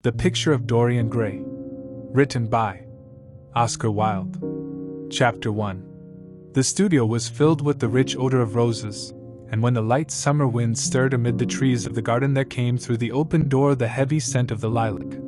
The Picture of Dorian Gray. Written by Oscar Wilde. Chapter 1. The studio was filled with the rich odor of roses, and when the light summer wind stirred amid the trees of the garden there came through the open door the heavy scent of the lilac,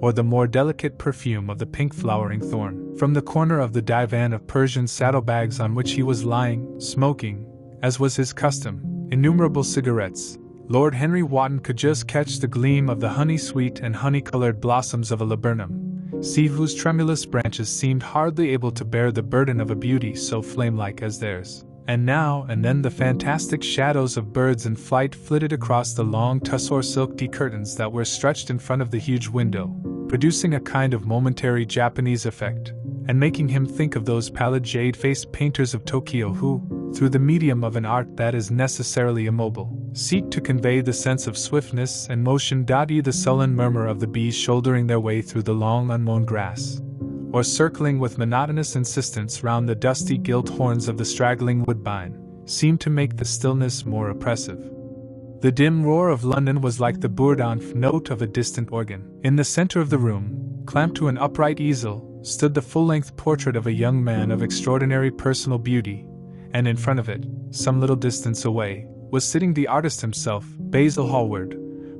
or the more delicate perfume of the pink flowering thorn. From the corner of the divan of Persian saddlebags on which he was lying, smoking, as was his custom, innumerable cigarettes, Lord Henry Wotton could just catch the gleam of the honey-sweet and honey-colored blossoms of a laburnum, sea whose tremulous branches seemed hardly able to bear the burden of a beauty so flame-like as theirs. And now and then the fantastic shadows of birds in flight flitted across the long tussore silk tea curtains that were stretched in front of the huge window, producing a kind of momentary Japanese effect, and making him think of those pallid jade-faced painters of Tokyo who, through the medium of an art that is necessarily immobile, seek to convey the sense of swiftness and motion. The sullen murmur of the bees shouldering their way through the long unmown grass, or circling with monotonous insistence round the dusty gilt horns of the straggling woodbine, seemed to make the stillness more oppressive. The dim roar of London was like the bourdon note of a distant organ. In the center of the room, clamped to an upright easel, stood the full-length portrait of a young man of extraordinary personal beauty, and in front of it, some little distance away, was sitting the artist himself, Basil Hallward,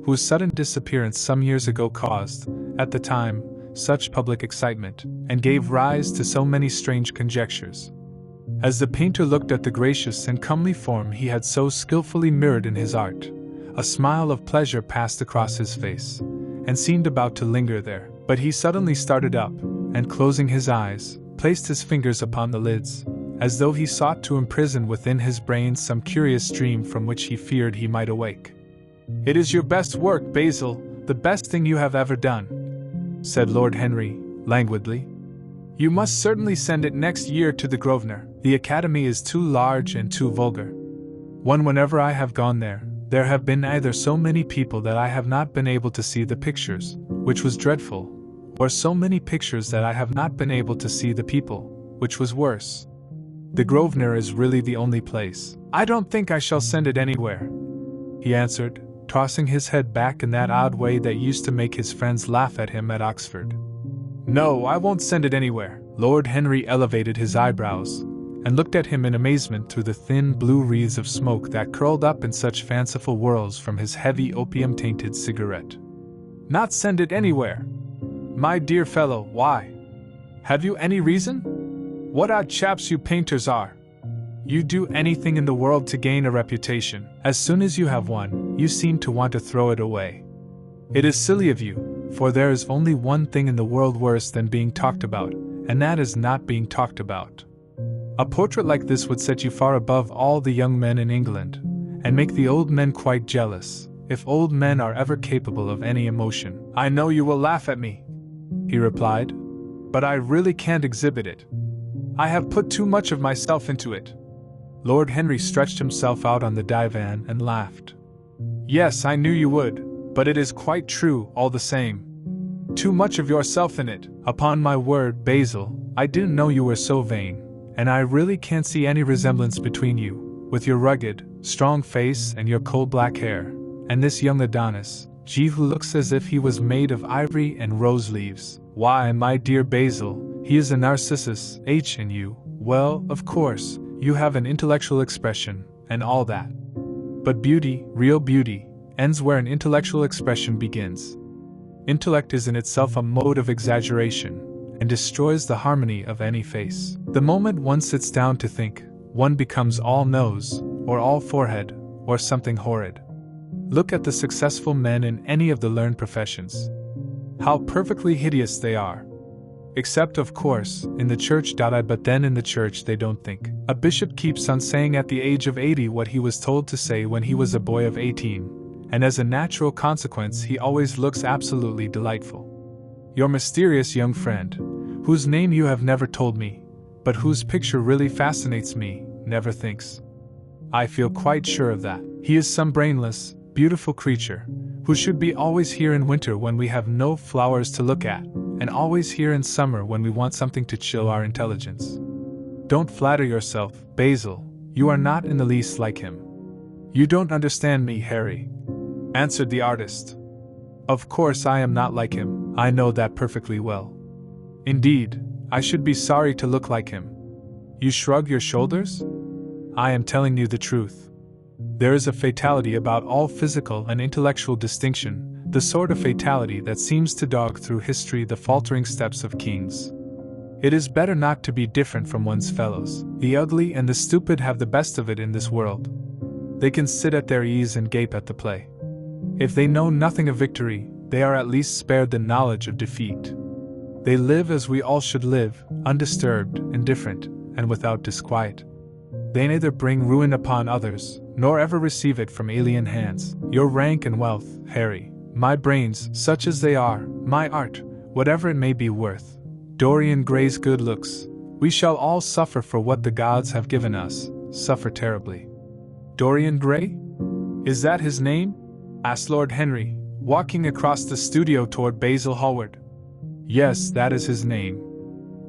whose sudden disappearance some years ago caused, at the time, such public excitement, and gave rise to so many strange conjectures. As the painter looked at the gracious and comely form he had so skillfully mirrored in his art, a smile of pleasure passed across his face, and seemed about to linger there. But he suddenly started up, and closing his eyes, placed his fingers upon the lids, as though he sought to imprison within his brain some curious dream from which he feared he might awake. "It is your best work, Basil, the best thing you have ever done," said Lord Henry, languidly. "You must certainly send it next year to the Grosvenor. The Academy is too large and too vulgar. Whenever I have gone there have been either so many people that I have not been able to see the pictures, which was dreadful, or so many pictures that I have not been able to see the people, which was worse. The Grosvenor is really the only place. I don't think I shall send it anywhere," he answered, tossing his head back in that odd way that used to make his friends laugh at him at Oxford. "No, I won't send it anywhere." Lord Henry elevated his eyebrows, and looked at him in amazement through the thin blue wreaths of smoke that curled up in such fanciful whirls from his heavy opium-tainted cigarette. "Not send it anywhere? My dear fellow, why? Have you any reason? What odd chaps you painters are! You do anything in the world to gain a reputation. As soon as you have one, you seem to want to throw it away. It is silly of you, for there is only one thing in the world worse than being talked about, and that is not being talked about. A portrait like this would set you far above all the young men in England, and make the old men quite jealous, if old men are ever capable of any emotion." "I know you will laugh at me," he replied, "but I really can't exhibit it. I have put too much of myself into it." Lord Henry stretched himself out on the divan and laughed. "Yes, I knew you would, but it is quite true, all the same. Too much of yourself in it. Upon my word, Basil, I didn't know you were so vain, and I really can't see any resemblance between you, with your rugged, strong face and your coal black hair, and this young Adonis, who looks as if he was made of ivory and rose leaves. Why, my dear Basil, he is a Narcissus, and you, well, of course, you have an intellectual expression, and all that. But beauty, real beauty, ends where an intellectual expression begins. Intellect is in itself a mode of exaggeration, and destroys the harmony of any face. The moment one sits down to think, one becomes all nose, or all forehead, or something horrid. Look at the successful men in any of the learned professions. How perfectly hideous they are. Except, of course, in the church. But then in the church they don't think. A bishop keeps on saying at the age of 80 what he was told to say when he was a boy of 18, and as a natural consequence he always looks absolutely delightful. Your mysterious young friend, whose name you have never told me, but whose picture really fascinates me, never thinks. I feel quite sure of that. He is some brainless, beautiful creature, who should be always here in winter when we have no flowers to look at, and always here in summer when we want something to chill our intelligence. Don't flatter yourself, Basil, you are not in the least like him." "You don't understand me, Harry," answered the artist. Of course I am not like him, I know that perfectly well. Indeed, I should be sorry to look like him. You shrug your shoulders? I am telling you the truth. There is a fatality about all physical and intellectual distinction, the sort of fatality that seems to dog through history the faltering steps of kings. It is better not to be different from one's fellows. The ugly and the stupid have the best of it in this world. They can sit at their ease and gape at the play. If they know nothing of victory, they are at least spared the knowledge of defeat. They live as we all should live, undisturbed, indifferent, and without disquiet. They neither bring ruin upon others, nor ever receive it from alien hands. Your rank and wealth, Harry, my brains, such as they are, my art, whatever it may be worth, Dorian Gray's good looks, we shall all suffer for what the gods have given us, suffer terribly. Dorian Gray? Is that his name? Asked Lord Henry, walking across the studio toward Basil Hallward. Yes, that is his name.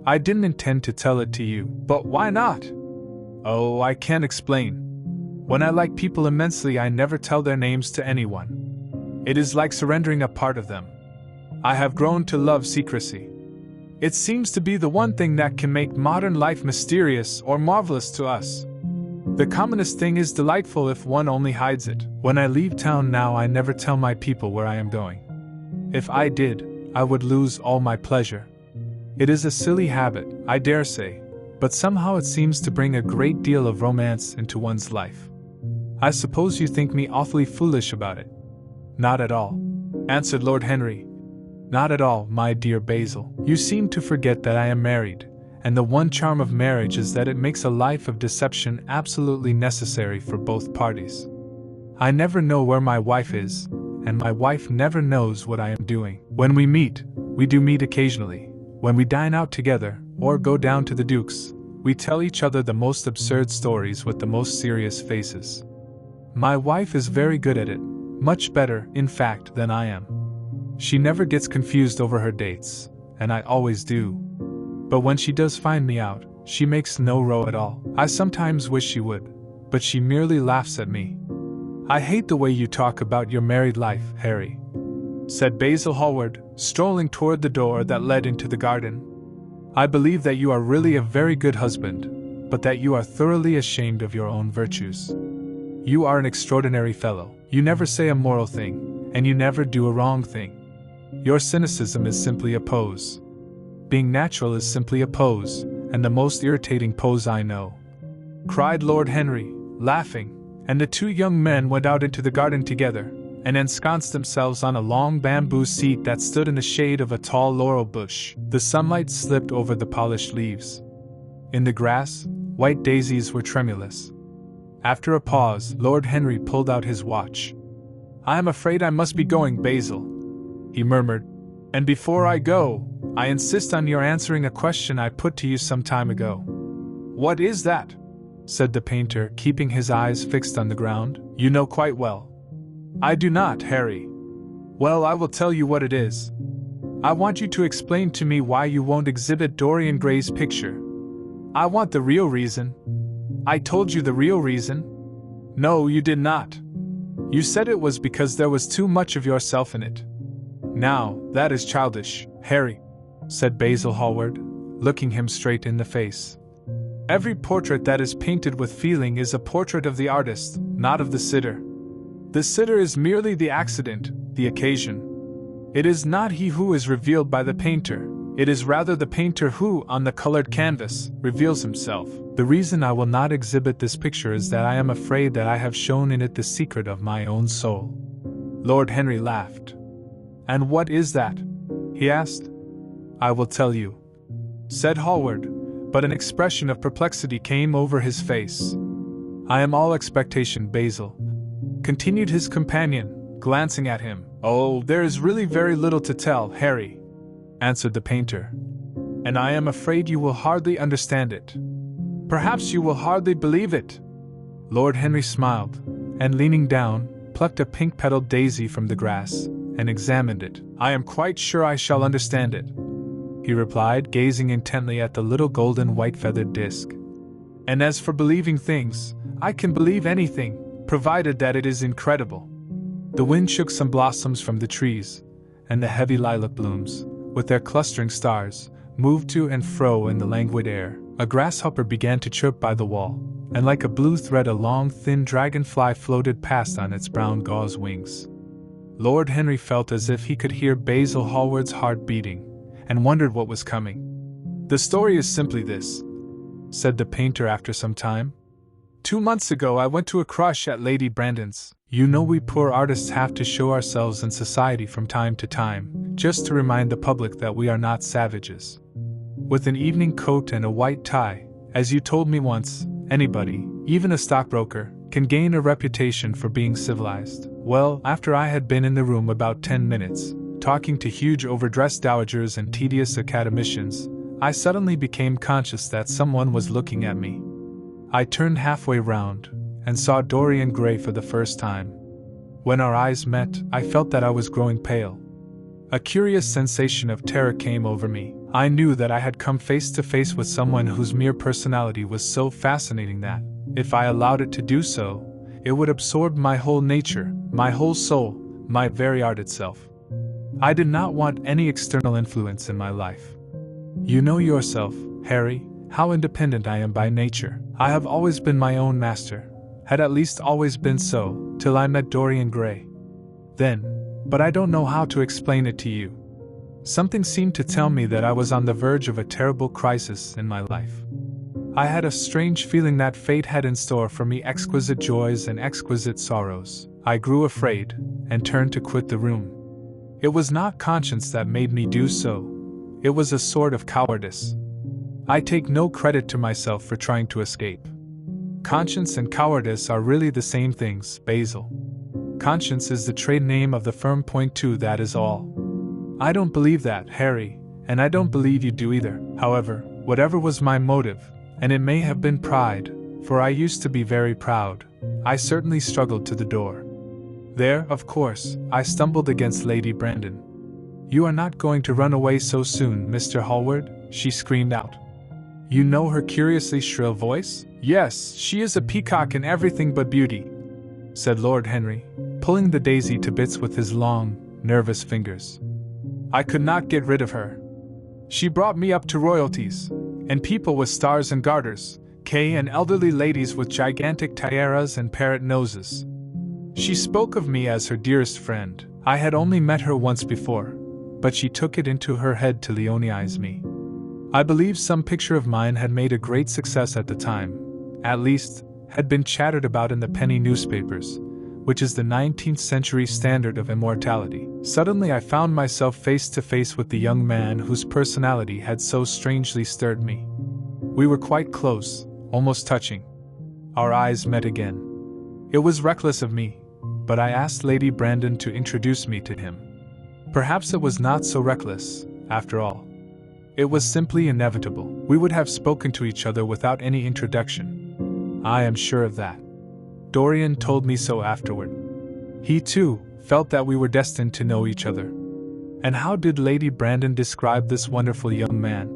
I didn't intend to tell it to you, but why not? Oh, I can't explain. When I like people immensely, I never tell their names to anyone. It is like surrendering a part of them. I have grown to love secrecy. It seems to be the one thing that can make modern life mysterious or marvelous to us. The commonest thing is delightful if one only hides it. When I leave town now, I never tell my people where I am going. If I did, I would lose all my pleasure. It is a silly habit, I dare say, but somehow it seems to bring a great deal of romance into one's life. I suppose you think me awfully foolish about it. Not at all, answered Lord Henry. Not at all, my dear Basil. You seem to forget that I am married, and the one charm of marriage is that it makes a life of deception absolutely necessary for both parties. I never know where my wife is, and my wife never knows what I am doing. When we do meet occasionally. When we dine out together, or go down to the Duke's, we tell each other the most absurd stories with the most serious faces. My wife is very good at it, much better, in fact, than I am. She never gets confused over her dates, and I always do. But when she does find me out, she makes no row at all. I sometimes wish she would, but she merely laughs at me. I hate the way you talk about your married life, Harry, said Basil Hallward, strolling toward the door that led into the garden. I believe that you are really a very good husband, but that you are thoroughly ashamed of your own virtues. You are an extraordinary fellow. You never say a moral thing, and you never do a wrong thing. Your cynicism is simply a pose. Being natural is simply a pose, and the most irritating pose I know, cried Lord Henry, laughing, and the two young men went out into the garden together, and ensconced themselves on a long bamboo seat that stood in the shade of a tall laurel bush. The sunlight slipped over the polished leaves. In the grass, white daisies were tremulous. After a pause, Lord Henry pulled out his watch. I am afraid I must be going, Basil, he murmured. And before I go, I insist on your answering a question I put to you some time ago. What is that? Said the painter, keeping his eyes fixed on the ground. You know quite well. I do not, Harry. Well, I will tell you what it is. I want you to explain to me why you won't exhibit Dorian Gray's picture. I want the real reason. I told you the real reason. No, you did not. You said it was because there was too much of yourself in it. Now, that is childish, Harry, said Basil Hallward, looking him straight in the face. Every portrait that is painted with feeling is a portrait of the artist, not of the sitter. The sitter is merely the accident, the occasion. It is not he who is revealed by the painter, it is rather the painter who, on the colored canvas, reveals himself. The reason I will not exhibit this picture is that I am afraid that I have shown in it the secret of my own soul. Lord Henry laughed. And what is that? He asked. I will tell you, said Hallward, but an expression of perplexity came over his face. I am all expectation, Basil, continued his companion, glancing at him. Oh, there is really very little to tell, Harry, answered the painter, and I am afraid you will hardly understand it. Perhaps you will hardly believe it. Lord Henry smiled, and leaning down, plucked a pink-petaled daisy from the grass, and examined it. I am quite sure I shall understand it, he replied, gazing intently at the little golden white-feathered disc. And as for believing things, I can believe anything, provided that it is incredible. The wind shook some blossoms from the trees, and the heavy lilac blooms, with their clustering stars, moved to and fro in the languid air. A grasshopper began to chirp by the wall, and like a blue thread a long thin dragonfly floated past on its brown gauze wings. Lord Henry felt as if he could hear Basil Hallward's heart beating, and wondered what was coming. "The story is simply this," said the painter after some time. "2 months ago I went to a crush at Lady Brandon's. You know we poor artists have to show ourselves in society from time to time, just to remind the public that we are not savages. With an evening coat and a white tie, as you told me once, anybody, even a stockbroker, can gain a reputation for being civilized. Well, after I had been in the room about 10 minutes, talking to huge overdressed dowagers and tedious academicians, I suddenly became conscious that someone was looking at me. I turned halfway round, and saw Dorian Gray for the first time. When our eyes met, I felt that I was growing pale. A curious sensation of terror came over me. I knew that I had come face to face with someone whose mere personality was so fascinating that, if I allowed it to do so, it would absorb my whole nature, my whole soul, my very art itself. I did not want any external influence in my life. You know yourself, Harry, how independent I am by nature. I have always been my own master, had at least always been so, till I met Dorian Gray. Then, but I don't know how to explain it to you. Something seemed to tell me that I was on the verge of a terrible crisis in my life. I had a strange feeling that fate had in store for me exquisite joys and exquisite sorrows. I grew afraid, and turned to quit the room. It was not conscience that made me do so. It was a sort of cowardice. I take no credit to myself for trying to escape. Conscience and cowardice are really the same things, Basil. Conscience is the trade name of the firm point too, that is all. I don't believe that, Harry, and I don't believe you do either. However, whatever was my motive, and it may have been pride, for I used to be very proud, I certainly struggled to the door. There, of course, I stumbled against Lady Brandon. "You are not going to run away so soon, Mr. Hallward?" she screamed out. You know her curiously shrill voice? "Yes, she is a peacock in everything but beauty," said Lord Henry, pulling the daisy to bits with his long, nervous fingers. "I could not get rid of her. She brought me up to royalties, and people with stars and garters, and elderly ladies with gigantic tiaras and parrot noses. She spoke of me as her dearest friend. I had only met her once before, but she took it into her head to Leonize me. I believe some picture of mine had made a great success at the time, at least, had been chattered about in the penny newspapers, which is the 19th century standard of immortality. Suddenly I found myself face to face with the young man whose personality had so strangely stirred me. We were quite close, almost touching. Our eyes met again. It was reckless of me, but I asked Lady Brandon to introduce me to him. Perhaps it was not so reckless, after all. It was simply inevitable. We would have spoken to each other without any introduction. I am sure of that. Dorian told me so afterward. He, too, felt that we were destined to know each other. "And how did Lady Brandon describe this wonderful young man?"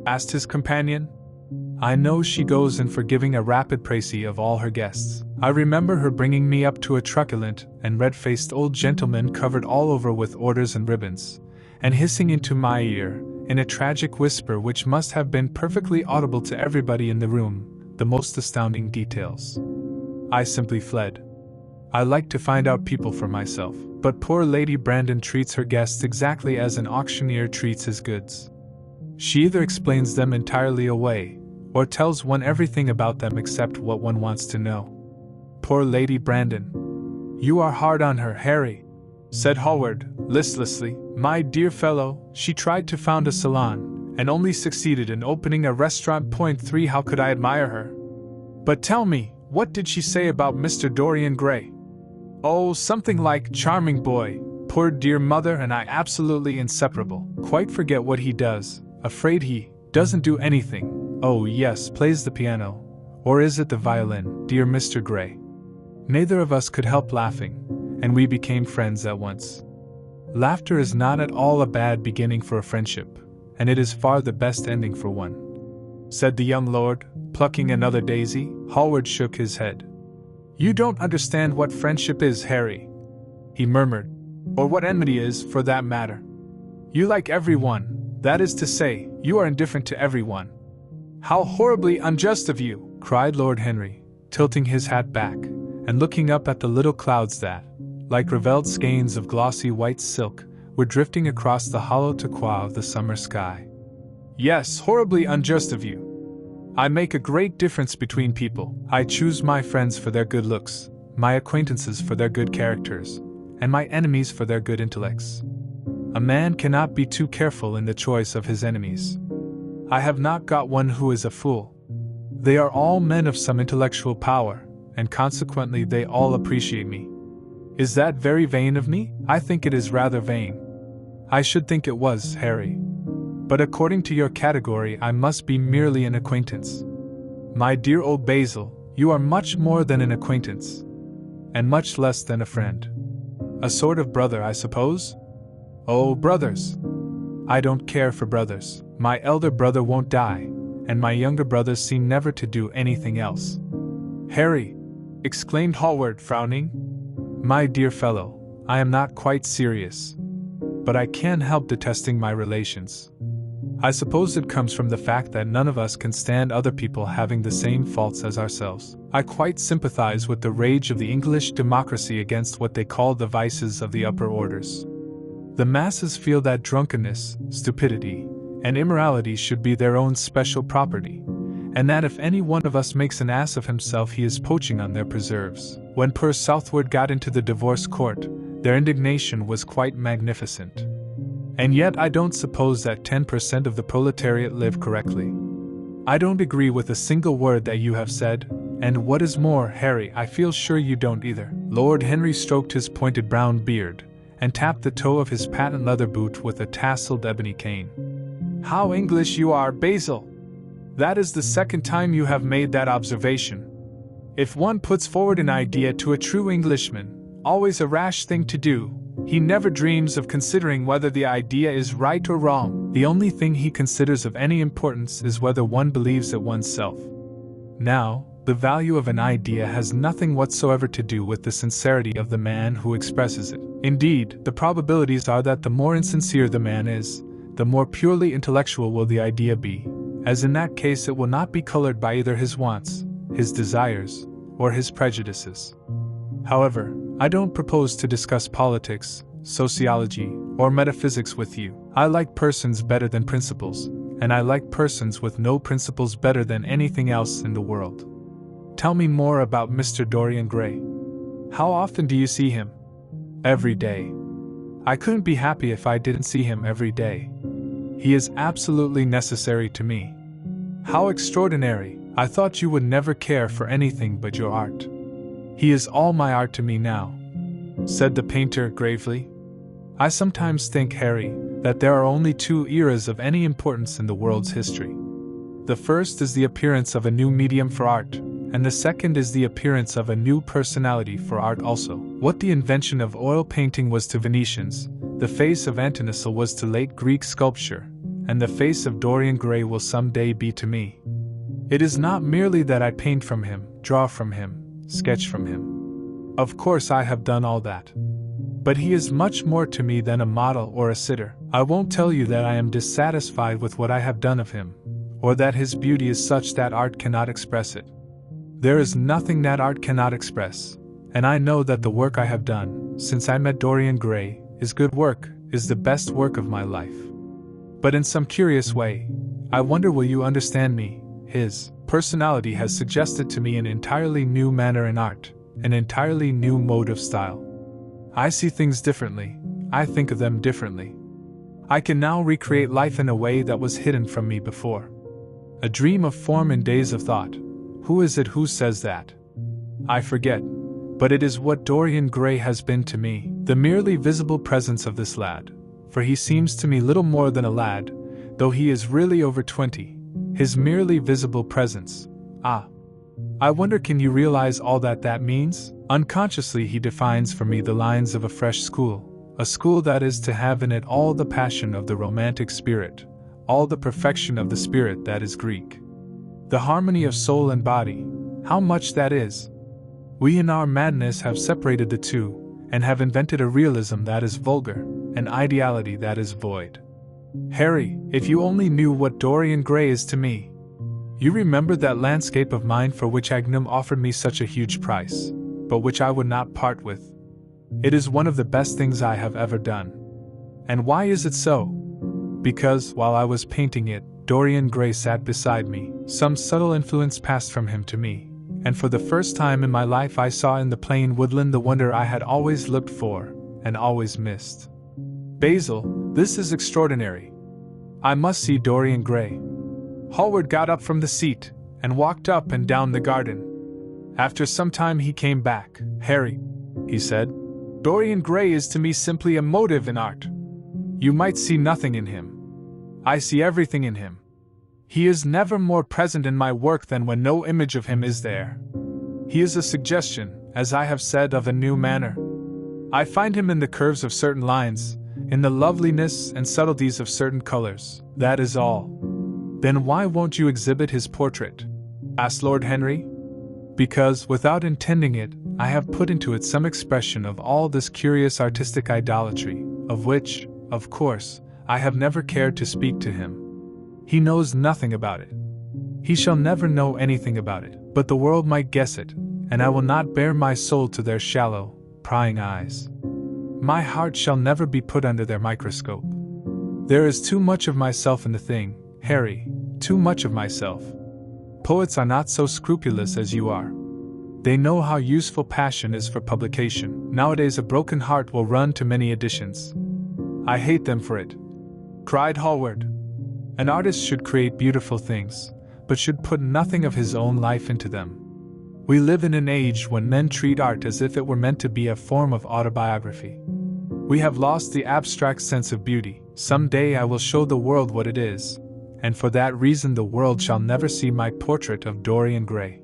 asked his companion. "I know she goes in for giving a rapid précis of all her guests. I remember her bringing me up to a truculent and red-faced old gentleman covered all over with orders and ribbons, and hissing into my ear, in a tragic whisper which must have been perfectly audible to everybody in the room, the most astounding details. I simply fled. I like to find out people for myself, but poor Lady Brandon treats her guests exactly as an auctioneer treats his goods. She either explains them entirely away, or tells one everything about them except what one wants to know. Poor Lady Brandon. You are hard on her, Harry, said Hallward, listlessly. My dear fellow, she tried to found a salon, and only succeeded in opening a restaurant. Point 3. How could I admire her? But tell me, what did she say about Mr. Dorian Gray? Oh, something like, charming boy, poor dear mother and I absolutely inseparable. Quite forget what he does. Afraid he doesn't do anything. Oh yes, plays the piano. Or is it the violin, dear Mr. Gray? Neither of us could help laughing, and we became friends at once. Laughter is not at all a bad beginning for a friendship, and it is far the best ending for one, said the young lord, plucking another daisy. Hallward shook his head. You don't understand what friendship is, Harry, he murmured. Or what enmity is, for that matter. You like everyone, that is to say, you are indifferent to everyone. How horribly unjust of you, cried Lord Henry, tilting his hat back, and looking up at the little clouds that, like ravelled skeins of glossy white silk, were drifting across the hollow turquoise of the summer sky. Yes, horribly unjust of you. I make a great difference between people. I choose my friends for their good looks, my acquaintances for their good characters, and my enemies for their good intellects. A man cannot be too careful in the choice of his enemies. I have not got one who is a fool. They are all men of some intellectual power, and consequently they all appreciate me. Is that very vain of me? I think it is rather vain. I should think it was, Harry. But according to your category, I must be merely an acquaintance. My dear old Basil, you are much more than an acquaintance, and much less than a friend. A sort of brother, I suppose? Oh, brothers! I don't care for brothers. My elder brother won't die, and my younger brothers seem never to do anything else. Harry! Exclaimed Hallward, frowning. My dear fellow, I am not quite serious, but I can't help detesting my relations. I suppose it comes from the fact that none of us can stand other people having the same faults as ourselves. I quite sympathize with the rage of the English democracy against what they call the vices of the upper orders. The masses feel that drunkenness, stupidity, and immorality should be their own special property, and that if any one of us makes an ass of himself he is poaching on their preserves. When poor Southward got into the divorce court, their indignation was quite magnificent. And yet I don't suppose that 10% of the proletariat live correctly. I don't agree with a single word that you have said, and what is more, Harry, I feel sure you don't either. Lord Henry stroked his pointed brown beard, and tapped the toe of his patent leather boot with a tasseled ebony cane. How English you are, Basil! That is the second time you have made that observation. If one puts forward an idea to a true Englishman, always a rash thing to do, he never dreams of considering whether the idea is right or wrong. The only thing he considers of any importance is whether one believes it oneself. Now, the value of an idea has nothing whatsoever to do with the sincerity of the man who expresses it. Indeed, the probabilities are that the more insincere the man is, the more purely intellectual will the idea be, as in that case it will not be colored by either his wants, his desires, or his prejudices. However, I don't propose to discuss politics, sociology, or metaphysics with you. I like persons better than principles, and I like persons with no principles better than anything else in the world. Tell me more about Mr. Dorian Gray. How often do you see him? Every day. I couldn't be happy if I didn't see him every day. He is absolutely necessary to me. How extraordinary! I thought you would never care for anything but your art. He is all my art to me now, said the painter gravely. I sometimes think, Harry, that there are only two eras of any importance in the world's history. The first is the appearance of a new medium for art, and the second is the appearance of a new personality for art also. What the invention of oil painting was to Venetians, the face of Antonisel was to late Greek sculpture, and the face of Dorian Gray will someday be to me. It is not merely that I paint from him, draw from him, sketch from him. Of course I have done all that. But he is much more to me than a model or a sitter. I won't tell you that I am dissatisfied with what I have done of him, or that his beauty is such that art cannot express it. There is nothing that art cannot express, and I know that the work I have done, since I met Dorian Gray, is good work, is the best work of my life. But in some curious way, I wonder will you understand me, his personality has suggested to me an entirely new manner in art, an entirely new mode of style. I see things differently, I think of them differently. I can now recreate life in a way that was hidden from me before. A dream of form in days of thought. Who is it who says that? I forget, but it is what Dorian Gray has been to me, the merely visible presence of this lad, for he seems to me little more than a lad, though he is really over 20, his merely visible presence. Ah! I wonder, can you realize all that means? Unconsciously he defines for me the lines of a fresh school, a school that is to have in it all the passion of the romantic spirit, all the perfection of the spirit that is Greek. The harmony of soul and body, how much that is! We in our madness have separated the two, and have invented a realism that is vulgar, an ideality that is void. Harry, if you only knew what Dorian Gray is to me. You remember that landscape of mine for which Agnum offered me such a huge price, but which I would not part with. It is one of the best things I have ever done. And why is it so? Because, while I was painting it, Dorian Gray sat beside me. Some subtle influence passed from him to me, and for the first time in my life I saw in the plain woodland the wonder I had always looked for, and always missed. Basil, this is extraordinary. I must see Dorian Gray. Hallward got up from the seat, and walked up and down the garden. After some time he came back. Harry, he said, Dorian Gray is to me simply a motive in art. You might see nothing in him. I see everything in him. He is never more present in my work than when no image of him is there. He is a suggestion, as I have said, of a new manner. I find him in the curves of certain lines, in the loveliness and subtleties of certain colors. That is all. Then why won't you exhibit his portrait? Asked Lord Henry. Because, without intending it, I have put into it some expression of all this curious artistic idolatry, of which, of course, I have never cared to speak to him. He knows nothing about it. He shall never know anything about it, but the world might guess it, and I will not bare my soul to their shallow, prying eyes. My heart shall never be put under their microscope. There is too much of myself in the thing, Harry, too much of myself. Poets are not so scrupulous as you are. They know how useful passion is for publication. Nowadays a broken heart will run to many editions. I hate them for it, cried Hallward. An artist should create beautiful things, but should put nothing of his own life into them. We live in an age when men treat art as if it were meant to be a form of autobiography. We have lost the abstract sense of beauty. Some day I will show the world what it is, and for that reason the world shall never see my portrait of Dorian Gray.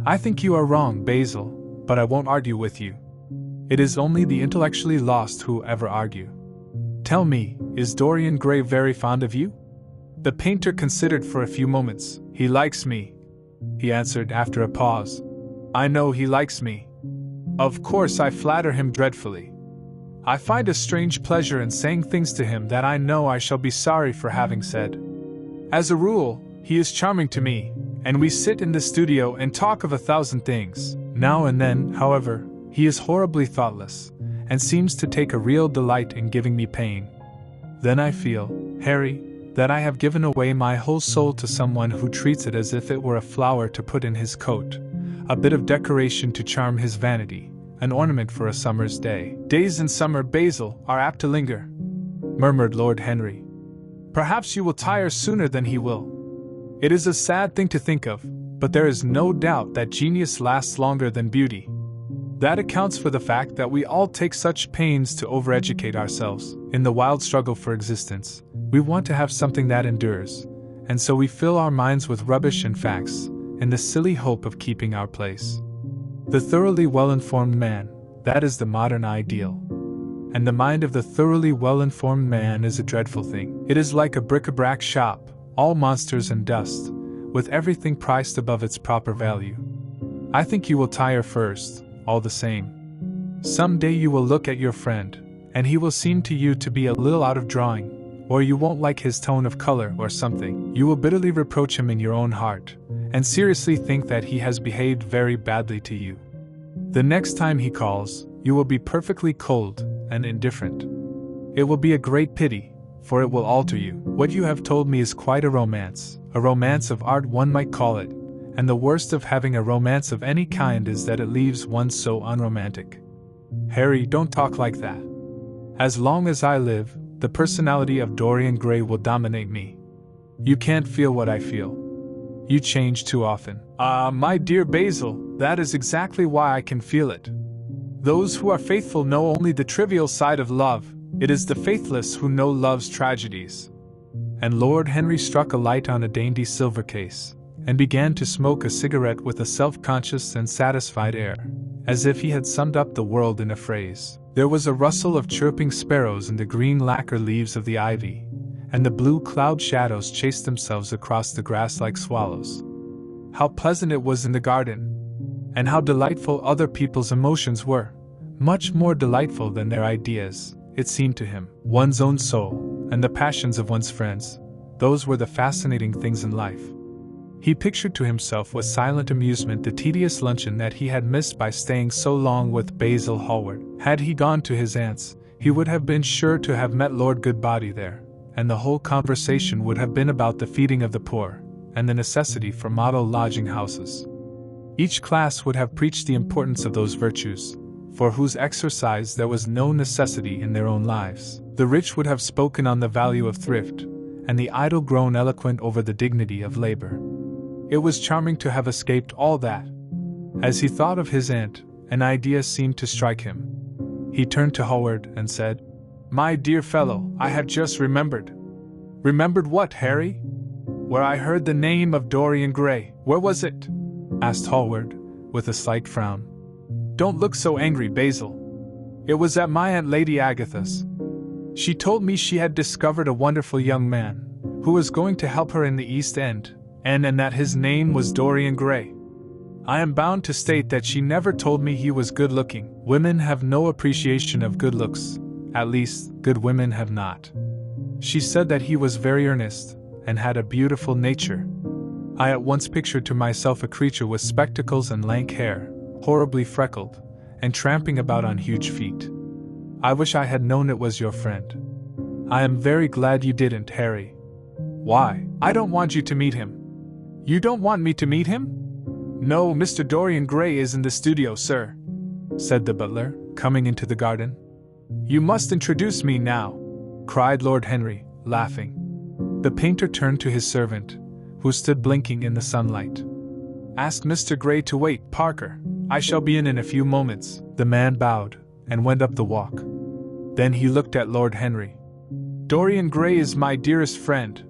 I think you are wrong, Basil, but I won't argue with you. It is only the intellectually lost who ever argue. Tell me, is Dorian Gray very fond of you? The painter considered for a few moments. He likes me, he answered after a pause. I know he likes me. Of course I flatter him dreadfully. I find a strange pleasure in saying things to him that I know I shall be sorry for having said. As a rule, he is charming to me, and we sit in the studio and talk of 1,000 things. Now and then, however, he is horribly thoughtless, and seems to take a real delight in giving me pain. Then I feel, Harry, that I have given away my whole soul to someone who treats it as if it were a flower to put in his coat, a bit of decoration to charm his vanity, an ornament for a summer's day. Days in summer, Basil, are apt to linger, murmured Lord Henry. Perhaps you will tire sooner than he will. It is a sad thing to think of, but there is no doubt that genius lasts longer than beauty. That accounts for the fact that we all take such pains to overeducate ourselves. In the wild struggle for existence, we want to have something that endures, and so we fill our minds with rubbish and facts, in the silly hope of keeping our place. The thoroughly well-informed man, that is the modern ideal. And the mind of the thoroughly well-informed man is a dreadful thing. It is like a bric-a-brac shop, all monsters and dust, with everything priced above its proper value. I think you will tire first, all the same. Some day you will look at your friend, and he will seem to you to be a little out of drawing, or you won't like his tone of color or something. You will bitterly reproach him in your own heart, and seriously think that he has behaved very badly to you. The next time he calls, you will be perfectly cold and indifferent. It will be a great pity, for it will alter you. What you have told me is quite a romance of art one might call it, and the worst of having a romance of any kind is that it leaves one so unromantic. Harry, don't talk like that. As long as I live, the personality of Dorian Gray will dominate me. You can't feel what I feel. You change too often. My dear Basil, that is exactly why I can feel it. Those who are faithful know only the trivial side of love. It is the faithless who know love's tragedies. And Lord Henry struck a light on a dainty silver case, and began to smoke a cigarette with a self-conscious and satisfied air, as if he had summed up the world in a phrase. There was a rustle of chirping sparrows in the green lacquer leaves of the ivy, and the blue cloud shadows chased themselves across the grass like swallows. How pleasant it was in the garden! And how delightful other people's emotions were! much more delightful than their ideas, it seemed to him. One's own soul, and the passions of one's friends, those were the fascinating things in life. He pictured to himself with silent amusement the tedious luncheon that he had missed by staying so long with Basil Hallward. Had he gone to his aunt's, he would have been sure to have met Lord Goodbody there, and the whole conversation would have been about the feeding of the poor, and the necessity for model lodging houses. Each class would have preached the importance of those virtues, for whose exercise there was no necessity in their own lives. The rich would have spoken on the value of thrift, and the idle grown eloquent over the dignity of labor. It was charming to have escaped all that. As he thought of his aunt, an idea seemed to strike him. He turned to Hallward and said, "My dear fellow, I have just remembered." "Remembered what, Harry?" "Where I heard the name of Dorian Gray." "Where was it?" asked Hallward, with a slight frown. "Don't look so angry, Basil. It was at my Aunt Lady Agatha's. She told me she had discovered a wonderful young man, who was going to help her in the East End, and that his name was Dorian Gray. I am bound to state that she never told me he was good-looking. Women have no appreciation of good looks, at least, good women have not. She said that he was very earnest, and had a beautiful nature. I at once pictured to myself a creature with spectacles and lank hair, horribly freckled, and tramping about on huge feet. I wish I had known it was your friend. I am very glad you didn't, Harry." "Why? I don't want you to meet him." "You don't want me to meet him?" "No, Mr. Dorian Gray is in the studio, sir," said the butler, coming into the garden. "You must introduce me now," cried Lord Henry, laughing. The painter turned to his servant, who stood blinking in the sunlight. "Ask Mr. Gray to wait, Parker. I shall be in a few moments." The man bowed, and went up the walk. Then he looked at Lord Henry. "Dorian Gray is my dearest friend,"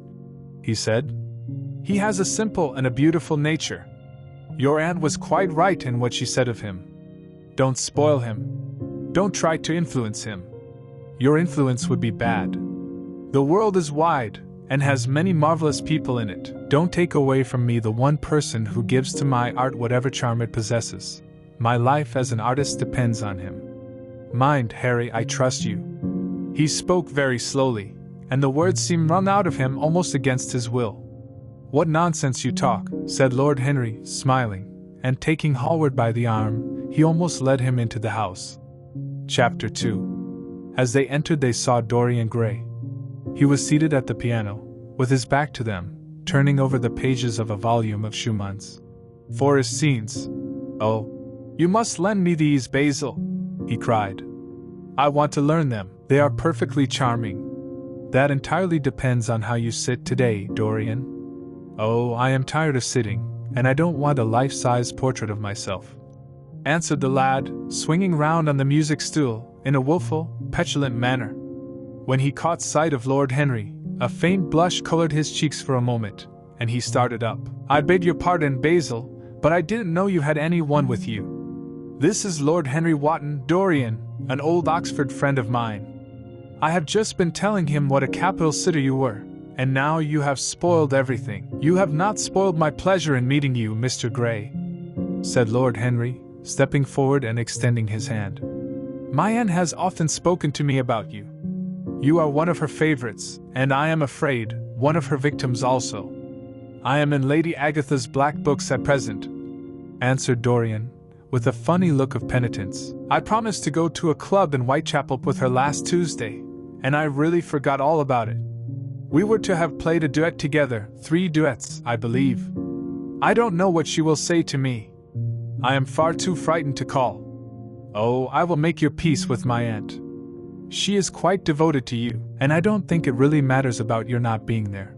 he said. "He has a simple and a beautiful nature. Your aunt was quite right in what she said of him. Don't spoil him. Don't try to influence him. Your influence would be bad. The world is wide, and has many marvelous people in it. Don't take away from me the one person who gives to my art whatever charm it possesses. My life as an artist depends on him. Mind, Harry, I trust you." He spoke very slowly, and the words seemed wrung out of him almost against his will. "What nonsense you talk," said Lord Henry, smiling, and taking Hallward by the arm, he almost led him into the house. Chapter 2. As they entered they saw Dorian Gray. He was seated at the piano, with his back to them, turning over the pages of a volume of Schumann's Forest Scenes. "Oh, you must lend me these, Basil," he cried. "I want to learn them. They are perfectly charming." "That entirely depends on how you sit today, Dorian." "Oh, I am tired of sitting, and I don't want a life-size portrait of myself," answered the lad, swinging round on the music stool, in a wilful, petulant manner. When he caught sight of Lord Henry, a faint blush colored his cheeks for a moment, and he started up. "I beg your pardon, Basil, but I didn't know you had anyone with you. This is Lord Henry Wotton, Dorian, an old Oxford friend of mine. I have just been telling him what a capital sitter you were, and now you have spoiled everything." "You have not spoiled my pleasure in meeting you, Mr. Gray," said Lord Henry, stepping forward and extending his hand. "My aunt has often spoken to me about you. You are one of her favorites, and I am afraid, one of her victims also." "I am in Lady Agatha's black books at present," answered Dorian, with a funny look of penitence. "I promised to go to a club in Whitechapel with her last Tuesday, and I really forgot all about it. We were to have played a duet together, 3 duets, I believe. I don't know what she will say to me. I am far too frightened to call. Oh, I will make your peace with my aunt. She is quite devoted to you, and I don't think it really matters about your not being there."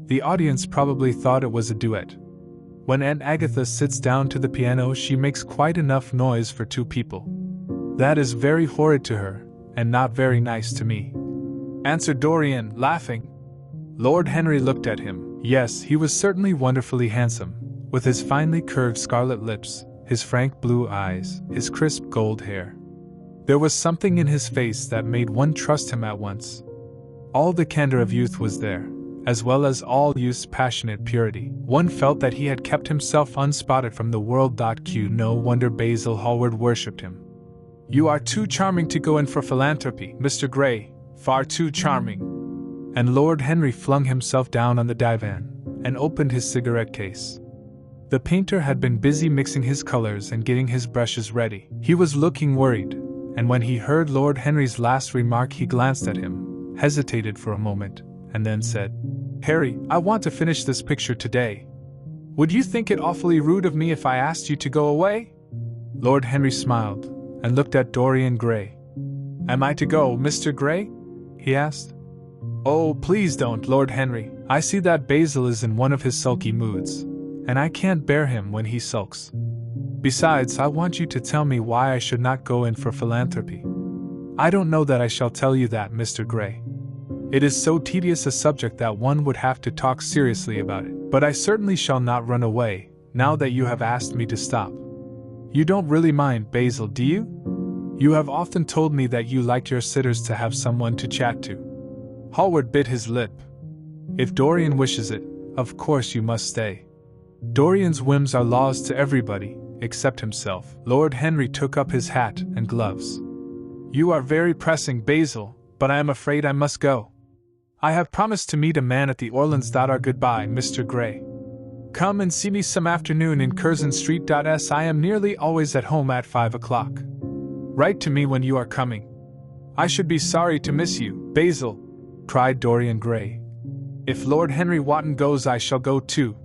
The audience probably thought it was a duet. When Aunt Agatha sits down to the piano, she makes quite enough noise for 2 people. "That is very horrid to her, and not very nice to me," answered Dorian, laughing. Lord Henry looked at him. Yes, he was certainly wonderfully handsome, with his finely curved scarlet lips, his frank blue eyes, his crisp gold hair. There was something in his face that made one trust him at once. All the candor of youth was there, as well as all youth's passionate purity. One felt that he had kept himself unspotted from the world. No wonder Basil Hallward worshipped him. "You are too charming to go in for philanthropy, Mr. Gray, far too charming." And Lord Henry flung himself down on the divan and opened his cigarette case. The painter had been busy mixing his colors and getting his brushes ready. He was looking worried, and when he heard Lord Henry's last remark, he glanced at him, hesitated for a moment, and then said, "Harry, I want to finish this picture today. Would you think it awfully rude of me if I asked you to go away?" Lord Henry smiled and looked at Dorian Gray. "Am I to go, Mr. Gray?" he asked. "Oh, please don't, Lord Henry. I see that Basil is in one of his sulky moods, and I can't bear him when he sulks. Besides, I want you to tell me why I should not go in for philanthropy." "I don't know that I shall tell you that, Mr. Gray. It is so tedious a subject that one would have to talk seriously about it. But I certainly shall not run away, now that you have asked me to stop. You don't really mind, Basil, do you? You have often told me that you like your sitters to have someone to chat to." Hallward bit his lip. "If Dorian wishes it, of course you must stay. Dorian's whims are laws to everybody, except himself." Lord Henry took up his hat and gloves. "You are very pressing, Basil, but I am afraid I must go. I have promised to meet a man at the Orleans. Goodbye, Mr. Gray. Come and see me some afternoon in Curzon Street. I am nearly always at home at 5 o'clock. Write to me when you are coming." "I should be sorry to miss you, Basil," cried Dorian Gray. "If Lord Henry Wotton goes, I shall go too.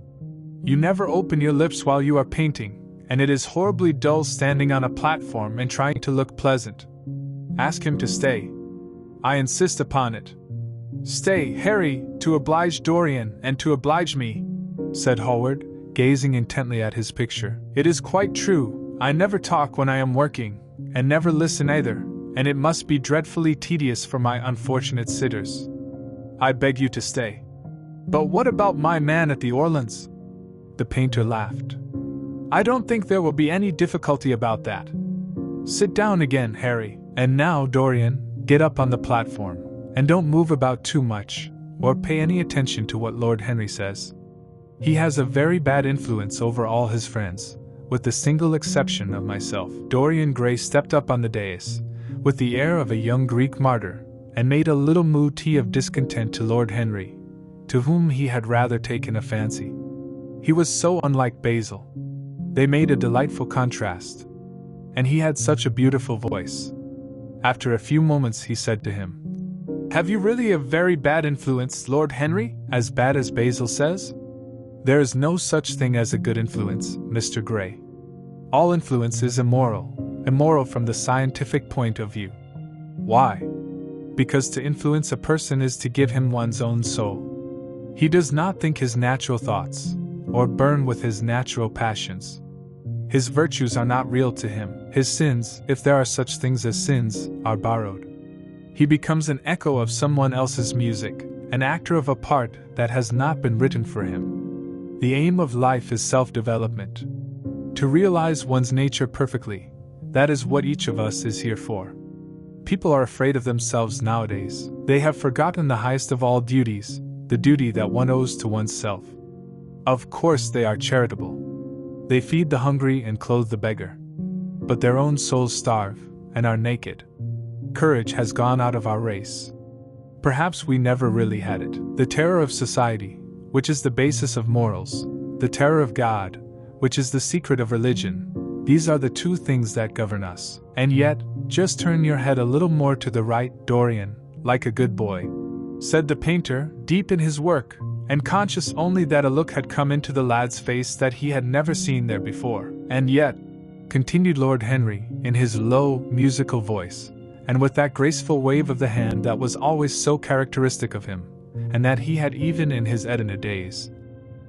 You never open your lips while you are painting, and it is horribly dull standing on a platform and trying to look pleasant. Ask him to stay. I insist upon it." "Stay, Harry, to oblige Dorian and to oblige me," said Hallward, gazing intently at his picture. "It is quite true, I never talk when I am working, and never listen either, and it must be dreadfully tedious for my unfortunate sitters. I beg you to stay." "But what about my man at the Orleans?" The painter laughed. "I don't think there will be any difficulty about that. Sit down again, Harry. And now, Dorian, get up on the platform, and don't move about too much, or pay any attention to what Lord Henry says. He has a very bad influence over all his friends, with the single exception of myself." Dorian Gray stepped up on the dais, with the air of a young Greek martyr, and made a little moue of discontent to Lord Henry, to whom he had rather taken a fancy. He was so unlike Basil. They made a delightful contrast. And he had such a beautiful voice. After a few moments he said to him, "Have you really a very bad influence, Lord Henry, as bad as Basil says?" "There is no such thing as a good influence, Mr. Gray. All influence is immoral from the scientific point of view." "Why?" "Because to influence a person is to give him one's own soul. He does not think his natural thoughts, or burn with his natural passions. His virtues are not real to him. His sins, if there are such things as sins, are borrowed. He becomes an echo of someone else's music, an actor of a part that has not been written for him. The aim of life is self-development. To realize one's nature perfectly, that is what each of us is here for. People are afraid of themselves nowadays. They have forgotten the highest of all duties, the duty that one owes to oneself. Of course they are charitable. They feed the hungry and clothe the beggar. But their own souls starve, and are naked. Courage has gone out of our race. Perhaps we never really had it. The terror of society, which is the basis of morals, the terror of God, which is the secret of religion, these are the two things that govern us. And yet, just turn your head a little more to the right, Dorian, like a good boy," said the painter, deep in his work, and conscious only that a look had come into the lad's face that he had never seen there before. "And yet," continued Lord Henry, in his low, musical voice, and with that graceful wave of the hand that was always so characteristic of him, and that he had even in his Edina days,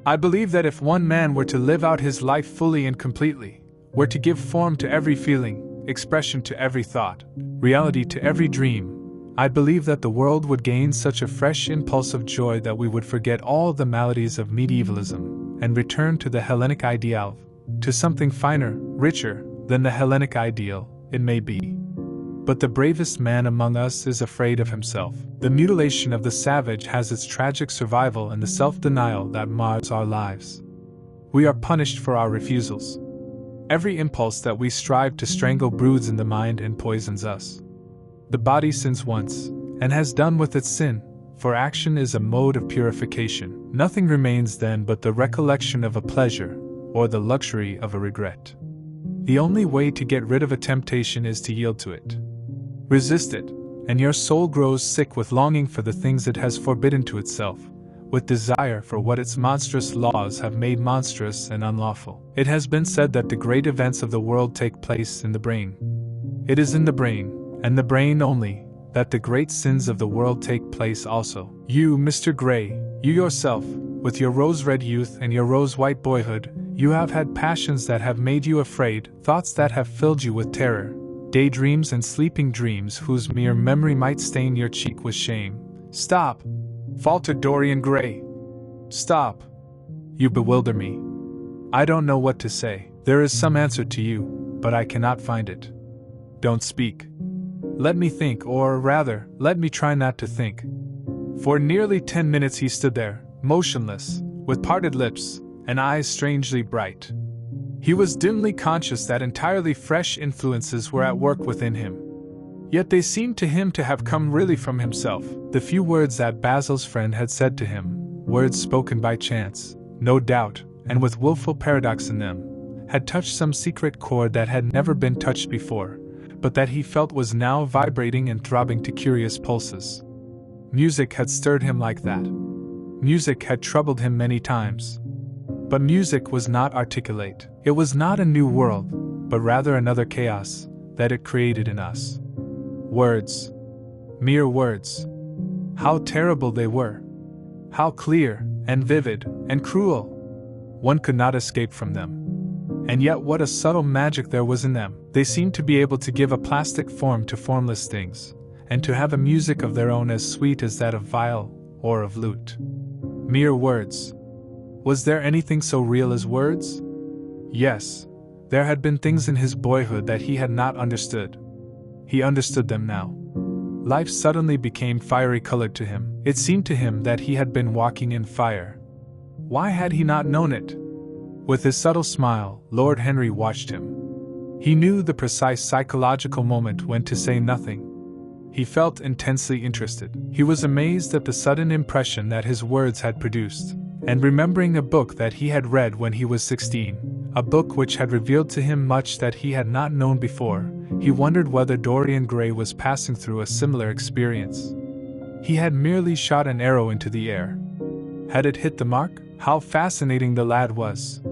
"I believe that if one man were to live out his life fully and completely, were to give form to every feeling, expression to every thought, reality to every dream, I believe that the world would gain such a fresh impulse of joy that we would forget all the maladies of medievalism, and return to the Hellenic ideal, to something finer, richer, than the Hellenic ideal, it may be. But the bravest man among us is afraid of himself. The mutilation of the savage has its tragic survival in the self-denial that mars our lives. We are punished for our refusals. Every impulse that we strive to strangle broods in the mind and poisons us. The body sins once, and has done with its sin, for action is a mode of purification. Nothing remains then but the recollection of a pleasure, or the luxury of a regret. The only way to get rid of a temptation is to yield to it. Resist it, and your soul grows sick with longing for the things it has forbidden to itself, with desire for what its monstrous laws have made monstrous and unlawful. It has been said that the great events of the world take place in the brain. It is in the brain, and the brain only, that the great sins of the world take place also. You, Mr. Gray, you yourself, with your rose-red youth and your rose-white boyhood, you have had passions that have made you afraid, thoughts that have filled you with terror, daydreams and sleeping dreams whose mere memory might stain your cheek with shame. Stop! Faltered Dorian Gray. Stop! You bewilder me. I don't know what to say. There is some answer to you, but I cannot find it. Don't speak. Let me think, or rather, let me try not to think. For nearly 10 minutes he stood there, motionless, with parted lips, and eyes strangely bright. He was dimly conscious that entirely fresh influences were at work within him. Yet they seemed to him to have come really from himself. The few words that Basil's friend had said to him, words spoken by chance, no doubt, and with willful paradox in them, had touched some secret chord that had never been touched before, but that he felt was now vibrating and throbbing to curious pulses. Music had stirred him like that. Music had troubled him many times. But music was not articulate. It was not a new world, but rather another chaos that it created in us. Words. Mere words. How terrible they were. How clear, and vivid, and cruel. One could not escape from them. And yet what a subtle magic there was in them. They seemed to be able to give a plastic form to formless things, and to have a music of their own as sweet as that of viol or of lute. Mere words. Was there anything so real as words? Yes, there had been things in his boyhood that he had not understood. He understood them now. Life suddenly became fiery-colored to him. It seemed to him that he had been walking in fire. Why had he not known it? With his subtle smile, Lord Henry watched him. He knew the precise psychological moment when to say nothing. He felt intensely interested. He was amazed at the sudden impression that his words had produced, and remembering a book that he had read when he was 16, a book which had revealed to him much that he had not known before, he wondered whether Dorian Gray was passing through a similar experience. He had merely shot an arrow into the air. Had it hit the mark? How fascinating the lad was!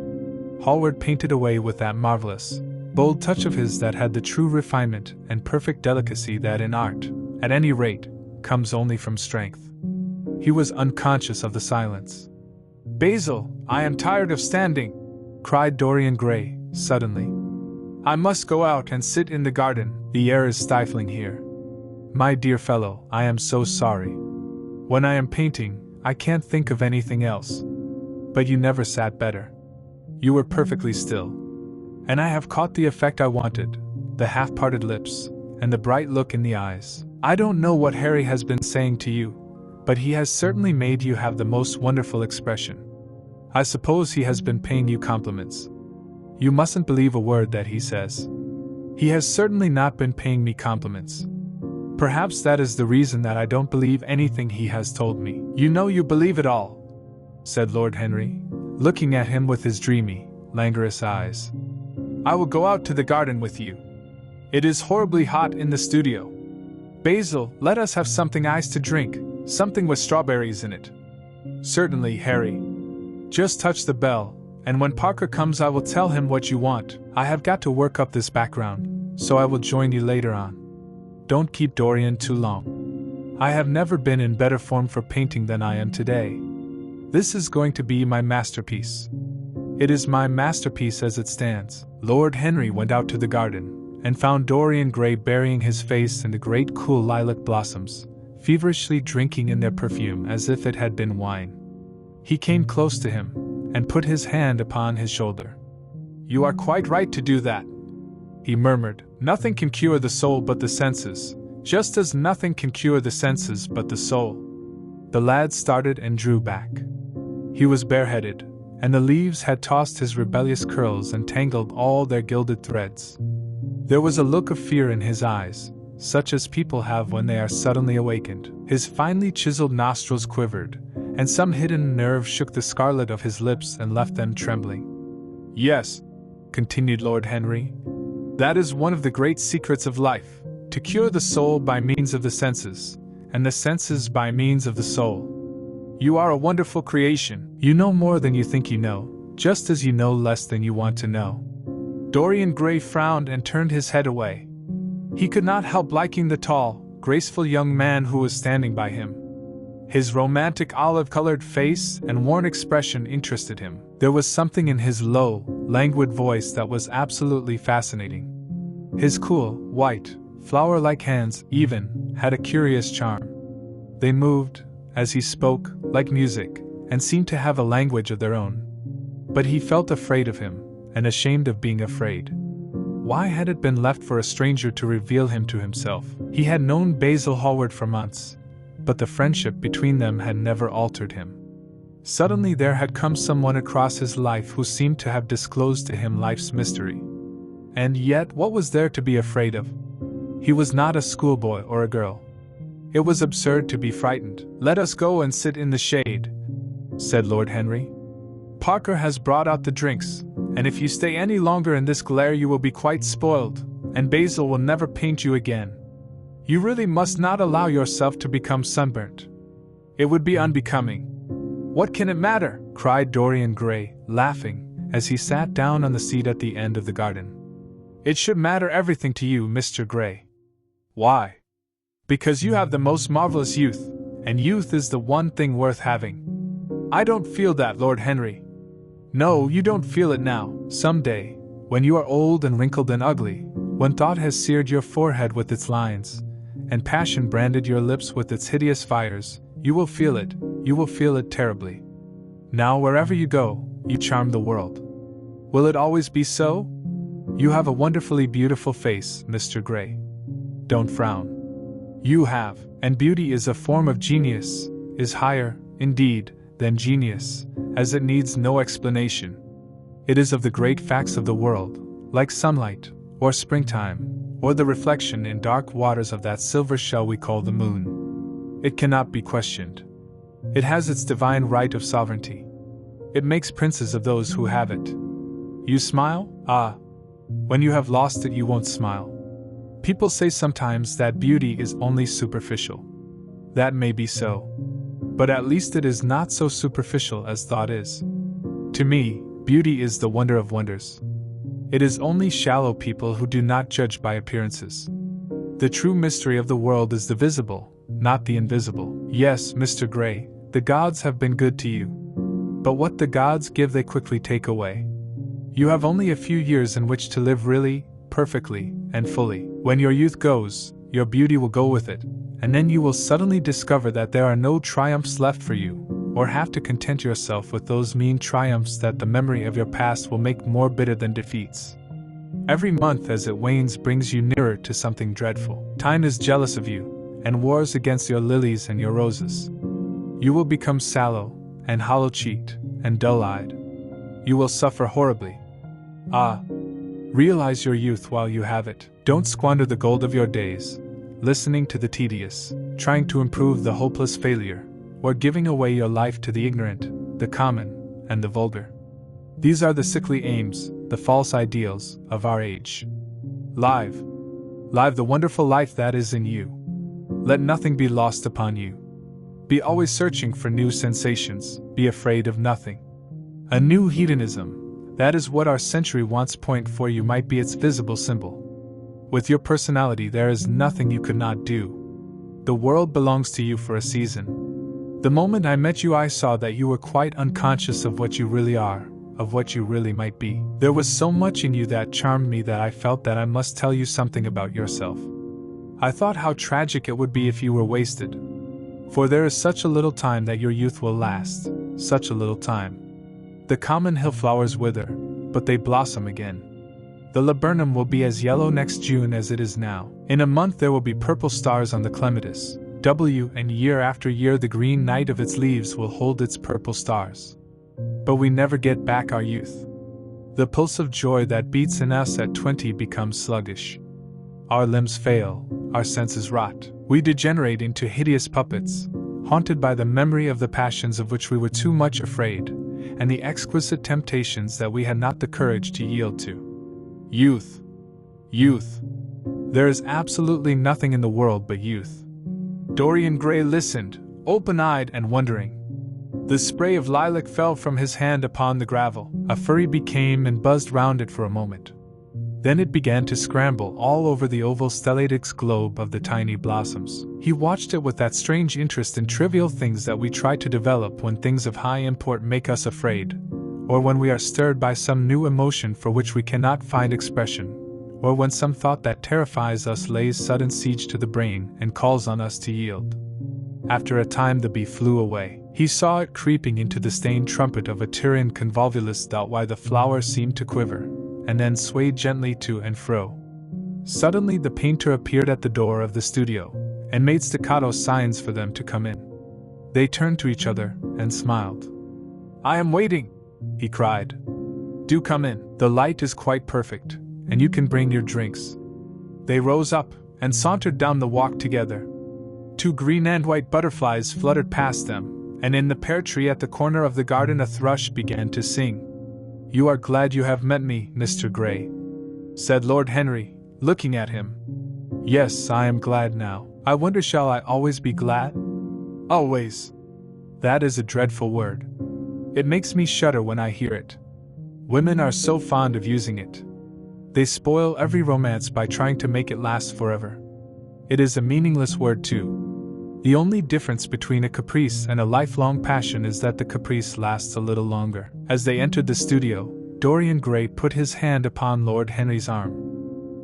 Hallward painted away with that marvelous, bold touch of his that had the true refinement and perfect delicacy that in art, at any rate, comes only from strength. He was unconscious of the silence. "Basil, I am tired of standing," cried Dorian Gray, suddenly. "I must go out and sit in the garden. The air is stifling here." "My dear fellow, I am so sorry. When I am painting, I can't think of anything else. But you never sat better. You were perfectly still. And I have caught the effect I wanted, the half-parted lips, and the bright look in the eyes. I don't know what Harry has been saying to you, but he has certainly made you have the most wonderful expression. I suppose he has been paying you compliments. You mustn't believe a word that he says. He has certainly not been paying me compliments. Perhaps that is the reason that I don't believe anything he has told me." "You know you believe it all," said Lord Henry, looking at him with his dreamy, languorous eyes. "I will go out to the garden with you. It is horribly hot in the studio. Basil, let us have something iced to drink, something with strawberries in it." "Certainly, Harry. Just touch the bell, and when Parker comes I will tell him what you want. I have got to work up this background, so I will join you later on. Don't keep Dorian too long. I have never been in better form for painting than I am today. This is going to be my masterpiece. It is my masterpiece as it stands." Lord Henry went out to the garden, and found Dorian Gray burying his face in the great cool lilac blossoms, feverishly drinking in their perfume as if it had been wine. He came close to him, and put his hand upon his shoulder. "You are quite right to do that," he murmured. "Nothing can cure the soul but the senses, just as nothing can cure the senses but the soul." The lad started and drew back. He was bareheaded, and the leaves had tossed his rebellious curls and tangled all their gilded threads. There was a look of fear in his eyes, such as people have when they are suddenly awakened. His finely chiseled nostrils quivered, and some hidden nerve shook the scarlet of his lips and left them trembling. "Yes," continued Lord Henry, "that is one of the great secrets of life, to cure the soul by means of the senses, and the senses by means of the soul. You are a wonderful creation. You know more than you think you know, just as you know less than you want to know." Dorian Gray frowned and turned his head away. He could not help liking the tall, graceful young man who was standing by him. His romantic olive-colored face and worn expression interested him. There was something in his low, languid voice that was absolutely fascinating. His cool, white, flower-like hands, even, had a curious charm. They moved, as he spoke, like music, and seemed to have a language of their own. But he felt afraid of him, and ashamed of being afraid. Why had it been left for a stranger to reveal him to himself? He had known Basil Hallward for months, but the friendship between them had never altered him. Suddenly there had come someone across his life who seemed to have disclosed to him life's mystery. And yet, what was there to be afraid of? He was not a schoolboy or a girl. It was absurd to be frightened. "Let us go and sit in the shade," said Lord Henry. "Parker has brought out the drinks, and if you stay any longer in this glare you will be quite spoiled, and Basil will never paint you again. You really must not allow yourself to become sunburnt. It would be unbecoming." "What can it matter?" cried Dorian Gray, laughing, as he sat down on the seat at the end of the garden. "It should matter everything to you, Mr. Gray." "Why?" "Because you have the most marvelous youth, and youth is the one thing worth having." "I don't feel that, Lord Henry." "No, you don't feel it now. Some day, when you are old and wrinkled and ugly, when thought has seared your forehead with its lines, and passion branded your lips with its hideous fires, you will feel it terribly. Now wherever you go, you charm the world. Will it always be so? You have a wonderfully beautiful face, Mr. Gray. Don't frown. You have, and beauty is a form of genius, is higher, indeed, than genius, as it needs no explanation. It is of the great facts of the world, like sunlight, or springtime, or the reflection in dark waters of that silver shell we call the moon. It cannot be questioned. It has its divine right of sovereignty. It makes princes of those who have it. You smile? Ah! When you have lost it, you won't smile. People say sometimes that beauty is only superficial. That may be so. But at least it is not so superficial as thought is. To me, beauty is the wonder of wonders. It is only shallow people who do not judge by appearances. The true mystery of the world is the visible, not the invisible. Yes, Mr. Gray, the gods have been good to you. But what the gods give they quickly take away. You have only a few years in which to live really, perfectly, and fully. When your youth goes, your beauty will go with it, and then you will suddenly discover that there are no triumphs left for you, or have to content yourself with those mean triumphs that the memory of your past will make more bitter than defeats. Every month as it wanes brings you nearer to something dreadful. Time is jealous of you, and wars against your lilies and your roses. You will become sallow, and hollow-cheeked, and dull-eyed. You will suffer horribly. Ah! Realize your youth while you have it. Don't squander the gold of your days, listening to the tedious, trying to improve the hopeless failure, or giving away your life to the ignorant, the common, and the vulgar. These are the sickly aims, the false ideals, of our age. Live the wonderful life that is in you. Let nothing be lost upon you. Be always searching for new sensations, be afraid of nothing. A new hedonism, that is what our century wants. Point for you might be its visible symbol. With your personality there is nothing you could not do. The world belongs to you for a season. The moment I met you I saw that you were quite unconscious of what you really are, of what you really might be. There was so much in you that charmed me that I felt that I must tell you something about yourself. I thought how tragic it would be if you were wasted. For there is such a little time that your youth will last, such a little time. The common hill flowers wither, but they blossom again. The laburnum will be as yellow next June as it is now. In a month there will be purple stars on the clematis, and year after year the green night of its leaves will hold its purple stars. but we never get back our youth. The pulse of joy that beats in us at 20 becomes sluggish. Our limbs fail, our senses rot. We degenerate into hideous puppets, haunted by the memory of the passions of which we were too much afraid, and the exquisite temptations that we had not the courage to yield to. Youth. Youth. There is absolutely nothing in the world but youth. Dorian Gray listened, open-eyed and wondering. The spray of lilac fell from his hand upon the gravel. A furry bee came and buzzed round it for a moment. Then it began to scramble all over the oval stellatix globe of the tiny blossoms. He watched it with that strange interest in trivial things that we try to develop when things of high import make us afraid, or when we are stirred by some new emotion for which we cannot find expression, or when some thought that terrifies us lays sudden siege to the brain and calls on us to yield. After a time the bee flew away. He saw it creeping into the stained trumpet of a Tyrian convolvulus. Why the flower seemed to quiver, and then swayed gently to and fro. Suddenly the painter appeared at the door of the studio, and made staccato signs for them to come in. They turned to each other, and smiled. "I am waiting," he cried. "Do come in. The light is quite perfect, and you can bring your drinks." They rose up, and sauntered down the walk together. 2 green and white butterflies fluttered past them, and in the pear tree at the corner of the garden a thrush began to sing. "You are glad you have met me, Mr. Gray," said Lord Henry, looking at him. "Yes, I am glad now. I wonder, shall I always be glad?" "Always." That is a dreadful word. It makes me shudder when I hear it. Women are so fond of using it. They spoil every romance by trying to make it last forever. It is a meaningless word too. The only difference between a caprice and a lifelong passion is that the caprice lasts a little longer. As they entered the studio, Dorian Gray put his hand upon Lord Henry's arm.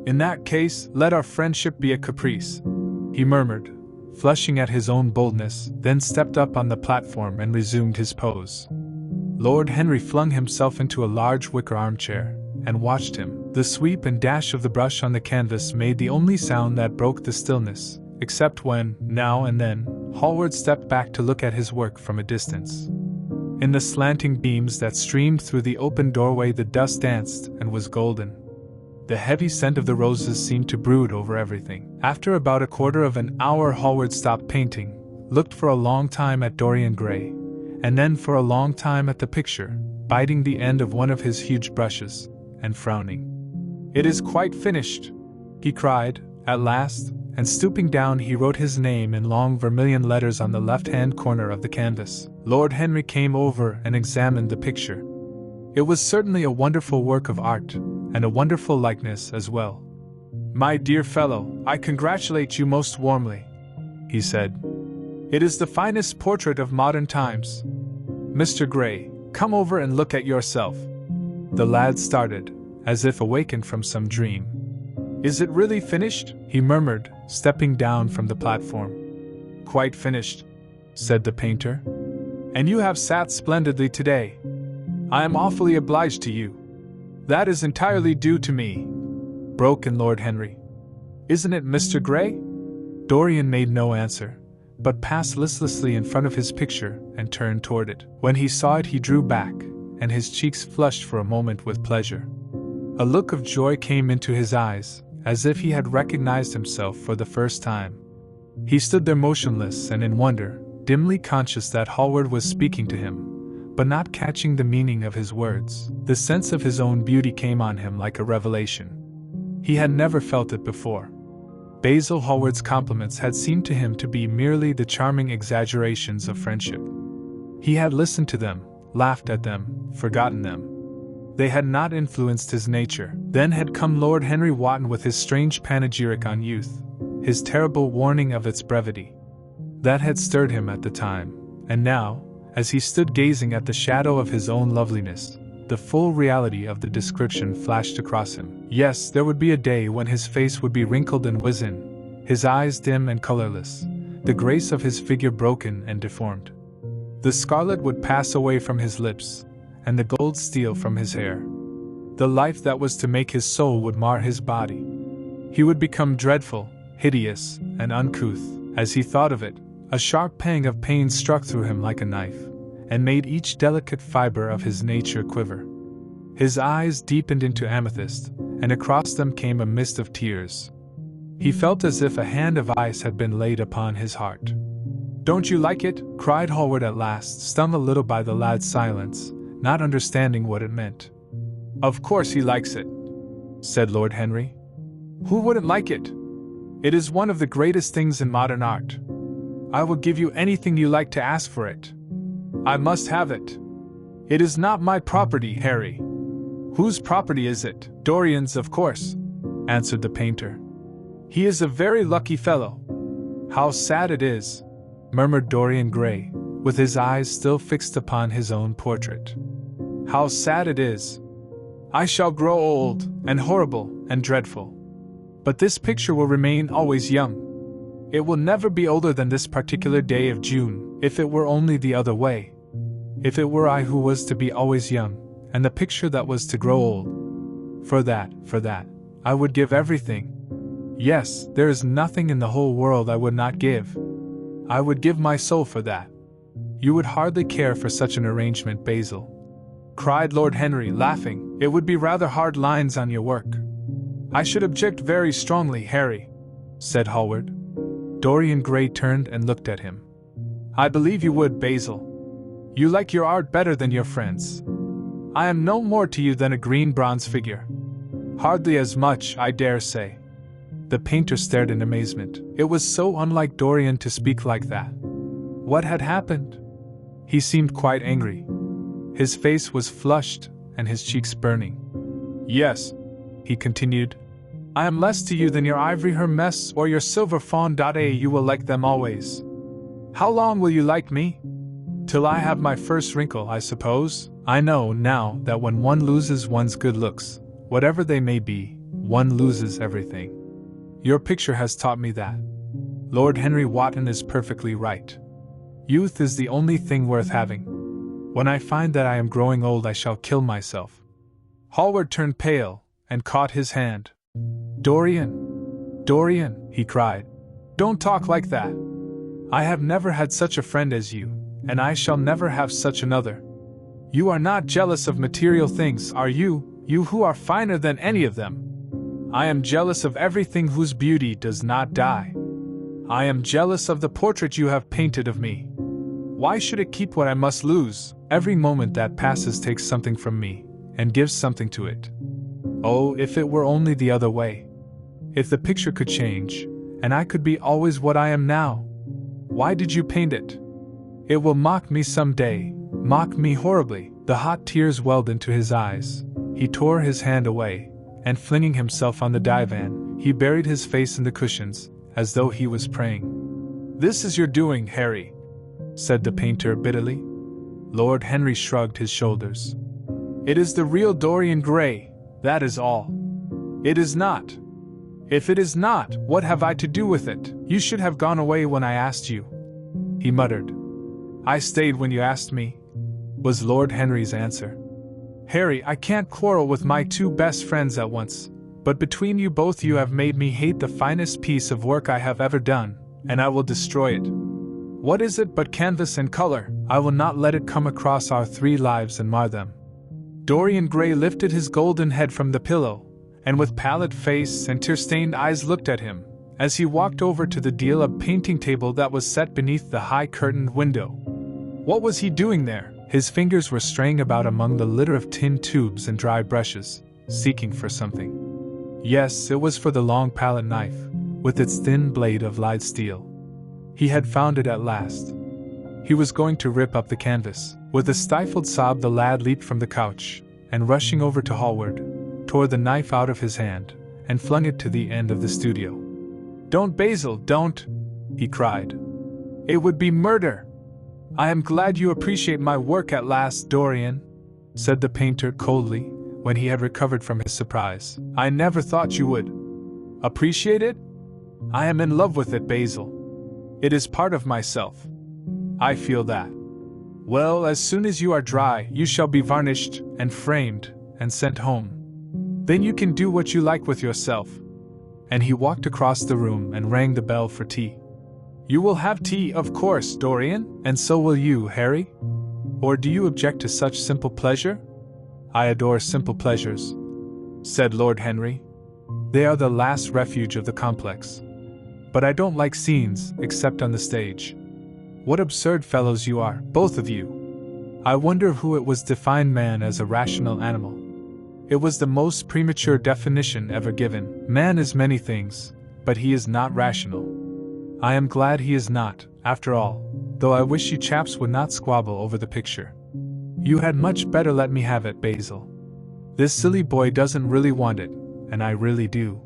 "In that case, let our friendship be a caprice," he murmured, flushing at his own boldness, then stepped up on the platform and resumed his pose. Lord Henry flung himself into a large wicker armchair, and watched him. The sweep and dash of the brush on the canvas made the only sound that broke the stillness, except when, now and then, Hallward stepped back to look at his work from a distance. In the slanting beams that streamed through the open doorway the dust danced and was golden. The heavy scent of the roses seemed to brood over everything. After about a quarter of an hour Hallward stopped painting, looked for a long time at Dorian Gray, and then for a long time at the picture, biting the end of one of his huge brushes, and frowning. "It is quite finished," he cried, at last, and stooping down he wrote his name in long vermilion letters on the left-hand corner of the canvas. Lord Henry came over and examined the picture. It was certainly a wonderful work of art, and a wonderful likeness as well. "My dear fellow, I congratulate you most warmly," he said. "It is the finest portrait of modern times. Mr. Gray, come over and look at yourself." The lad started, as if awakened from some dream. "Is it really finished?" he murmured, stepping down from the platform. "Quite finished," said the painter. "And you have sat splendidly today. I am awfully obliged to you." "That is entirely due to me," broke in Lord Henry. "Isn't it, Mr. Gray?" Dorian made no answer, but passed listlessly in front of his picture and turned toward it. When he saw it he drew back, and his cheeks flushed for a moment with pleasure. A look of joy came into his eyes, as if he had recognized himself for the first time. He stood there motionless and in wonder, dimly conscious that Hallward was speaking to him, but not catching the meaning of his words. The sense of his own beauty came on him like a revelation. He had never felt it before. Basil Hallward's compliments had seemed to him to be merely the charming exaggerations of friendship. He had listened to them, laughed at them, forgotten them. They had not influenced his nature. Then had come Lord Henry Wotton with his strange panegyric on youth, his terrible warning of its brevity. That had stirred him at the time, and now, as he stood gazing at the shadow of his own loveliness, the full reality of the description flashed across him. Yes, there would be a day when his face would be wrinkled and wizen, his eyes dim and colorless, the grace of his figure broken and deformed. The scarlet would pass away from his lips, and the gold steal from his hair. The life that was to make his soul would mar his body. He would become dreadful, hideous, and uncouth. As he thought of it, a sharp pang of pain struck through him like a knife, and made each delicate fiber of his nature quiver. His eyes deepened into amethyst, and across them came a mist of tears. He felt as if a hand of ice had been laid upon his heart. "Don't you like it?" cried Hallward at last, stung a little by the lad's silence, not understanding what it meant. "Of course he likes it," said Lord Henry. "Who wouldn't like it? It is one of the greatest things in modern art. I will give you anything you like to ask for it. I must have it. It is not my property, Harry." "Whose property is it?" "Dorian's, of course," answered the painter. "He is a very lucky fellow." "How sad it is," murmured Dorian Gray, with his eyes still fixed upon his own portrait. "How sad it is. I shall grow old, and horrible, and dreadful. But this picture will remain always young. It will never be older than this particular day of June, if it were only the other way. If it were I who was to be always young, and the picture that was to grow old. For that, I would give everything. Yes, there is nothing in the whole world I would not give. I would give my soul for that." "You would hardly care for such an arrangement, Basil," cried Lord Henry, laughing. "It would be rather hard lines on your work." "I should object very strongly, Harry," said Hallward. Dorian Gray turned and looked at him. "I believe you would, Basil. You like your art better than your friends. I am no more to you than a green bronze figure." "Hardly as much, I dare say." The painter stared in amazement. It was so unlike Dorian to speak like that. What had happened? He seemed quite angry. His face was flushed, and his cheeks burning. "Yes," he continued, "I am less to you than your ivory Hermes or your silver fawn. You will like them always. How long will you like me? Till I have my first wrinkle, I suppose. I know now that when one loses one's good looks, whatever they may be, one loses everything. Your picture has taught me that. Lord Henry Wotton is perfectly right. Youth is the only thing worth having. When I find that I am growing old, I shall kill myself." Hallward turned pale, and caught his hand. Dorian, he cried. "Don't talk like that. I have never had such a friend as you, and I shall never have such another. You are not jealous of material things, are you, you who are finer than any of them? I am jealous of everything whose beauty does not die. I am jealous of the portrait you have painted of me. Why should it keep what I must lose? Every moment that passes takes something from me, and gives something to it. Oh, if it were only the other way! If the picture could change, and I could be always what I am now! Why did you paint it? It will mock me some day, mock me horribly." The hot tears welled into his eyes. He tore his hand away, and flinging himself on the divan, he buried his face in the cushions, as though he was praying. "This is your doing, Harry," said the painter bitterly. Lord Henry shrugged his shoulders. "It is the real Dorian Gray, that is all. It is not. If it is not, what have I to do with it? You should have gone away when I asked you," he muttered. "I stayed when you asked me," was Lord Henry's answer. "Harry, I can't quarrel with my two best friends at once, but between you both you have made me hate the finest piece of work I have ever done, and I will destroy it. What is it but canvas and color? I will not let it come across our three lives and mar them." Dorian Gray lifted his golden head from the pillow, and with pallid face and tear-stained eyes looked at him, as he walked over to the deal-up painting table that was set beneath the high-curtained window. What was he doing there? His fingers were straying about among the litter of tin tubes and dry brushes, seeking for something. Yes, it was for the long palette knife, with its thin blade of light steel. He had found it at last. He was going to rip up the canvas. With a stifled sob the lad leaped from the couch, and rushing over to Hallward, tore the knife out of his hand, and flung it to the end of the studio. "Don't, Basil, don't!" he cried. "It would be murder!" "I am glad you appreciate my work at last, Dorian," said the painter coldly, when he had recovered from his surprise. "I never thought you would. Appreciate it? I am in love with it, Basil. It is part of myself. I feel that. Well, as soon as you are dry, you shall be varnished, and framed, and sent home. Then you can do what you like with yourself." And he walked across the room and rang the bell for tea. "You will have tea, of course, Dorian, and so will you, Harry?" Or do you object to such simple pleasure? I adore simple pleasures, said Lord Henry. They are the last refuge of the complex. But I don't like scenes, except on the stage. What absurd fellows you are, both of you. I wonder who it was defined man as a rational animal. It was the most premature definition ever given. Man is many things, but he is not rational. I am glad he is not, after all, though I wish you chaps would not squabble over the picture. You had much better let me have it, Basil. This silly boy doesn't really want it, and I really do.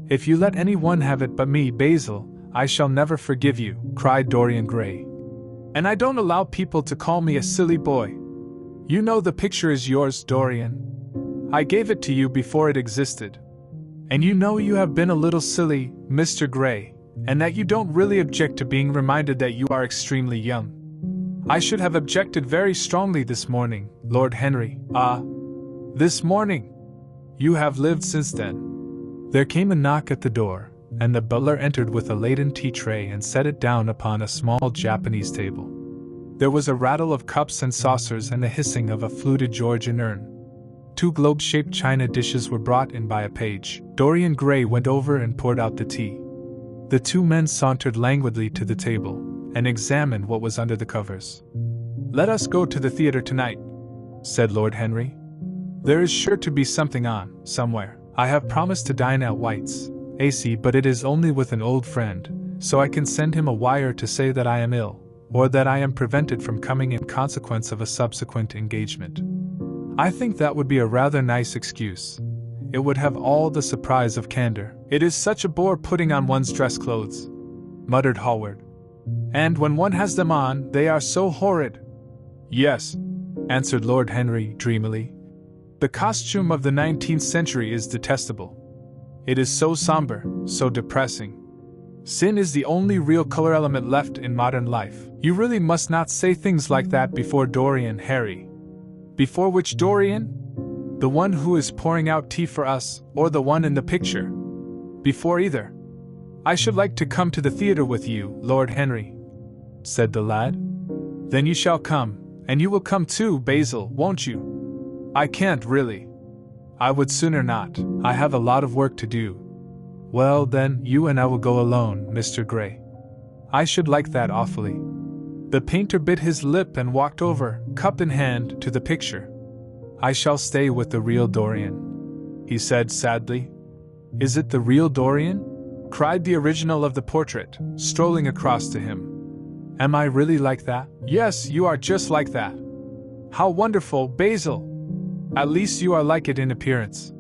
If you let anyone have it but me, Basil, I shall never forgive you, cried Dorian Gray. And I don't allow people to call me a silly boy. You know the picture is yours, Dorian. I gave it to you before it existed. And you know you have been a little silly, Mr. Gray, and that you don't really object to being reminded that you are extremely young. I should have objected very strongly this morning, Lord Henry. This morning? You have lived since then. There came a knock at the door, and the butler entered with a laden tea tray and set it down upon a small Japanese table. There was a rattle of cups and saucers and the hissing of a fluted Georgian urn. 2 globe-shaped china dishes were brought in by a page. Dorian Gray went over and poured out the tea. The 2 men sauntered languidly to the table and examined what was under the covers. "Let us go to the theater tonight," said Lord Henry. "There is sure to be something on, somewhere. I have promised to dine at White's, AC, but it is only with an old friend, so I can send him a wire to say that I am ill, or that I am prevented from coming in consequence of a subsequent engagement. I think that would be a rather nice excuse. It would have all the surprise of candor. It is such a bore putting on one's dress clothes," muttered Hallward. "And when one has them on, they are so horrid." "Yes," answered Lord Henry dreamily. "The costume of the 19th century is detestable. It is so somber, so depressing. Sin is the only real color element left in modern life." "You really must not say things like that before Dorian, Harry." "Before which Dorian? The one who is pouring out tea for us, or the one in the picture?" "Before either." "I should like to come to the theater with you, Lord Henry," said the lad. "Then you shall come, and you will come too, Basil, won't you?" "I can't really. I would sooner not. I have a lot of work to do." "Well, then, you and I will go alone, Mr. Gray." "I should like that awfully." The painter bit his lip and walked over, cup in hand, to the picture. "I shall stay with the real Dorian," he said sadly. "Is it the real Dorian?" cried the original of the portrait, strolling across to him. "Am I really like that?" "Yes, you are just like that." "How wonderful, Basil! At least you are like it in appearance."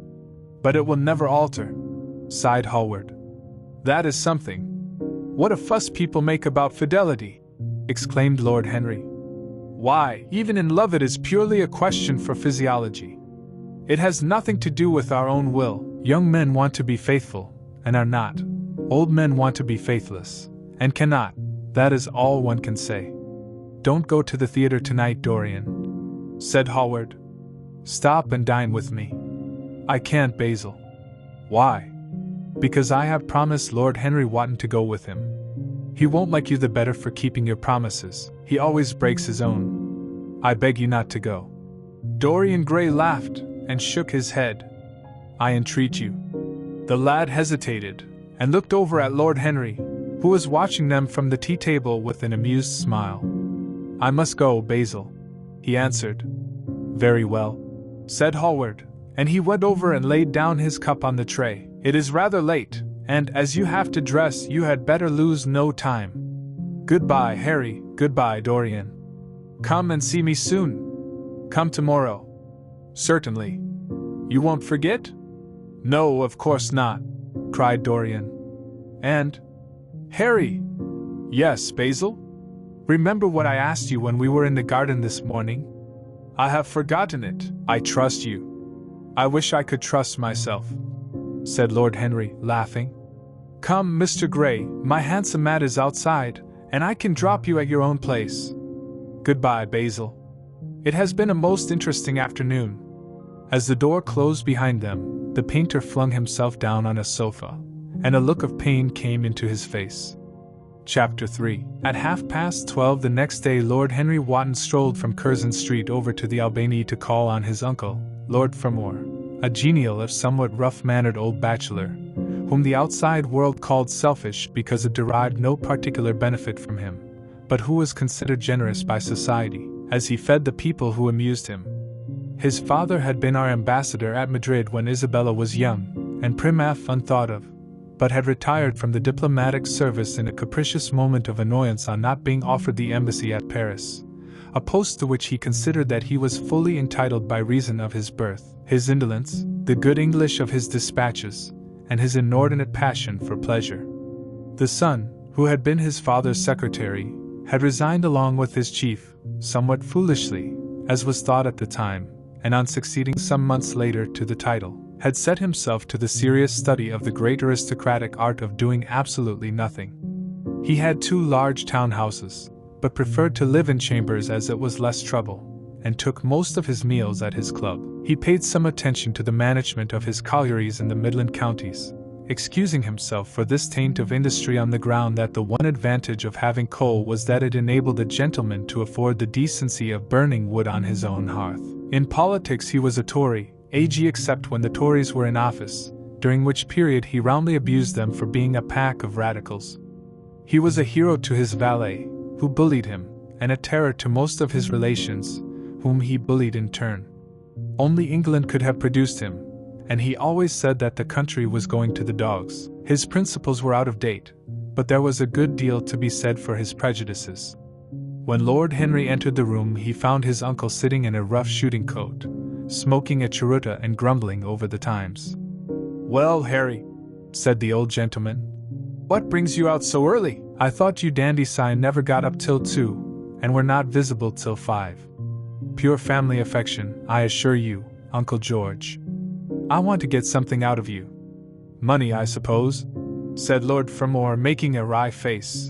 "But it will never alter," sighed Hallward. "That is something. What a fuss people make about fidelity!" exclaimed Lord Henry. "Why, even in love it is purely a question for physiology. It has nothing to do with our own will. Young men want to be faithful, and are not. Old men want to be faithless, and cannot. That is all one can say." "Don't go to the theater tonight, Dorian," said Hallward. "Stop and dine with me." "I can't, Basil." "Why?" "Because I have promised Lord Henry Wotton to go with him. He won't like you the better for keeping your promises. He always breaks his own. I beg you not to go." Dorian Gray laughed and shook his head. "I entreat you." The lad hesitated and looked over at Lord Henry, who was watching them from the tea table with an amused smile. "I must go, Basil," he answered. "Very well," said Hallward, and he went over and laid down his cup on the tray. "It is rather late, and as you have to dress, you had better lose no time. Goodbye, Harry, goodbye, Dorian. Come and see me soon. Come tomorrow." "Certainly. You won't forget?" "No, of course not," cried Dorian. "And, Harry!" "Yes, Basil?" "Remember what I asked you when we were in the garden this morning?" "I have forgotten it." "I trust you." "I wish I could trust myself," said Lord Henry, laughing. "Come, Mr. Gray, my handsome Matt is outside, and I can drop you at your own place. Goodbye, Basil. It has been a most interesting afternoon." As the door closed behind them, the painter flung himself down on a sofa, and a look of pain came into his face. Chapter 3. At 12:30 the next day, Lord Henry Wotton strolled from Curzon Street over to the Albany to call on his uncle, Lord Fermor, a genial if somewhat rough-mannered old bachelor, whom the outside world called selfish because it derived no particular benefit from him, but who was considered generous by society, as he fed the people who amused him. His father had been our ambassador at Madrid when Isabella was young, and primaf unthought of, but had retired from the diplomatic service in a capricious moment of annoyance on not being offered the embassy at Paris, a post to which he considered that he was fully entitled by reason of his birth, his indolence, the good English of his dispatches, and his inordinate passion for pleasure. The son, who had been his father's secretary, had resigned along with his chief, somewhat foolishly, as was thought at the time, and on succeeding some months later to the title, had set himself to the serious study of the great aristocratic art of doing absolutely nothing. He had 2 large townhouses, but preferred to live in chambers as it was less trouble, and took most of his meals at his club. He paid some attention to the management of his collieries in the Midland counties, excusing himself for this taint of industry on the ground that the one advantage of having coal was that it enabled a gentleman to afford the decency of burning wood on his own hearth. In politics he was a Tory, AG except when the Tories were in office, during which period he roundly abused them for being a pack of radicals. He was a hero to his valet, who bullied him, and a terror to most of his relations, whom he bullied in turn. Only England could have produced him, and he always said that the country was going to the dogs. His principles were out of date, but there was a good deal to be said for his prejudices. When Lord Henry entered the room, he found his uncle sitting in a rough shooting coat, smoking a cheruta and grumbling over the Times. "Well, Harry," said the old gentleman, "what brings you out so early? I thought you dandy never got up till 2, and were not visible till 5. Pure family affection, I assure you, Uncle George. I want to get something out of you." "Money, I suppose?" said Lord Fermor, making a wry face.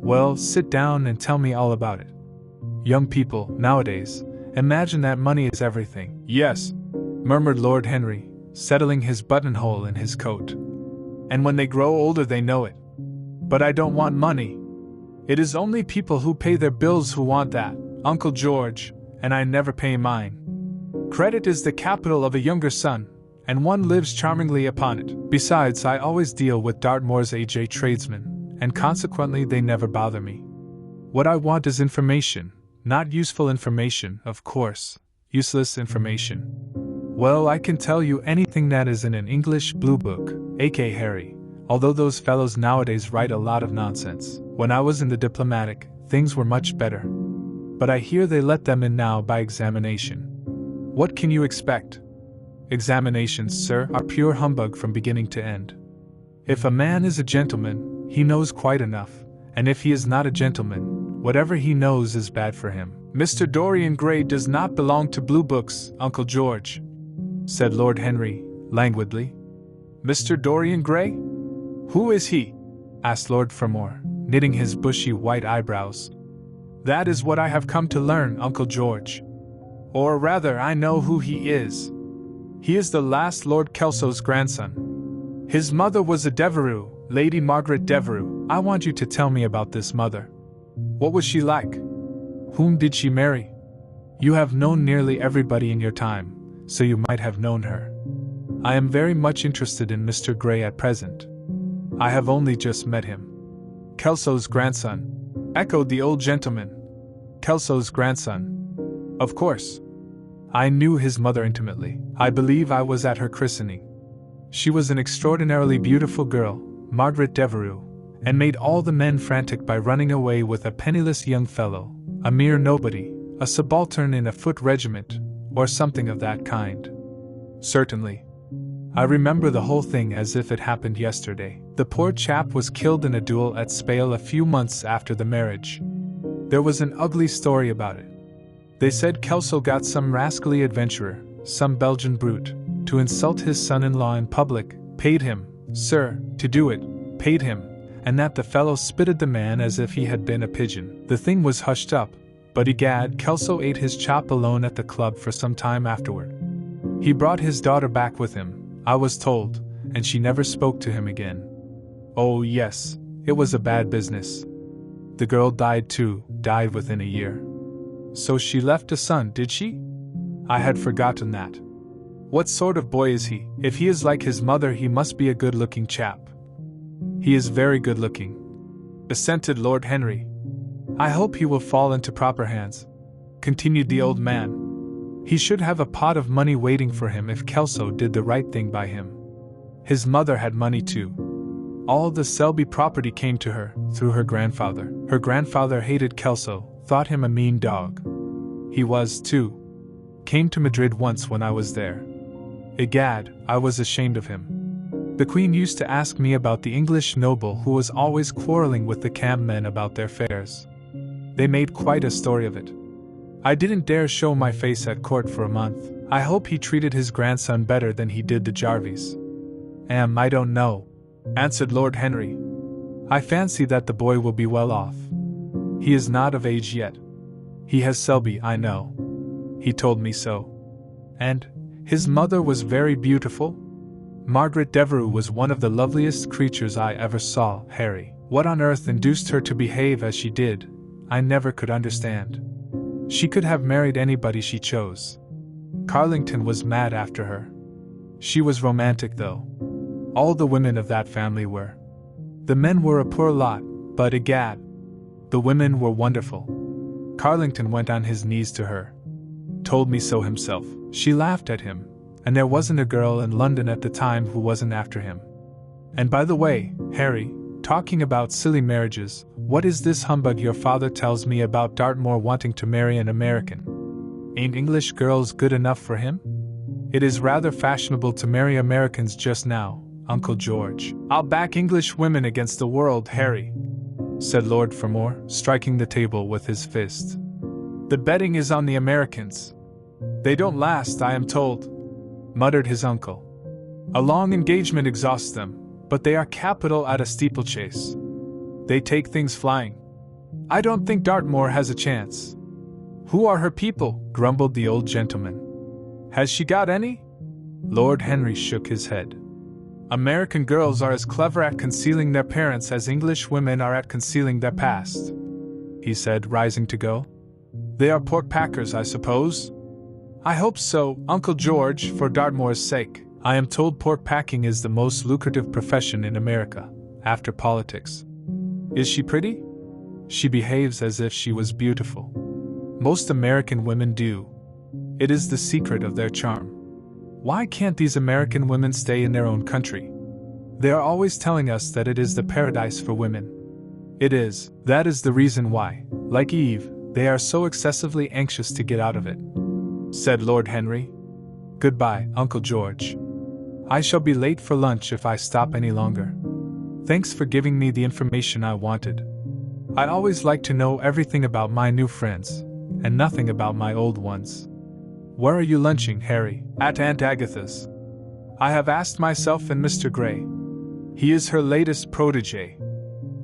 "Well, sit down and tell me all about it. Young people, nowadays, imagine that money is everything." "Yes," murmured Lord Henry, settling his buttonhole in his coat. "And when they grow older they know it. But I don't want money. It is only people who pay their bills who want that, Uncle George, and I never pay mine. Credit is the capital of a younger son, and one lives charmingly upon it. Besides, I always deal with Dartmoor's AJ tradesmen, and consequently they never bother me. What I want is information, not useful information, of course, useless information. Well, I can tell you anything that is in an English blue book, aka Harry, although those fellows nowadays write a lot of nonsense. When I was in the diplomatic, things were much better. But I hear they let them in now by examination. What can you expect? Examinations, sir, are pure humbug from beginning to end. If a man is a gentleman, he knows quite enough, and if he is not a gentleman, whatever he knows is bad for him." "Mr. Dorian Gray does not belong to blue books, Uncle George," said Lord Henry, languidly. "Mr. Dorian Gray? Who is he?" asked Lord Fermor, knitting his bushy white eyebrows. "That is what I have come to learn, Uncle George. Or rather, I know who he is. He is the last Lord Kelso's grandson. His mother was a Devereux, Lady Margaret Devereux. I want you to tell me about this mother. What was she like? Whom did she marry? You have known nearly everybody in your time, so you might have known her. I am very much interested in Mr. Gray at present. I have only just met him." "Kelso's grandson," echoed the old gentleman. "Kelso's grandson. Of course. I knew his mother intimately. I believe I was at her christening. She was an extraordinarily beautiful girl, Margaret Devereux, and made all the men frantic by running away with a penniless young fellow, a mere nobody, a subaltern in a foot regiment, or something of that kind." "Certainly. I remember the whole thing as if it happened yesterday. The poor chap was killed in a duel at Spale a few months after the marriage. There was an ugly story about it. They said Kelso got some rascally adventurer, some Belgian brute, to insult his son-in-law in public, paid him, sir, to do it, paid him, and that the fellow spitted the man as if he had been a pigeon. The thing was hushed up, but egad, Kelso ate his chop alone at the club for some time afterward. He brought his daughter back with him, I was told, and she never spoke to him again. Oh yes, it was a bad business. The girl died too, died within a year. So she left a son, did she? I had forgotten that. What sort of boy is he? If he is like his mother, he must be a good-looking chap. He is very good-looking, assented Lord Henry. I hope he will fall into proper hands, continued the old man. He should have a pot of money waiting for him if Kelso did the right thing by him. His mother had money too. All the Selby property came to her, through her grandfather. Her grandfather hated Kelso, thought him a mean dog. He was, too. Came to Madrid once when I was there. Egad, I was ashamed of him. The Queen used to ask me about the English noble who was always quarreling with the camp men about their fares. They made quite a story of it. I didn't dare show my face at court for a month. I hope he treated his grandson better than he did the Jarvies. I don't know, answered Lord Henry. I fancy that the boy will be well off. He is not of age yet. He has Selby, I know. He told me so. And his mother was very beautiful? Margaret Devereux was one of the loveliest creatures I ever saw, Harry. What on earth induced her to behave as she did, I never could understand. She could have married anybody she chose. Carlington was mad after her. She was romantic, though. All the women of that family were. The men were a poor lot, but egad, the women were wonderful. Carlington went on his knees to her. Told me so himself. She laughed at him, and there wasn't a girl in London at the time who wasn't after him. And by the way, Harry, talking about silly marriages, what is this humbug your father tells me about Dartmoor wanting to marry an American? Ain't English girls good enough for him? It is rather fashionable to marry Americans just now, Uncle George. I'll back English women against the world, Harry, said Lord Fermor, striking the table with his fist. The betting is on the Americans. They don't last, I am told, muttered his uncle. A long engagement exhausts them, but they are capital at a steeplechase. They take things flying. I don't think Dartmoor has a chance. Who are her people? Grumbled the old gentleman. Has she got any? Lord Henry shook his head. American girls are as clever at concealing their parents as English women are at concealing their past, he said, rising to go. They are pork packers, I suppose? I hope so, Uncle George, for Dartmoor's sake. I am told pork packing is the most lucrative profession in America, after politics. Is she pretty? She behaves as if she was beautiful. Most American women do. It is the secret of their charm. Why can't these American women stay in their own country? They are always telling us that it is the paradise for women. It is. That is the reason why, like Eve, they are so excessively anxious to get out of it, said Lord Henry. Goodbye, Uncle George. I shall be late for lunch if I stop any longer. Thanks for giving me the information I wanted. I always like to know everything about my new friends, and nothing about my old ones. Where are you lunching, Harry? At Aunt Agatha's. I have asked myself and Mr. Gray. He is her latest protégé.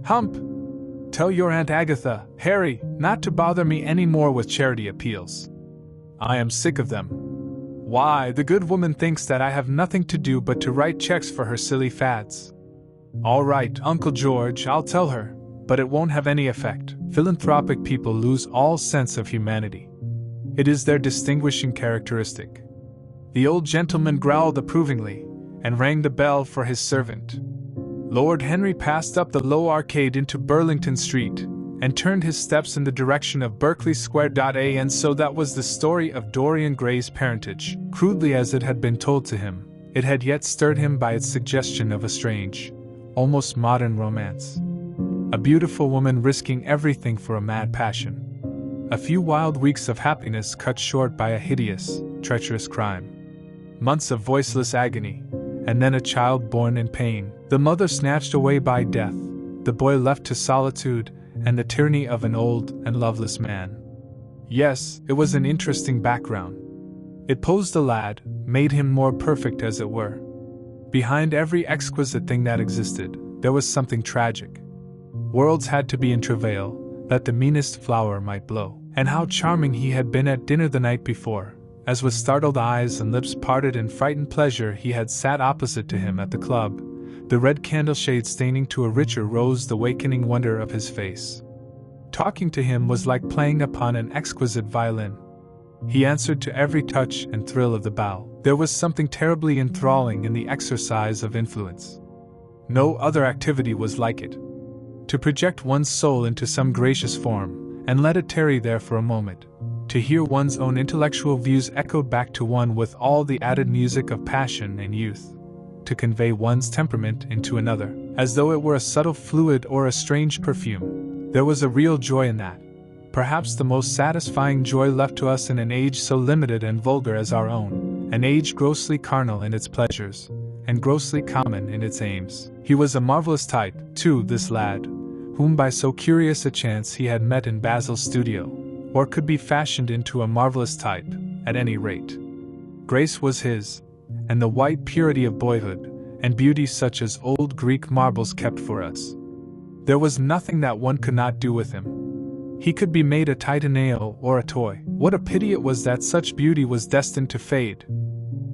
Hump! Tell your Aunt Agatha, Harry, not to bother me any more with charity appeals. I am sick of them. Why, the good woman thinks that I have nothing to do but to write checks for her silly fads. All right, Uncle George, I'll tell her, but it won't have any effect. Philanthropic people lose all sense of humanity. It is their distinguishing characteristic. The old gentleman growled approvingly, and rang the bell for his servant. Lord Henry passed up the low arcade into Burlington Street, and turned his steps in the direction of Berkeley Square. And so that was the story of Dorian Gray's parentage. Crudely as it had been told to him, it had yet stirred him by its suggestion of a strange, almost modern romance. A beautiful woman risking everything for a mad passion. A few wild weeks of happiness cut short by a hideous, treacherous crime. Months of voiceless agony, and then a child born in pain. The mother snatched away by death, the boy left to solitude and the tyranny of an old and loveless man. Yes, it was an interesting background. It posed the lad, made him more perfect as it were. Behind every exquisite thing that existed, there was something tragic. Worlds had to be in travail, that the meanest flower might blow. And how charming he had been at dinner the night before, as with startled eyes and lips parted in frightened pleasure he had sat opposite to him at the club, the red candle shade staining to a richer rose the awakening wonder of his face. Talking to him was like playing upon an exquisite violin. He answered to every touch and thrill of the bow. There was something terribly enthralling in the exercise of influence. No other activity was like it. To project one's soul into some gracious form, and let it tarry there for a moment. To hear one's own intellectual views echoed back to one with all the added music of passion and youth. To convey one's temperament into another, as though it were a subtle fluid or a strange perfume. There was a real joy in that. Perhaps the most satisfying joy left to us in an age so limited and vulgar as our own, an age grossly carnal in its pleasures, and grossly common in its aims. He was a marvelous type, too, this lad, whom by so curious a chance he had met in Basil's studio, or could be fashioned into a marvelous type, at any rate. Grace was his, and the white purity of boyhood, and beauty such as old Greek marbles kept for us. There was nothing that one could not do with him. He could be made a titanio or a toy. What a pity it was that such beauty was destined to fade.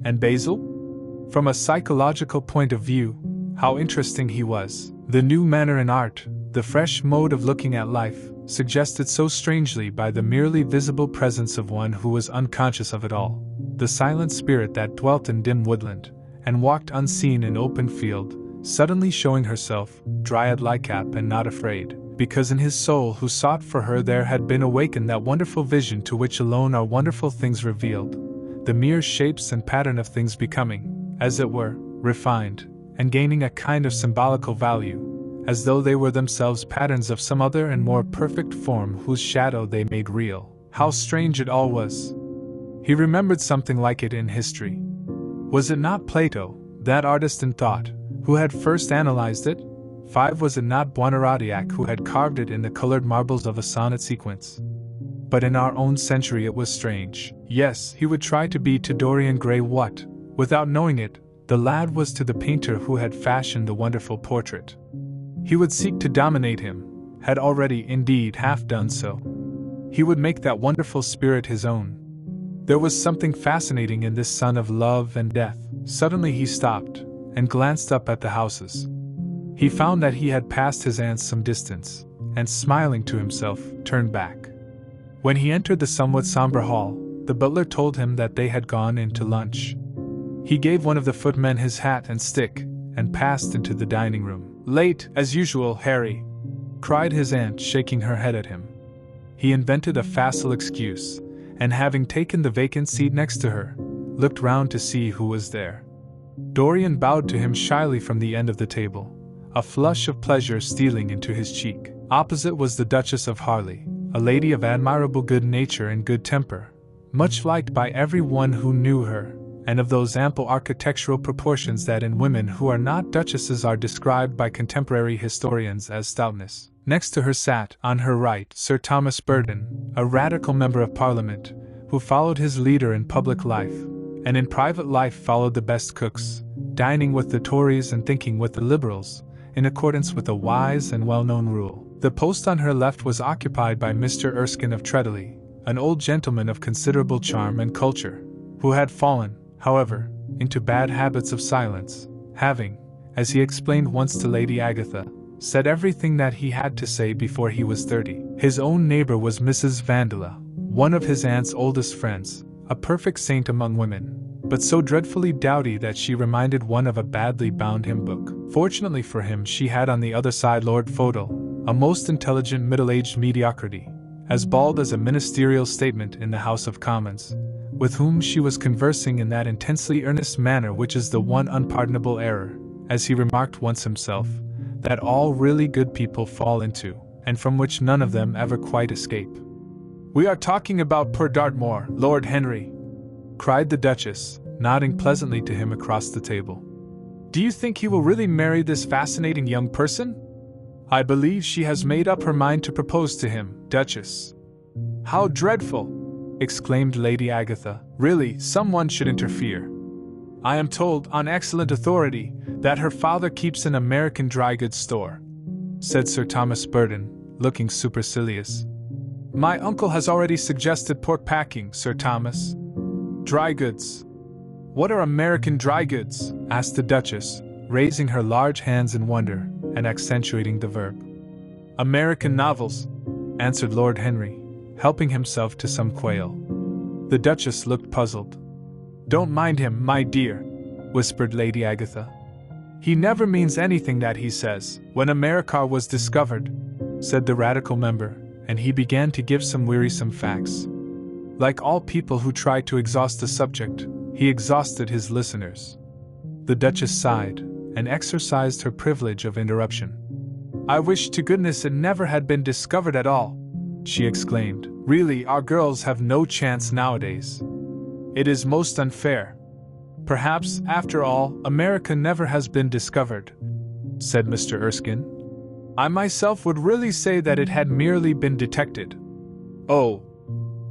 And Basil? From a psychological point of view, how interesting he was. The new manner in art, the fresh mode of looking at life, suggested so strangely by the merely visible presence of one who was unconscious of it all. The silent spirit that dwelt in dim woodland, and walked unseen in open field, suddenly showing herself, dryad-like and not afraid, because in his soul who sought for her there had been awakened that wonderful vision to which alone are wonderful things revealed, the mere shapes and pattern of things becoming, as it were, refined, and gaining a kind of symbolical value, as though they were themselves patterns of some other and more perfect form whose shadow they made real. How strange it all was! He remembered something like it in history. Was it not Plato, that artist in thought, who had first analyzed it? Was it not Buonarroti who had carved it in the colored marbles of a sonnet sequence? But in our own century it was strange. Yes, he would try to be to Dorian Gray what, without knowing it, the lad was to the painter who had fashioned the wonderful portrait. He would seek to dominate him, had already indeed half done so. He would make that wonderful spirit his own. There was something fascinating in this son of love and death. Suddenly he stopped, and glanced up at the houses. He found that he had passed his aunts some distance, and smiling to himself, turned back. When he entered the somewhat somber hall, the butler told him that they had gone in to lunch. He gave one of the footmen his hat and stick, and passed into the dining room. "Late, as usual, Harry," cried his aunt, shaking her head at him. He invented a facile excuse, and having taken the vacant seat next to her, looked round to see who was there. Dorian bowed to him shyly from the end of the table, a flush of pleasure stealing into his cheek. Opposite was the Duchess of Harley, a lady of admirable good nature and good temper, much liked by every one who knew her, and of those ample architectural proportions that in women who are not duchesses are described by contemporary historians as stoutness. Next to her sat, on her right, Sir Thomas Burton, a radical member of Parliament, who followed his leader in public life, and in private life followed the best cooks, dining with the Tories and thinking with the Liberals, in accordance with a wise and well-known rule. The post on her left was occupied by Mr. Erskine of Treadley, an old gentleman of considerable charm and culture, who had fallen, however, into bad habits of silence, having, as he explained once to Lady Agatha, said everything that he had to say before he was 30. His own neighbor was Mrs. Vandeleur, one of his aunt's oldest friends, a perfect saint among women, but so dreadfully dowdy that she reminded one of a badly bound hymn book. Fortunately for him, she had on the other side Lord Fodle, a most intelligent middle-aged mediocrity, as bald as a ministerial statement in the House of Commons, with whom she was conversing in that intensely earnest manner which is the one unpardonable error, as he remarked once himself, that all really good people fall into, and from which none of them ever quite escape. "We are talking about poor Dartmoor, Lord Henry," cried the Duchess, nodding pleasantly to him across the table. "Do you think he will really marry this fascinating young person?" "I believe she has made up her mind to propose to him, Duchess." "How dreadful!" exclaimed Lady Agatha. "Really, someone should interfere. I am told, on excellent authority, that her father keeps an American dry goods store," said Sir Thomas Burton, looking supercilious. "My uncle has already suggested pork packing, Sir Thomas." "Dry goods? What are American dry goods?" asked the Duchess, raising her large hands in wonder and accentuating the verb. "American novels," answered Lord Henry, helping himself to some quail. The Duchess looked puzzled. "Don't mind him, my dear," whispered Lady Agatha. "He never means anything that he says." "When America was discovered," said the radical member, and he began to give some wearisome facts. Like all people who try to exhaust a subject, he exhausted his listeners. The Duchess sighed and exercised her privilege of interruption. "I wish to goodness it never had been discovered at all," she exclaimed. "Really, our girls have no chance nowadays. It is most unfair. Perhaps, after all, America never has been discovered," said Mr. Erskine. "I myself would really say that it had merely been detected." "Oh,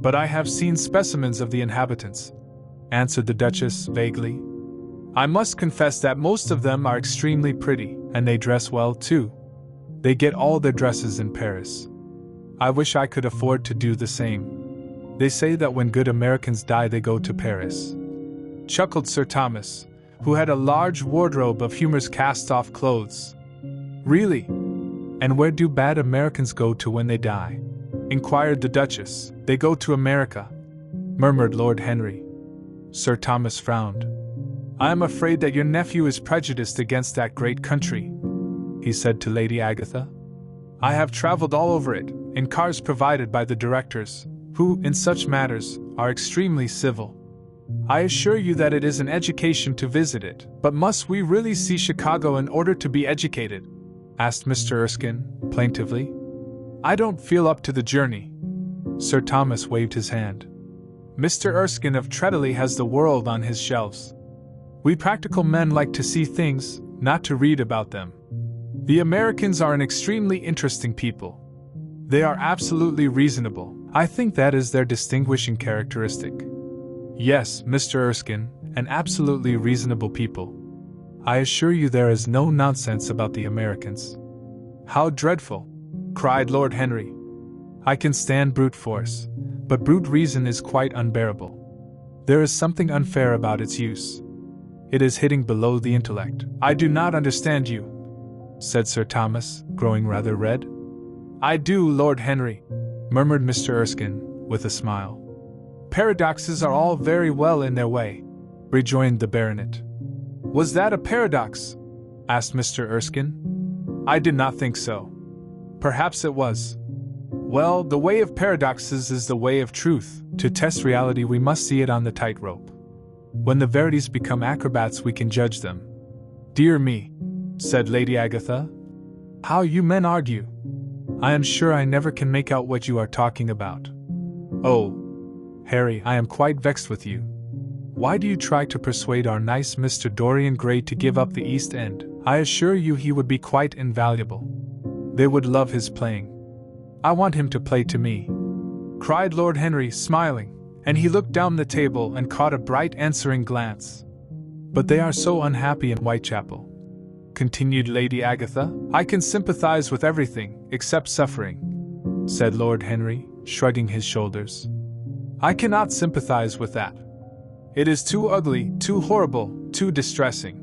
but I have seen specimens of the inhabitants," answered the Duchess vaguely. "I must confess that most of them are extremely pretty, and they dress well too. They get all their dresses in Paris. I wish I could afford to do the same. They say that when good Americans die they go to Paris," chuckled Sir Thomas, who had a large wardrobe of humorous cast-off clothes. "Really? And where do bad Americans go to when they die?" inquired the Duchess. "They go to America," murmured Lord Henry. Sir Thomas frowned. "I am afraid that your nephew is prejudiced against that great country," he said to Lady Agatha. "I have traveled all over it, in cars provided by the directors, who, in such matters, are extremely civil. I assure you that it is an education to visit it." "But must we really see Chicago in order to be educated?" asked Mr. Erskine, plaintively. "I don't feel up to the journey." Sir Thomas waved his hand. "Mr. Erskine of Treadley has the world on his shelves. We practical men like to see things, not to read about them. The Americans are an extremely interesting people. They are absolutely reasonable. I think that is their distinguishing characteristic." "Yes, Mr. Erskine, an absolutely reasonable people. I assure you there is no nonsense about the Americans." "How dreadful!" cried Lord Henry. "I can stand brute force, but brute reason is quite unbearable. There is something unfair about its use. It is hitting below the intellect." "I do not understand you," said Sir Thomas, growing rather red. "I do, Lord Henry," murmured Mr. Erskine, with a smile. "Paradoxes are all very well in their way," rejoined the baronet. "Was that a paradox?" asked Mr. Erskine. "I did not think so." "Perhaps it was. Well, the way of paradoxes is the way of truth. To test reality we must see it on the tightrope. When the verities become acrobats we can judge them." "Dear me," said Lady Agatha. "How you men argue! I am sure I never can make out what you are talking about." "Oh, Harry, I am quite vexed with you. Why do you try to persuade our nice Mr. Dorian Gray to give up the East End? I assure you he would be quite invaluable. They would love his playing. I want him to play to me," cried Lord Henry, smiling, and he looked down the table and caught a bright answering glance. "But they are so unhappy in Whitechapel," continued Lady Agatha. "I can sympathize with everything, except suffering," said Lord Henry, shrugging his shoulders. "I cannot sympathize with that. It is too ugly, too horrible, too distressing.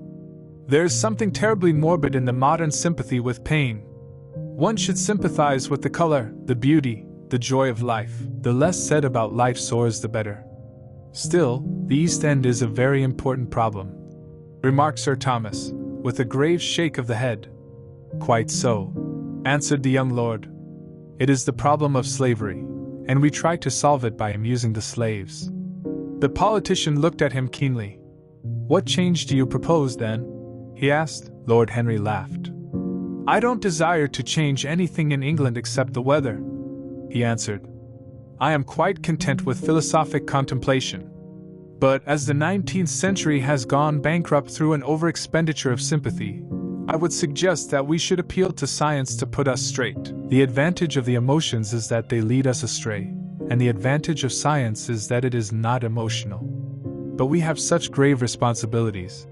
There is something terribly morbid in the modern sympathy with pain. One should sympathize with the color, the beauty, the joy of life. The less said about life soars the better." "Still, the East End is a very important problem," remarked Sir Thomas, with a grave shake of the head. "Quite so," answered the young lord. "It is the problem of slavery, and we try to solve it by amusing the slaves." The politician looked at him keenly. "What change do you propose, then?" he asked. Lord Henry laughed. "I don't desire to change anything in England except the weather," he answered. "I am quite content with philosophic contemplation. But as the 19th century has gone bankrupt through an overexpenditure of sympathy, I would suggest that we should appeal to science to put us straight. The advantage of the emotions is that they lead us astray, and the advantage of science is that it is not emotional." "But we have such grave responsibilities,"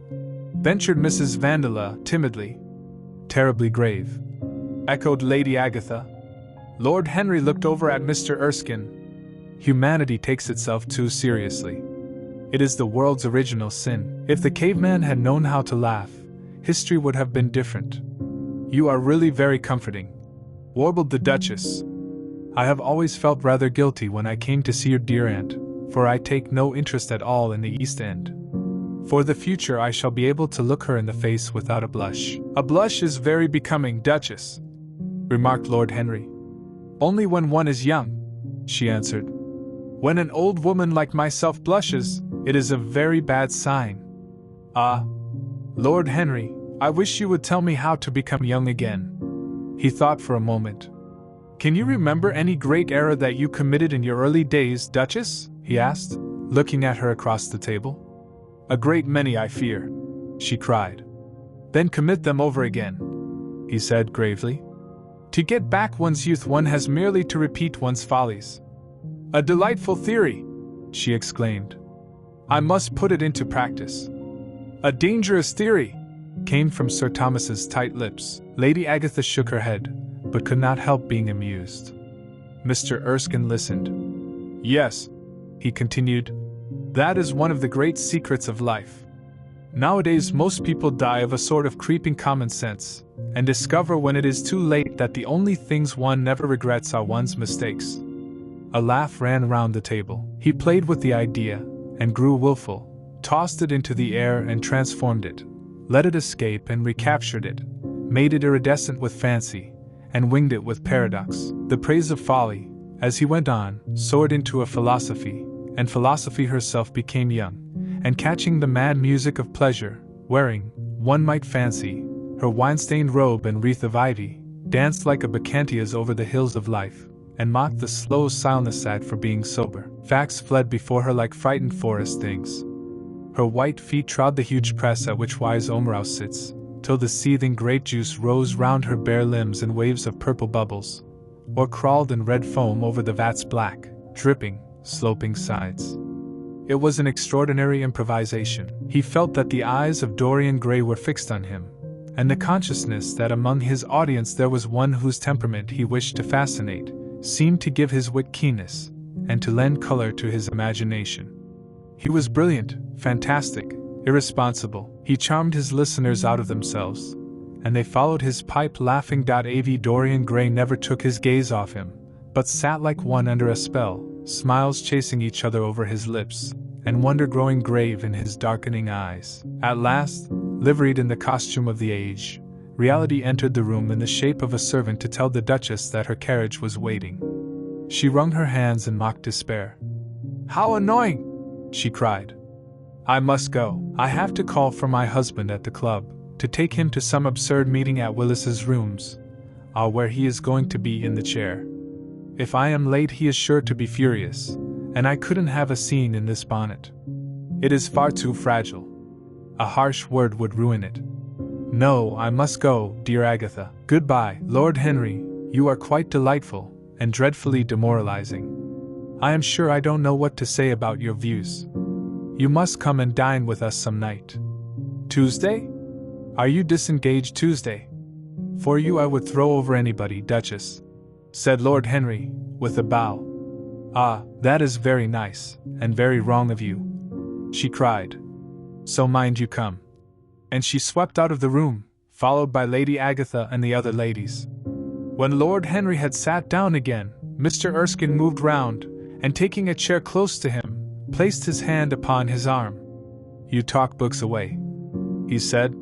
ventured Mrs. Vandeleur timidly. "Terribly grave," echoed Lady Agatha. Lord Henry looked over at Mr. Erskine. "Humanity takes itself too seriously. It is the world's original sin. If the caveman had known how to laugh, history would have been different. You are really very comforting, warbled the Duchess. I have always felt rather guilty when I came to see your dear aunt, for I take no interest at all in the East End. For the future I shall be able to look her in the face without a blush. A blush is very becoming, Duchess, remarked Lord Henry. Only when one is young, she answered. When an old woman like myself blushes, it is a very bad sign. Ah, Lord Henry, I wish you would tell me how to become young again. He thought for a moment. Can you remember any great error that you committed in your early days, Duchess? He asked, looking at her across the table. A great many, I fear, she cried. Then commit them over again, he said gravely. To get back one's youth, one has merely to repeat one's follies. A delightful theory, she exclaimed. I must put it into practice. A dangerous theory, came from Sir Thomas's tight lips. Lady Agatha shook her head, but could not help being amused. Mr. Erskine listened. Yes, he continued, that is one of the great secrets of life. Nowadays most people die of a sort of creeping common sense, and discover when it is too late that the only things one never regrets are one's mistakes. A laugh ran round the table. He played with the idea, and grew willful, tossed it into the air and transformed it, let it escape and recaptured it, made it iridescent with fancy, and winged it with paradox. The praise of folly, as he went on, soared into a philosophy, and philosophy herself became young, and catching the mad music of pleasure, wearing, one might fancy, her wine-stained robe and wreath of ivy, danced like a bacchantias over the hills of life, and mocked the slow Silnasad for being sober. Facts fled before her like frightened forest things. Her white feet trod the huge press at which wise Omrau sits, till the seething grape juice rose round her bare limbs in waves of purple bubbles, or crawled in red foam over the vat's black, dripping, sloping sides. It was an extraordinary improvisation. He felt that the eyes of Dorian Gray were fixed on him, and the consciousness that among his audience there was one whose temperament he wished to fascinate, seemed to give his wit keenness, and to lend color to his imagination. He was brilliant, fantastic, irresponsible. He charmed his listeners out of themselves, and they followed his pipe laughing. Av. Dorian Gray never took his gaze off him, but sat like one under a spell, smiles chasing each other over his lips, and wonder growing grave in his darkening eyes. At last, liveried in the costume of the age, reality entered the room in the shape of a servant to tell the Duchess that her carriage was waiting. She wrung her hands in mock despair. How annoying! She cried. I must go. I have to call for my husband at the club, to take him to some absurd meeting at Willis's rooms, where he is going to be in the chair. If I am late he is sure to be furious, and I couldn't have a scene in this bonnet. It is far too fragile. A harsh word would ruin it. No, I must go, dear Agatha. Goodbye, Lord Henry, you are quite delightful, and dreadfully demoralizing. I am sure I don't know what to say about your views. You must come and dine with us some night. Tuesday? Are you disengaged Tuesday? For you I would throw over anybody, Duchess, said Lord Henry, with a bow. Ah, that is very nice, and very wrong of you, she cried. So mind you come. And she swept out of the room, followed by Lady Agatha and the other ladies. When Lord Henry had sat down again, Mr. Erskine moved round, and taking a chair close to him, placed his hand upon his arm. You talk books away, he said.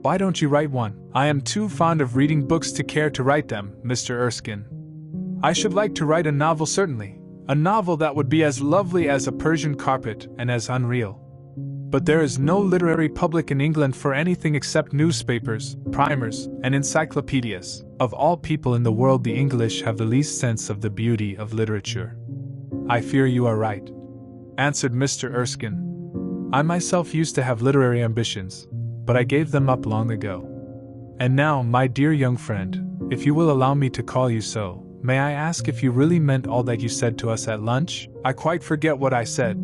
Why don't you write one? I am too fond of reading books to care to write them, Mr. Erskine. I should like to write a novel, certainly, a novel that would be as lovely as a Persian carpet and as unreal. But there is no literary public in England for anything except newspapers, primers, and encyclopedias. Of all people in the world, the English have the least sense of the beauty of literature. I fear you are right, answered Mr. Erskine. I myself used to have literary ambitions, but I gave them up long ago. And now, my dear young friend, if you will allow me to call you so, may I ask if you really meant all that you said to us at lunch? I quite forget what I said,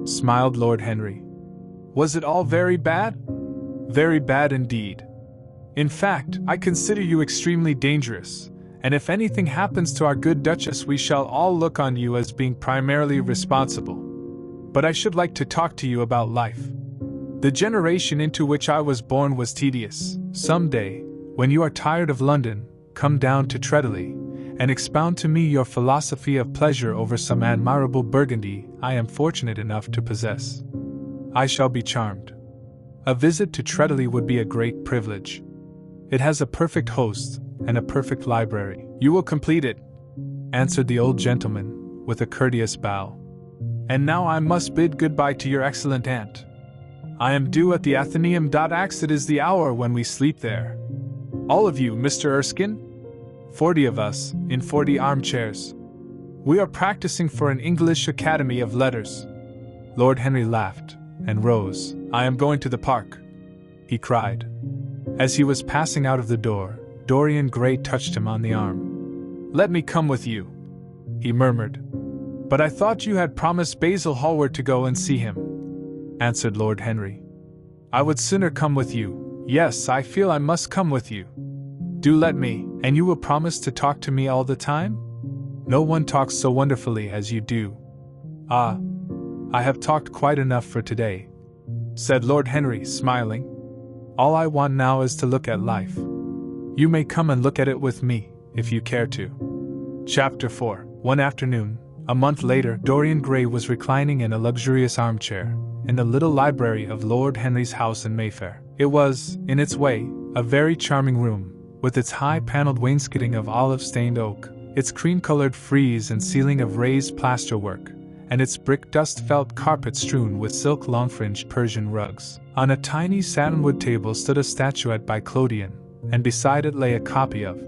smiled Lord Henry. Was it all very bad? Very bad indeed. In fact, I consider you extremely dangerous, and if anything happens to our good Duchess we shall all look on you as being primarily responsible. But I should like to talk to you about life. The generation into which I was born was tedious. Some day, when you are tired of London, come down to Treadley, and expound to me your philosophy of pleasure over some admirable Burgundy I am fortunate enough to possess. I shall be charmed. A visit to Treadley would be a great privilege. It has a perfect host and a perfect library. You will complete it, answered the old gentleman, with a courteous bow. And now I must bid goodbye to your excellent aunt. I am due at the Athenaeum. It is the hour when we sleep there. All of you, Mr. Erskine? 40 of us, in 40 armchairs. We are practicing for an English Academy of Letters. Lord Henry laughed and rose. I am going to the park, he cried. As he was passing out of the door, Dorian Gray touched him on the arm. Let me come with you, he murmured. But I thought you had promised Basil Hallward to go and see him, answered Lord Henry. I would sooner come with you. Yes, I feel I must come with you. Do let me, and you will promise to talk to me all the time? No one talks so wonderfully as you do. Ah, I have talked quite enough for today, said Lord Henry, smiling. All I want now is to look at life. You may come and look at it with me, if you care to. Chapter 4. One afternoon, a month later, Dorian Gray was reclining in a luxurious armchair in the little library of Lord Henry's house in Mayfair. It was, in its way, a very charming room, with its high-paneled wainscoting of olive-stained oak, its cream-colored frieze and ceiling of raised plasterwork, and its brick-dust felt carpet strewn with silk long-fringed Persian rugs. On a tiny satinwood table stood a statuette by Clodion, and beside it lay a copy of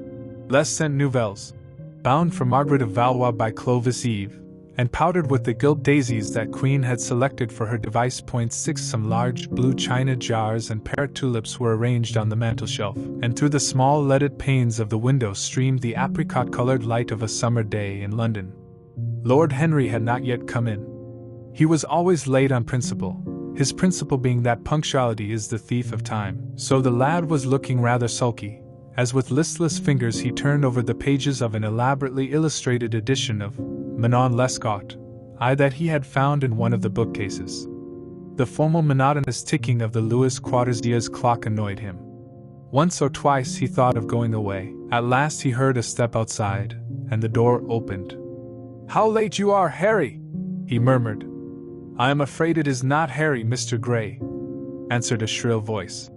Les Cent Nouvelles, bound for Margaret of Valois by Clovis Eve, and powdered with the gilt daisies that Queen had selected for her device. 6 Some large blue china jars and parrot tulips were arranged on the mantelshelf, and through the small leaded panes of the window streamed the apricot-colored light of a summer day in London. Lord Henry had not yet come in. He was always late on principle, his principle being that punctuality is the thief of time. So the lad was looking rather sulky, as with listless fingers he turned over the pages of an elaborately illustrated edition of Manon Lescaut, that he had found in one of the bookcases. The formal monotonous ticking of the Louis Quatorziers clock annoyed him. Once or twice he thought of going away. At last he heard a step outside, and the door opened. "How late you are, Harry!" he murmured. "I am afraid it is not Harry, Mr. Gray," answered a shrill voice.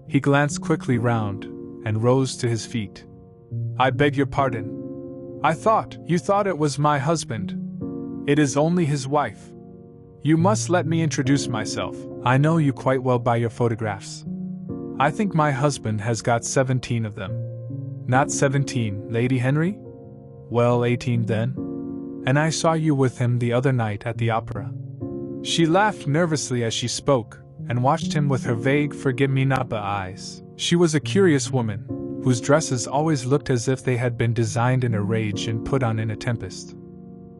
He glanced quickly round, and rose to his feet. "I beg your pardon. You thought it was my husband. It is only his wife. You must let me introduce myself. I know you quite well by your photographs. I think my husband has got 17 of them." "Not 17, Lady Henry? Well, 18 then. And I saw you with him the other night at the opera." She laughed nervously as she spoke, and watched him with her vague forget-me-not eyes. She was a curious woman, whose dresses always looked as if they had been designed in a rage and put on in a tempest.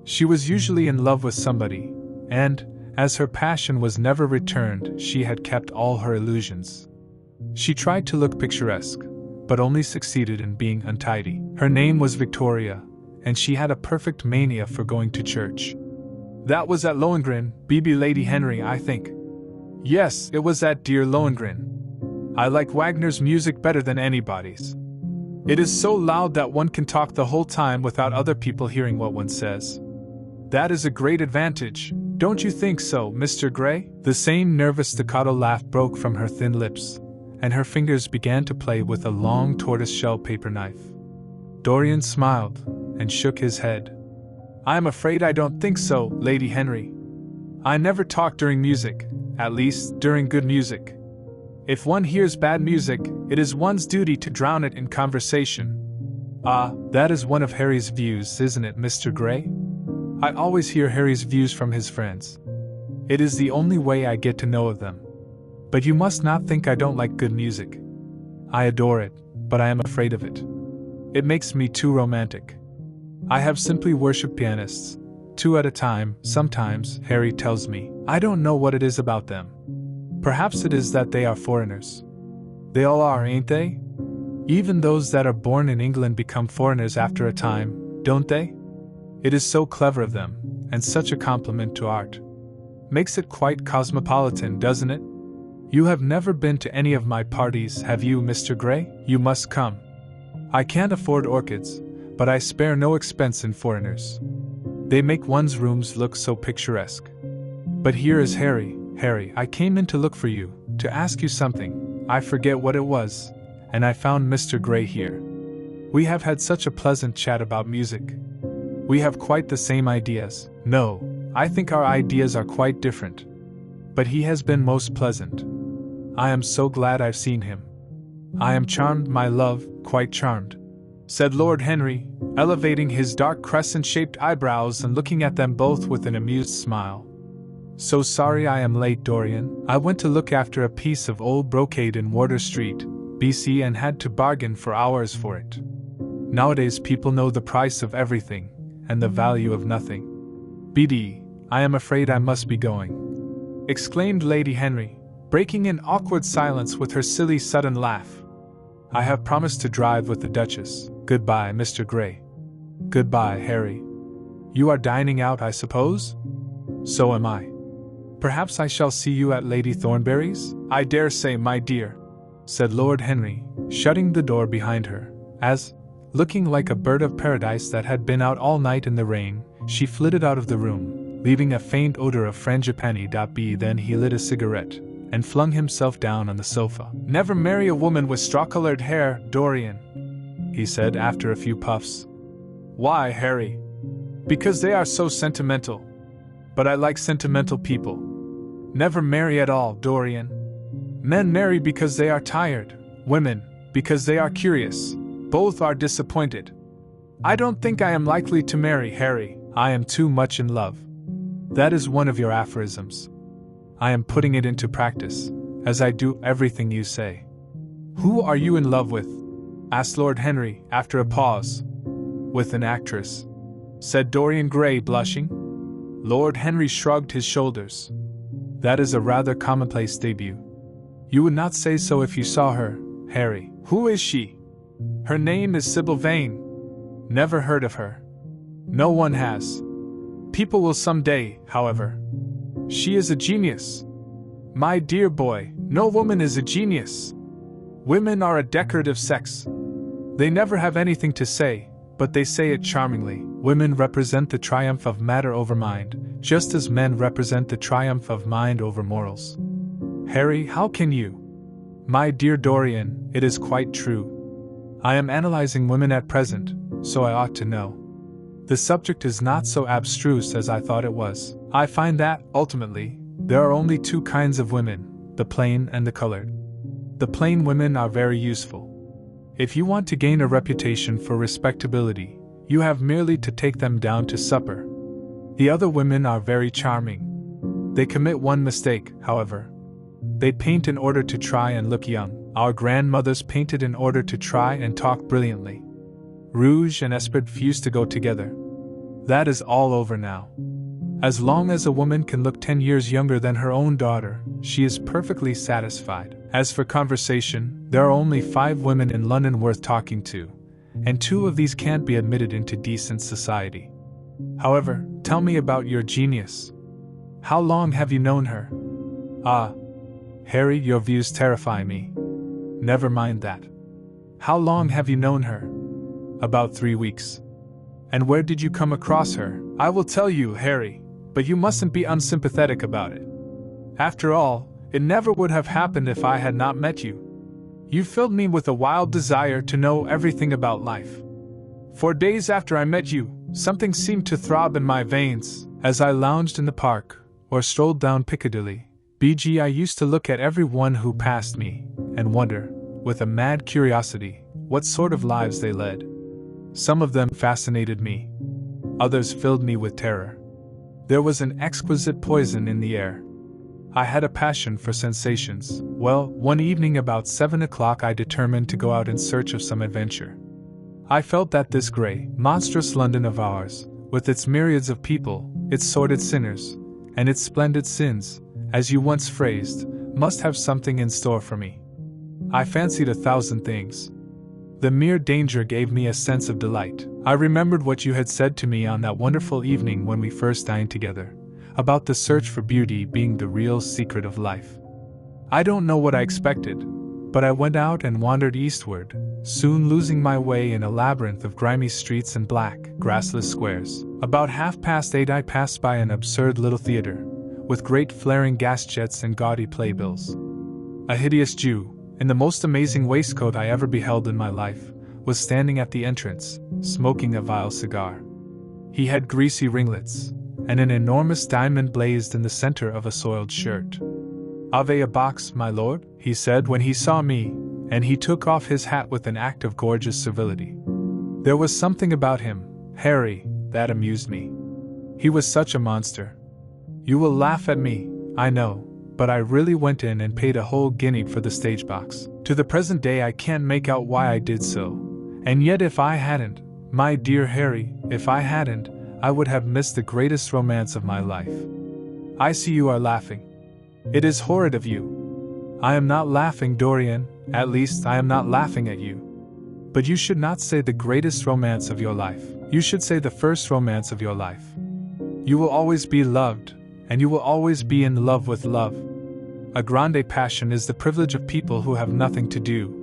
She was usually in love with somebody, and, as her passion was never returned, she had kept all her illusions. She tried to look picturesque, but only succeeded in being untidy. Her name was Victoria, and she had a perfect mania for going to church. "That was at Lohengrin, Lady Henry, I think." "Yes, it was at dear Lohengrin. I like Wagner's music better than anybody's. It is so loud that one can talk the whole time without other people hearing what one says. That is a great advantage, don't you think so, Mr. Gray?" The same nervous staccato laugh broke from her thin lips, and her fingers began to play with a long tortoise-shell paper knife. Dorian smiled, and shook his head. "I am afraid I don't think so, Lady Henry. I never talk during music, at least, during good music. If one hears bad music, it is one's duty to drown it in conversation." "Ah, that is one of Harry's views, isn't it, Mr. Gray? I always hear Harry's views from his friends. It is the only way I get to know of them. But you must not think I don't like good music. I adore it, but I am afraid of it. It makes me too romantic. I have simply worshipped pianists, 2 at a time, sometimes, Harry tells me. I don't know what it is about them. Perhaps it is that they are foreigners. They all are, ain't they? Even those that are born in England become foreigners after a time, don't they? It is so clever of them, and such a compliment to art. Makes it quite cosmopolitan, doesn't it? You have never been to any of my parties, have you, Mr. Gray? You must come. I can't afford orchids, but I spare no expense in foreigners. They make one's rooms look so picturesque. But here is Harry. Harry, I came in to look for you, to ask you something. I forget what it was, and I found Mr. Gray here. We have had such a pleasant chat about music. We have quite the same ideas. No, I think our ideas are quite different. But he has been most pleasant. I am so glad I've seen him. I am charmed, my love, quite charmed," said Lord Henry, elevating his dark crescent-shaped eyebrows and looking at them both with an amused smile. "So sorry I am late, Dorian. I went to look after a piece of old brocade in Wardour Street, BC, and had to bargain for hours for it. Nowadays people know the price of everything, and the value of nothing. BD, I am afraid I must be going," exclaimed Lady Henry, breaking an awkward silence with her silly sudden laugh. "I have promised to drive with the Duchess. Goodbye, Mr. Gray." "Goodbye, Harry. You are dining out, I suppose?" "So am I. Perhaps I shall see you at Lady Thornberry's?" "I dare say, my dear," said Lord Henry, shutting the door behind her, as, looking like a bird of paradise that had been out all night in the rain, she flitted out of the room, leaving a faint odor of frangipani. Then he lit a cigarette and flung himself down on the sofa. "Never marry a woman with straw-colored hair, Dorian," he said after a few puffs. "Why, Harry?" "Because they are so sentimental. But I like sentimental people." "Never marry at all, Dorian. Men marry because they are tired, women because they are curious. Both are disappointed. I don't think I am likely to marry, Harry. I am too much in love." "That is one of your aphorisms. I am putting it into practice, as I do everything you say." "Who are you in love with?" asked Lord Henry, after a pause. "With an actress," said Dorian Gray, blushing. Lord Henry shrugged his shoulders. "That is a rather commonplace debut. You would not say so if you saw her, Harry." "Who is she?" "Her name is Sybil Vane." "Never heard of her." "No one has. People will some day, however." "She is a genius." "My dear boy, no woman is a genius. Women are a decorative sex. They never have anything to say, but they say it charmingly. Women represent the triumph of matter over mind, just as men represent the triumph of mind over morals." "Harry, how can you?" "My dear Dorian, it is quite true. I am analyzing women at present, so I ought to know. The subject is not so abstruse as I thought it was. I find that, ultimately, there are only two kinds of women, the plain and the colored. The plain women are very useful. If you want to gain a reputation for respectability, you have merely to take them down to supper. The other women are very charming. They commit one mistake, however. They paint in order to try and look young. Our grandmothers painted in order to try and talk brilliantly. Rouge and espadrille used to go together. That is all over now. As long as a woman can look 10 years younger than her own daughter, she is perfectly satisfied. As for conversation, there are only 5 women in London worth talking to, and 2 of these can't be admitted into decent society. However, tell me about your genius. How long have you known her?" "Ah, Harry, your views terrify me. Never mind that. How long have you known her?" "About 3 weeks." "And where did you come across her?" "I will tell you, Harry, but you mustn't be unsympathetic about it. After all, it never would have happened if I had not met you. You filled me with a wild desire to know everything about life. For days after I met you, something seemed to throb in my veins. As I lounged in the park, or strolled down Piccadilly, I used to look at every one who passed me, and wonder, with a mad curiosity, what sort of lives they led. Some of them fascinated me. Others filled me with terror. There was an exquisite poison in the air. I had a passion for sensations. Well, one evening about 7 o'clock I determined to go out in search of some adventure. I felt that this grey, monstrous London of ours, with its myriads of people, its sordid sinners, and its splendid sins, as you once phrased, must have something in store for me. I fancied 1,000 things. The mere danger gave me a sense of delight. I remembered what you had said to me on that wonderful evening when we first dined together, about the search for beauty being the real secret of life. I don't know what I expected, but I went out and wandered eastward, soon losing my way in a labyrinth of grimy streets and black, grassless squares. About 8:30 I passed by an absurd little theater, with great flaring gas jets and gaudy playbills. A hideous Jew, in the most amazing waistcoat I ever beheld in my life, was standing at the entrance, smoking a vile cigar. He had greasy ringlets, and an enormous diamond blazed in the center of a soiled shirt. "Ave a box, my lord," he said when he saw me, and he took off his hat with an act of gorgeous civility. There was something about him, Harry, that amused me. He was such a monster. You will laugh at me, I know, but I really went in and paid a whole guinea for the stage box. To the present day I can't make out why I did so, and yet if I hadn't, my dear Harry, if I hadn't, I would have missed the greatest romance of my life. I see you are laughing. It is horrid of you. I am not laughing, Dorian, at least I am not laughing at you. But you should not say the greatest romance of your life. You should say the first romance of your life. You will always be loved, and you will always be in love with love. A grande passion is the privilege of people who have nothing to do.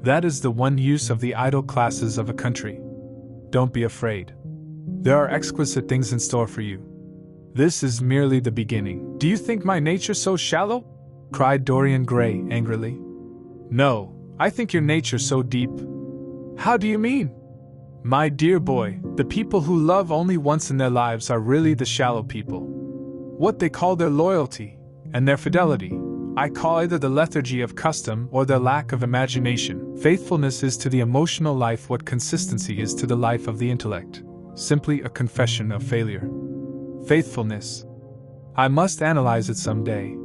That is the one use of the idle classes of a country. Don't be afraid. There are exquisite things in store for you. This is merely the beginning. Do you think my nature so shallow? Cried Dorian Gray angrily. No, I think your nature so deep. How do you mean? My dear boy, the people who love only once in their lives are really the shallow people. What they call their loyalty and their fidelity, I call either the lethargy of custom or their lack of imagination. Faithfulness is to the emotional life what consistency is to the life of the intellect. Simply a confession of failure. Faithfulness. I must analyze it someday.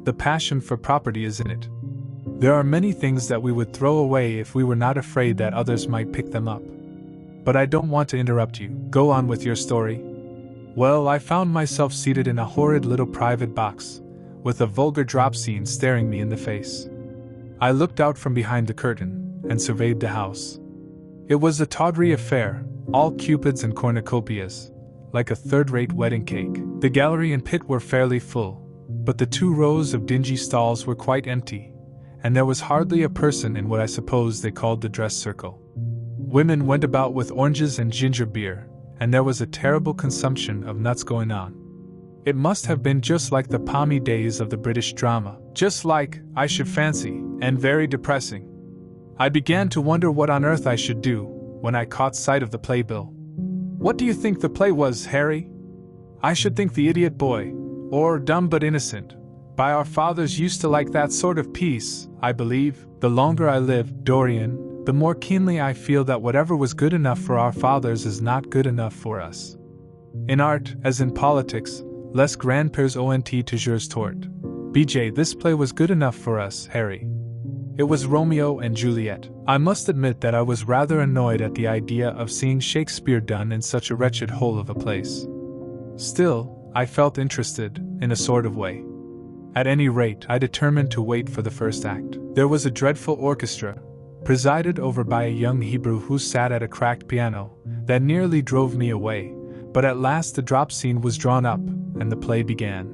The passion for property is in it. There are many things that we would throw away if we were not afraid that others might pick them up. But I don't want to interrupt you. Go on with your story. Well, I found myself seated in a horrid little private box, with a vulgar drop scene staring me in the face. I looked out from behind the curtain, and surveyed the house. It was a tawdry affair, all cupids and cornucopias, like a third-rate wedding cake. The gallery and pit were fairly full, but the 2 rows of dingy stalls were quite empty, and there was hardly a person in what I suppose they called the dress circle. Women went about with oranges and ginger beer, and there was a terrible consumption of nuts going on. It must have been just like the palmy days of the British drama, just like, I should fancy, and very depressing. I began to wonder what on earth I should do, when I caught sight of the playbill. What do you think the play was, Harry? I should think The Idiot Boy, or Dumb but Innocent. By our fathers used to like that sort of piece, I believe. The longer I live, Dorian, the more keenly I feel that whatever was good enough for our fathers is not good enough for us. In art, as in politics, les grands-pères ont toujours tort. BJ, this play was good enough for us, Harry. It was Romeo and Juliet. I must admit that I was rather annoyed at the idea of seeing Shakespeare done in such a wretched hole of a place. Still, I felt interested, in a sort of way. At any rate, I determined to wait for the first act. There was a dreadful orchestra, presided over by a young Hebrew who sat at a cracked piano, that nearly drove me away, but at last the drop scene was drawn up, and the play began.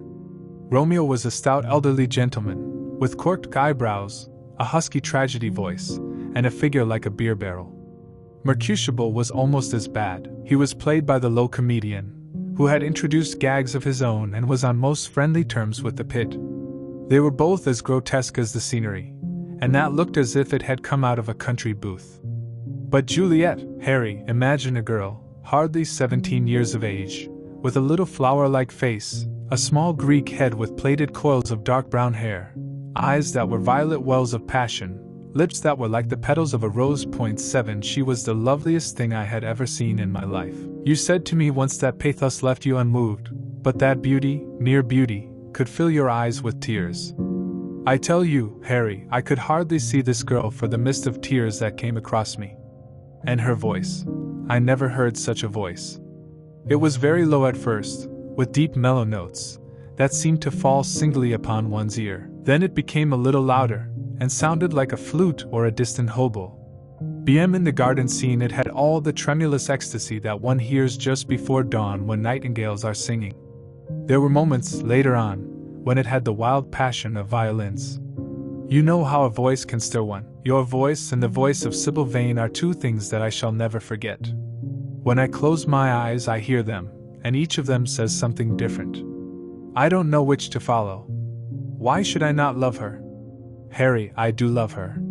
Romeo was a stout elderly gentleman, with corked eyebrows, a husky tragedy voice, and a figure like a beer barrel. Mercutio was almost as bad. He was played by the low comedian, who had introduced gags of his own and was on most friendly terms with the pit. They were both as grotesque as the scenery, and that looked as if it had come out of a country booth. But Juliet, Harry, imagine a girl, hardly 17 years of age, with a little flower-like face, a small Greek head with plaited coils of dark brown hair, eyes that were violet wells of passion, lips that were like the petals of a rose. 7 She was the loveliest thing I had ever seen in my life. You said to me once that pathos left you unmoved, but that beauty, mere beauty, could fill your eyes with tears. I tell you, Harry, I could hardly see this girl for the mist of tears that came across me. And her voice. I never heard such a voice. It was very low at first, with deep mellow notes, that seemed to fall singly upon one's ear. Then it became a little louder, and sounded like a flute or a distant hobo. Bm in the garden scene it had all the tremulous ecstasy that one hears just before dawn when nightingales are singing. There were moments, later on, when it had the wild passion of violins. You know how a voice can stir one. Your voice and the voice of Sybil Vane are two things that I shall never forget. When I close my eyes, I hear them, and each of them says something different. I don't know which to follow. Why should I not love her? Harry, I do love her.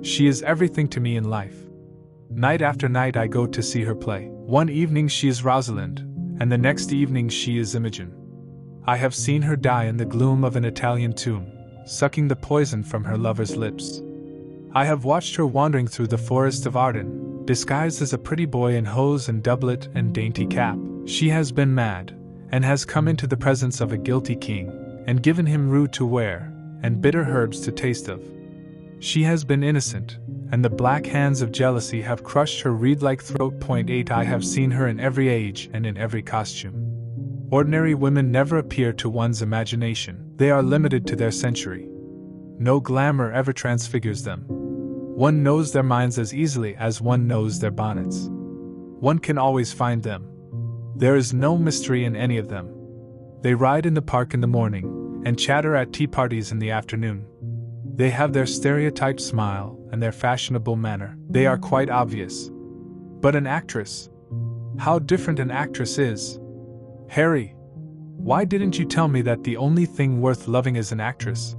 She is everything to me in life. Night after night I go to see her play. One evening she is Rosalind, and the next evening she is Imogen. I have seen her die in the gloom of an Italian tomb, sucking the poison from her lover's lips. I have watched her wandering through the forest of Arden, disguised as a pretty boy in hose and doublet and dainty cap. She has been mad, and has come into the presence of a guilty king, and given him rue to wear, and bitter herbs to taste of. She has been innocent, and the black hands of jealousy have crushed her reed-like throat. 8 I have seen her in every age and in every costume. Ordinary women never appear to one's imagination. They are limited to their century. No glamour ever transfigures them. One knows their minds as easily as one knows their bonnets. One can always find them. There is no mystery in any of them. They ride in the park in the morning, and chatter at tea parties in the afternoon. They have their stereotyped smile and their fashionable manner. They are quite obvious. But an actress? How different an actress is! Harry, why didn't you tell me that the only thing worth loving is an actress?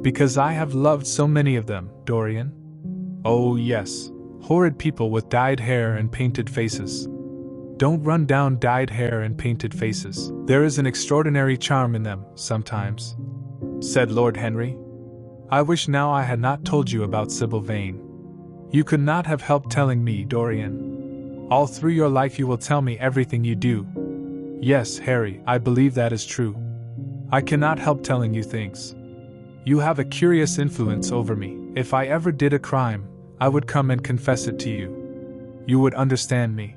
Because I have loved so many of them, Dorian. Oh yes, horrid people with dyed hair and painted faces. Don't run down dyed hair and painted faces. There is an extraordinary charm in them, sometimes, said Lord Henry. I wish now I had not told you about Sybil Vane. You could not have helped telling me, Dorian. All through your life you will tell me everything you do. Yes, Harry, I believe that is true. I cannot help telling you things. You have a curious influence over me. If I ever did a crime, I would come and confess it to you. You would understand me.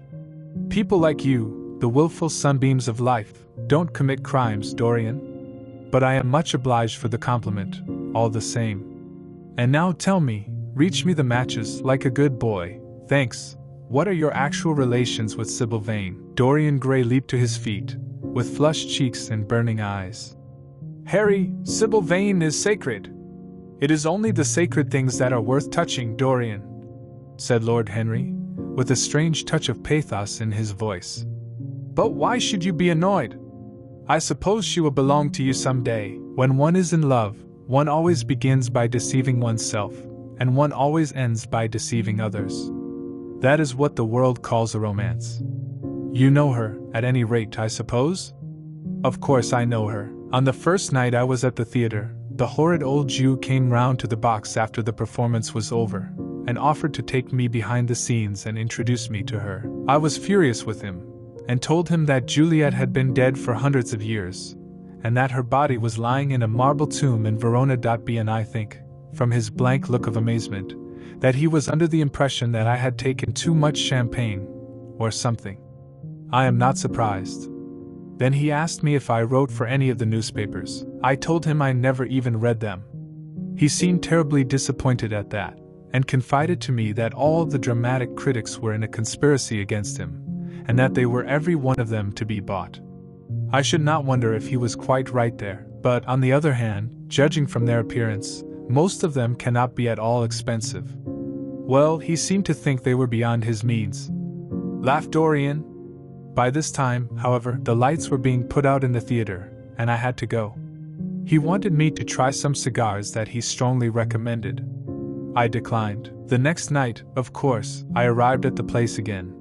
People like you, the willful sunbeams of life, don't commit crimes, Dorian. But I am much obliged for the compliment, all the same. And now tell me, reach me the matches like a good boy. Thanks. What are your actual relations with Sybil Vane? Dorian Gray leaped to his feet, with flushed cheeks and burning eyes. Harry, Sybil Vane is sacred. It is only the sacred things that are worth touching, Dorian, said Lord Henry, with a strange touch of pathos in his voice. But why should you be annoyed? I suppose she will belong to you someday. When one is in love, one always begins by deceiving oneself, and one always ends by deceiving others. That is what the world calls a romance. You know her, at any rate, I suppose? Of course I know her. On the first night I was at the theater, the horrid old Jew came round to the box after the performance was over, and offered to take me behind the scenes and introduce me to her. I was furious with him, and told him that Juliet had been dead for hundreds of years, and that her body was lying in a marble tomb in Verona. And I think, from his blank look of amazement, that he was under the impression that I had taken too much champagne, or something. I am not surprised. Then he asked me if I wrote for any of the newspapers. I told him I never even read them. He seemed terribly disappointed at that, and confided to me that all the dramatic critics were in a conspiracy against him, and that they were every one of them to be bought. I should not wonder if he was quite right there, but on the other hand, judging from their appearance, most of them cannot be at all expensive. Well, he seemed to think they were beyond his means, laughed Dorian. By this time, however, the lights were being put out in the theater, and I had to go. He wanted me to try some cigars that he strongly recommended. I declined. The next night, of course, I arrived at the place again.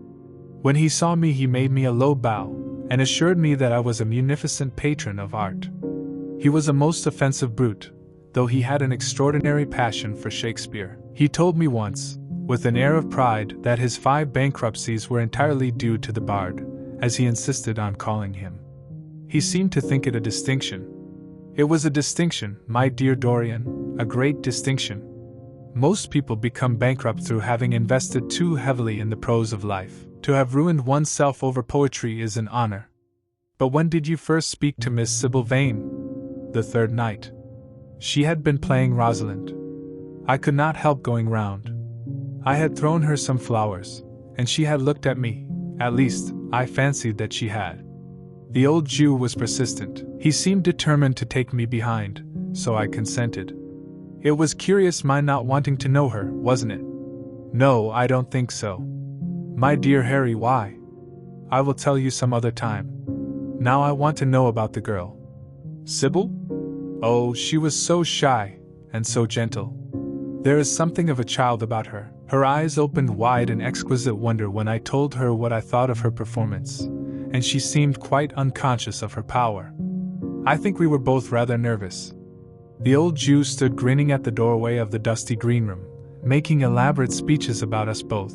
When he saw me, he made me a low bow, and assured me that I was a munificent patron of art. He was a most offensive brute, though he had an extraordinary passion for Shakespeare. He told me once, with an air of pride, that his 5 bankruptcies were entirely due to the bard, as he insisted on calling him. He seemed to think it a distinction. It was a distinction, my dear Dorian, a great distinction. Most people become bankrupt through having invested too heavily in the prose of life. To have ruined oneself over poetry is an honor. But when did you first speak to Miss Sybil Vane? The third night. She had been playing Rosalind. I could not help going round. I had thrown her some flowers, and she had looked at me. At least, I fancied that she had. The old Jew was persistent. He seemed determined to take me behind, so I consented. It was curious my not wanting to know her, wasn't it? No, I don't think so. My dear Harry, why? I will tell you some other time. Now I want to know about the girl. Sybil? Oh, she was so shy, and so gentle. There is something of a child about her. Her eyes opened wide in exquisite wonder when I told her what I thought of her performance, and she seemed quite unconscious of her power. I think we were both rather nervous. The old Jew stood grinning at the doorway of the dusty green room, making elaborate speeches about us both,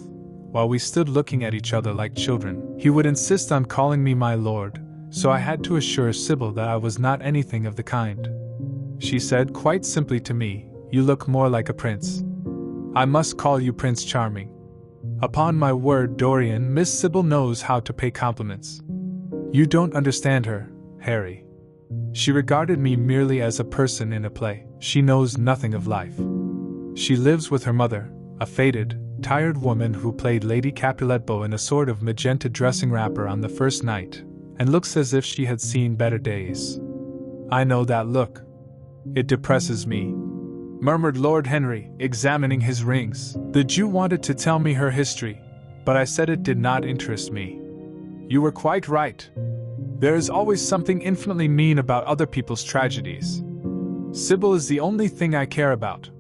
while we stood looking at each other like children. He would insist on calling me my lord, so I had to assure Sybil that I was not anything of the kind. She said quite simply to me, "You look more like a prince. I must call you Prince Charming." Upon my word, Dorian, Miss Sybil knows how to pay compliments. You don't understand her, Harry. She regarded me merely as a person in a play. She knows nothing of life. She lives with her mother, a faded, tired woman who played Lady Capuletbo in a sort of magenta dressing wrapper on the first night, and looks as if she had seen better days. I know that look. It depresses me, murmured Lord Henry, examining his rings. The Jew wanted to tell me her history, but I said it did not interest me. You were quite right. There is always something infinitely mean about other people's tragedies. Sybil is the only thing I care about.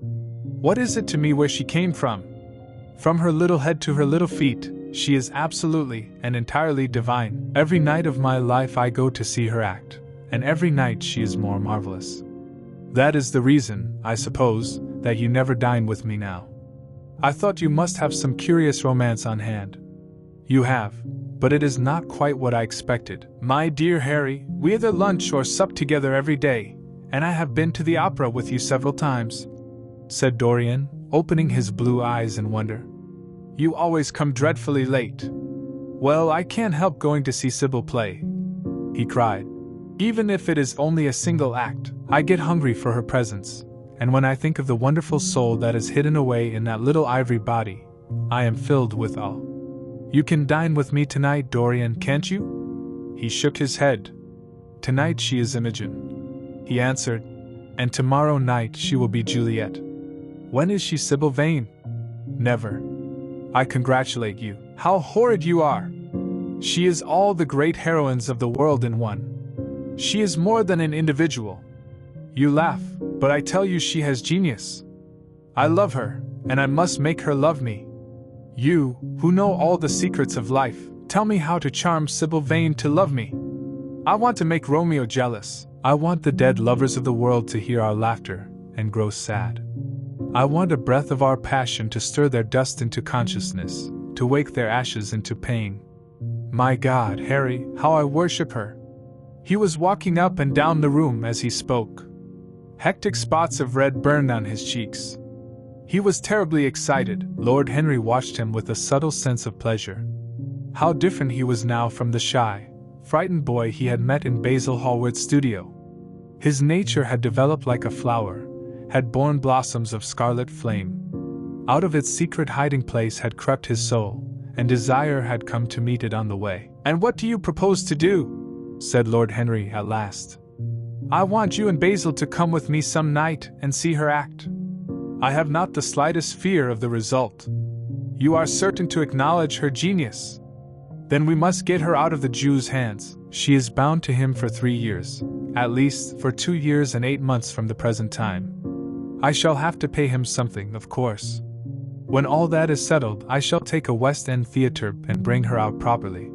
What is it to me where she came from? From her little head to her little feet, she is absolutely and entirely divine. Every night of my life I go to see her act, and every night she is more marvelous. That is the reason, I suppose, that you never dine with me now. I thought you must have some curious romance on hand. You have, but it is not quite what I expected. My dear Harry, we either lunch or sup together every day, and I have been to the opera with you several times, said Dorian, opening his blue eyes in wonder. You always come dreadfully late. Well, I can't help going to see Sybil play, he cried. Even if it is only a single act, I get hungry for her presence, and when I think of the wonderful soul that is hidden away in that little ivory body, I am filled with awe. You can dine with me tonight, Dorian, can't you? He shook his head. Tonight she is Imogen, he answered, and tomorrow night she will be Juliet. When is she Sybil Vane? Never. I congratulate you. How horrid you are! She is all the great heroines of the world in one. She is more than an individual. You laugh, but I tell you she has genius. I love her, and I must make her love me. You, who know all the secrets of life, tell me how to charm Sybil Vane to love me. I want to make Romeo jealous. I want the dead lovers of the world to hear our laughter and grow sad. I want a breath of our passion to stir their dust into consciousness, to wake their ashes into pain. My God, Harry, how I worship her! He was walking up and down the room as he spoke. Hectic spots of red burned on his cheeks. He was terribly excited. Lord Henry watched him with a subtle sense of pleasure. How different he was now from the shy, frightened boy he had met in Basil Hallward's studio. His nature had developed like a flower, had borne blossoms of scarlet flame. Out of its secret hiding place had crept his soul, and desire had come to meet it on the way. And what do you propose to do? Said Lord Henry at last. I want you and Basil to come with me some night and see her act. I have not the slightest fear of the result. You are certain to acknowledge her genius. Then we must get her out of the Jew's hands. She is bound to him for 3 years, at least for 2 years and 8 months from the present time. I shall have to pay him something, of course. When all that is settled, I shall take a West End theatre and bring her out properly.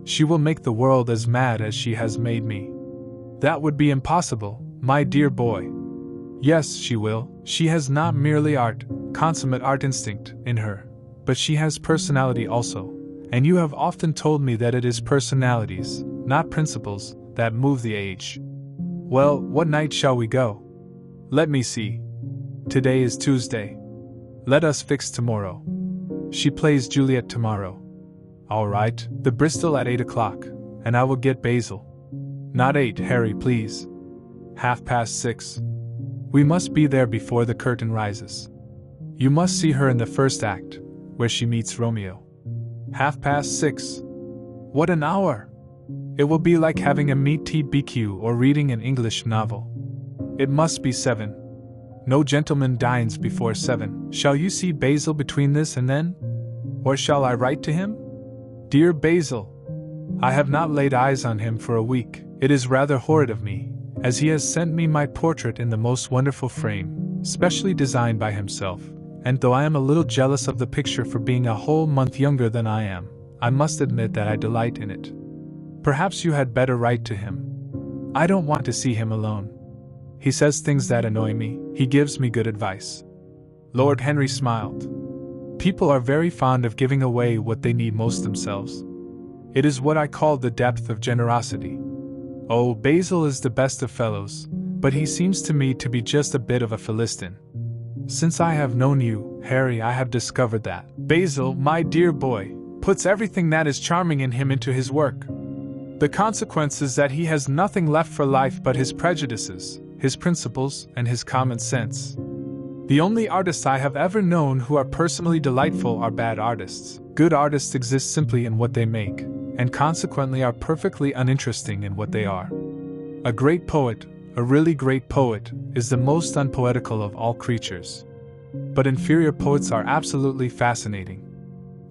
She will make the world as mad as she has made me. That would be impossible, my dear boy. Yes, she will. She has not merely consummate art instinct, in her, but she has personality also, and you have often told me that it is personalities, not principles, that move the age. Well, what night shall we go? Let me see. Today is Tuesday. Let us fix tomorrow. She plays Juliet tomorrow. All right, the Bristol at 8 o'clock, and I will get Basil. Not 8, Harry, please. 6:30. We must be there before the curtain rises. You must see her in the first act, where she meets Romeo. 6:30. What an hour! It will be like having a meat TBQ or reading an English novel. It must be 7. No gentleman dines before 7. Shall you see Basil between this and then? Or shall I write to him? Dear Basil, I have not laid eyes on him for a week. It is rather horrid of me, as he has sent me my portrait in the most wonderful frame, specially designed by himself, and though I am a little jealous of the picture for being a whole month younger than I am, I must admit that I delight in it. Perhaps you had better write to him. I don't want to see him alone. He says things that annoy me. He gives me good advice. Lord Henry smiled. People are very fond of giving away what they need most themselves. It is what I call the depth of generosity. Oh, Basil is the best of fellows, but he seems to me to be just a bit of a Philistine. Since I have known you, Harry, I have discovered that Basil, my dear boy, puts everything that is charming in him into his work. The consequence is that he has nothing left for life but his prejudices, his principles, and his common sense. The only artists I have ever known who are personally delightful are bad artists. Good artists exist simply in what they make, and consequently are perfectly uninteresting in what they are. A great poet, a really great poet, is the most unpoetical of all creatures. But inferior poets are absolutely fascinating.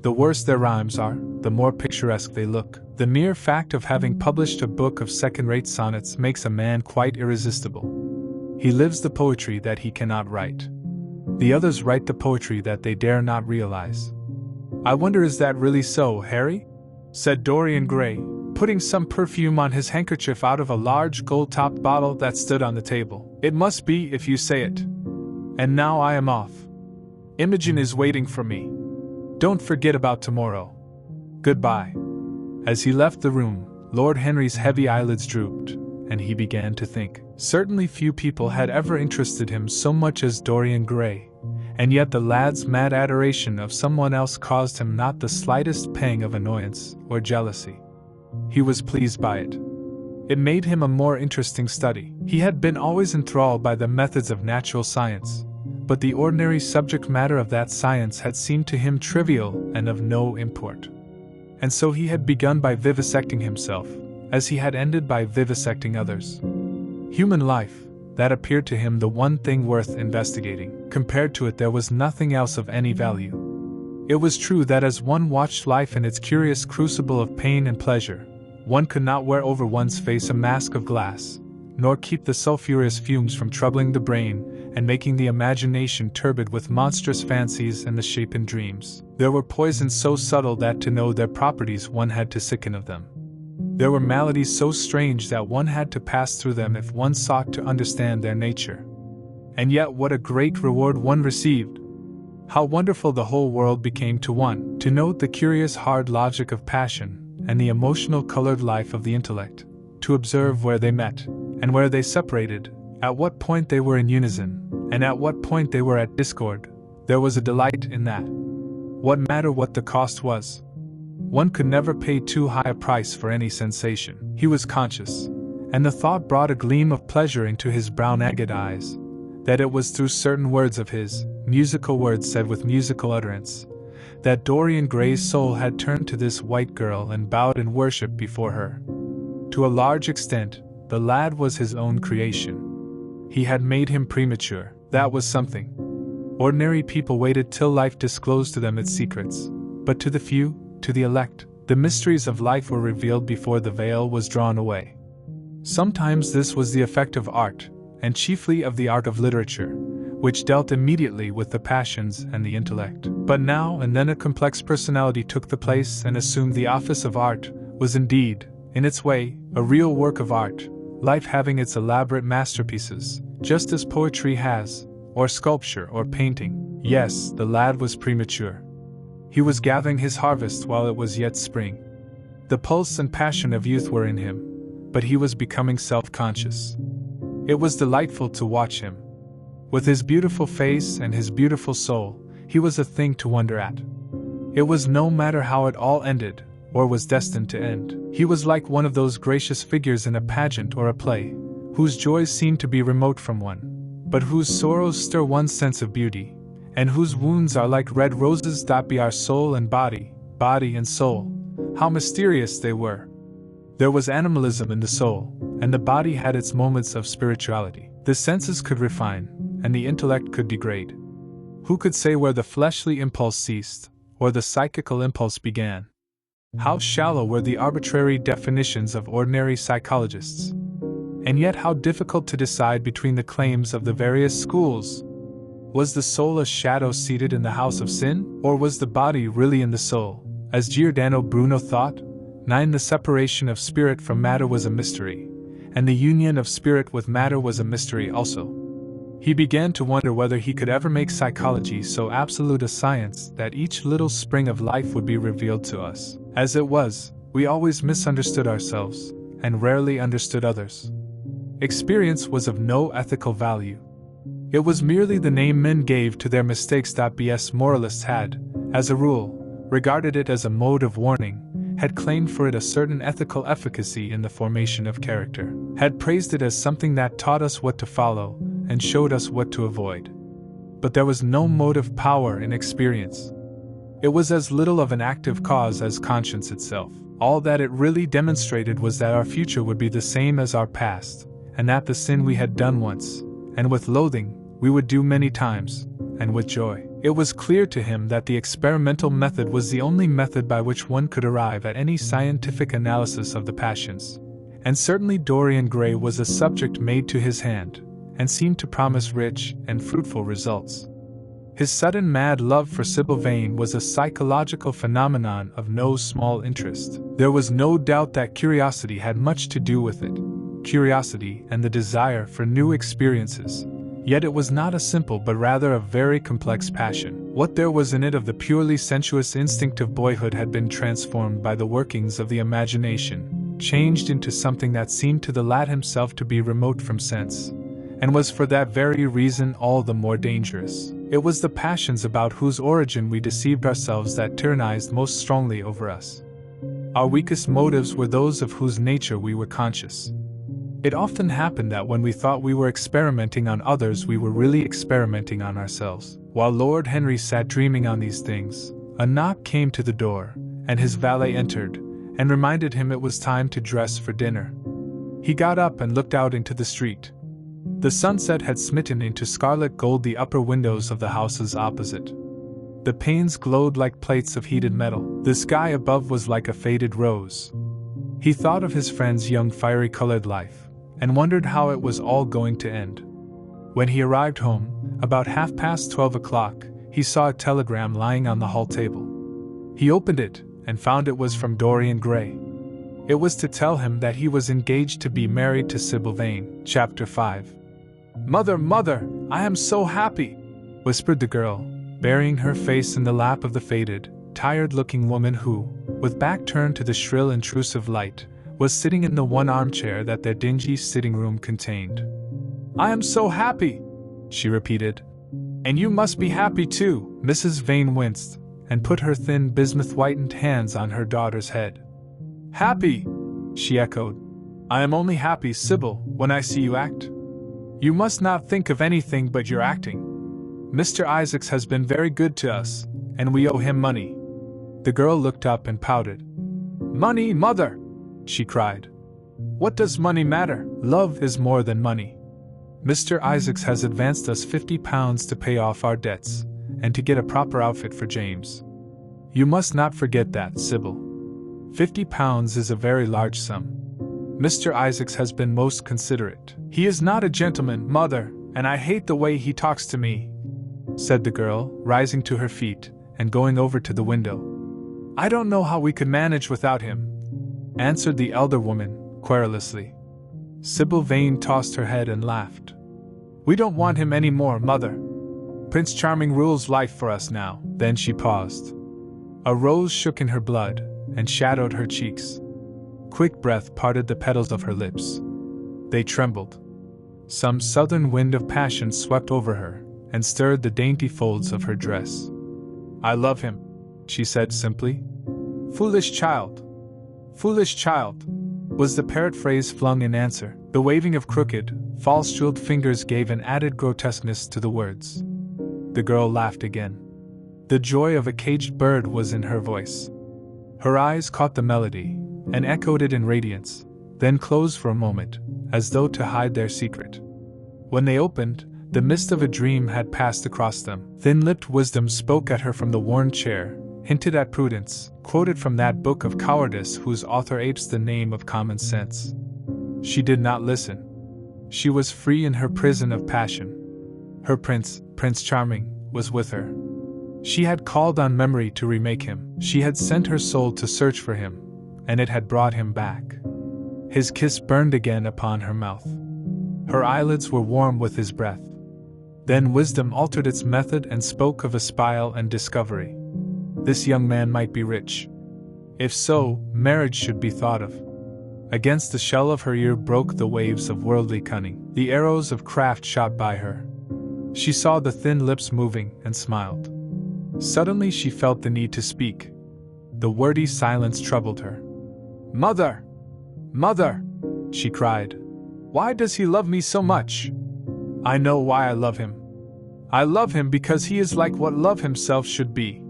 The worse their rhymes are, the more picturesque they look. The mere fact of having published a book of second-rate sonnets makes a man quite irresistible. He lives the poetry that he cannot write. The others write the poetry that they dare not realize. I wonder, is that really so, Harry? Said Dorian Gray, putting some perfume on his handkerchief out of a large gold-topped bottle that stood on the table. It must be if you say it. And now I am off. Imogen is waiting for me. Don't forget about tomorrow. Goodbye. As he left the room, Lord Henry's heavy eyelids drooped, and he began to think. Certainly few people had ever interested him so much as Dorian Gray, and yet the lad's mad adoration of someone else caused him not the slightest pang of annoyance or jealousy. He was pleased by it. It made him a more interesting study. He had been always enthralled by the methods of natural science, but the ordinary subject matter of that science had seemed to him trivial and of no import. And so he had begun by vivisecting himself, as he had ended by vivisecting others. Human life, that appeared to him the one thing worth investigating. Compared to it, there was nothing else of any value. It was true that as one watched life in its curious crucible of pain and pleasure, one could not wear over one's face a mask of glass, nor keep the sulphurous fumes from troubling the brain and making the imagination turbid with monstrous fancies and the shapen dreams. There were poisons so subtle that to know their properties one had to sicken of them. There were maladies so strange that one had to pass through them if one sought to understand their nature. And yet what a great reward one received! How wonderful the whole world became to one, to note the curious hard logic of passion, and the emotional colored life of the intellect, to observe where they met, and where they separated, at what point they were in unison, and at what point they were at discord. There was a delight in that. What matter what the cost was? One could never pay too high a price for any sensation. He was conscious, and the thought brought a gleam of pleasure into his brown agate eyes, that it was through certain words of his, musical words said with musical utterance, that Dorian Gray's soul had turned to this white girl and bowed in worship before her. To a large extent, the lad was his own creation. He had made him premature. That was something. Ordinary people waited till life disclosed to them its secrets, but to the few, to the elect, the mysteries of life were revealed before the veil was drawn away. Sometimes this was the effect of art, and chiefly of the art of literature, which dealt immediately with the passions and the intellect. But now and then a complex personality took the place and assumed the office of art, was indeed, in its way, a real work of art, life having its elaborate masterpieces, just as poetry has, or sculpture or painting. Yes, the lad was premature. He was gathering his harvest while it was yet spring. The pulse and passion of youth were in him, but he was becoming self-conscious. It was delightful to watch him. With his beautiful face and his beautiful soul, he was a thing to wonder at. It was no matter how it all ended, or was destined to end. He was like one of those gracious figures in a pageant or a play, whose joys seem to be remote from one, but whose sorrows stir one's sense of beauty, and whose wounds are like red roses that be our soul and body, body and soul. How mysterious they were! There was animalism in the soul, and the body had its moments of spirituality. The senses could refine, and the intellect could degrade. Who could say where the fleshly impulse ceased, or the psychical impulse began? How shallow were the arbitrary definitions of ordinary psychologists? And yet how difficult to decide between the claims of the various schools. Was the soul a shadow seated in the house of sin, or was the body really in the soul, as Giordano Bruno thought? 9. The separation of spirit from matter was a mystery, and the union of spirit with matter was a mystery also. He began to wonder whether he could ever make psychology so absolute a science that each little spring of life would be revealed to us. As it was, we always misunderstood ourselves, and rarely understood others. Experience was of no ethical value. It was merely the name men gave to their mistakes. BS moralists had, as a rule, regarded it as a mode of warning, had claimed for it a certain ethical efficacy in the formation of character, had praised it as something that taught us what to follow and showed us what to avoid. But there was no motive power in experience. It was as little of an active cause as conscience itself. All that it really demonstrated was that our future would be the same as our past, and that the sin we had done once, and with loathing, we would do many times, and with joy. It was clear to him that the experimental method was the only method by which one could arrive at any scientific analysis of the passions. And certainly Dorian Gray was a subject made to his hand, and seemed to promise rich and fruitful results. His sudden mad love for Sybil Vane was a psychological phenomenon of no small interest. There was no doubt that curiosity had much to do with it, curiosity and the desire for new experiences. Yet it was not a simple but rather a very complex passion. What there was in it of the purely sensuous instinct of boyhood had been transformed by the workings of the imagination, changed into something that seemed to the lad himself to be remote from sense, and was for that very reason all the more dangerous. It was the passions about whose origin we deceived ourselves that tyrannized most strongly over us. Our weakest motives were those of whose nature we were conscious. It often happened that when we thought we were experimenting on others, we were really experimenting on ourselves. While Lord Henry sat dreaming on these things, a knock came to the door, and his valet entered, and reminded him it was time to dress for dinner. He got up and looked out into the street. The sunset had smitten into scarlet gold the upper windows of the houses opposite. The panes glowed like plates of heated metal. The sky above was like a faded rose. He thought of his friend's young fiery-colored life, and wondered how it was all going to end. When he arrived home, about 12:30, he saw a telegram lying on the hall table. He opened it, and found it was from Dorian Gray. It was to tell him that he was engaged to be married to Sybil Vane. Chapter 5. Mother, I am so happy!" whispered the girl, burying her face in the lap of the faded, tired-looking woman who, with back turned to the shrill intrusive light, was sitting in the one armchair that their dingy sitting room contained. "I am so happy!" she repeated. "And you must be happy too." Mrs. Vane winced, and put her thin bismuth-whitened hands on her daughter's head. "Happy!" she echoed. "I am only happy, Sybil, when I see you act. You must not think of anything but your acting. Mr. Isaacs has been very good to us, and we owe him money." The girl looked up and pouted. "Money, mother!" she cried. "What does money matter? Love is more than money. Mr. Isaacs has advanced us £50 to pay off our debts, and to get a proper outfit for James. You must not forget that, Sybil. £50 is a very large sum. Mr. Isaacs has been most considerate." "He is not a gentleman, mother, and I hate the way he talks to me," said the girl, rising to her feet and going over to the window. "I don't know how we could manage without him," answered the elder woman, querulously. Sybil Vane tossed her head and laughed. "We don't want him any more, mother. Prince Charming rules life for us now." Then she paused. A rose shook in her blood and shadowed her cheeks. Quick breath parted the petals of her lips. They trembled. Some southern wind of passion swept over her and stirred the dainty folds of her dress. "I love him," she said simply. "Foolish child! Foolish child!" was the parrot phrase flung in answer. The waving of crooked, false-jeweled fingers gave an added grotesqueness to the words. The girl laughed again. The joy of a caged bird was in her voice. Her eyes caught the melody, and echoed it in radiance, then closed for a moment, as though to hide their secret. When they opened, the mist of a dream had passed across them. Thin-lipped wisdom spoke at her from the worn chair, hinted at prudence, quoted from that book of cowardice whose author apes the name of common sense. She did not listen. She was free in her prison of passion. Her prince, Prince Charming, was with her. She had called on memory to remake him. She had sent her soul to search for him, and it had brought him back. His kiss burned again upon her mouth. Her eyelids were warm with his breath. Then wisdom altered its method and spoke of espial and discovery. This young man might be rich. If so, marriage should be thought of. Against the shell of her ear broke the waves of worldly cunning. The arrows of craft shot by her. She saw the thin lips moving and smiled. Suddenly she felt the need to speak. The wordy silence troubled her. "Mother! Mother!" she cried. "Why does he love me so much? I know why I love him. I love him because he is like what love himself should be.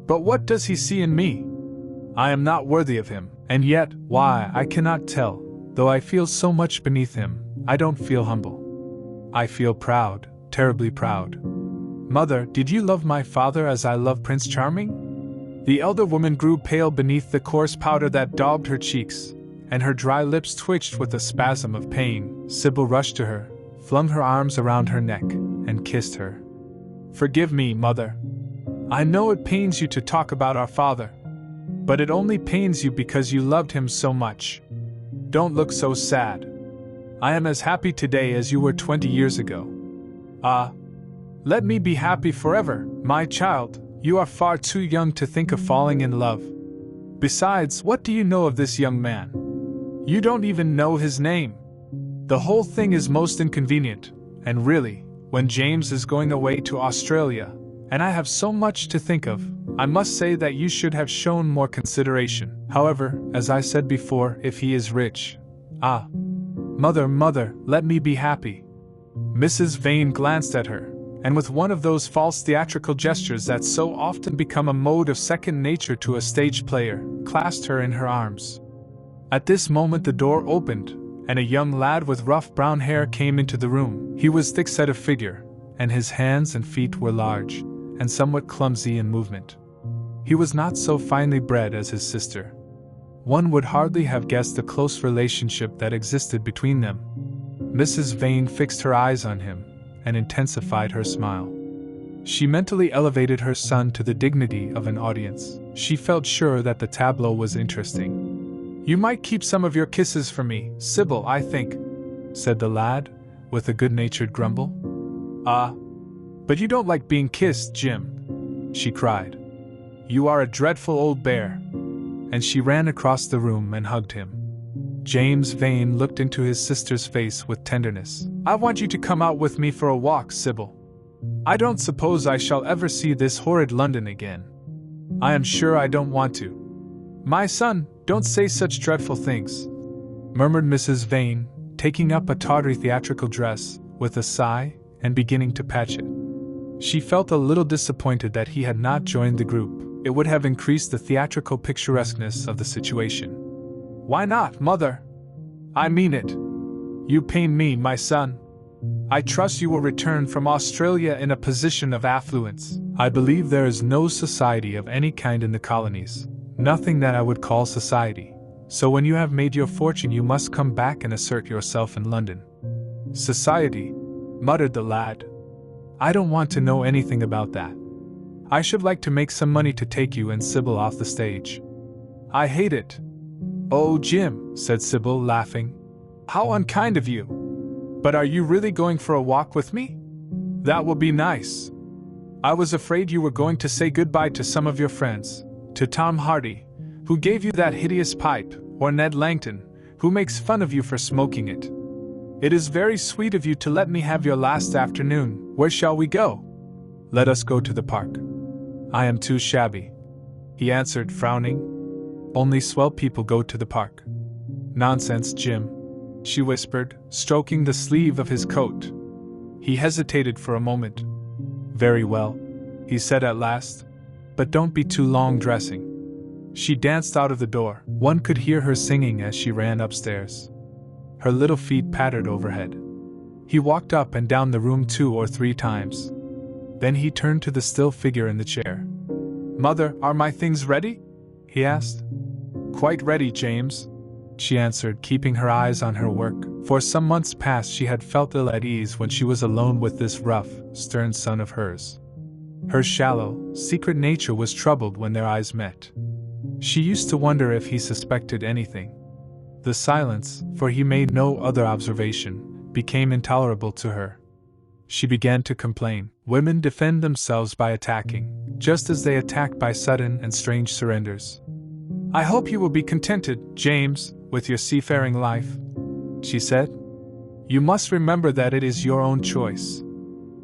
But what does he see in me? I am not worthy of him, and yet, why, I cannot tell. Though I feel so much beneath him, I don't feel humble. I feel proud, terribly proud. Mother, did you love my father as I love Prince Charming?" The elder woman grew pale beneath the coarse powder that daubed her cheeks, and her dry lips twitched with a spasm of pain. Sybil rushed to her, flung her arms around her neck, and kissed her. "Forgive me, Mother. I know it pains you to talk about our father, but it only pains you because you loved him so much. Don't look so sad. I am as happy today as you were 20 years ago. Let me be happy forever, my child. You are far too young to think of falling in love. Besides, what do you know of this young man? You don't even know his name. The whole thing is most inconvenient, and really, when James is going away to Australia, and I have so much to think of, I must say that you should have shown more consideration. However, as I said before, if he is rich. Mother, let me be happy." Mrs. Vane glanced at her, and with one of those false theatrical gestures that so often become a mode of second nature to a stage player, clasped her in her arms. At this moment the door opened, and a young lad with rough brown hair came into the room. He was thick-set of figure, and his hands and feet were large, and somewhat clumsy in movement. He was not so finely bred as his sister. One would hardly have guessed the close relationship that existed between them. Mrs. Vane fixed her eyes on him, and intensified her smile. She mentally elevated her son to the dignity of an audience. She felt sure that the tableau was interesting. "You might keep some of your kisses for me, Sybil, I think," said the lad, with a good-natured grumble. But you don't like being kissed, Jim," she cried. "You are a dreadful old bear." And she ran across the room and hugged him. James Vane looked into his sister's face with tenderness. "I want you to come out with me for a walk, Sybil. I don't suppose I shall ever see this horrid London again. I am sure I don't want to." "My son, don't say such dreadful things," murmured Mrs. Vane, taking up a tawdry theatrical dress, with a sigh, and beginning to patch it. She felt a little disappointed that he had not joined the group. It would have increased the theatrical picturesqueness of the situation. "Why not, Mother? I mean it. You pain me, my son. I trust you will return from Australia in a position of affluence. I believe there is no society of any kind in the colonies, nothing that I would call society. So when you have made your fortune you must come back and assert yourself in London." "Society," muttered the lad. "I don't want to know anything about that. I should like to make some money to take you and Sybil off the stage." "I hate it." "Oh, Jim," said Sybil, laughing. "How unkind of you. But are you really going for a walk with me? That will be nice. I was afraid you were going to say goodbye to some of your friends, to Tom Hardy, who gave you that hideous pipe, or Ned Langton, who makes fun of you for smoking it. It is very sweet of you to let me have your last afternoon. Where shall we go?" "Let us go to the park." "I am too shabby," he answered, frowning. "Only swell people go to the park." "Nonsense, Jim," she whispered, stroking the sleeve of his coat. He hesitated for a moment. "Very well," he said at last, "but don't be too long dressing." She danced out of the door. One could hear her singing as she ran upstairs. Her little feet pattered overhead. He walked up and down the room 2 or 3 times. Then he turned to the still figure in the chair. "Mother, are my things ready?" he asked. "Quite ready, James," she answered, keeping her eyes on her work. For some months past she had felt ill at ease when she was alone with this rough, stern son of hers. Her shallow, secret nature was troubled when their eyes met. She used to wonder if he suspected anything. The silence, for he made no other observation, became intolerable to her. She began to complain. Women defend themselves by attacking, just as they attack by sudden and strange surrenders. "I hope you will be contented, James, with your seafaring life," she said. "You must remember that it is your own choice.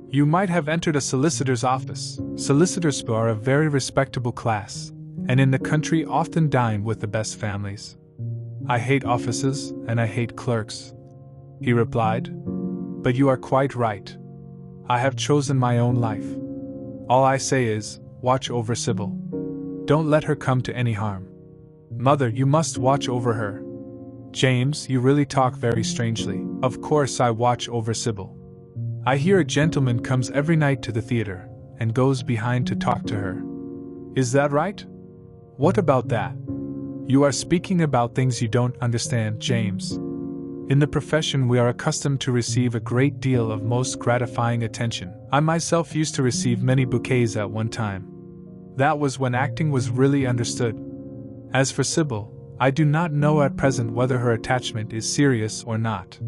You might have entered a solicitor's office. Solicitors are a very respectable class, and in the country often dine with the best families." "I hate offices, and I hate clerks," he replied. "But you are quite right. I have chosen my own life. All I say is, watch over Sybil. Don't let her come to any harm." "Mother, you must watch over her." "James, you really talk very strangely." "Of course I watch over Sybil. I hear a gentleman comes every night to the theater, and goes behind to talk to her." "Is that right?" "What about that?" "You are speaking about things you don't understand, James. In the profession we are accustomed to receive a great deal of most gratifying attention. I myself used to receive many bouquets at one time. That was when acting was really understood. As for Sybil, I do not know at present whether her attachment is serious or not.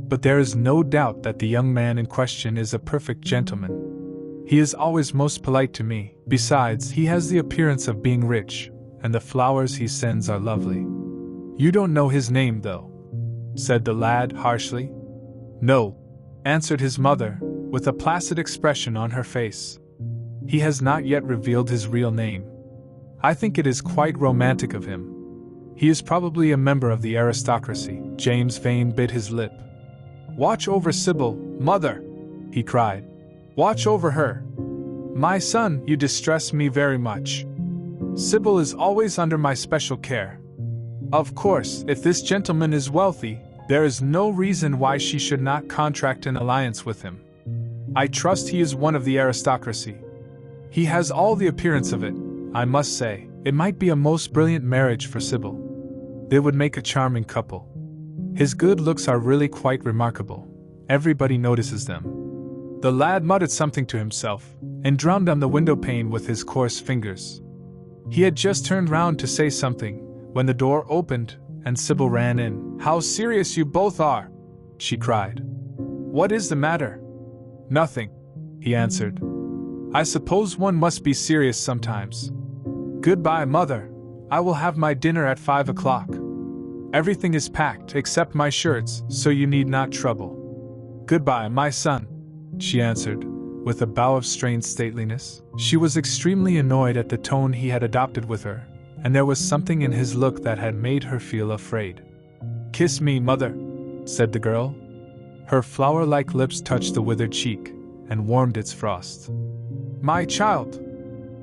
But there is no doubt that the young man in question is a perfect gentleman. He is always most polite to me. Besides, he has the appearance of being rich, and the flowers he sends are lovely." "You don't know his name, though?" said the lad harshly. "No," answered his mother, with a placid expression on her face. "He has not yet revealed his real name. I think it is quite romantic of him. He is probably a member of the aristocracy." James Vane bit his lip. "Watch over Sybil, mother!" he cried. "Watch over her! My son, you distress me very much. Sybil is always under my special care. Of course, if this gentleman is wealthy, there is no reason why she should not contract an alliance with him. I trust he is one of the aristocracy. He has all the appearance of it, I must say. It might be a most brilliant marriage for Sybil. They would make a charming couple. His good looks are really quite remarkable. Everybody notices them." The lad muttered something to himself, and drummed on the window pane with his coarse fingers. He had just turned round to say something, when the door opened, and Sybil ran in. "How serious you both are!" she cried. "What is the matter?" "Nothing," he answered. "I suppose one must be serious sometimes. Goodbye, mother. I will have my dinner at 5 o'clock. Everything is packed except my shirts, so you need not trouble." "Goodbye, my son," she answered, with a bow of strained stateliness. She was extremely annoyed at the tone he had adopted with her, and there was something in his look that had made her feel afraid. "Kiss me, mother," said the girl. Her flower-like lips touched the withered cheek, and warmed its frost. "My child!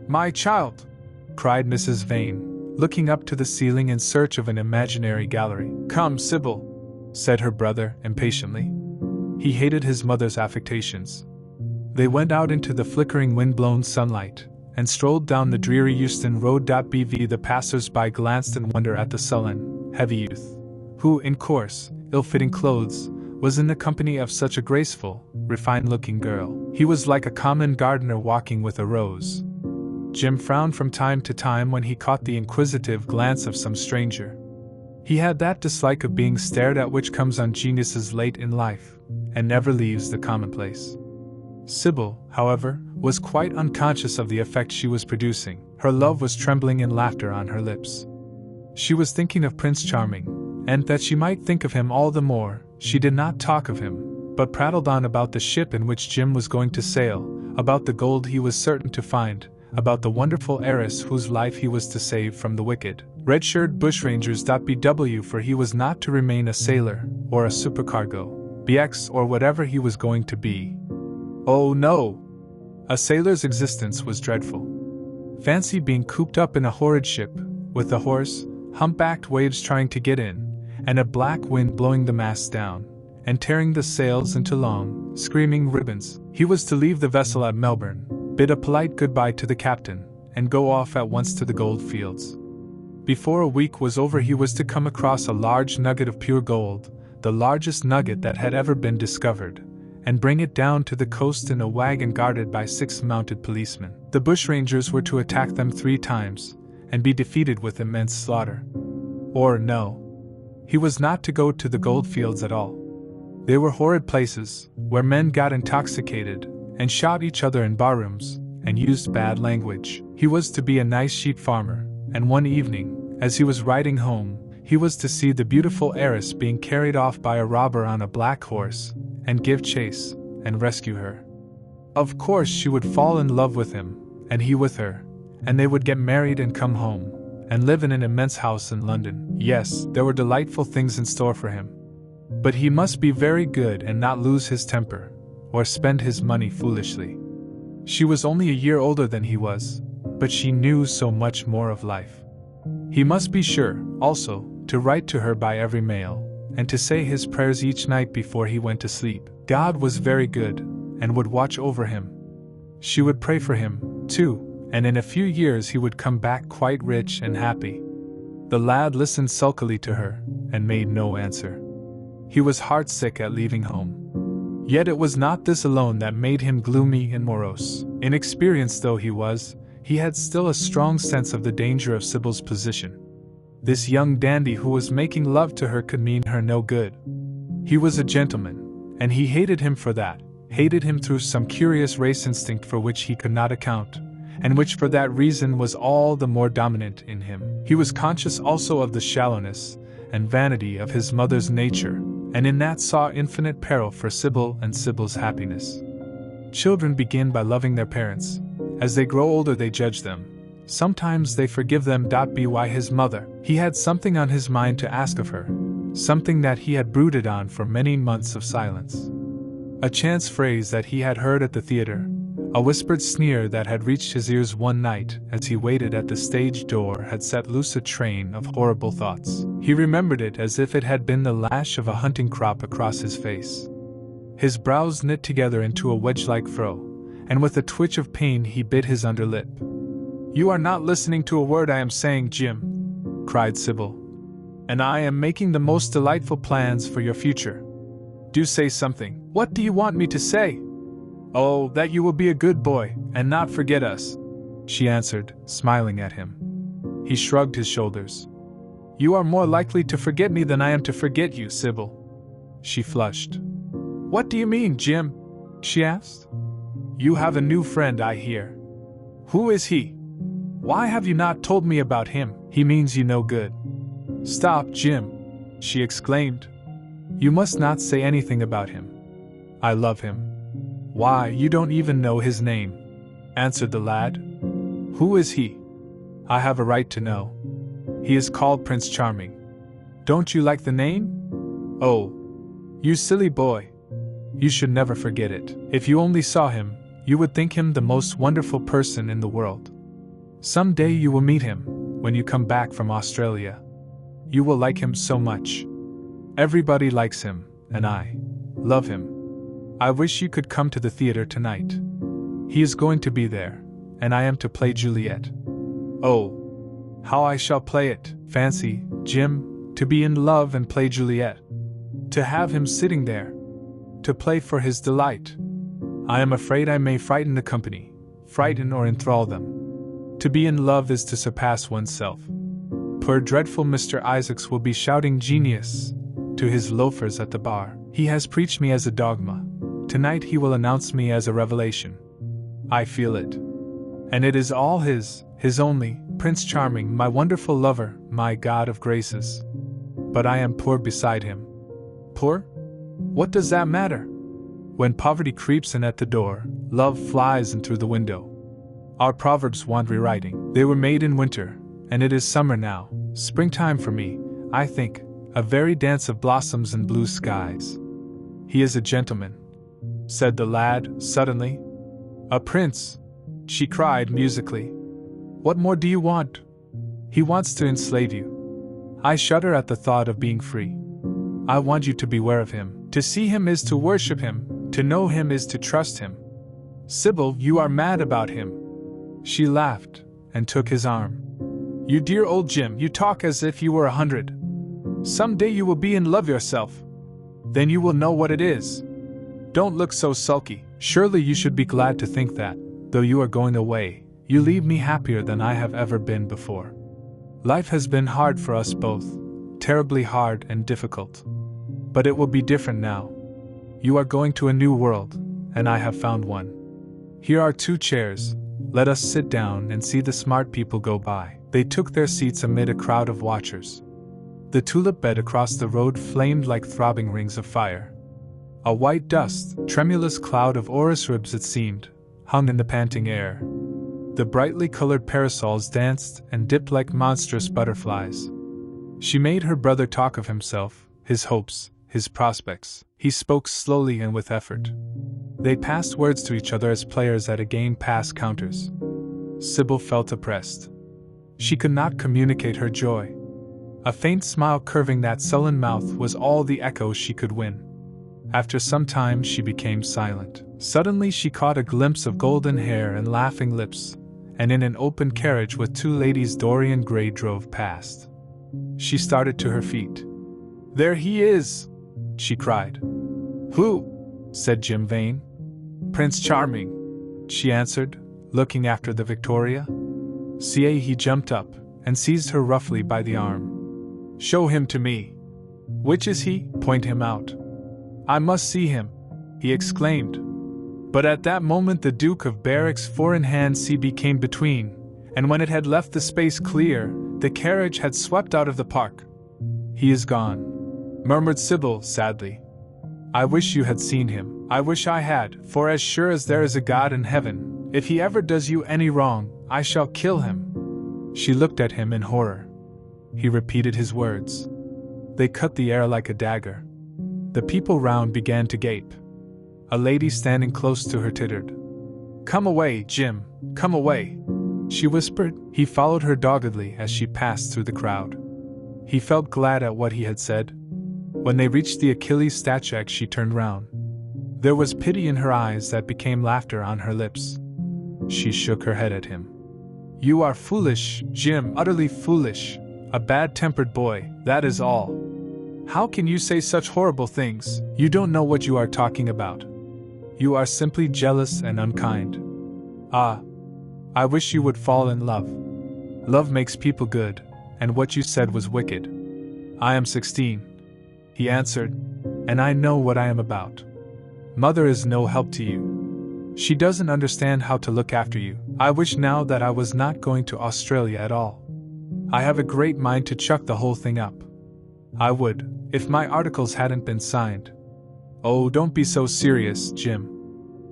My child!" cried Mrs. Vane, looking up to the ceiling in search of an imaginary gallery. "Come, Sybil," said her brother impatiently. He hated his mother's affectations. They went out into the flickering wind-blown sunlight, and strolled down the dreary Euston Road. Bv The passers-by glanced in wonder at the sullen, heavy youth, who, in coarse, ill-fitting clothes, was in the company of such a graceful, refined-looking girl. He was like a common gardener walking with a rose. Jim frowned from time to time when he caught the inquisitive glance of some stranger. He had that dislike of being stared at which comes on geniuses late in life, and never leaves the commonplace. Sybil, however, was quite unconscious of the effect she was producing. Her love was trembling in laughter on her lips. She was thinking of Prince Charming, and that she might think of him all the more, she did not talk of him, but prattled on about the ship in which Jim was going to sail, about the gold he was certain to find, about the wonderful heiress whose life he was to save from the wicked, red-shirted bushrangers. Bw For he was not to remain a sailor, or a supercargo, BX or whatever he was going to be. Oh no! A sailor's existence was dreadful. Fancy being cooped up in a horrid ship, with a hoarse, humpbacked waves trying to get in, and a black wind blowing the masts down, and tearing the sails into long, screaming ribbons. He was to leave the vessel at Melbourne, bid a polite goodbye to the captain, and go off at once to the gold fields. Before a week was over he was to come across a large nugget of pure gold, the largest nugget that had ever been discovered, and bring it down to the coast in a wagon guarded by 6 mounted policemen. The bushrangers were to attack them 3 times, and be defeated with immense slaughter. Or no. He was not to go to the gold fields at all. They were horrid places, where men got intoxicated, and shot each other in barrooms, and used bad language. He was to be a nice sheep farmer, and one evening, as he was riding home, he was to see the beautiful heiress being carried off by a robber on a black horse, and give chase, and rescue her. Of course she would fall in love with him, and he with her, and they would get married and come home, and live in an immense house in London. Yes, there were delightful things in store for him. But he must be very good and not lose his temper, or spend his money foolishly. She was only a year older than he was, but she knew so much more of life. He must be sure, also, to write to her by every mail, and to say his prayers each night before he went to sleep. God was very good, and would watch over him. She would pray for him, too, and in a few years he would come back quite rich and happy. The lad listened sulkily to her, and made no answer. He was heartsick at leaving home. Yet it was not this alone that made him gloomy and morose. Inexperienced though he was, he had still a strong sense of the danger of Sybil's position. This young dandy who was making love to her could mean her no good. He was a gentleman, and he hated him for that, hated him through some curious race instinct for which he could not account, and which for that reason was all the more dominant in him. He was conscious also of the shallowness and vanity of his mother's nature, and in that saw infinite peril for Sybil and Sybil's happiness. Children begin by loving their parents. As they grow older they judge them. Sometimes they forgive them. By his mother, he had something on his mind to ask of her, something that he had brooded on for many months of silence. A chance phrase that he had heard at the theater, a whispered sneer that had reached his ears one night as he waited at the stage door had set loose a train of horrible thoughts. He remembered it as if it had been the lash of a hunting crop across his face. His brows knit together into a wedge-like furrow, and with a twitch of pain he bit his underlip. "You are not listening to a word I am saying, Jim," cried Sybil. "And I am making the most delightful plans for your future. Do say something." "What do you want me to say?" "Oh, that you will be a good boy, and not forget us," she answered, smiling at him. He shrugged his shoulders. "You are more likely to forget me than I am to forget you, Sybil." She flushed. "What do you mean, Jim?" she asked. "You have a new friend, I hear. Who is he? Why have you not told me about him?" "He means you no good." "Stop, Jim," she exclaimed. "You must not say anything about him. I love him." "Why, you don't even know his name," answered the lad. "Who is he?" "I have a right to know. He is called Prince Charming. Don't you like the name?" "Oh, you silly boy. You should never forget it. If you only saw him, you would think him the most wonderful person in the world. Some day you will meet him, when you come back from Australia. You will like him so much. Everybody likes him, and I love him. I wish you could come to the theater tonight. He is going to be there, and I am to play Juliet. Oh, how I shall play it! Fancy, Jim, to be in love and play Juliet. To have him sitting there. To play for his delight. I am afraid I may frighten the company, frighten or enthrall them. To be in love is to surpass oneself. Poor dreadful Mr. Isaacs will be shouting genius to his loafers at the bar. He has preached me as a dogma. Tonight he will announce me as a revelation. I feel it. And it is all his only, Prince Charming, my wonderful lover, my God of graces. But I am poor beside him. Poor? What does that matter? When poverty creeps in at the door, love flies in through the window. Our proverbs want rewriting. They were made in winter, and it is summer now, springtime for me, I think, a very dance of blossoms and blue skies. He is a gentleman, said the lad, suddenly. A prince, she cried musically. What more do you want? He wants to enslave you. I shudder at the thought of being free. I want you to beware of him. To see him is to worship him. To know him is to trust him. Sybil, you are mad about him." She laughed and took his arm. "You dear old Jim, you talk as if you were 100. Someday you will be in love yourself. Then you will know what it is. Don't look so sulky. Surely you should be glad to think that, though you are going away, you leave me happier than I have ever been before. Life has been hard for us both, terribly hard and difficult. But it will be different now. You are going to a new world, and I have found one. Here are 2 chairs. Let us sit down and see the smart people go by." They took their seats amid a crowd of watchers. The tulip bed across the road flamed like throbbing rings of fire. A white dust, tremulous cloud of orris ribs it seemed, hung in the panting air. The brightly colored parasols danced and dipped like monstrous butterflies. She made her brother talk of himself, his hopes, his prospects. He spoke slowly and with effort. They passed words to each other as players at a game pass counters. Sybil felt oppressed. She could not communicate her joy. A faint smile curving that sullen mouth was all the echo she could win. After some time she became silent. Suddenly she caught a glimpse of golden hair and laughing lips, and in an open carriage with 2 ladies Dorian Gray drove past. She started to her feet. "There he is!" she cried. "Who?" said Jim Vane. "Prince Charming," she answered, looking after the Victoria. He jumped up and seized her roughly by the arm. "Show him to me." "Which is he? Point him out." "I must see him," he exclaimed. But at that moment the Duke of Berwick's 4-in-hand CB came between, and when it had left the space clear, the carriage had swept out of the park. "He is gone," murmured Sybil sadly. "I wish you had seen him. I wish I had, for as sure as there is a God in heaven, if he ever does you any wrong, I shall kill him." She looked at him in horror. He repeated his words. They cut the air like a dagger. The people round began to gape. A lady standing close to her tittered. "Come away, Jim, come away," she whispered. He followed her doggedly as she passed through the crowd. He felt glad at what he had said. When they reached the Achilles statue, she turned round. There was pity in her eyes that became laughter on her lips. She shook her head at him. "You are foolish, Jim, utterly foolish. A bad-tempered boy, that is all. How can you say such horrible things? You don't know what you are talking about. You are simply jealous and unkind. Ah, I wish you would fall in love. Love makes people good, and what you said was wicked." "I am 16, he answered, "and I know what I am about. Mother is no help to you. She doesn't understand how to look after you. I wish now that I was not going to Australia at all. I have a great mind to chuck the whole thing up. I would, if my articles hadn't been signed. Oh, don't be so serious, Jim.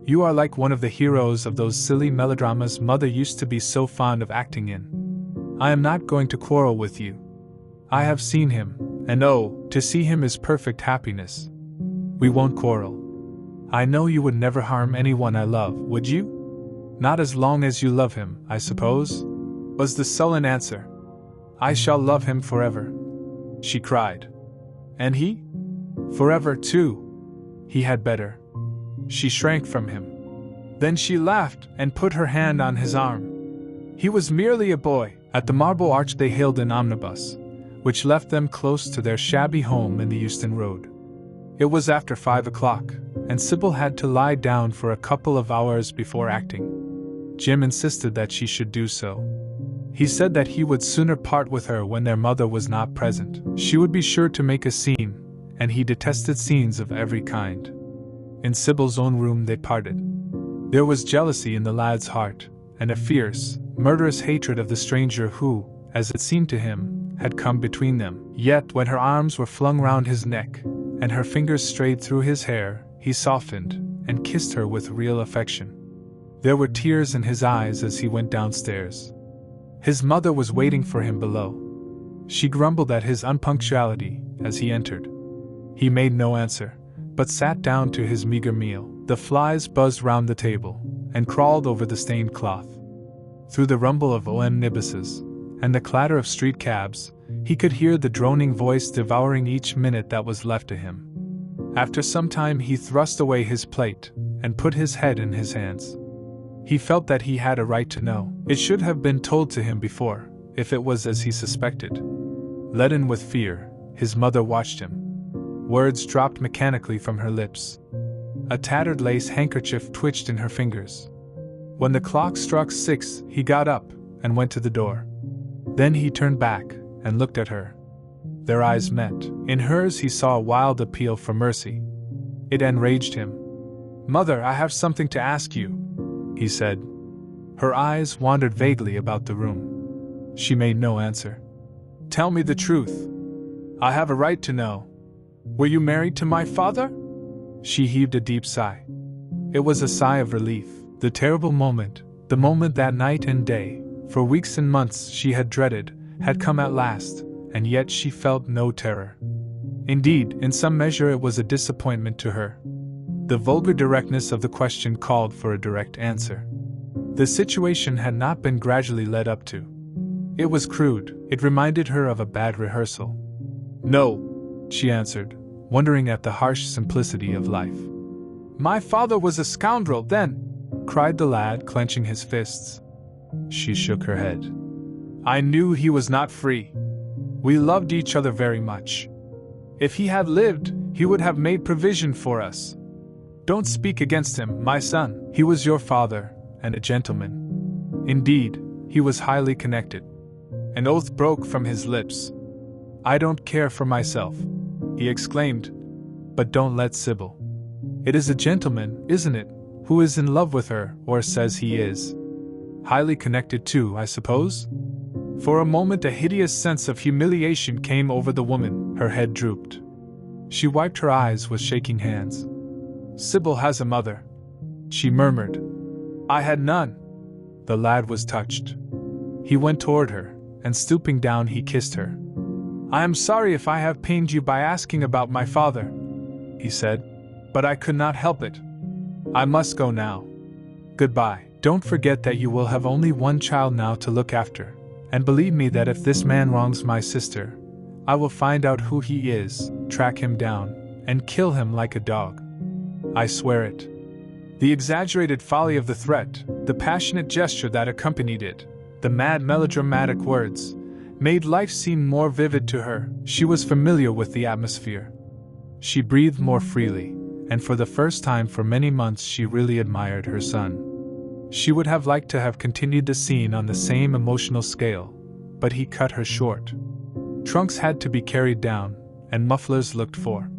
You are like one of the heroes of those silly melodramas Mother used to be so fond of acting in. I am not going to quarrel with you. I have seen him, and oh, to see him is perfect happiness. We won't quarrel. I know you would never harm anyone I love, would you? Not as long as you love him, I suppose," was the sullen answer. "I shall love him forever," she cried. "And he? Forever too. He had better." She shrank from him. Then she laughed and put her hand on his arm. He was merely a boy. At the Marble Arch they hailed an omnibus, which left them close to their shabby home in the Euston Road. It was after 5 o'clock, and Sybil had to lie down for a couple of hours before acting. Jim insisted that she should do so. He said that he would sooner part with her when their mother was not present. She would be sure to make a scene, and he detested scenes of every kind. In Sybil's own room they parted. There was jealousy in the lad's heart, and a fierce, murderous hatred of the stranger who, as it seemed to him, had come between them. Yet when her arms were flung round his neck, and her fingers strayed through his hair, he softened, and kissed her with real affection. There were tears in his eyes as he went downstairs. His mother was waiting for him below. She grumbled at his unpunctuality as he entered. He made no answer, but sat down to his meager meal. The flies buzzed round the table, and crawled over the stained cloth. Through the rumble of omnibuses, and the clatter of street cabs, he could hear the droning voice devouring each minute that was left to him. After some time he thrust away his plate and put his head in his hands. He felt that he had a right to know. It should have been told to him before, if it was as he suspected. Leaden with fear, his mother watched him. Words dropped mechanically from her lips. A tattered lace handkerchief twitched in her fingers. When the clock struck 6, he got up and went to the door. Then he turned back and looked at her. Their eyes met. In hers he saw a wild appeal for mercy. It enraged him. "Mother, I have something to ask you," he said. Her eyes wandered vaguely about the room. She made no answer. "Tell me the truth. I have a right to know. Were you married to my father?" She heaved a deep sigh. It was a sigh of relief. The terrible moment, the moment that night and day, for weeks and months she had dreaded, had come at last, and yet she felt no terror. Indeed, in some measure it was a disappointment to her. The vulgar directness of the question called for a direct answer. The situation had not been gradually led up to. It was crude, it reminded her of a bad rehearsal. "No," she answered, wondering at the harsh simplicity of life. "My father was a scoundrel, then!" cried the lad, clenching his fists. She shook her head. "I knew he was not free. We loved each other very much. If he had lived, he would have made provision for us. Don't speak against him, my son. He was your father, and a gentleman. Indeed, he was highly connected." An oath broke from his lips. "I don't care for myself," he exclaimed. "But don't let Sybil. It is a gentleman, isn't it, who is in love with her, or says he is? Highly connected too, I suppose?" For a moment a hideous sense of humiliation came over the woman. Her head drooped. She wiped her eyes with shaking hands. "Sybil has a mother," she murmured. "I had none." The lad was touched. He went toward her, and stooping down he kissed her. "I am sorry if I have pained you by asking about my father," he said, "but I could not help it. I must go now. Goodbye. Don't forget that you will have only one child now to look after, and believe me that if this man wrongs my sister, I will find out who he is, track him down, and kill him like a dog. I swear it." The exaggerated folly of the threat, the passionate gesture that accompanied it, the mad melodramatic words, made life seem more vivid to her. She was familiar with the atmosphere. She breathed more freely, and for the first time for many months she really admired her son. She would have liked to have continued the scene on the same emotional scale, but he cut her short. Trunks had to be carried down, and mufflers looked for.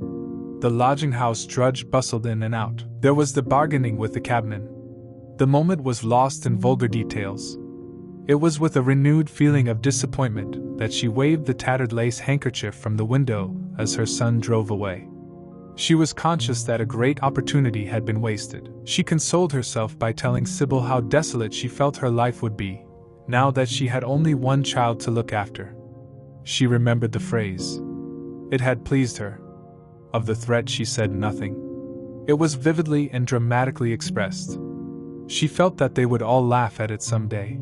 The lodging-house drudge bustled in and out. There was the bargaining with the cabman. The moment was lost in vulgar details. It was with a renewed feeling of disappointment that she waved the tattered lace handkerchief from the window as her son drove away. She was conscious that a great opportunity had been wasted. She consoled herself by telling Sybil how desolate she felt her life would be, now that she had only one child to look after. She remembered the phrase. It had pleased her. Of the threat she said nothing. It was vividly and dramatically expressed. She felt that they would all laugh at it someday.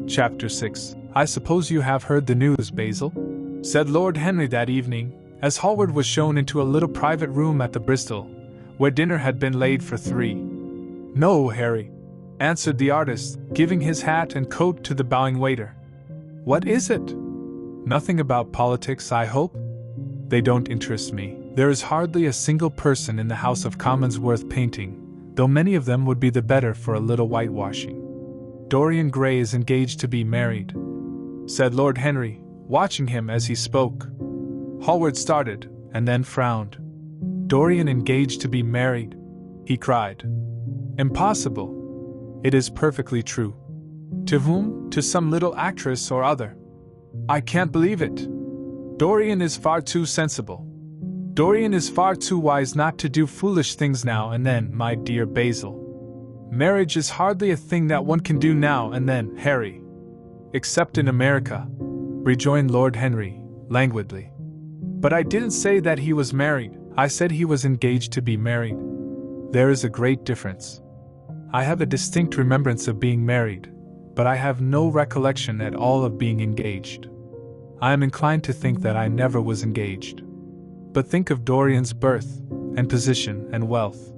Chapter 6. "I suppose you have heard the news, Basil?" said Lord Henry that evening, as Hallward was shown into a little private room at the Bristol, where dinner had been laid for 3. "No, Harry," answered the artist, giving his hat and coat to the bowing waiter. "What is it?" "Nothing about politics, I hope?" "They don't interest me. There is hardly a single person in the House of Commons worth painting, though many of them would be the better for a little whitewashing." "Dorian Gray is engaged to be married," said Lord Henry, watching him as he spoke. Hallward started, and then frowned. "Dorian engaged to be married?" he cried. "Impossible." "It is perfectly true." "To whom? To some little actress or other?" "I can't believe it. Dorian is far too sensible. Dorian is far too wise not to do foolish things now and then, my dear Basil. Marriage is hardly a thing that one can do now and then, Harry." "Except in America," rejoined Lord Henry, languidly. "But I didn't say that he was married. I said he was engaged to be married. There is a great difference. I have a distinct remembrance of being married, but I have no recollection at all of being engaged. I am inclined to think that I never was engaged. But think of Dorian's birth, and position, and wealth.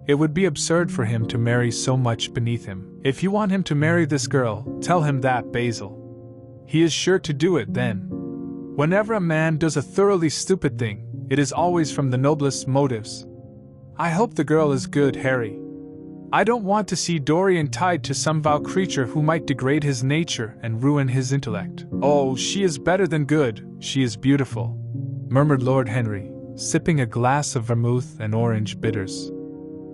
It would be absurd for him to marry so much beneath him. If you want him to marry this girl, tell him that, Basil. He is sure to do it then. Whenever a man does a thoroughly stupid thing, it is always from the noblest motives. I hope the girl is good, Harry. I don't want to see Dorian tied to some vile creature who might degrade his nature and ruin his intellect. Oh, she is better than good, she is beautiful, murmured Lord Henry, sipping a glass of vermouth and orange bitters.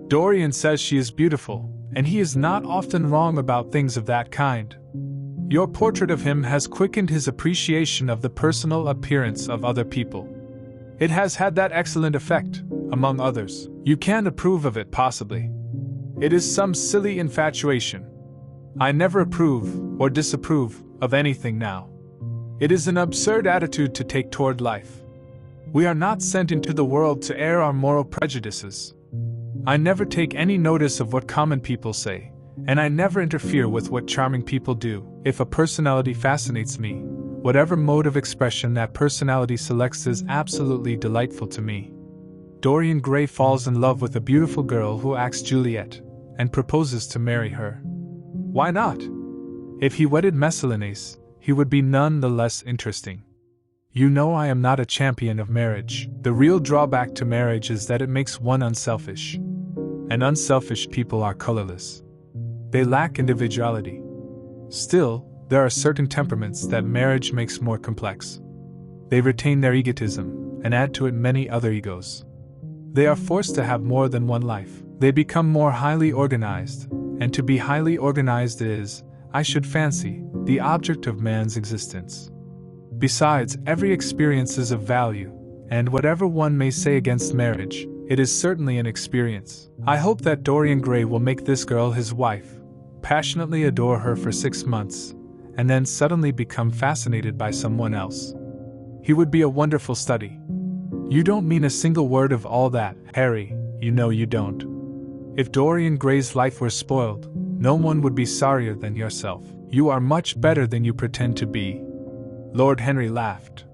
Dorian says she is beautiful, and he is not often wrong about things of that kind. Your portrait of him has quickened his appreciation of the personal appearance of other people. It has had that excellent effect, among others. You can't approve of it, possibly. It is some silly infatuation. I never approve or disapprove of anything now. It is an absurd attitude to take toward life. We are not sent into the world to air our moral prejudices. I never take any notice of what common people say, and I never interfere with what charming people do. If a personality fascinates me, whatever mode of expression that personality selects is absolutely delightful to me. Dorian Gray falls in love with a beautiful girl who acts Juliet, and proposes to marry her. Why not? If he wedded Messalines, he would be none the less interesting. You know I am not a champion of marriage. The real drawback to marriage is that it makes one unselfish. And unselfish people are colorless. They lack individuality. Still, there are certain temperaments that marriage makes more complex. They retain their egotism, and add to it many other egos. They are forced to have more than one life. They become more highly organized, and to be highly organized is, I should fancy, the object of man's existence. Besides, every experience is of value, and whatever one may say against marriage, it is certainly an experience. I hope that Dorian Gray will make this girl his wife, passionately adore her for 6 months, and then suddenly become fascinated by someone else. He would be a wonderful study. You don't mean a single word of all that, Harry, you know you don't. If Dorian Gray's life were spoiled, no one would be sorrier than yourself. You are much better than you pretend to be. Lord Henry laughed.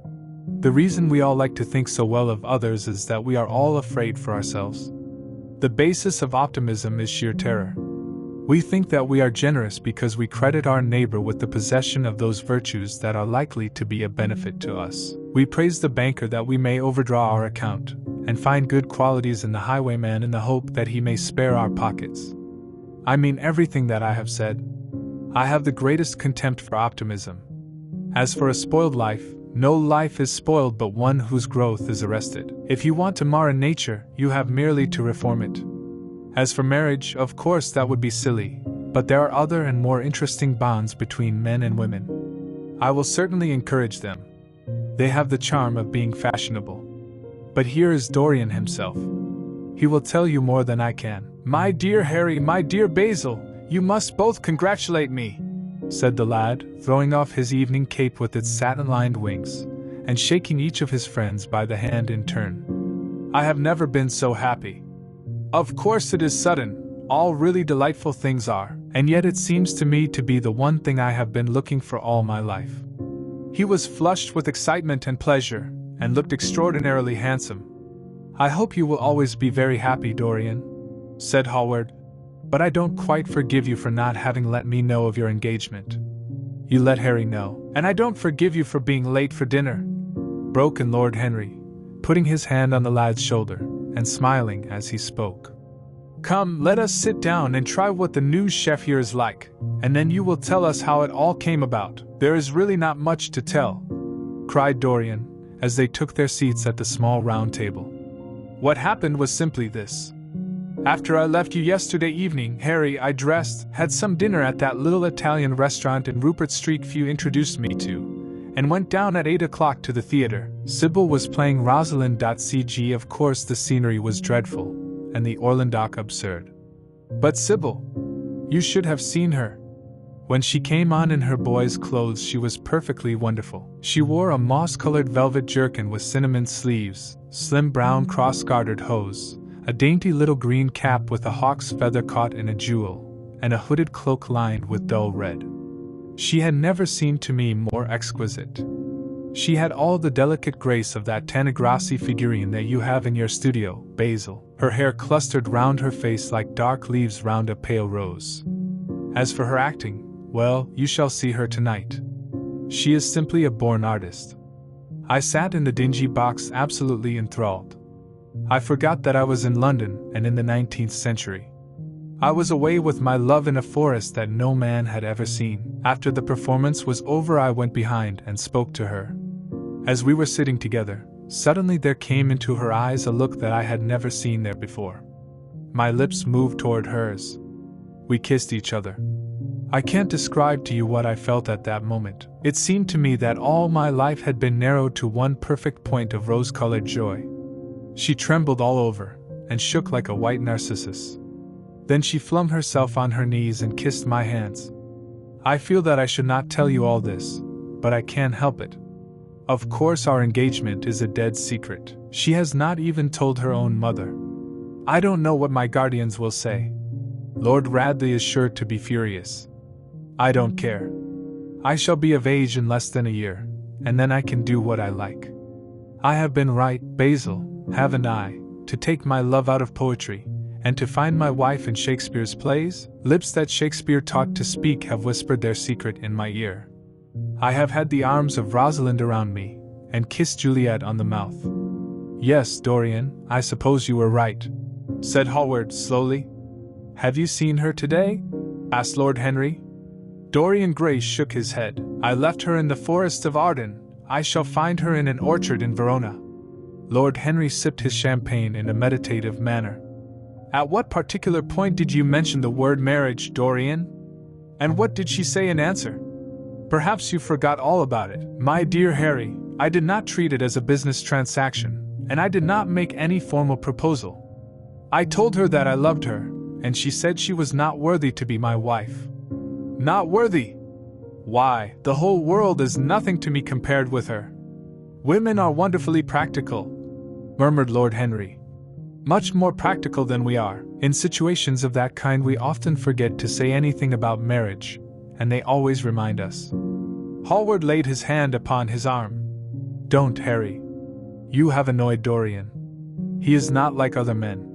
The reason we all like to think so well of others is that we are all afraid for ourselves. The basis of optimism is sheer terror. We think that we are generous because we credit our neighbor with the possession of those virtues that are likely to be a benefit to us. We praise the banker that we may overdraw our account, and find good qualities in the highwayman in the hope that he may spare our pockets. I mean everything that I have said. I have the greatest contempt for optimism. As for a spoiled life, no life is spoiled but one whose growth is arrested. If you want to mar nature, you have merely to reform it. As for marriage, of course that would be silly, but there are other and more interesting bonds between men and women. I will certainly encourage them. They have the charm of being fashionable. But here is Dorian himself. He will tell you more than I can. My dear Harry, my dear Basil, you must both congratulate me, said the lad, throwing off his evening cape with its satin-lined wings, and shaking each of his friends by the hand in turn. I have never been so happy. Of course it is sudden, all really delightful things are, and yet it seems to me to be the one thing I have been looking for all my life. He was flushed with excitement and pleasure, and looked extraordinarily handsome. I hope you will always be very happy, Dorian, said Hallward, but I don't quite forgive you for not having let me know of your engagement. You let Harry know, and I don't forgive you for being late for dinner, broke in Lord Henry, putting his hand on the lad's shoulder, and smiling as he spoke. Come, let us sit down and try what the new chef here is like, and then you will tell us how it all came about. There is really not much to tell, cried Dorian, as they took their seats at the small round table. What happened was simply this. After I left you yesterday evening, Harry, I dressed, had some dinner at that little Italian restaurant in Rupert Street you introduced me to, and went down at 8 o'clock to the theater. Sybil was playing Rosalind.cg. Of course the scenery was dreadful, and the Orlandoc absurd. But Sybil, you should have seen her. When she came on in her boy's clothes she was perfectly wonderful. She wore a moss-colored velvet jerkin with cinnamon sleeves, slim brown cross-gartered hose, a dainty little green cap with a hawk's feather caught in a jewel, and a hooded cloak lined with dull red. She had never seemed to me more exquisite. She had all the delicate grace of that Tanagrassi figurine that you have in your studio, Basil. Her hair clustered round her face like dark leaves round a pale rose. As for her acting, well, you shall see her tonight. She is simply a born artist. I sat in the dingy box absolutely enthralled. I forgot that I was in London and in the 19th century. I was away with my love in a forest that no man had ever seen. After the performance was over, I went behind and spoke to her. As we were sitting together, suddenly there came into her eyes a look that I had never seen there before. My lips moved toward hers. We kissed each other. I can't describe to you what I felt at that moment. It seemed to me that all my life had been narrowed to one perfect point of rose-colored joy. She trembled all over, and shook like a white narcissus. Then she flung herself on her knees and kissed my hands. I feel that I should not tell you all this, but I can't help it. Of course our engagement is a dead secret. She has not even told her own mother. I don't know what my guardians will say. Lord Radley is sure to be furious. I don't care. I shall be of age in less than a year, and then I can do what I like. I have been right, Basil, haven't I, to take my love out of poetry, and to find my wife in Shakespeare's plays? Lips that Shakespeare taught to speak have whispered their secret in my ear. I have had the arms of Rosalind around me, and kissed Juliet on the mouth. Yes, Dorian, I suppose you were right, said Hallward slowly. Have you seen her today? Asked Lord Henry. Dorian Gray shook his head. I left her in the forest of Arden. I shall find her in an orchard in Verona. Lord Henry sipped his champagne in a meditative manner. At what particular point did you mention the word marriage, Dorian? And what did she say in answer? Perhaps you forgot all about it. My dear Harry, I did not treat it as a business transaction, and I did not make any formal proposal. I told her that I loved her, and she said she was not worthy to be my wife. Not worthy? Why, the whole world is nothing to me compared with her. Women are wonderfully practical, murmured Lord Henry. Much more practical than we are. In situations of that kind we often forget to say anything about marriage, and they always remind us. Hallward laid his hand upon his arm. Don't, Harry. You have annoyed Dorian. He is not like other men.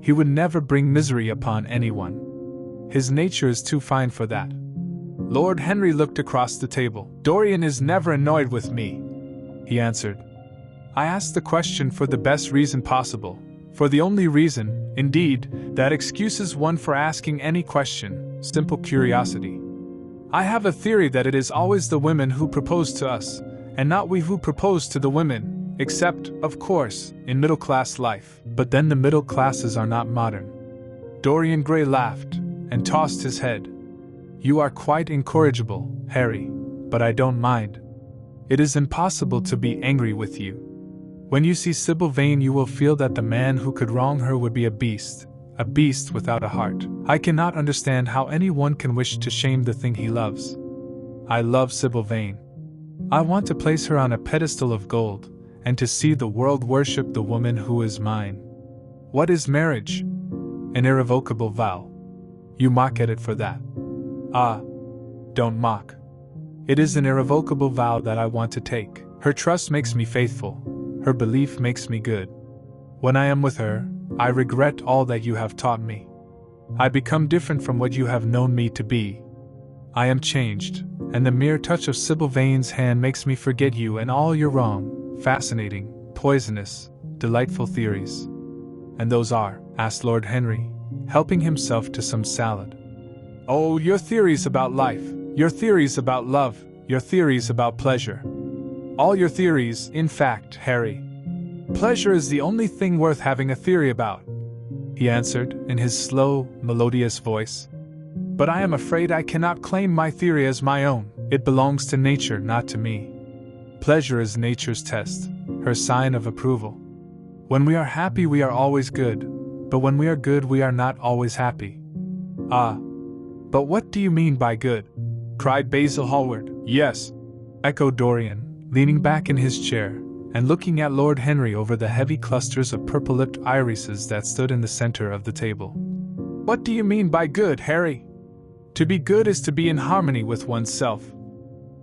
He would never bring misery upon anyone. His nature is too fine for that. Lord Henry looked across the table. Dorian is never annoyed with me, he answered. I asked the question for the best reason possible. For the only reason, indeed, that excuses one for asking any question, simple curiosity. I have a theory that it is always the women who propose to us, and not we who propose to the women, except, of course, in middle-class life. But then the middle classes are not modern. Dorian Gray laughed, and tossed his head. You are quite incorrigible, Harry, but I don't mind. It is impossible to be angry with you. When you see Sybil Vane you will feel that the man who could wrong her would be a beast without a heart. I cannot understand how anyone can wish to shame the thing he loves. I love Sybil Vane. I want to place her on a pedestal of gold, and to see the world worship the woman who is mine. What is marriage? An irrevocable vow. You mock at it for that. Ah, don't mock. It is an irrevocable vow that I want to take. Her trust makes me faithful. Her belief makes me good. When I am with her, I regret all that you have taught me. I become different from what you have known me to be. I am changed, and the mere touch of Sybil Vane's hand makes me forget you and all your wrong, fascinating, poisonous, delightful theories. And those are, asked Lord Henry, helping himself to some salad. Oh, your theories about life, your theories about love, your theories about pleasure. All your theories, in fact, Harry. Pleasure is the only thing worth having a theory about, he answered in his slow, melodious voice. But I am afraid I cannot claim my theory as my own. It belongs to nature, not to me. Pleasure is nature's test, her sign of approval. When we are happy we are always good, but when we are good we are not always happy. Ah, but what do you mean by good? Cried Basil Hallward. Yes, echoed Dorian, leaning back in his chair, and looking at Lord Henry over the heavy clusters of purple-lipped irises that stood in the center of the table. What do you mean by good, Harry? To be good is to be in harmony with oneself,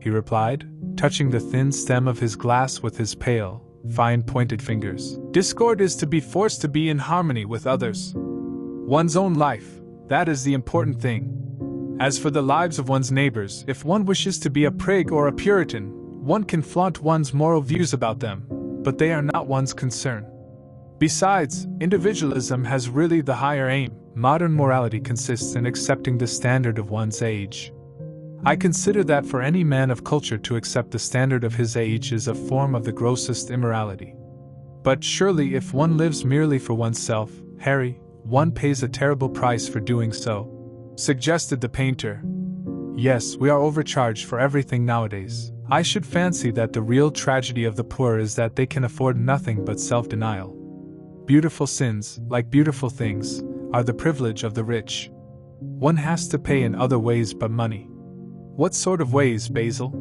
he replied, touching the thin stem of his glass with his pale, fine-pointed fingers. Discord is to be forced to be in harmony with others. One's own life, that is the important thing. As for the lives of one's neighbors, if one wishes to be a prig or a Puritan, one can flaunt one's moral views about them, but they are not one's concern. Besides, individualism has really the higher aim. Modern morality consists in accepting the standard of one's age. I consider that for any man of culture to accept the standard of his age is a form of the grossest immorality. But surely if one lives merely for oneself, Harry, one pays a terrible price for doing so, suggested the painter. Yes, we are overcharged for everything nowadays. I should fancy that the real tragedy of the poor is that they can afford nothing but self-denial. Beautiful sins, like beautiful things, are the privilege of the rich. One has to pay in other ways but money. What sort of ways, Basil?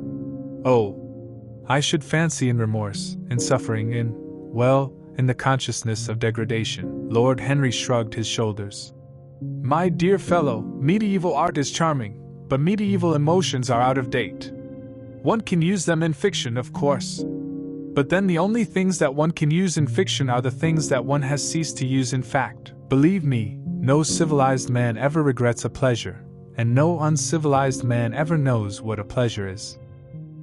Oh, I should fancy in remorse, in suffering, in the consciousness of degradation. Lord Henry shrugged his shoulders. My dear fellow, medieval art is charming, but medieval emotions are out of date. One can use them in fiction, of course. But then the only things that one can use in fiction are the things that one has ceased to use in fact. Believe me, no civilized man ever regrets a pleasure, and no uncivilized man ever knows what a pleasure is.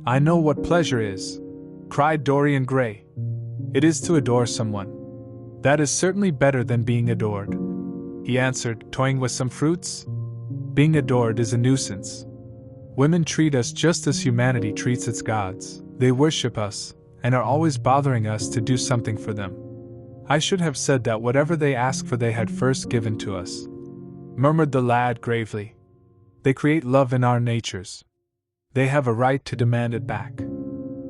I know what pleasure is, cried Dorian Gray. It is to adore someone. That is certainly better than being adored, he answered, toying with some fruits. Being adored is a nuisance. Women treat us just as humanity treats its gods. They worship us, and are always bothering us to do something for them. I should have said that whatever they ask for they had first given to us, murmured the lad gravely. They create love in our natures. They have a right to demand it back.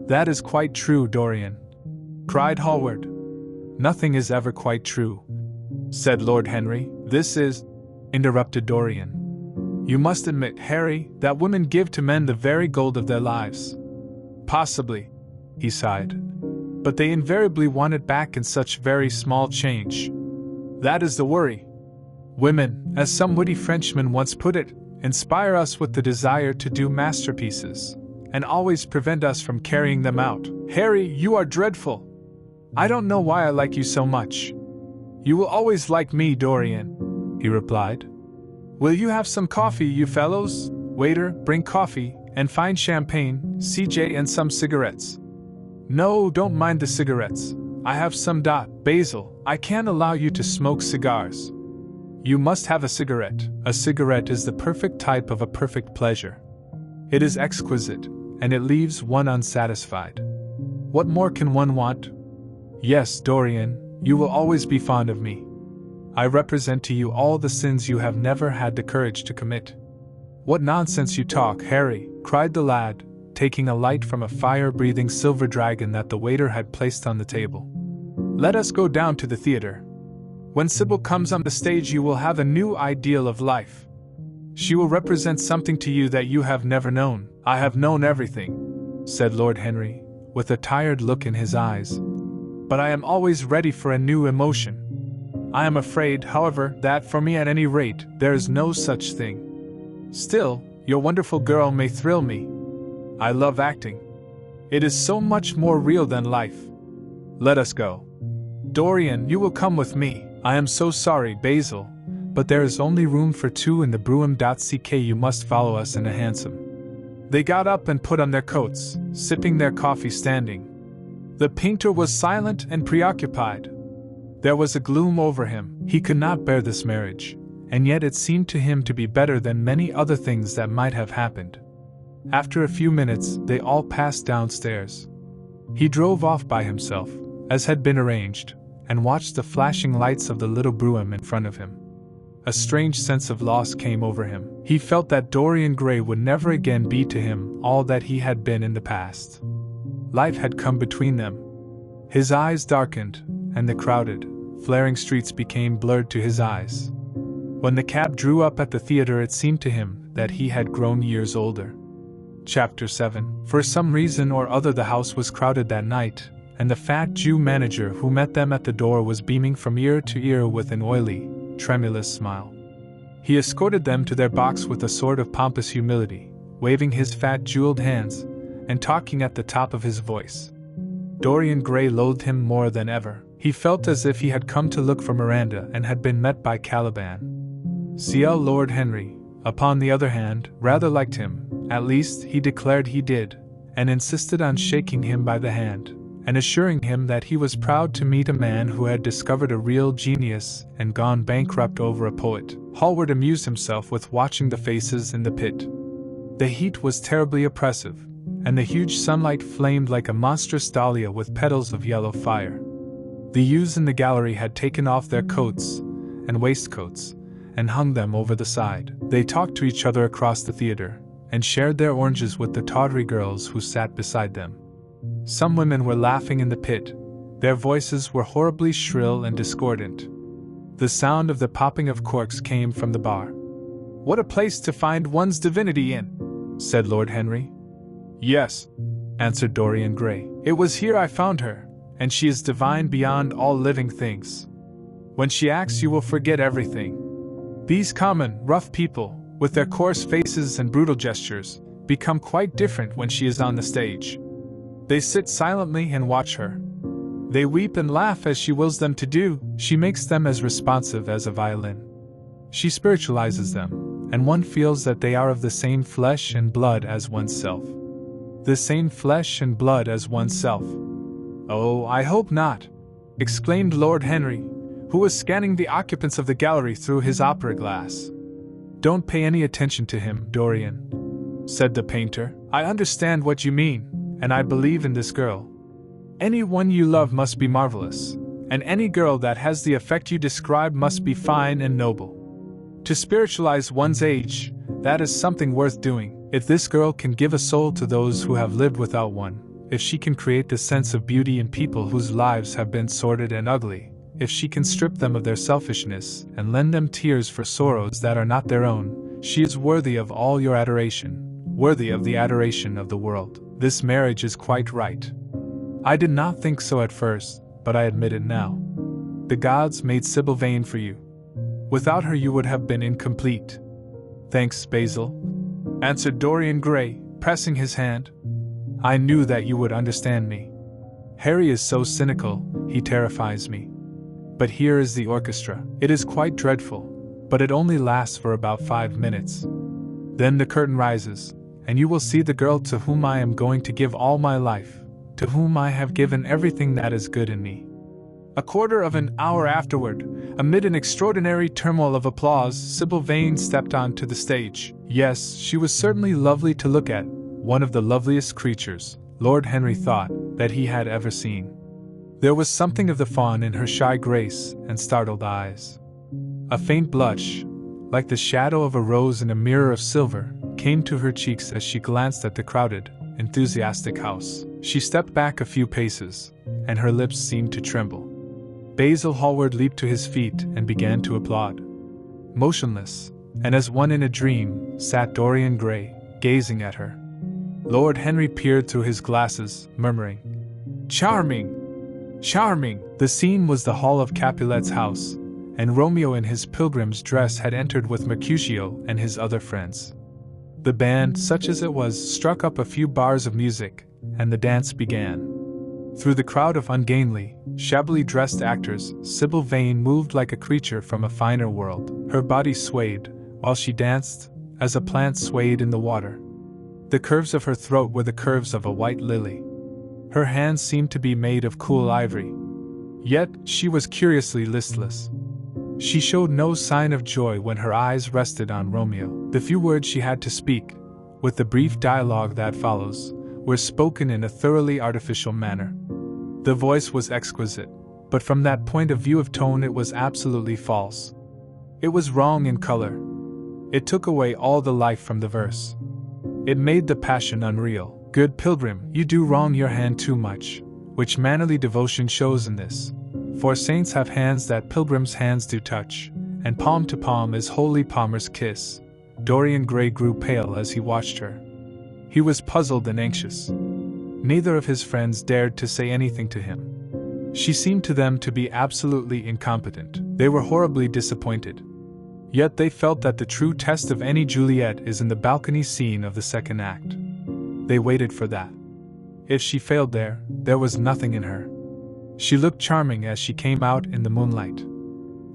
That is quite true, Dorian, cried Hallward. Nothing is ever quite true, said Lord Henry. This is, interrupted Dorian. You must admit, Harry, that women give to men the very gold of their lives. Possibly, he sighed. But they invariably want it back in such very small change. That is the worry. Women, as some witty Frenchman once put it, inspire us with the desire to do masterpieces, and always prevent us from carrying them out. Harry, you are dreadful. I don't know why I like you so much. You will always like me, Dorian, he replied. Will you have some coffee, you fellows? Waiter, bring coffee, and fine champagne, CJ, and some cigarettes. No, don't mind the cigarettes. I have some. Basil, I can't allow you to smoke cigars. You must have a cigarette. A cigarette is the perfect type of a perfect pleasure. It is exquisite, and it leaves one unsatisfied. What more can one want? Yes, Dorian, you will always be fond of me. I represent to you all the sins you have never had the courage to commit. What nonsense you talk, Harry, cried the lad, taking a light from a fire-breathing silver dragon that the waiter had placed on the table. Let us go down to the theater. When Sybil comes on the stage you will have a new ideal of life. She will represent something to you that you have never known. I have known everything, said Lord Henry, with a tired look in his eyes. But I am always ready for a new emotion. I am afraid, however, that for me at any rate, there is no such thing. Still, your wonderful girl may thrill me. I love acting. It is so much more real than life. Let us go. Dorian, you will come with me. I am so sorry, Basil, but there is only room for two in the brougham.ck. You must follow us in a hansom. They got up and put on their coats, sipping their coffee standing. The painter was silent and preoccupied. There was a gloom over him. He could not bear this marriage, and yet it seemed to him to be better than many other things that might have happened. After a few minutes, they all passed downstairs. He drove off by himself, as had been arranged, and watched the flashing lights of the little brougham in front of him. A strange sense of loss came over him. He felt that Dorian Gray would never again be to him all that he had been in the past. Life had come between them. His eyes darkened, and the crowded, flaring streets became blurred to his eyes. When the cab drew up at the theater it seemed to him that he had grown years older. Chapter 7. For some reason or other the house was crowded that night, and the fat Jew manager who met them at the door was beaming from ear to ear with an oily, tremulous smile. He escorted them to their box with a sort of pompous humility, waving his fat jeweled hands, and talking at the top of his voice. Dorian Gray loathed him more than ever. He felt as if he had come to look for Miranda and had been met by Caliban. C.L. Lord Henry, upon the other hand, rather liked him, at least he declared he did, and insisted on shaking him by the hand, and assuring him that he was proud to meet a man who had discovered a real genius and gone bankrupt over a poet. Hallward amused himself with watching the faces in the pit. The heat was terribly oppressive, and the huge sunlight flamed like a monstrous dahlia with petals of yellow fire. The youths in the gallery had taken off their coats and waistcoats and hung them over the side. They talked to each other across the theater, and shared their oranges with the tawdry girls who sat beside them. Some women were laughing in the pit. Their voices were horribly shrill and discordant. The sound of the popping of corks came from the bar. "What a place to find one's divinity in," said Lord Henry. "Yes," answered Dorian Gray. "It was here I found her, and she is divine beyond all living things. When she acts, you will forget everything. These common, rough people, with their coarse faces and brutal gestures, become quite different when she is on the stage. They sit silently and watch her. They weep and laugh as she wills them to do. She makes them as responsive as a violin. She spiritualizes them, and one feels that they are of the same flesh and blood as oneself. The same flesh and blood as oneself." "Oh, I hope not," exclaimed Lord Henry, who was scanning the occupants of the gallery through his opera glass. "Don't pay any attention to him, Dorian," said the painter. "I understand what you mean, and I believe in this girl. Any one you love must be marvelous, and any girl that has the effect you describe must be fine and noble. To spiritualize one's age, that is something worth doing. If this girl can give a soul to those who have lived without one, if she can create the sense of beauty in people whose lives have been sordid and ugly, if she can strip them of their selfishness and lend them tears for sorrows that are not their own, she is worthy of all your adoration, worthy of the adoration of the world. This marriage is quite right. I did not think so at first, but I admit it now. The gods made Sybil Vane for you. Without her you would have been incomplete." "Thanks, Basil," answered Dorian Gray, pressing his hand. "I knew that you would understand me. Harry is so cynical, he terrifies me. But here is the orchestra. It is quite dreadful, but it only lasts for about 5 minutes. Then the curtain rises, and you will see the girl to whom I am going to give all my life, to whom I have given everything that is good in me." A quarter of an hour afterward, amid an extraordinary turmoil of applause, Sybil Vane stepped onto the stage. Yes, she was certainly lovely to look at, one of the loveliest creatures, Lord Henry thought, that he had ever seen. There was something of the fawn in her shy grace and startled eyes. A faint blush, like the shadow of a rose in a mirror of silver, came to her cheeks as she glanced at the crowded, enthusiastic house. She stepped back a few paces, and her lips seemed to tremble. Basil Hallward leaped to his feet and began to applaud. Motionless, and as one in a dream, sat Dorian Gray, gazing at her. Lord Henry peered through his glasses, murmuring, "Charming! Charming!" The scene was the hall of Capulet's house, and Romeo in his pilgrim's dress had entered with Mercutio and his other friends. The band, such as it was, struck up a few bars of music, and the dance began. Through the crowd of ungainly, shabbily dressed actors, Sybil Vane moved like a creature from a finer world. Her body swayed, while she danced, as a plant swayed in the water. The curves of her throat were the curves of a white lily. Her hands seemed to be made of cool ivory. Yet, she was curiously listless. She showed no sign of joy when her eyes rested on Romeo. The few words she had to speak, with the brief dialogue that follows, were spoken in a thoroughly artificial manner. The voice was exquisite, but from that point of view of tone it was absolutely false. It was wrong in color. It took away all the life from the verse. It made the passion unreal. Good pilgrim, you do wrong your hand too much, which mannerly devotion shows in this. For saints have hands that pilgrims' hands do touch, and palm to palm is holy palmer's kiss. Dorian Gray grew pale as he watched her. He was puzzled and anxious. Neither of his friends dared to say anything to him. She seemed to them to be absolutely incompetent. They were horribly disappointed. Yet they felt that the true test of any Juliet is in the balcony scene of the second act. They waited for that. If she failed there was nothing in her. She looked charming as she came out in the moonlight.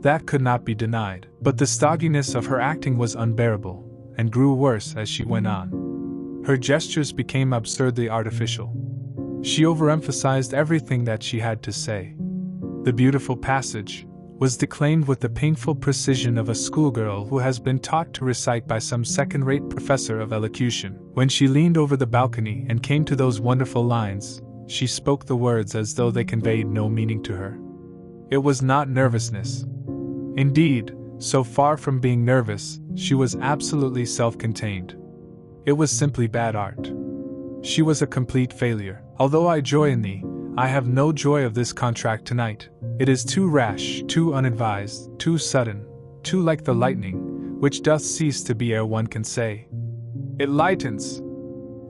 That could not be denied, but the stodginess of her acting was unbearable, and grew worse as she went on. Her gestures became absurdly artificial. She overemphasized everything that she had to say. The beautiful passage was declaimed with the painful precision of a schoolgirl who has been taught to recite by some second-rate professor of elocution. When she leaned over the balcony and came to those wonderful lines, she spoke the words as though they conveyed no meaning to her. It was not nervousness. Indeed, so far from being nervous, she was absolutely self-contained. It was simply bad art. She was a complete failure. Although I joy in thee, I have no joy of this contract tonight. It is too rash, too unadvised, too sudden, too like the lightning, which doth cease to be ere one can say, it lightens.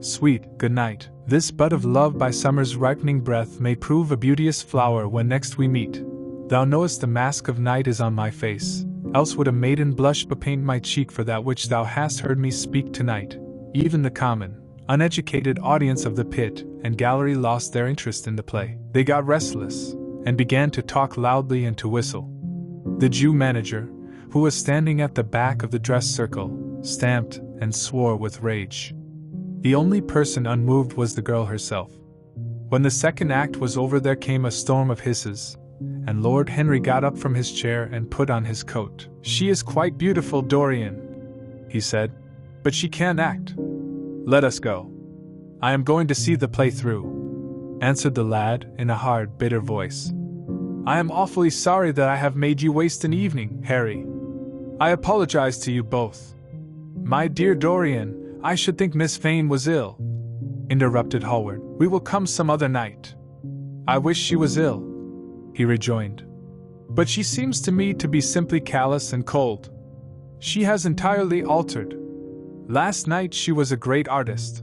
Sweet, good night. This bud of love by summer's ripening breath may prove a beauteous flower when next we meet. Thou knowest the mask of night is on my face, else would a maiden blush bepaint my cheek for that which thou hast heard me speak tonight. Even the common, uneducated audience of the pit and gallery lost their interest in the play. They got restless, and began to talk loudly and to whistle. The Jew manager, who was standing at the back of the dress circle, stamped and swore with rage. The only person unmoved was the girl herself. When the second act was over there came a storm of hisses, and Lord Henry got up from his chair and put on his coat. She is quite beautiful, Dorian, he said, but she can't act. Let us go. I am going to see the play through, answered the lad in a hard, bitter voice. I am awfully sorry that I have made you waste an evening, Harry. I apologize to you both. My dear Dorian, I should think Miss Fane was ill, interrupted Hallward. We will come some other night. I wish she was ill, he rejoined. But she seems to me to be simply callous and cold. She has entirely altered. Last night she was a great artist.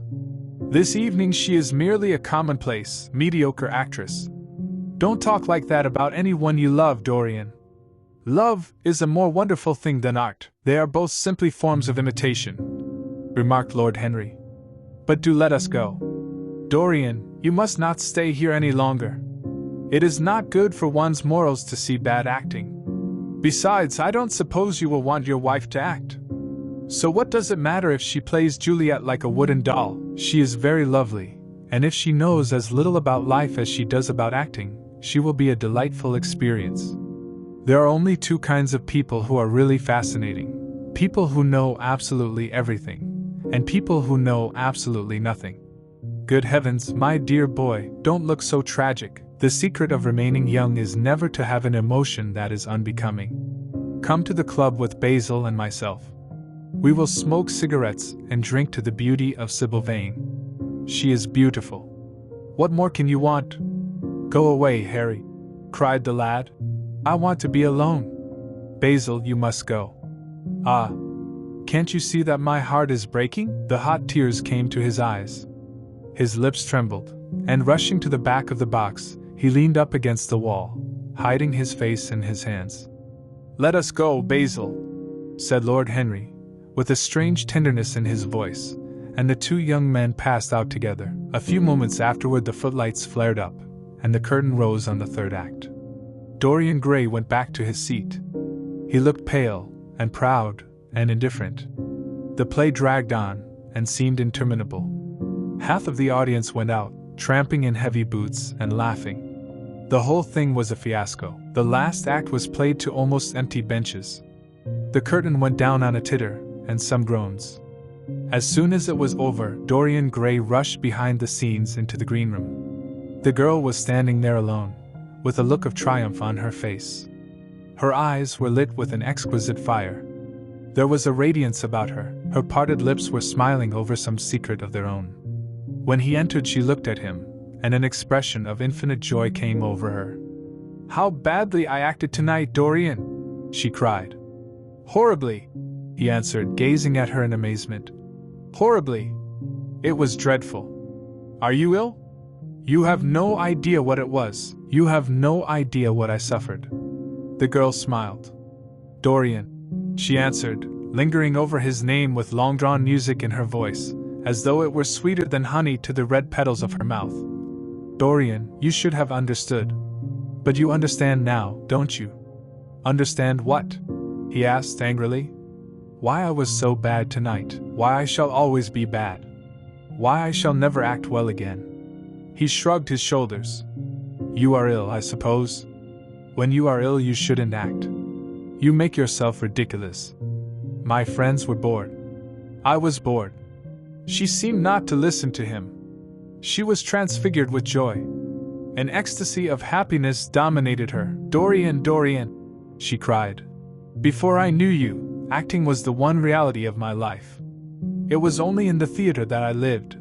This evening she is merely a commonplace, mediocre actress. Don't talk like that about anyone you love, Dorian. Love is a more wonderful thing than art. They are both simply forms of imitation, remarked Lord Henry. But do let us go. Dorian, you must not stay here any longer. It is not good for one's morals to see bad acting. Besides, I don't suppose you will want your wife to act. So what does it matter if she plays Juliet like a wooden doll? She is very lovely, and if she knows as little about life as she does about acting, she will be a delightful experience. There are only two kinds of people who are really fascinating: people who know absolutely everything, and people who know absolutely nothing. Good heavens, my dear boy, don't look so tragic. The secret of remaining young is never to have an emotion that is unbecoming. Come to the club with Basil and myself. We will smoke cigarettes and drink to the beauty of Sybil Vane. She is beautiful. What more can you want? Go away, Harry, cried the lad. I want to be alone. Basil, you must go. Ah, can't you see that my heart is breaking? The hot tears came to his eyes. His lips trembled, and rushing to the back of the box, he leaned up against the wall, hiding his face in his hands. Let us go, Basil, said Lord Henry, with a strange tenderness in his voice, and the two young men passed out together. A few moments afterward the footlights flared up, and the curtain rose on the third act. Dorian Gray went back to his seat. He looked pale, and proud, and indifferent. The play dragged on, and seemed interminable. Half of the audience went out, tramping in heavy boots and laughing. The whole thing was a fiasco. The last act was played to almost empty benches. The curtain went down on a titter, and some groans. As soon as it was over, Dorian Gray rushed behind the scenes into the green room. The girl was standing there alone, with a look of triumph on her face. Her eyes were lit with an exquisite fire. There was a radiance about her. Her parted lips were smiling over some secret of their own. When he entered, she looked at him, and an expression of infinite joy came over her. How badly I acted tonight, Dorian, she cried. Horribly, he answered, gazing at her in amazement. Horribly. It was dreadful. Are you ill? You have no idea what it was. You have no idea what I suffered. The girl smiled. Dorian, she answered, lingering over his name with long-drawn music in her voice, as though it were sweeter than honey to the red petals of her mouth. Dorian, you should have understood. But you understand now, don't you? Understand what? He asked angrily. Why I was so bad tonight, why I shall always be bad. Why I shall never act well again. He shrugged his shoulders. You are ill, I suppose? When you are ill, you shouldn't act. You make yourself ridiculous. My friends were bored. I was bored. She seemed not to listen to him. She was transfigured with joy. An ecstasy of happiness dominated her. Dorian, Dorian, she cried. Before I knew you, acting was the one reality of my life. It was only in the theater that I lived.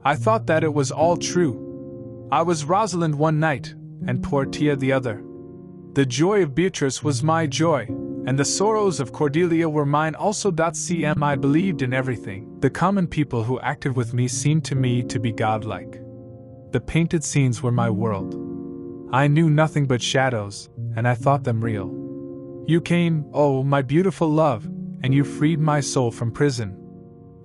I thought that it was all true. I was Rosalind one night, and Portia the other. The joy of Beatrice was my joy, and the sorrows of Cordelia were mine also. I believed in everything. The common people who acted with me seemed to me to be godlike. The painted scenes were my world. I knew nothing but shadows, and I thought them real. You came, oh, my beautiful love, and you freed my soul from prison.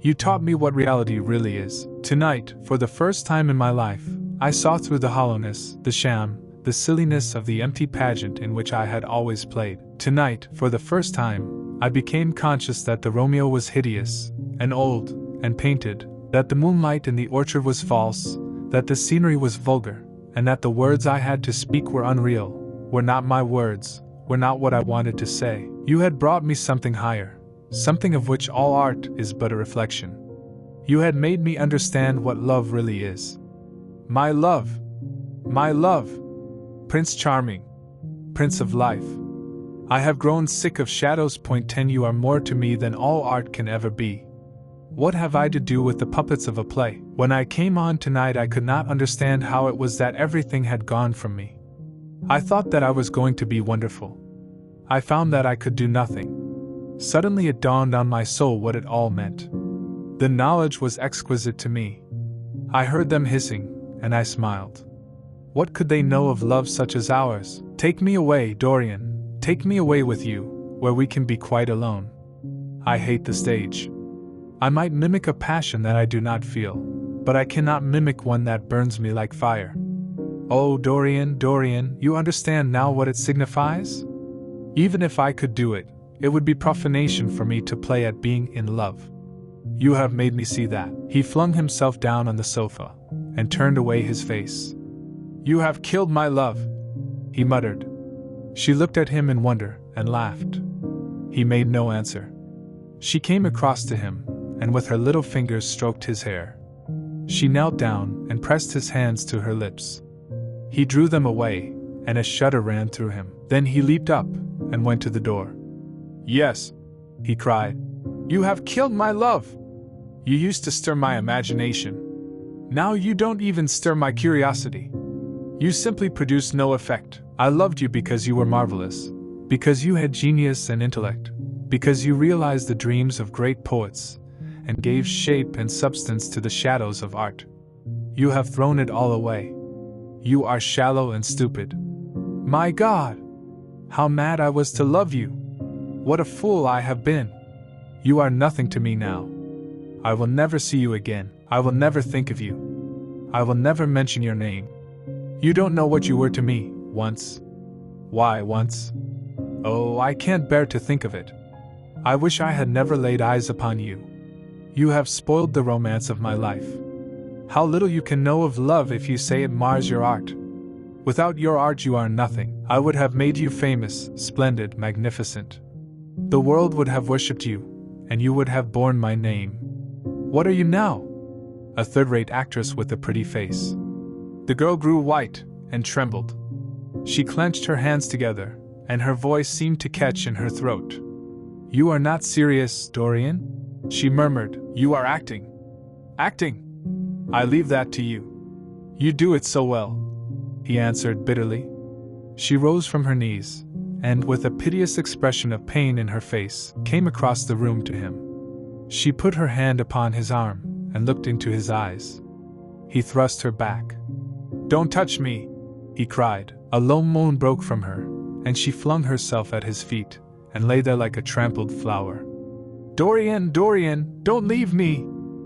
You taught me what reality really is. Tonight, for the first time in my life, I saw through the hollowness, the sham, the silliness of the empty pageant in which I had always played. Tonight, for the first time, I became conscious that the Romeo was hideous, and old, and painted, that the moonlight in the orchard was false, that the scenery was vulgar, and that the words I had to speak were unreal, were not my words, were not what I wanted to say. You had brought me something higher, something of which all art is but a reflection. You had made me understand what love really is. My love! My love! Prince Charming! Prince of Life! I have grown sick of shadows. 10 You are more to me than all art can ever be. What have I to do with the puppets of a play? When I came on tonight, I could not understand how it was that everything had gone from me. I thought that I was going to be wonderful. I found that I could do nothing. Suddenly it dawned on my soul what it all meant. The knowledge was exquisite to me. I heard them hissing, and I smiled. What could they know of love such as ours? Take me away, Dorian, take me away with you, where we can be quite alone. I hate the stage. I might mimic a passion that I do not feel, but I cannot mimic one that burns me like fire. Oh, Dorian, Dorian, you understand now what it signifies? Even if I could do it, it would be profanation for me to play at being in love. You have made me see that. He flung himself down on the sofa, and turned away his face. You have killed my love, he muttered. She looked at him in wonder, and laughed. He made no answer. She came across to him, and with her little fingers stroked his hair. She knelt down and pressed his hands to her lips. He drew them away, and a shudder ran through him. Then he leaped up and went to the door. Yes, he cried. You have killed my love. You used to stir my imagination. Now you don't even stir my curiosity. You simply produce no effect. I loved you because you were marvelous, because you had genius and intellect, because you realized the dreams of great poets, and gave shape and substance to the shadows of art. You have thrown it all away. You are shallow and stupid. My God! How mad I was to love you! What a fool I have been! You are nothing to me now. I will never see you again. I will never think of you. I will never mention your name. You don't know what you were to me, once. Why, once? Oh, I can't bear to think of it. I wish I had never laid eyes upon you. You have spoiled the romance of my life. How little you can know of love if you say it mars your art. Without your art you are nothing. I would have made you famous, splendid, magnificent. The world would have worshipped you, and you would have borne my name. What are you now? A third-rate actress with a pretty face. The girl grew white and trembled. She clenched her hands together, and her voice seemed to catch in her throat. You are not serious, Dorian? She murmured. You are acting. Acting! I leave that to you. You do it so well, he answered bitterly. She rose from her knees, and with a piteous expression of pain in her face, came across the room to him. She put her hand upon his arm, and looked into his eyes. He thrust her back. Don't touch me, he cried. A low moan broke from her, and she flung herself at his feet, and lay there like a trampled flower. "Dorian, Dorian, don't leave me,"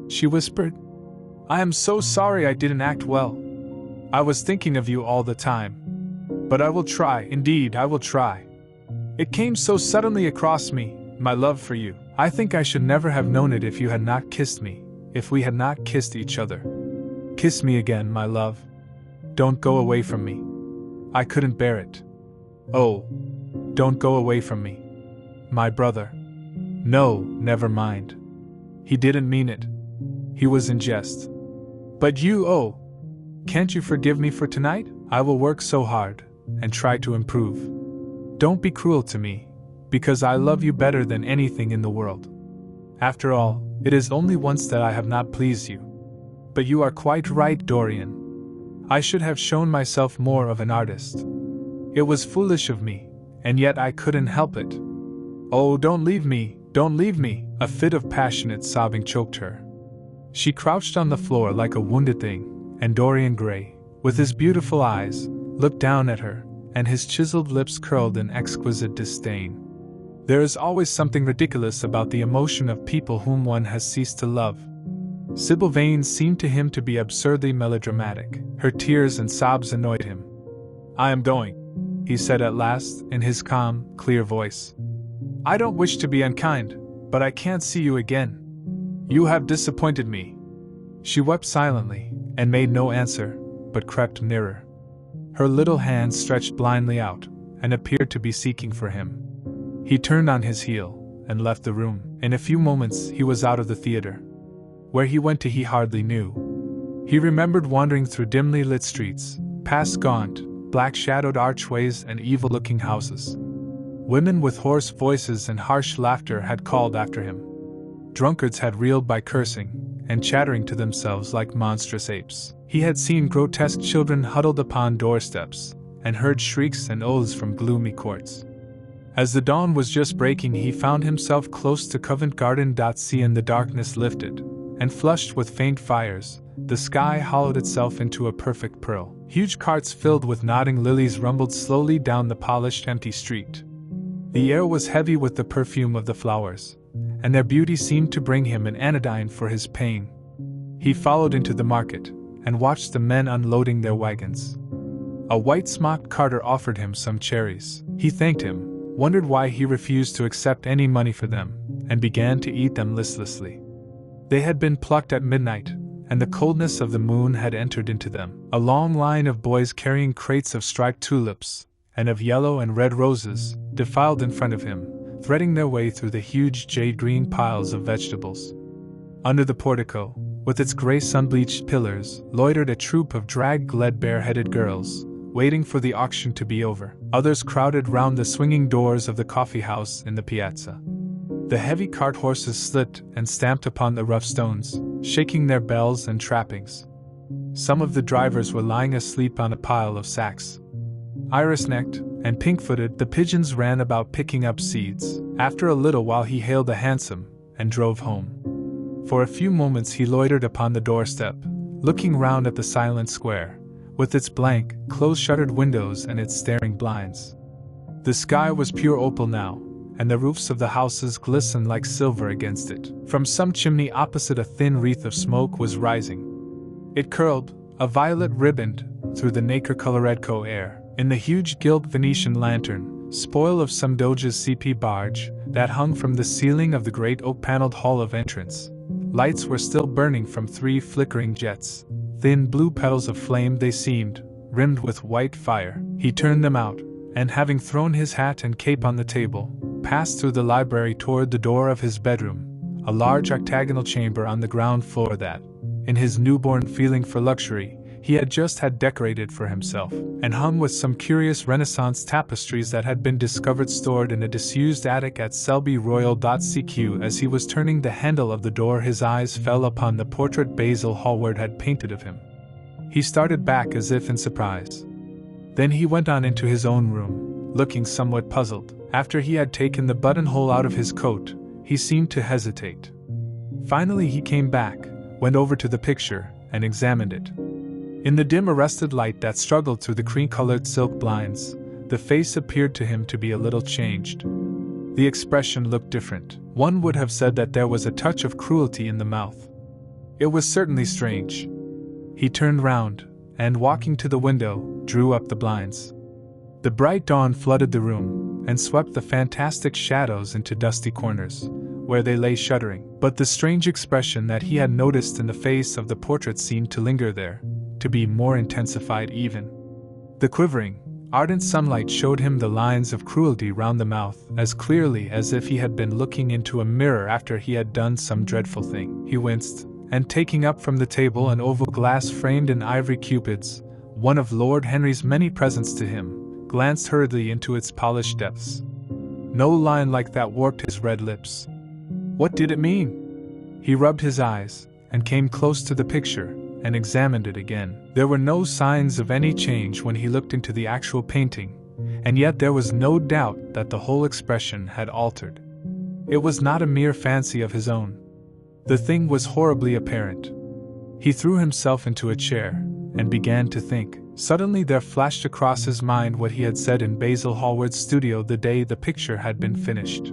she whispered. "I am so sorry I didn't act well. I was thinking of you all the time. But I will try, indeed I will try. It came so suddenly across me, my love for you. I think I should never have known it if you had not kissed me, if we had not kissed each other. Kiss me again, my love. Don't go away from me. I couldn't bear it. Oh, don't go away from me. My brother. No, never mind. He didn't mean it. He was in jest. But you, oh, can't you forgive me for tonight? I will work so hard, and try to improve. Don't be cruel to me, because I love you better than anything in the world. After all, it is only once that I have not pleased you. But you are quite right, Dorian. I should have shown myself more of an artist. It was foolish of me, and yet I couldn't help it. Oh, don't leave me, don't leave me! A fit of passionate sobbing choked her. She crouched on the floor like a wounded thing, and Dorian Gray, with his beautiful eyes, looked down at her, and his chiseled lips curled in exquisite disdain. There is always something ridiculous about the emotion of people whom one has ceased to love. Sybil Vane seemed to him to be absurdly melodramatic. Her tears and sobs annoyed him. "I am going," he said at last, in his calm, clear voice. "I don't wish to be unkind, but I can't see you again. You have disappointed me." She wept silently, and made no answer, but crept nearer. Her little hands stretched blindly out, and appeared to be seeking for him. He turned on his heel, and left the room. In a few moments he was out of the theater. Where he went to he hardly knew. He remembered wandering through dimly lit streets, past gaunt, black-shadowed archways and evil-looking houses. Women with hoarse voices and harsh laughter had called after him. Drunkards had reeled by cursing, and chattering to themselves like monstrous apes. He had seen grotesque children huddled upon doorsteps, and heard shrieks and oaths from gloomy courts. As the dawn was just breaking he found himself close to Covent Garden. Sea and the darkness lifted, and flushed with faint fires, the sky hollowed itself into a perfect pearl. Huge carts filled with nodding lilies rumbled slowly down the polished empty street. The air was heavy with the perfume of the flowers, and their beauty seemed to bring him an anodyne for his pain. He followed into the market, and watched the men unloading their wagons. A white-smocked carter offered him some cherries. He thanked him, wondered why he refused to accept any money for them, and began to eat them listlessly. They had been plucked at midnight, and the coldness of the moon had entered into them. A long line of boys carrying crates of striped tulips, and of yellow and red roses, defiled in front of him, threading their way through the huge jade-green piles of vegetables. Under the portico, with its grey sun-bleached pillars, loitered a troop of drag bare-headed girls, waiting for the auction to be over. Others crowded round the swinging doors of the coffee-house in the piazza. The heavy cart horses slipped and stamped upon the rough stones, shaking their bells and trappings. Some of the drivers were lying asleep on a pile of sacks. Iris-necked and pink-footed, the pigeons ran about picking up seeds. After a little while he hailed a hansom, and drove home. For a few moments he loitered upon the doorstep, looking round at the silent square, with its blank, close-shuttered windows and its staring blinds. The sky was pure opal now, and the roofs of the houses glistened like silver against it. From some chimney opposite a thin wreath of smoke was rising. It curled, a violet riband, through the nacre-coloredco air. In the huge gilt Venetian lantern, spoil of some Doge's CP barge, that hung from the ceiling of the great oak-paneled hall of entrance, lights were still burning from 3 flickering jets. Thin blue petals of flame they seemed, rimmed with white fire. He turned them out, and having thrown his hat and cape on the table, passed through the library toward the door of his bedroom, a large octagonal chamber on the ground floor that, in his newborn feeling for luxury, he had just had decorated for himself, and hung with some curious Renaissance tapestries that had been discovered stored in a disused attic at Selby Royal. CQ. As he was turning the handle of the door his eyes fell upon the portrait Basil Hallward had painted of him. He started back as if in surprise. Then he went on into his own room, looking somewhat puzzled. After he had taken the buttonhole out of his coat, he seemed to hesitate. Finally he came back, went over to the picture, and examined it. In the dim arrested light that struggled through the cream-colored silk blinds, the face appeared to him to be a little changed. The expression looked different. One would have said that there was a touch of cruelty in the mouth. It was certainly strange. He turned round, and walking to the window, drew up the blinds. The bright dawn flooded the room, and swept the fantastic shadows into dusty corners, where they lay shuddering. But the strange expression that he had noticed in the face of the portrait seemed to linger there, to be more intensified even. The quivering, ardent sunlight showed him the lines of cruelty round the mouth as clearly as if he had been looking into a mirror after he had done some dreadful thing. He winced, and taking up from the table an oval glass framed in ivory cupids, one of Lord Henry's many presents to him, glanced hurriedly into its polished depths. No line like that warped his red lips. What did it mean? He rubbed his eyes, and came close to the picture, and examined it again. There were no signs of any change when he looked into the actual painting, and yet there was no doubt that the whole expression had altered. It was not a mere fancy of his own. The thing was horribly apparent. He threw himself into a chair, and began to think. Suddenly there flashed across his mind what he had said in Basil Hallward's studio the day the picture had been finished.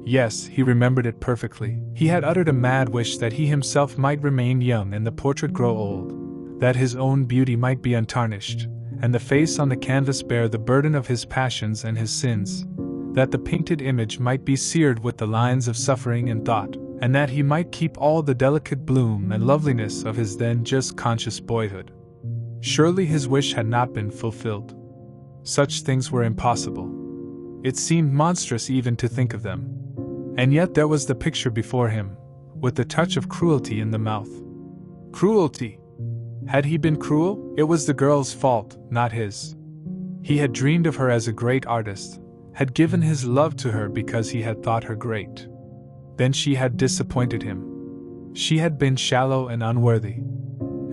Yes, he remembered it perfectly. He had uttered a mad wish that he himself might remain young and the portrait grow old, that his own beauty might be untarnished, and the face on the canvas bear the burden of his passions and his sins, that the painted image might be seared with the lines of suffering and thought, and that he might keep all the delicate bloom and loveliness of his then just conscious boyhood. Surely his wish had not been fulfilled. Such things were impossible. It seemed monstrous even to think of them. And yet there was the picture before him, with the touch of cruelty in the mouth. Cruelty! Had he been cruel? It was the girl's fault, not his. He had dreamed of her as a great artist, had given his love to her because he had thought her great. Then she had disappointed him. She had been shallow and unworthy.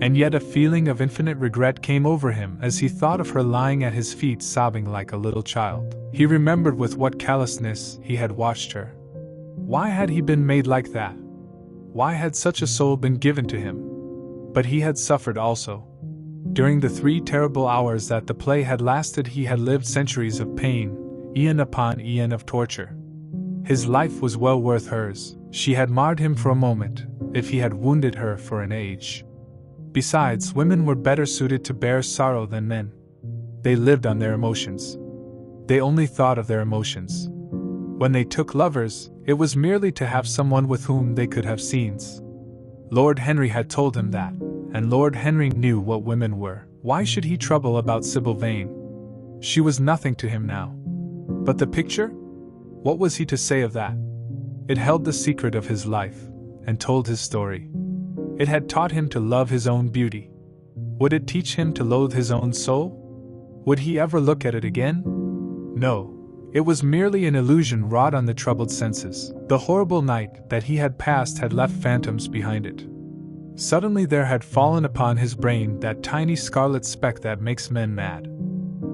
And yet a feeling of infinite regret came over him as he thought of her lying at his feet sobbing like a little child. He remembered with what callousness he had watched her. Why had he been made like that? Why had such a soul been given to him? But he had suffered also. During the 3 terrible hours that the play had lasted, he had lived centuries of pain, eon upon eon of torture. His life was well worth hers. She had marred him for a moment, if he had wounded her for an age. Besides, women were better suited to bear sorrow than men. They lived on their emotions. They only thought of their emotions. When they took lovers, it was merely to have someone with whom they could have scenes. Lord Henry had told him that, and Lord Henry knew what women were. Why should he trouble about Sybil Vane? She was nothing to him now. But the picture? What was he to say of that? It held the secret of his life, and told his story. It had taught him to love his own beauty. Would it teach him to loathe his own soul? Would he ever look at it again? No. It was merely an illusion wrought on the troubled senses. The horrible night that he had passed had left phantoms behind it. Suddenly there had fallen upon his brain that tiny scarlet speck that makes men mad.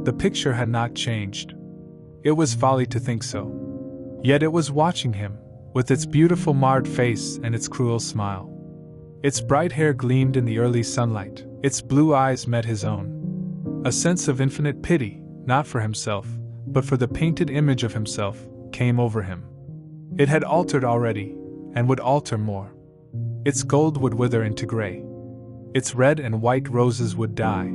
The picture had not changed. It was folly to think so. Yet it was watching him, with its beautiful marred face and its cruel smile. Its bright hair gleamed in the early sunlight. Its blue eyes met his own. A sense of infinite pity, not for himself, but for the painted image of himself, came over him. It had altered already, and would alter more. Its gold would wither into gray. Its red and white roses would die.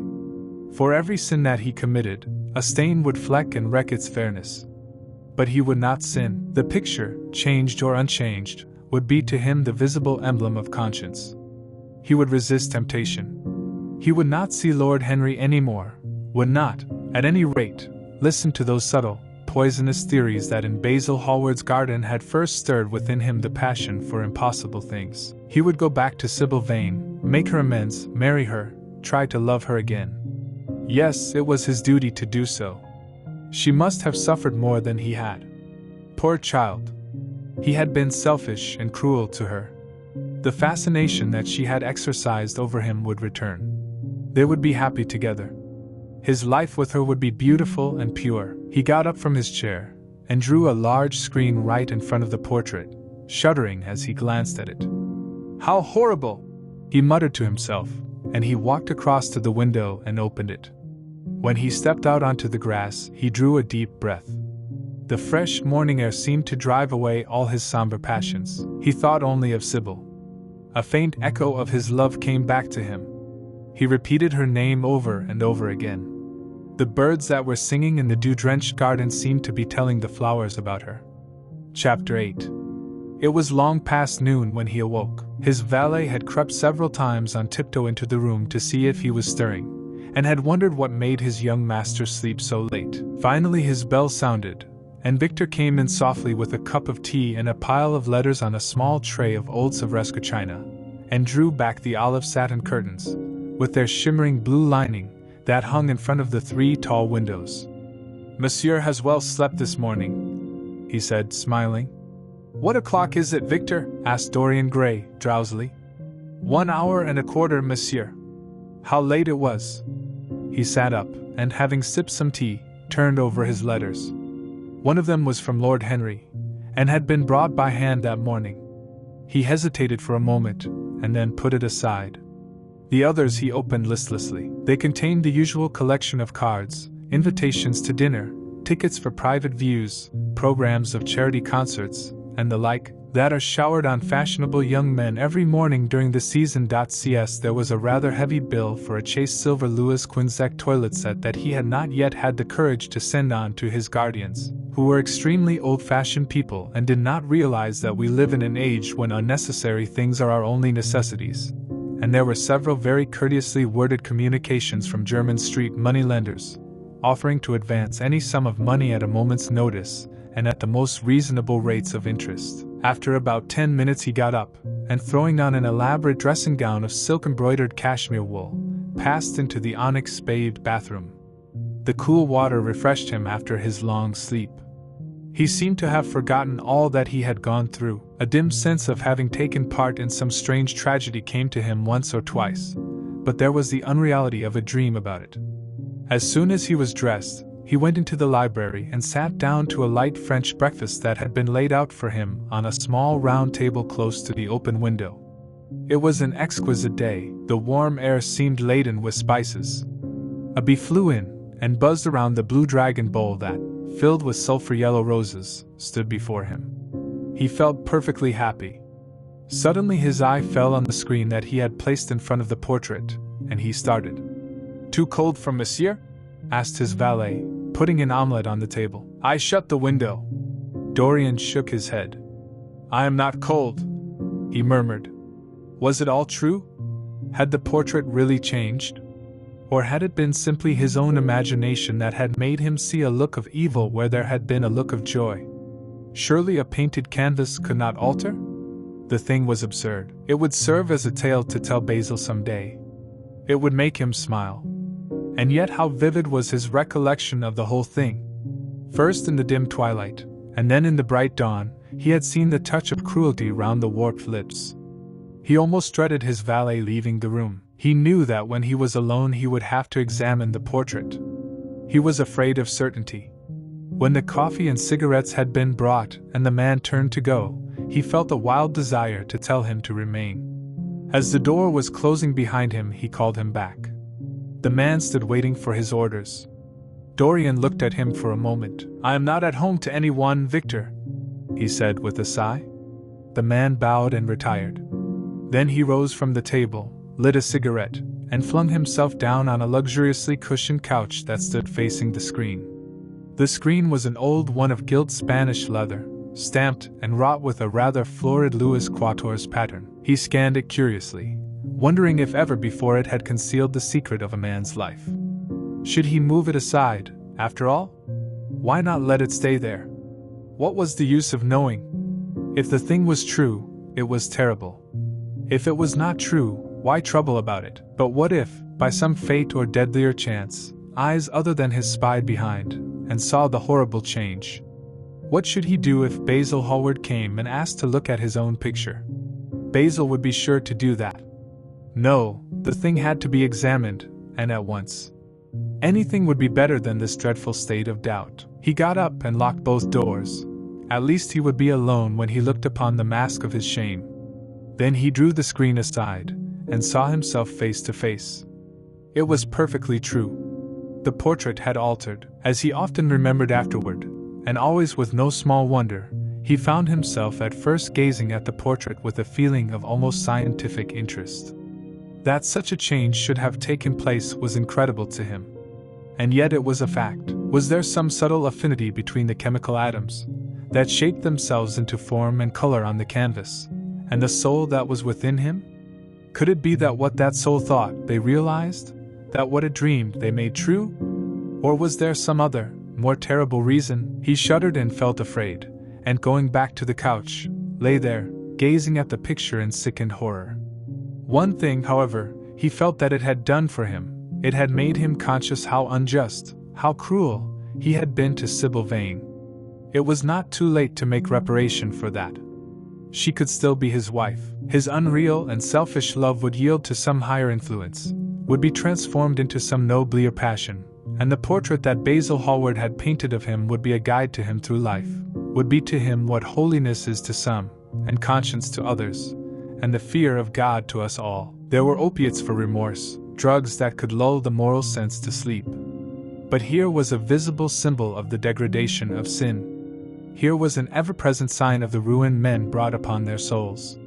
For every sin that he committed, a stain would fleck and wreck its fairness. But he would not sin. The picture, changed or unchanged, would be to him the visible emblem of conscience. He would resist temptation. He would not see Lord Henry any more, would not, at any rate, listen to those subtle, poisonous theories that in Basil Hallward's garden had first stirred within him the passion for impossible things. He would go back to Sybil Vane, make her amends, marry her, try to love her again. Yes, it was his duty to do so. She must have suffered more than he had. Poor child. He had been selfish and cruel to her. The fascination that she had exercised over him would return. They would be happy together. His life with her would be beautiful and pure. He got up from his chair, and drew a large screen right in front of the portrait, shuddering as he glanced at it. How horrible! He muttered to himself, and he walked across to the window and opened it. When he stepped out onto the grass, he drew a deep breath. The fresh morning air seemed to drive away all his somber passions. He thought only of Sybil. A faint echo of his love came back to him. He repeated her name over and over again. The birds that were singing in the dew-drenched garden seemed to be telling the flowers about her. Chapter 8. It was long past noon when he awoke. His valet had crept several times on tiptoe into the room to see if he was stirring, and had wondered what made his young master sleep so late. Finally his bell sounded, and Victor came in softly with a cup of tea and a pile of letters on a small tray of old Swarovski china, and drew back the olive satin curtains, with their shimmering blue lining, that hung in front of the 3 tall windows. "Monsieur has well slept this morning," he said, smiling. "What o'clock is it, Victor?" asked Dorian Gray, drowsily. 1 hour and a quarter, monsieur." How late it was! He sat up, and having sipped some tea, turned over his letters. One of them was from Lord Henry, and had been brought by hand that morning. He hesitated for a moment, and then put it aside. The others he opened listlessly. They contained the usual collection of cards, invitations to dinner, tickets for private views, programs of charity concerts, and the like, that are showered on fashionable young men every morning during the season. Cs. There was a rather heavy bill for a chased silver Louis Quinzec toilet set that he had not yet had the courage to send on to his guardians, who were extremely old-fashioned people and did not realize that we live in an age when unnecessary things are our only necessities. And there were several very courteously worded communications from German street moneylenders, offering to advance any sum of money at a moment's notice, and at the most reasonable rates of interest. After about 10 minutes he got up, and throwing on an elaborate dressing gown of silk-embroidered cashmere wool, passed into the onyx-paved bathroom. The cool water refreshed him after his long sleep. He seemed to have forgotten all that he had gone through. A dim sense of having taken part in some strange tragedy came to him once or twice, but there was the unreality of a dream about it. As soon as he was dressed, he went into the library and sat down to a light French breakfast that had been laid out for him on a small round table close to the open window. It was an exquisite day. The warm air seemed laden with spices. A bee flew in and buzzed around the blue dragon bowl that, filled with sulphur-yellow roses, stood before him. He felt perfectly happy. Suddenly his eye fell on the screen that he had placed in front of the portrait, and he started. "Too cold for monsieur?" asked his valet, putting an omelette on the table. "I shut the window." Dorian shook his head. "I am not cold," he murmured. Was it all true? Had the portrait really changed? Or had it been simply his own imagination that had made him see a look of evil where there had been a look of joy? Surely a painted canvas could not alter? The thing was absurd. It would serve as a tale to tell Basil some day. It would make him smile. And yet how vivid was his recollection of the whole thing. First in the dim twilight, and then in the bright dawn, he had seen the touch of cruelty round the warped lips. He almost dreaded his valet leaving the room. He knew that when he was alone he would have to examine the portrait. He was afraid of certainty. When the coffee and cigarettes had been brought and the man turned to go, he felt a wild desire to tell him to remain. As the door was closing behind him, he called him back. The man stood waiting for his orders. Dorian looked at him for a moment. "I am not at home to anyone, Victor," he said with a sigh. The man bowed and retired. Then he rose from the table, lit a cigarette, and flung himself down on a luxuriously cushioned couch that stood facing the screen. The screen was an old one of gilt Spanish leather, stamped and wrought with a rather florid Louis XIV pattern. He scanned it curiously, wondering if ever before it had concealed the secret of a man's life. Should he move it aside, after all? Why not let it stay there? What was the use of knowing? If the thing was true, it was terrible. If it was not true, why trouble about it? But what if, by some fate or deadlier chance, eyes other than his spied behind, and saw the horrible change? What should he do if Basil Hallward came and asked to look at his own picture? Basil would be sure to do that. No, the thing had to be examined, and at once. Anything would be better than this dreadful state of doubt. He got up and locked both doors. At least he would be alone when he looked upon the mask of his shame. Then he drew the screen aside, and saw himself face to face. It was perfectly true. The portrait had altered, as he often remembered afterward, and always with no small wonder, he found himself at first gazing at the portrait with a feeling of almost scientific interest. That such a change should have taken place was incredible to him. And yet it was a fact. Was there some subtle affinity between the chemical atoms that shaped themselves into form and color on the canvas, and the soul that was within him? Could it be that what that soul thought they realized, that what it dreamed they made true? Or was there some other, more terrible reason? He shuddered and felt afraid, and going back to the couch, lay there, gazing at the picture in sickened horror. One thing, however, he felt that it had done for him. It had made him conscious how unjust, how cruel, he had been to Sybil Vane. It was not too late to make reparation for that. She could still be his wife. His unreal and selfish love would yield to some higher influence, would be transformed into some nobler passion, and the portrait that Basil Hallward had painted of him would be a guide to him through life, would be to him what holiness is to some, and conscience to others, and the fear of God to us all. There were opiates for remorse, drugs that could lull the moral sense to sleep. But here was a visible symbol of the degradation of sin. Here was an ever-present sign of the ruin men brought upon their souls.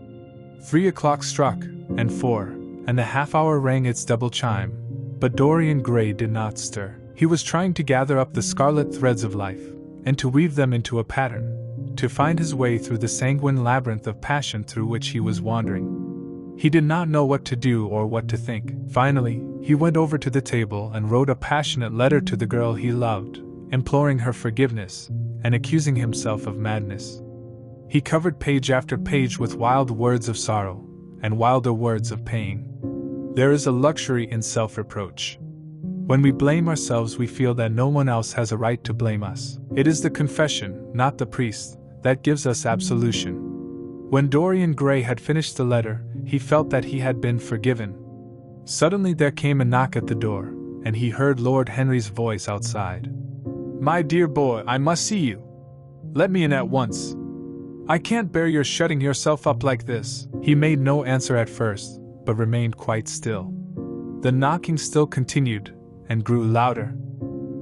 3 o'clock struck, and 4, and the half-hour rang its double chime. But Dorian Gray did not stir. He was trying to gather up the scarlet threads of life, and to weave them into a pattern, to find his way through the sanguine labyrinth of passion through which he was wandering. He did not know what to do or what to think. Finally, he went over to the table and wrote a passionate letter to the girl he loved, imploring her forgiveness, and accusing himself of madness. He covered page after page with wild words of sorrow, and wilder words of pain. There is a luxury in self-reproach. When we blame ourselves, we feel that no one else has a right to blame us. It is the confession, not the priest, that gives us absolution. When Dorian Gray had finished the letter, he felt that he had been forgiven. Suddenly there came a knock at the door, and he heard Lord Henry's voice outside. "My dear boy, I must see you. Let me in at once. I can't bear your shutting yourself up like this." He made no answer at first, but remained quite still. The knocking still continued, and grew louder.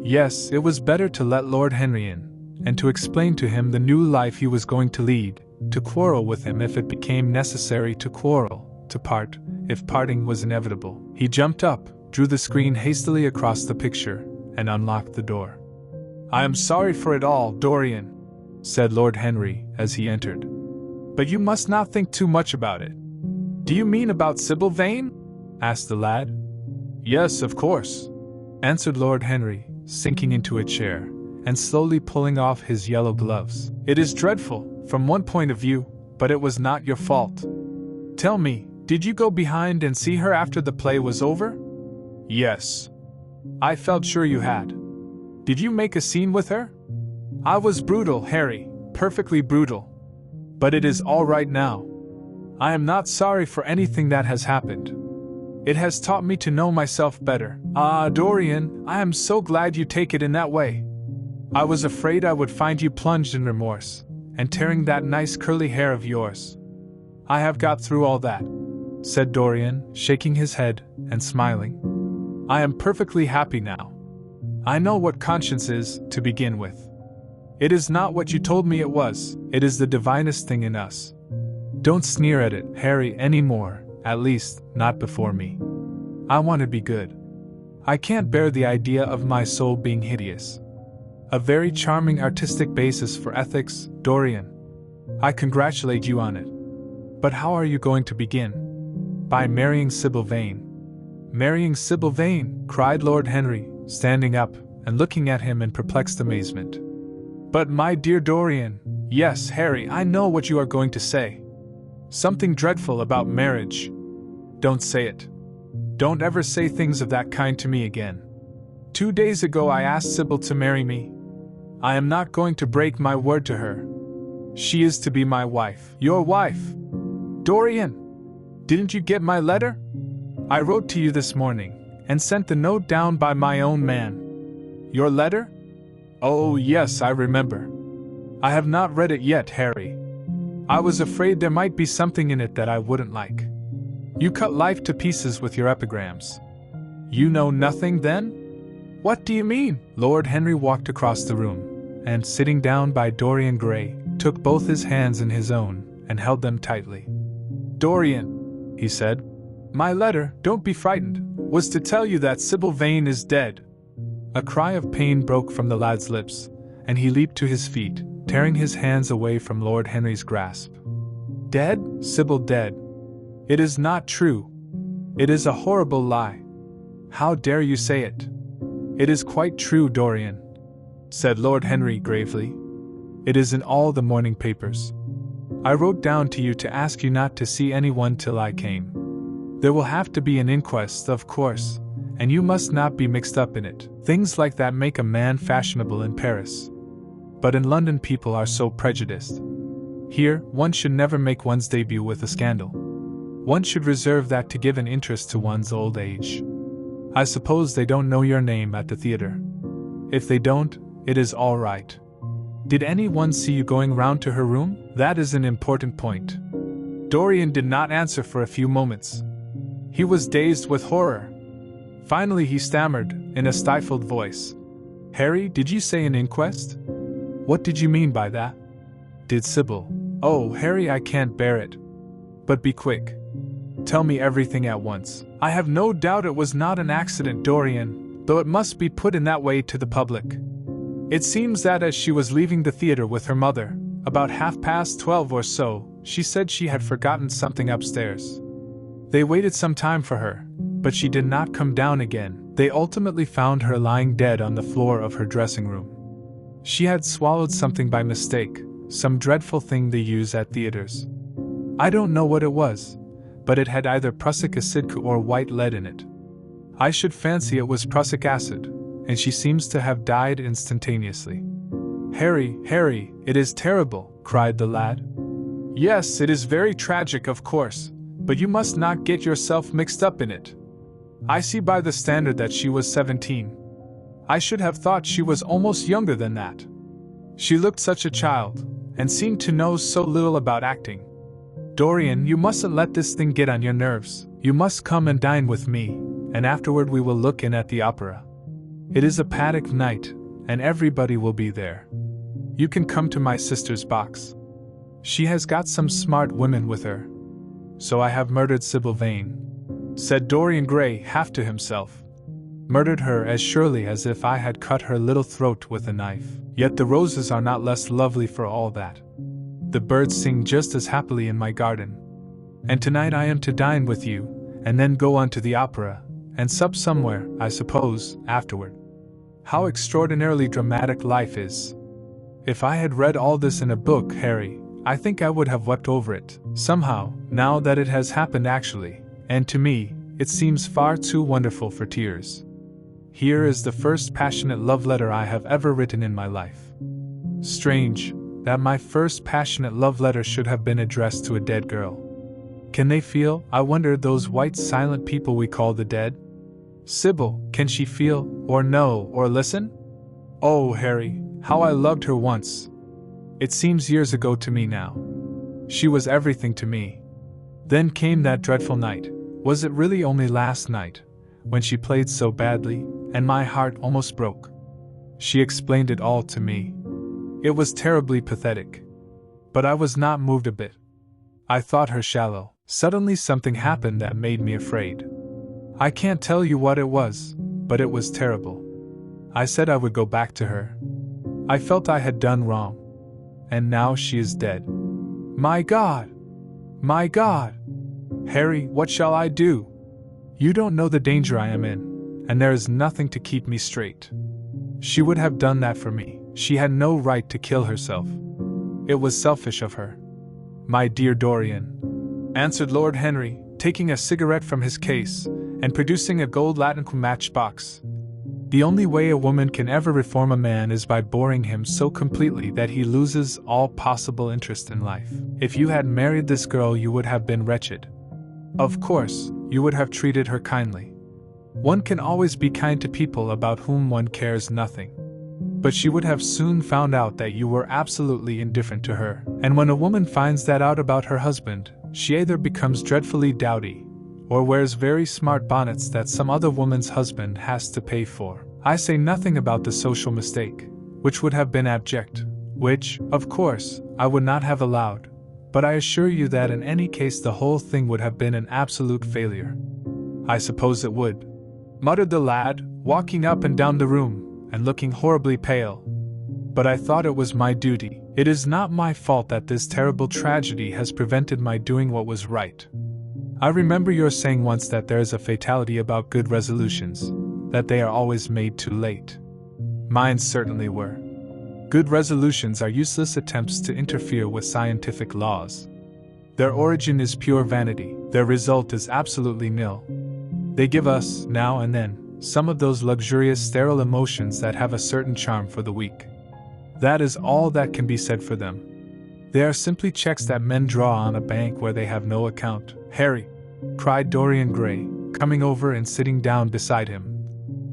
Yes, it was better to let Lord Henry in, and to explain to him the new life he was going to lead, to quarrel with him if it became necessary to quarrel, to part, if parting was inevitable. He jumped up, drew the screen hastily across the picture, and unlocked the door. "I am sorry for it all, Dorian," said Lord Henry as he entered. "But you must not think too much about it." "Do you mean about Sybil Vane?" asked the lad. "Yes, of course," answered Lord Henry, sinking into a chair, and slowly pulling off his yellow gloves. "It is dreadful, from one point of view, but it was not your fault. Tell me, did you go behind and see her after the play was over?" "Yes." "I felt sure you had. Did you make a scene with her?" "I was brutal, Harry, perfectly brutal. But it is all right now. I am not sorry for anything that has happened. It has taught me to know myself better." "Ah, Dorian, I am so glad you take it in that way. I was afraid I would find you plunged in remorse, and tearing that nice curly hair of yours." "I have got through all that," said Dorian, shaking his head and smiling. "I am perfectly happy now. I know what conscience is, to begin with. It is not what you told me it was, it is the divinest thing in us. Don't sneer at it, Harry, any more, at least, not before me. I want to be good. I can't bear the idea of my soul being hideous. A very charming artistic basis for ethics, Dorian. I congratulate you on it. But how are you going to begin?" "By marrying Sybil Vane." "Marrying Sybil Vane?" cried Lord Henry, standing up and looking at him in perplexed amazement. "But my dear Dorian—" "Yes, Harry, I know what you are going to say. Something dreadful about marriage. Don't say it. Don't ever say things of that kind to me again. 2 days ago I asked Sybil to marry me. I am not going to break my word to her. She is to be my wife." "Your wife? Dorian! Didn't you get my letter? I wrote to you this morning, and sent the note down by my own man." "Your letter? Oh, yes, I remember. I have not read it yet, Harry. I was afraid there might be something in it that I wouldn't like. You cut life to pieces with your epigrams. You know nothing, then?" "What do you mean?" Lord Henry walked across the room, and, sitting down by Dorian Gray, took both his hands in his own and held them tightly. "Dorian," he said, "my letter, don't be frightened, was to tell you that Sybil Vane is dead." A cry of pain broke from the lad's lips, and he leaped to his feet, tearing his hands away from Lord Henry's grasp. "Dead? Sybil dead? It is not true. It is a horrible lie. How dare you say it?" "It is quite true, Dorian," said Lord Henry gravely. "It is in all the morning papers. I wrote down to you to ask you not to see anyone till I came. There will have to be an inquest, of course, and you must not be mixed up in it. Things like that make a man fashionable in Paris. But in London people are so prejudiced. Here, one should never make one's debut with a scandal. One should reserve that to give an interest to one's old age. I suppose they don't know your name at the theater. If they don't, it is all right. Did anyone see you going round to her room? That is an important point." Dorian did not answer for a few moments. He was dazed with horror. Finally he stammered, in a stifled voice, "Harry, did you say an inquest? What did you mean by that? Did Sybil—" "Oh, Harry, I can't bear it. But be quick. Tell me everything at once." "I have no doubt it was not an accident, Dorian, though it must be put in that way to the public. It seems that as she was leaving the theater with her mother, about 12:30 or so, she said she had forgotten something upstairs. They waited some time for her, but she did not come down again. They ultimately found her lying dead on the floor of her dressing room. She had swallowed something by mistake, some dreadful thing they use at theaters. I don't know what it was, but it had either prussic acid or white lead in it. I should fancy it was prussic acid, and she seems to have died instantaneously." Harry, it is terrible," cried the lad. "Yes, it is very tragic, of course, but you must not get yourself mixed up in it. I see by the standard that she was 17. I should have thought she was almost younger than that. She looked such a child, and seemed to know so little about acting. Dorian, you mustn't let this thing get on your nerves. You must come and dine with me, and afterward we will look in at the opera. It is a pact night, and everybody will be there. You can come to my sister's box. She has got some smart women with her. So I have murdered Sybil Vane," said Dorian Gray half to himself. "Murdered her as surely as if I had cut her little throat with a knife. Yet the roses are not less lovely for all that. The birds sing just as happily in my garden. And tonight I am to dine with you, and then go on to the opera, and sup somewhere, I suppose, afterward. How extraordinarily dramatic life is. If I had read all this in a book, Harry, I think I would have wept over it. Somehow, now that it has happened actually, and to me, it seems far too wonderful for tears. Here is the first passionate love letter I have ever written in my life. Strange, that my first passionate love letter should have been addressed to a dead girl. Can they feel, I wonder, those white silent people we call the dead? Sybil, can she feel, or know, or listen? Oh, Harry, how I loved her once. It seems years ago to me now. She was everything to me. Then came that dreadful night, was it really only last night, when she played so badly, and my heart almost broke. She explained it all to me. It was terribly pathetic. But I was not moved a bit. I thought her shallow. Suddenly something happened that made me afraid. I can't tell you what it was, but it was terrible. I said I would go back to her. I felt I had done wrong. And now she is dead. My God! My God! Harry, what shall I do? You don't know the danger I am in, and there is nothing to keep me straight. She would have done that for me. She had no right to kill herself. It was selfish of her. My dear Dorian, answered Lord Henry, taking a cigarette from his case, and producing a gold latinum matchbox. The only way a woman can ever reform a man is by boring him so completely that he loses all possible interest in life. If you had married this girl, you would have been wretched. Of course, you would have treated her kindly. One can always be kind to people about whom one cares nothing. But she would have soon found out that you were absolutely indifferent to her. And when a woman finds that out about her husband, she either becomes dreadfully dowdy, or wears very smart bonnets that some other woman's husband has to pay for. I say nothing about the social mistake, which would have been abject, which, of course, I would not have allowed, but I assure you that in any case the whole thing would have been an absolute failure. I suppose it would, muttered the lad, walking up and down the room, and looking horribly pale. But I thought it was my duty. It is not my fault that this terrible tragedy has prevented my doing what was right. I remember your saying once that there is a fatality about good resolutions, that they are always made too late. Mine certainly were. Good resolutions are useless attempts to interfere with scientific laws. Their origin is pure vanity, their result is absolutely nil. They give us, now and then, some of those luxurious sterile emotions that have a certain charm for the weak. That is all that can be said for them. They are simply checks that men draw on a bank where they have no account. Harry, cried Dorian Gray, coming over and sitting down beside him.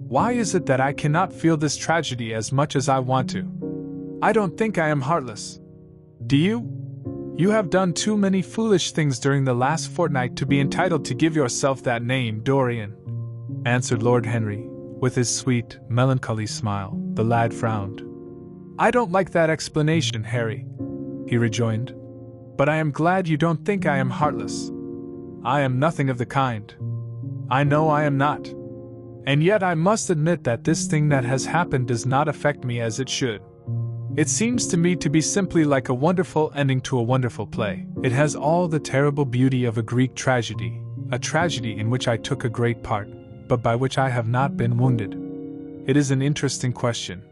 Why is it that I cannot feel this tragedy as much as I want to? I don't think I am heartless. Do you? You have done too many foolish things during the last fortnight to be entitled to give yourself that name, Dorian, answered Lord Henry, with his sweet, melancholy smile. The lad frowned. I don't like that explanation, Harry, he rejoined. But I am glad you don't think I am heartless. I am nothing of the kind. I know I am not. And yet I must admit that this thing that has happened does not affect me as it should. It seems to me to be simply like a wonderful ending to a wonderful play. It has all the terrible beauty of a Greek tragedy, a tragedy in which I took a great part, but by which I have not been wounded. It is an interesting question,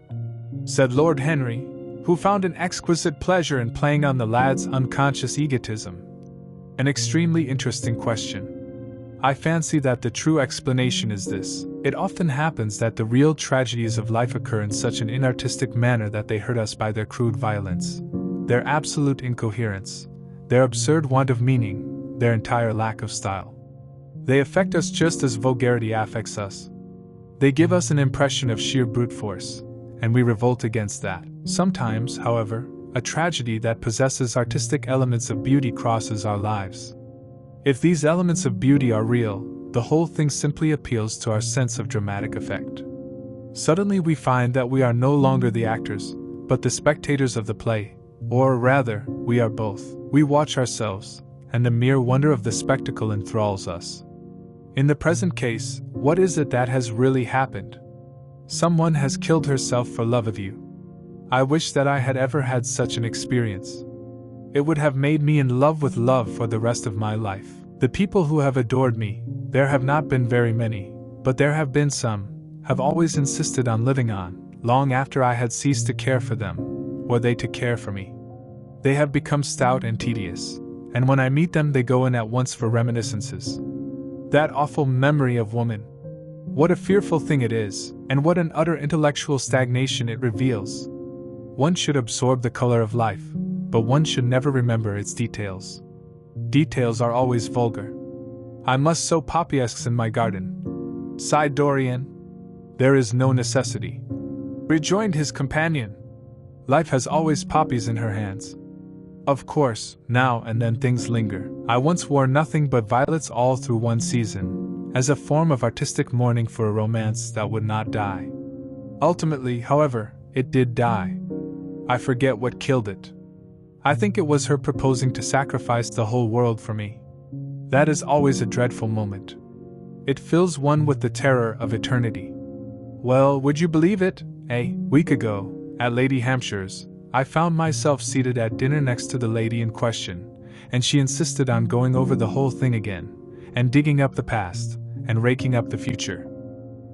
said Lord Henry, who found an exquisite pleasure in playing on the lad's unconscious egotism. An extremely interesting question. I fancy that the true explanation is this. It often happens that the real tragedies of life occur in such an inartistic manner that they hurt us by their crude violence, their absolute incoherence, their absurd want of meaning, their entire lack of style. They affect us just as vulgarity affects us. They give us an impression of sheer brute force, and we revolt against that. Sometimes, however, a tragedy that possesses artistic elements of beauty crosses our lives. If these elements of beauty are real, the whole thing simply appeals to our sense of dramatic effect. Suddenly we find that we are no longer the actors, but the spectators of the play, or rather, we are both. We watch ourselves, and the mere wonder of the spectacle enthralls us. In the present case, what is it that has really happened? Someone has killed herself for love of you. I wish that I had ever had such an experience. It would have made me in love with love for the rest of my life. The people who have adored me, there have not been very many, but there have been some, have always insisted on living on, long after I had ceased to care for them, or they to care for me. They have become stout and tedious, and when I meet them they go in at once for reminiscences. That awful memory of woman. What a fearful thing it is, and what an utter intellectual stagnation it reveals. One should absorb the color of life, but one should never remember its details. Details are always vulgar. I must sow poppyesks in my garden, sighed Dorian. There is no necessity, rejoined his companion. Life has always poppies in her hands. Of course, now and then things linger. I once wore nothing but violets all through one season, as a form of artistic mourning for a romance that would not die. Ultimately, however, it did die. I forget what killed it. I think it was her proposing to sacrifice the whole world for me. That is always a dreadful moment. It fills one with the terror of eternity. Well, would you believe it? A week ago, at Lady Hampshire's, I found myself seated at dinner next to the lady in question, and she insisted on going over the whole thing again, and digging up the past, and raking up the future.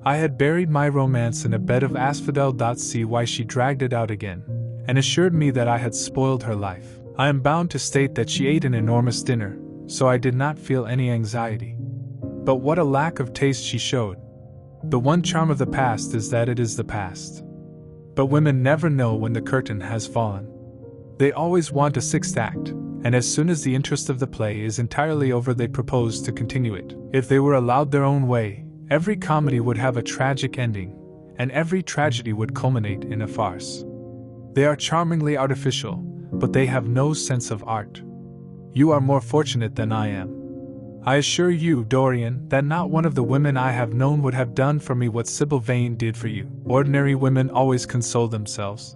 I had buried my romance in a bed of asphodel. See why she dragged it out again, and assured me that I had spoiled her life. I am bound to state that she ate an enormous dinner, so I did not feel any anxiety. But what a lack of taste she showed. The one charm of the past is that it is the past. But women never know when the curtain has fallen. They always want a sixth act, and as soon as the interest of the play is entirely over they propose to continue it. If they were allowed their own way, every comedy would have a tragic ending, and every tragedy would culminate in a farce. They are charmingly artificial, but they have no sense of art. You are more fortunate than I am. I assure you, Dorian, that not one of the women I have known would have done for me what Sybil Vane did for you. Ordinary women always console themselves.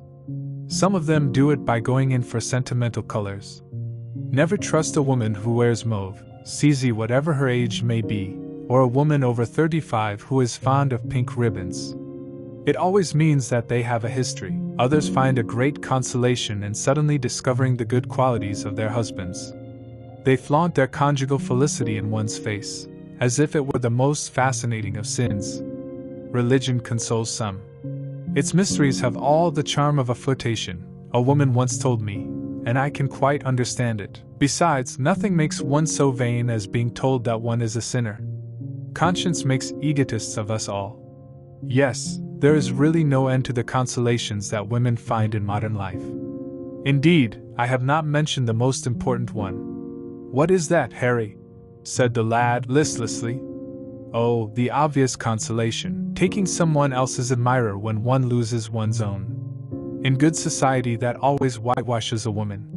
Some of them do it by going in for sentimental colors. Never trust a woman who wears mauve, CZ whatever her age may be, or a woman over 35 who is fond of pink ribbons. It always means that they have a history. Others find a great consolation in suddenly discovering the good qualities of their husbands. They flaunt their conjugal felicity in one's face, as if it were the most fascinating of sins. Religion consoles some. Its mysteries have all the charm of a flirtation, a woman once told me, and I can quite understand it. Besides, nothing makes one so vain as being told that one is a sinner. Conscience makes egotists of us all. Yes, there is really no end to the consolations that women find in modern life. Indeed, I have not mentioned the most important one. What is that, Harry? Said the lad listlessly. Oh, the obvious consolation, taking someone else's admirer when one loses one's own. In good society that always whitewashes a woman.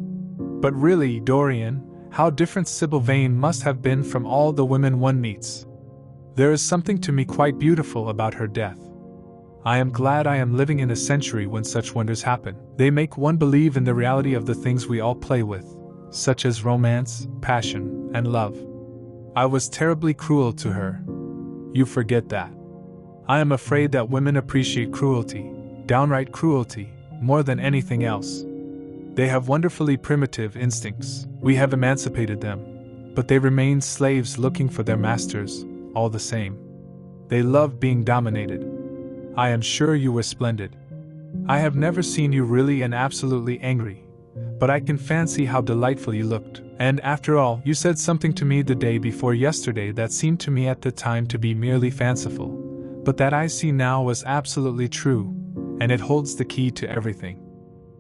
But really, Dorian, how different Sybil Vane must have been from all the women one meets. There is something to me quite beautiful about her death. I am glad I am living in a century when such wonders happen. They make one believe in the reality of the things we all play with, such as romance, passion, and love. I was terribly cruel to her. You forget that. I am afraid that women appreciate cruelty, downright cruelty, more than anything else. They have wonderfully primitive instincts. We have emancipated them, but they remain slaves looking for their masters, all the same. They love being dominated. I am sure you were splendid. I have never seen you really and absolutely angry, but I can fancy how delightful you looked. And after all, you said something to me the day before yesterday that seemed to me at the time to be merely fanciful, but that I see now was absolutely true, and it holds the key to everything.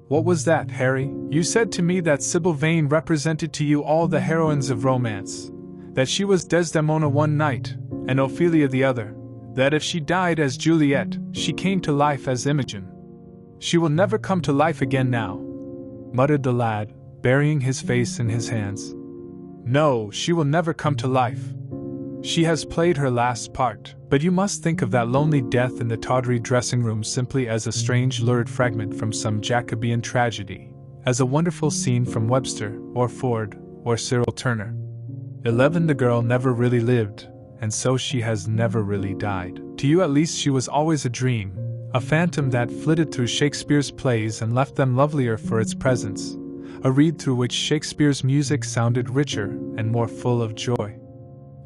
What was that, Harry? You said to me that Sybil Vane represented to you all the heroines of romance, that she was Desdemona one night, and Ophelia the other, that if she died as Juliet, she came to life as Imogen. She will never come to life again now, muttered the lad, burying his face in his hands. No, she will never come to life. She has played her last part, but you must think of that lonely death in the tawdry dressing room simply as a strange lurid fragment from some Jacobean tragedy, as a wonderful scene from Webster, or Ford, or Cyril Turner. 11 The girl never really lived, and so she has never really died. To you at least she was always a dream, a phantom that flitted through Shakespeare's plays and left them lovelier for its presence, a reed through which Shakespeare's music sounded richer and more full of joy.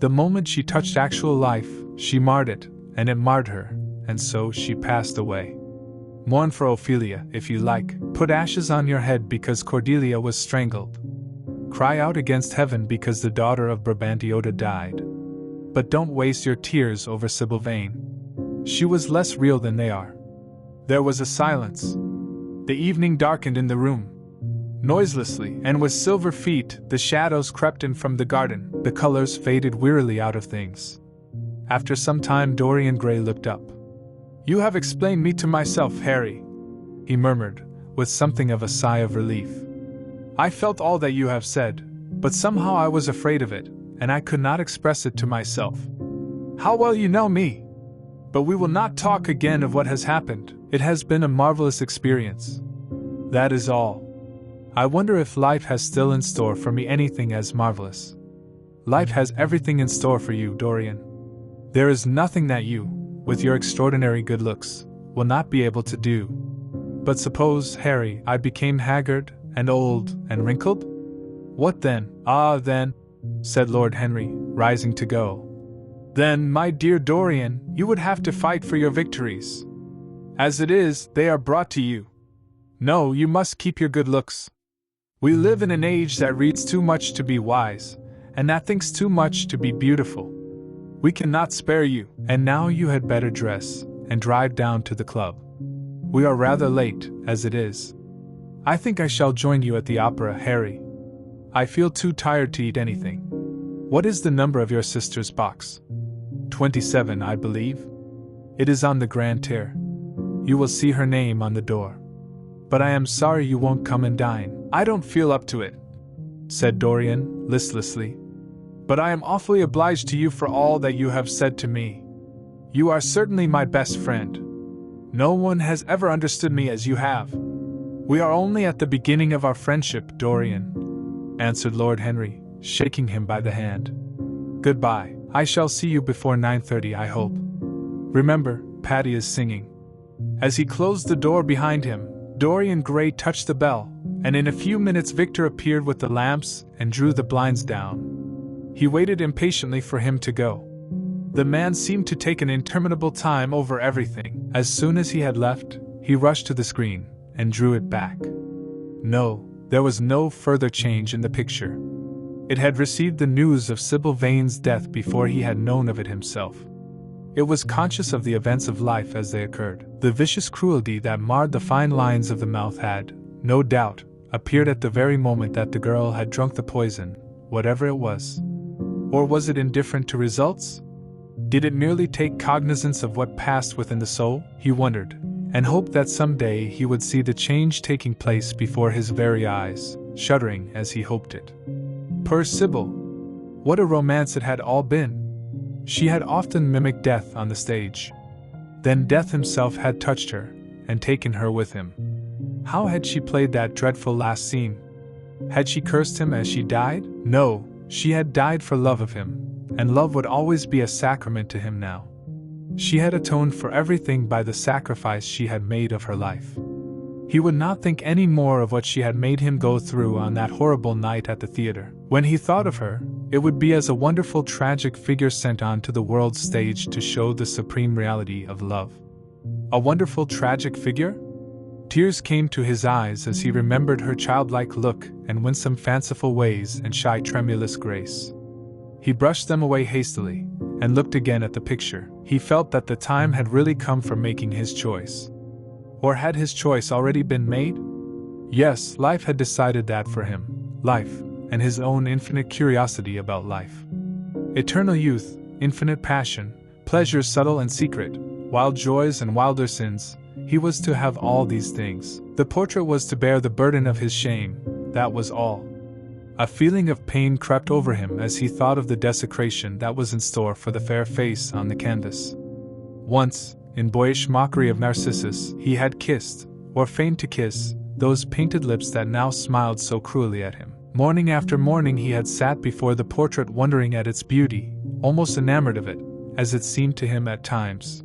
The moment she touched actual life, she marred it, and it marred her, and so she passed away. Mourn for Ophelia, if you like. Put ashes on your head because Cordelia was strangled. Cry out against heaven because the daughter of Brabantioda died. But don't waste your tears over Sybil Vane. She was less real than they are. There was a silence. The evening darkened in the room. Noiselessly, and with silver feet, the shadows crept in from the garden, the colors faded wearily out of things. After some time Dorian Gray looked up. You have explained me to myself, Harry, he murmured, with something of a sigh of relief. I felt all that you have said, but somehow I was afraid of it, and I could not express it to myself. How well you know me! But we will not talk again of what has happened. It has been a marvelous experience. That is all. I wonder if life has still in store for me anything as marvelous. Life has everything in store for you, Dorian. There is nothing that you, with your extraordinary good looks, will not be able to do. But suppose, Harry, I became haggard, and old, and wrinkled? What then? Ah, then, said Lord Henry, rising to go. Then, my dear Dorian, you would have to fight for your victories. As it is, they are brought to you. No, you must keep your good looks. We live in an age that reads too much to be wise, and that thinks too much to be beautiful. We cannot spare you, and now you had better dress, and drive down to the club. We are rather late, as it is. I think I shall join you at the opera, Harry. I feel too tired to eat anything. What is the number of your sister's box? 27, I believe. It is on the grand tier. You will see her name on the door. But I am sorry you won't come and dine. I don't feel up to it, said Dorian, listlessly. but I am awfully obliged to you for all that you have said to me. You are certainly my best friend. No one has ever understood me as you have. We are only at the beginning of our friendship, Dorian," answered Lord Henry, shaking him by the hand. "Goodbye. I shall see you before 9:30, I hope. Remember, Patty is singing." As he closed the door behind him, Dorian Gray touched the bell, and in a few minutes Victor appeared with the lamps and drew the blinds down. He waited impatiently for him to go. The man seemed to take an interminable time over everything. As soon as he had left, he rushed to the screen and drew it back. No, there was no further change in the picture. It had received the news of Sybil Vane's death before he had known of it himself. It was conscious of the events of life as they occurred. The vicious cruelty that marred the fine lines of the mouth had, no doubt, appeared at the very moment that the girl had drunk the poison, whatever it was. Or was it indifferent to results? Did it merely take cognizance of what passed within the soul? He wondered, and hoped that someday he would see the change taking place before his very eyes, shuddering as he hoped it. Poor Sybil! What a romance it had all been! She had often mimicked death on the stage. Then death himself had touched her, and taken her with him. How had she played that dreadful last scene? Had she cursed him as she died? No, she had died for love of him, and love would always be a sacrament to him now. She had atoned for everything by the sacrifice she had made of her life. He would not think any more of what she had made him go through on that horrible night at the theater. When he thought of her, it would be as a wonderful tragic figure sent on to the world's stage to show the supreme reality of love. A wonderful tragic figure? Tears came to his eyes as he remembered her childlike look and winsome fanciful ways and shy tremulous grace. He brushed them away hastily, and looked again at the picture. He felt that the time had really come for making his choice. Or had his choice already been made? Yes, life had decided that for him. Life, and his own infinite curiosity about life. Eternal youth, infinite passion, pleasures subtle and secret, wild joys and wilder sins. He was to have all these things. The portrait was to bear the burden of his shame, that was all. A feeling of pain crept over him as he thought of the desecration that was in store for the fair face on the canvas. Once, in boyish mockery of Narcissus, he had kissed, or feigned to kiss, those painted lips that now smiled so cruelly at him. Morning after morning he had sat before the portrait wondering at its beauty, almost enamored of it, as it seemed to him at times.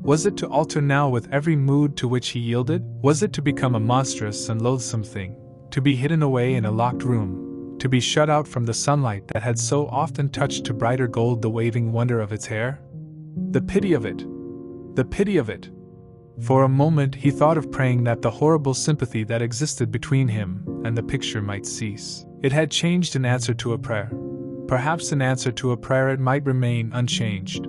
Was it to alter now with every mood to which he yielded? Was it to become a monstrous and loathsome thing, to be hidden away in a locked room, to be shut out from the sunlight that had so often touched to brighter gold the waving wonder of its hair? The pity of it! The pity of it! For a moment he thought of praying that the horrible sympathy that existed between him and the picture might cease. It had changed in answer to a prayer. Perhaps in answer to a prayer it might remain unchanged.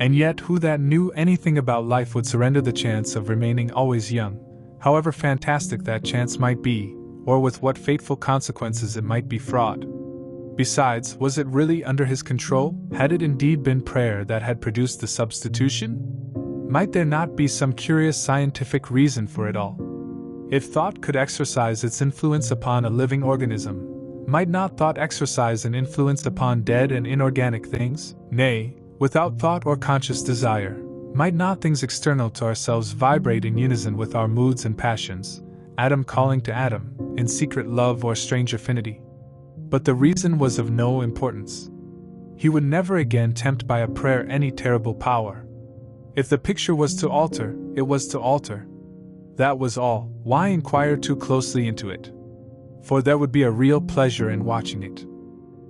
And yet who that knew anything about life would surrender the chance of remaining always young, however fantastic that chance might be, or with what fateful consequences it might be fraught? Besides, was it really under his control? Had it indeed been prayer that had produced the substitution? Might there not be some curious scientific reason for it all? If thought could exercise its influence upon a living organism, might not thought exercise an influence upon dead and inorganic things? Nay, without thought or conscious desire, might not things external to ourselves vibrate in unison with our moods and passions, atom calling to atom, in secret love or strange affinity? But the reason was of no importance. He would never again tempt by a prayer any terrible power. If the picture was to alter, it was to alter. That was all. Why inquire too closely into it? For there would be a real pleasure in watching it.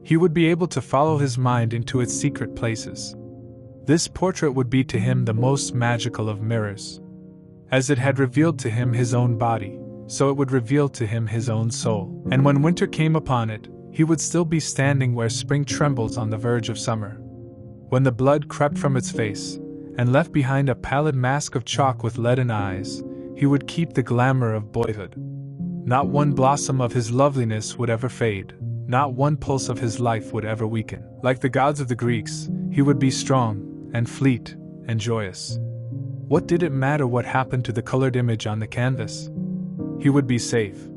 He would be able to follow his mind into its secret places. This portrait would be to him the most magical of mirrors. As it had revealed to him his own body, so it would reveal to him his own soul. And when winter came upon it, he would still be standing where spring trembles on the verge of summer. When the blood crept from its face, and left behind a pallid mask of chalk with leaden eyes, he would keep the glamour of boyhood. Not one blossom of his loveliness would ever fade, not one pulse of his life would ever weaken. Like the gods of the Greeks, he would be strong, and fleet, and joyous. What did it matter what happened to the colored image on the canvas? He would be safe.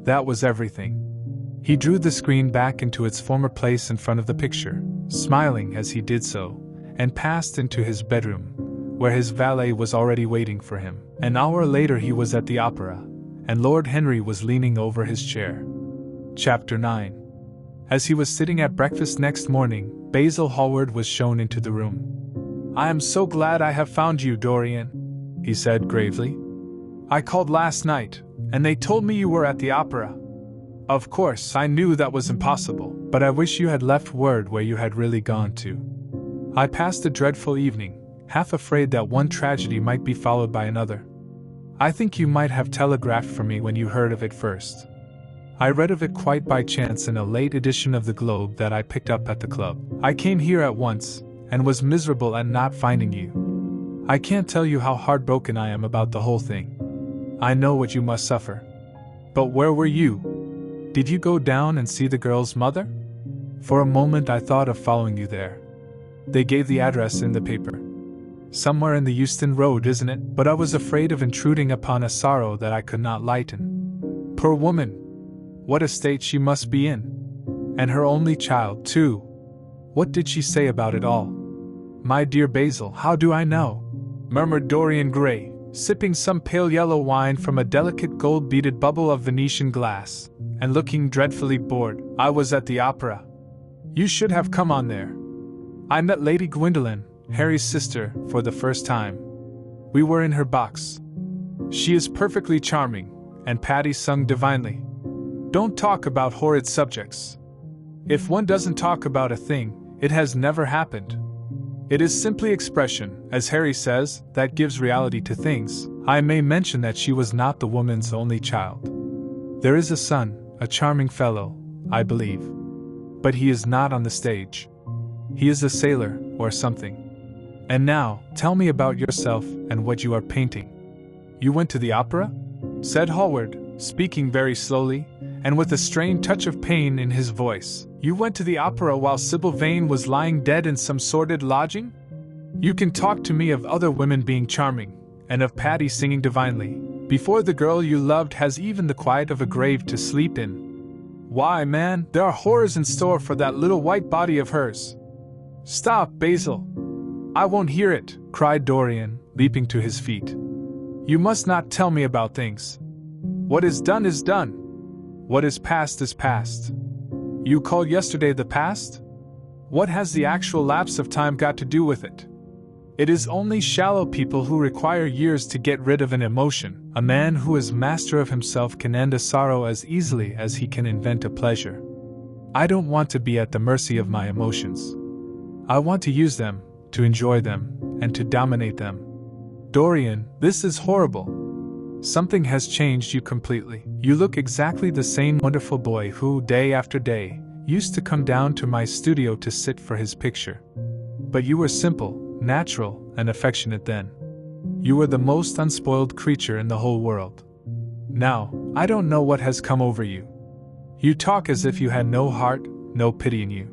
That was everything. He drew the screen back into its former place in front of the picture, smiling as he did so, and passed into his bedroom, where his valet was already waiting for him. An hour later he was at the opera, and Lord Henry was leaning over his chair. Chapter 9. As he was sitting at breakfast next morning, Basil Hallward was shown into the room. "I am so glad I have found you, Dorian," he said gravely. "I called last night, and they told me you were at the opera. Of course, I knew that was impossible, but I wish you had left word where you had really gone to. I passed a dreadful evening, half afraid that one tragedy might be followed by another. I think you might have telegraphed for me when you heard of it first. I read of it quite by chance in a late edition of the Globe that I picked up at the club. I came here at once, and was miserable at not finding you. I can't tell you how heartbroken I am about the whole thing. I know what you must suffer. But where were you? Did you go down and see the girl's mother? For a moment I thought of following you there. They gave the address in the paper. Somewhere in the Euston Road, isn't it? But I was afraid of intruding upon a sorrow that I could not lighten. Poor woman! What a state she must be in! And her only child, too! What did she say about it all?" "My dear Basil, how do I know?" murmured Dorian Gray, sipping some pale yellow wine from a delicate gold-beaded bubble of Venetian glass, and looking dreadfully bored. "I was at the opera. You should have come on there. I met Lady Gwendolen, Harry's sister, for the first time. We were in her box. She is perfectly charming, and Patty sung divinely. Don't talk about horrid subjects. If one doesn't talk about a thing, it has never happened. It is simply expression, as Harry says, that gives reality to things. I may mention that she was not the woman's only child. There is a son, a charming fellow, I believe. But he is not on the stage. He is a sailor, or something. And now, tell me about yourself and what you are painting." "You went to the opera?" said Hallward, speaking very slowly, and with a strained touch of pain in his voice. "You went to the opera while Sybil Vane was lying dead in some sordid lodging? You can talk to me of other women being charming, and of Patty singing divinely, before the girl you loved has even the quiet of a grave to sleep in. Why, man, there are horrors in store for that little white body of hers." "Stop, Basil! I won't hear it," cried Dorian, leaping to his feet. "You must not tell me about things. What is done is done. What is past is past. You called yesterday the past? What has the actual lapse of time got to do with it? It is only shallow people who require years to get rid of an emotion. A man who is master of himself can end a sorrow as easily as he can invent a pleasure. I don't want to be at the mercy of my emotions. I want to use them, to enjoy them, and to dominate them. Dorian, this is horrible. Something has changed you completely. You look exactly the same wonderful boy who, day after day, used to come down to my studio to sit for his picture. But you were simple, natural, and affectionate then. You were the most unspoiled creature in the whole world. Now, I don't know what has come over you. You talk as if you had no heart, no pity in you.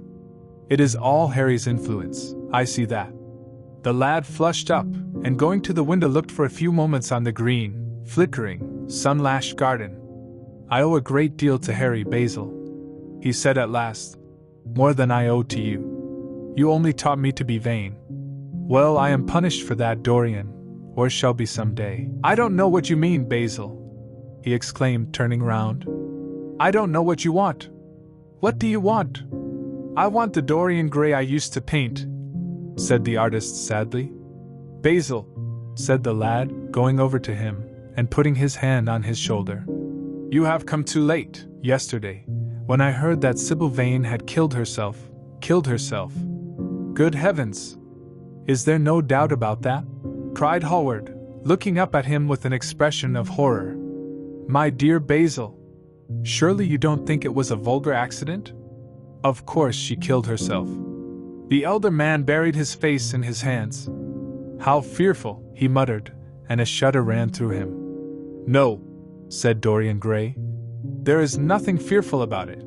It is all Harry's influence, I see that." The lad flushed up, and going to the window looked for a few moments on the green, flickering, sun-lashed garden. "I owe a great deal to Harry, Basil," he said at last. "More than I owe to you. You only taught me to be vain. Well, I am punished for that, Dorian, or shall be some day." "I don't know what you mean, Basil," he exclaimed, turning round. "I don't know what you want. What do you want?" "I want the Dorian Gray I used to paint," said the artist sadly. "Basil," said the lad, going over to him, and putting his hand on his shoulder. "You have come too late. Yesterday, when I heard that Sybil Vane had killed herself. Good heavens! Is there no doubt about that?" cried Hallward, looking up at him with an expression of horror. "My dear Basil, surely you don't think it was a vulgar accident? Of course she killed herself." The elder man buried his face in his hands. "How fearful," he muttered, and a shudder ran through him. "No," said Dorian Gray. "There is nothing fearful about it.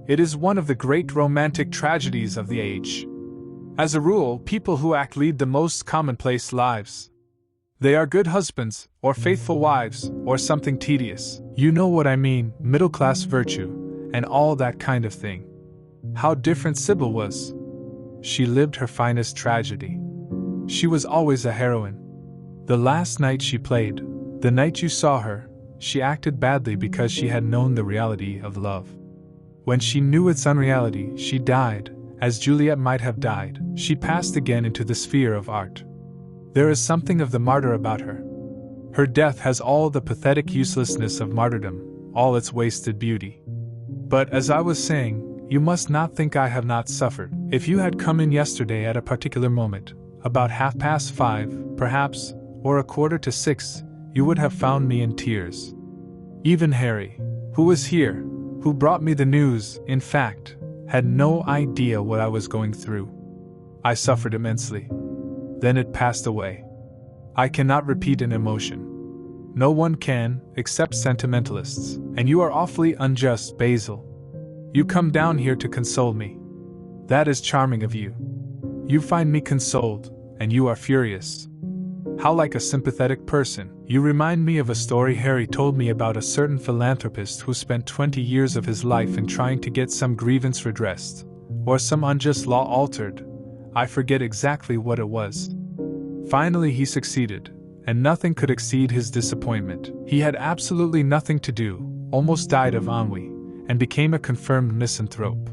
It is one of the great romantic tragedies of the age. As a rule, people who act lead the most commonplace lives. They are good husbands, or faithful wives, or something tedious. You know what I mean, middle-class virtue, and all that kind of thing. How different Sybil was. She lived her finest tragedy. She was always a heroine. The last night she played, the night you saw her, she acted badly because she had known the reality of love. When she knew its unreality, she died, as Juliet might have died. She passed again into the sphere of art. There is something of the martyr about her. Her death has all the pathetic uselessness of martyrdom, all its wasted beauty. But as I was saying, you must not think I have not suffered. If you had come in yesterday at a particular moment, about 5:30, perhaps, or 5:45, you would have found me in tears. Even Harry, who was here, who brought me the news, in fact, had no idea what I was going through. I suffered immensely. Then it passed away. I cannot repeat an emotion. No one can, except sentimentalists, and you are awfully unjust, Basil. You come down here to console me. That is charming of you. You find me consoled, and you are furious. How like a sympathetic person. You remind me of a story Harry told me about a certain philanthropist who spent 20 years of his life in trying to get some grievance redressed, or some unjust law altered. I forget exactly what it was. Finally he succeeded, and nothing could exceed his disappointment. He had absolutely nothing to do, almost died of ennui, and became a confirmed misanthrope.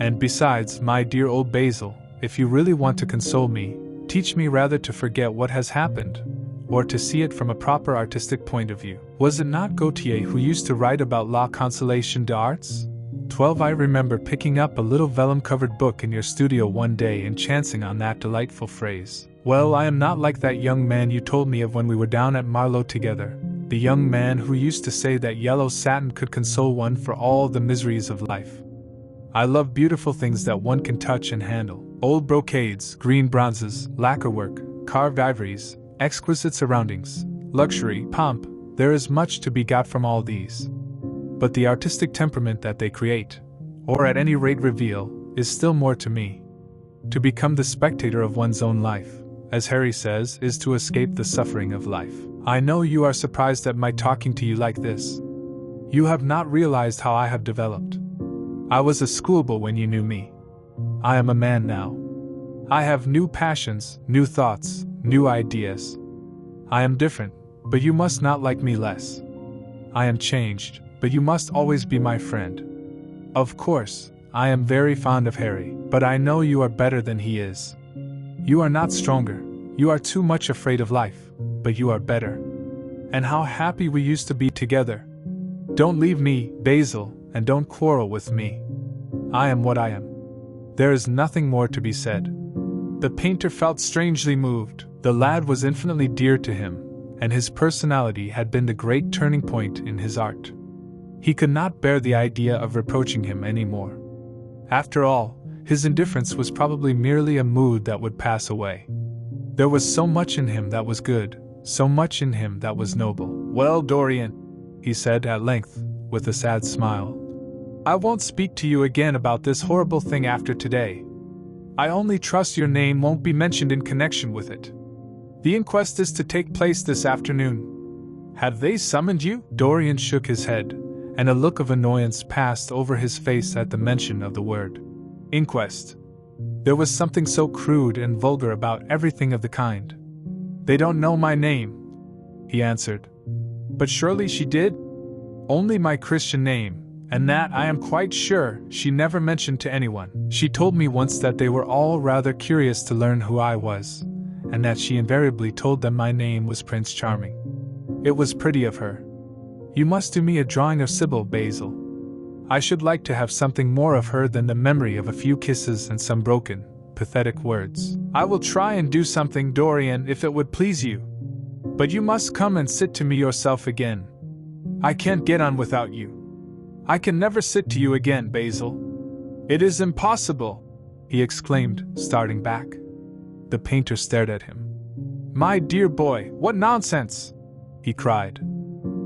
And besides, my dear old Basil, if you really want to console me, teach me rather to forget what has happened, or to see it from a proper artistic point of view. Was it not Gautier who used to write about La Consolation d'Arts? 12 I remember picking up a little vellum-covered book in your studio one day and chancing on that delightful phrase. Well, I am not like that young man you told me of when we were down at Marlow together, the young man who used to say that yellow satin could console one for all the miseries of life. I love beautiful things that one can touch and handle. Old brocades, green bronzes, lacquerwork, carved ivories, exquisite surroundings, luxury, pomp, there is much to be got from all these. But the artistic temperament that they create, or at any rate reveal, is still more to me. To become the spectator of one's own life, as Harry says, is to escape the suffering of life. I know you are surprised at my talking to you like this. You have not realized how I have developed. I was a schoolboy when you knew me. I am a man now. I have new passions, new thoughts, new ideas. I am different, but you must not like me less. I am changed, but you must always be my friend. Of course, I am very fond of Harry, but I know you are better than he is. You are not stronger, you are too much afraid of life, but you are better. And how happy we used to be together. Don't leave me, Basil, and don't quarrel with me. I am what I am. There is nothing more to be said. The painter felt strangely moved. The lad was infinitely dear to him, and his personality had been the great turning point in his art. He could not bear the idea of reproaching him any more. After all, his indifference was probably merely a mood that would pass away. There was so much in him that was good, so much in him that was noble. Well, Dorian, he said at length, with a sad smile, I won't speak to you again about this horrible thing after today. I only trust your name won't be mentioned in connection with it. The inquest is to take place this afternoon. Have they summoned you? Dorian shook his head, and a look of annoyance passed over his face at the mention of the word inquest. There was something so crude and vulgar about everything of the kind. They don't know my name, he answered. But surely she did? Only my Christian name, and that I am quite sure she never mentioned to anyone. She told me once that they were all rather curious to learn who I was, and that she invariably told them my name was Prince Charming. It was pretty of her. You must do me a drawing of Sybil, Basil. I should like to have something more of her than the memory of a few kisses and some broken, pathetic words. I will try and do something, Dorian, if it would please you. But you must come and sit to me yourself again. I can't get on without you. I can never sit to you again, Basil. It is impossible, he exclaimed, starting back. The painter stared at him. My dear boy, what nonsense, he cried.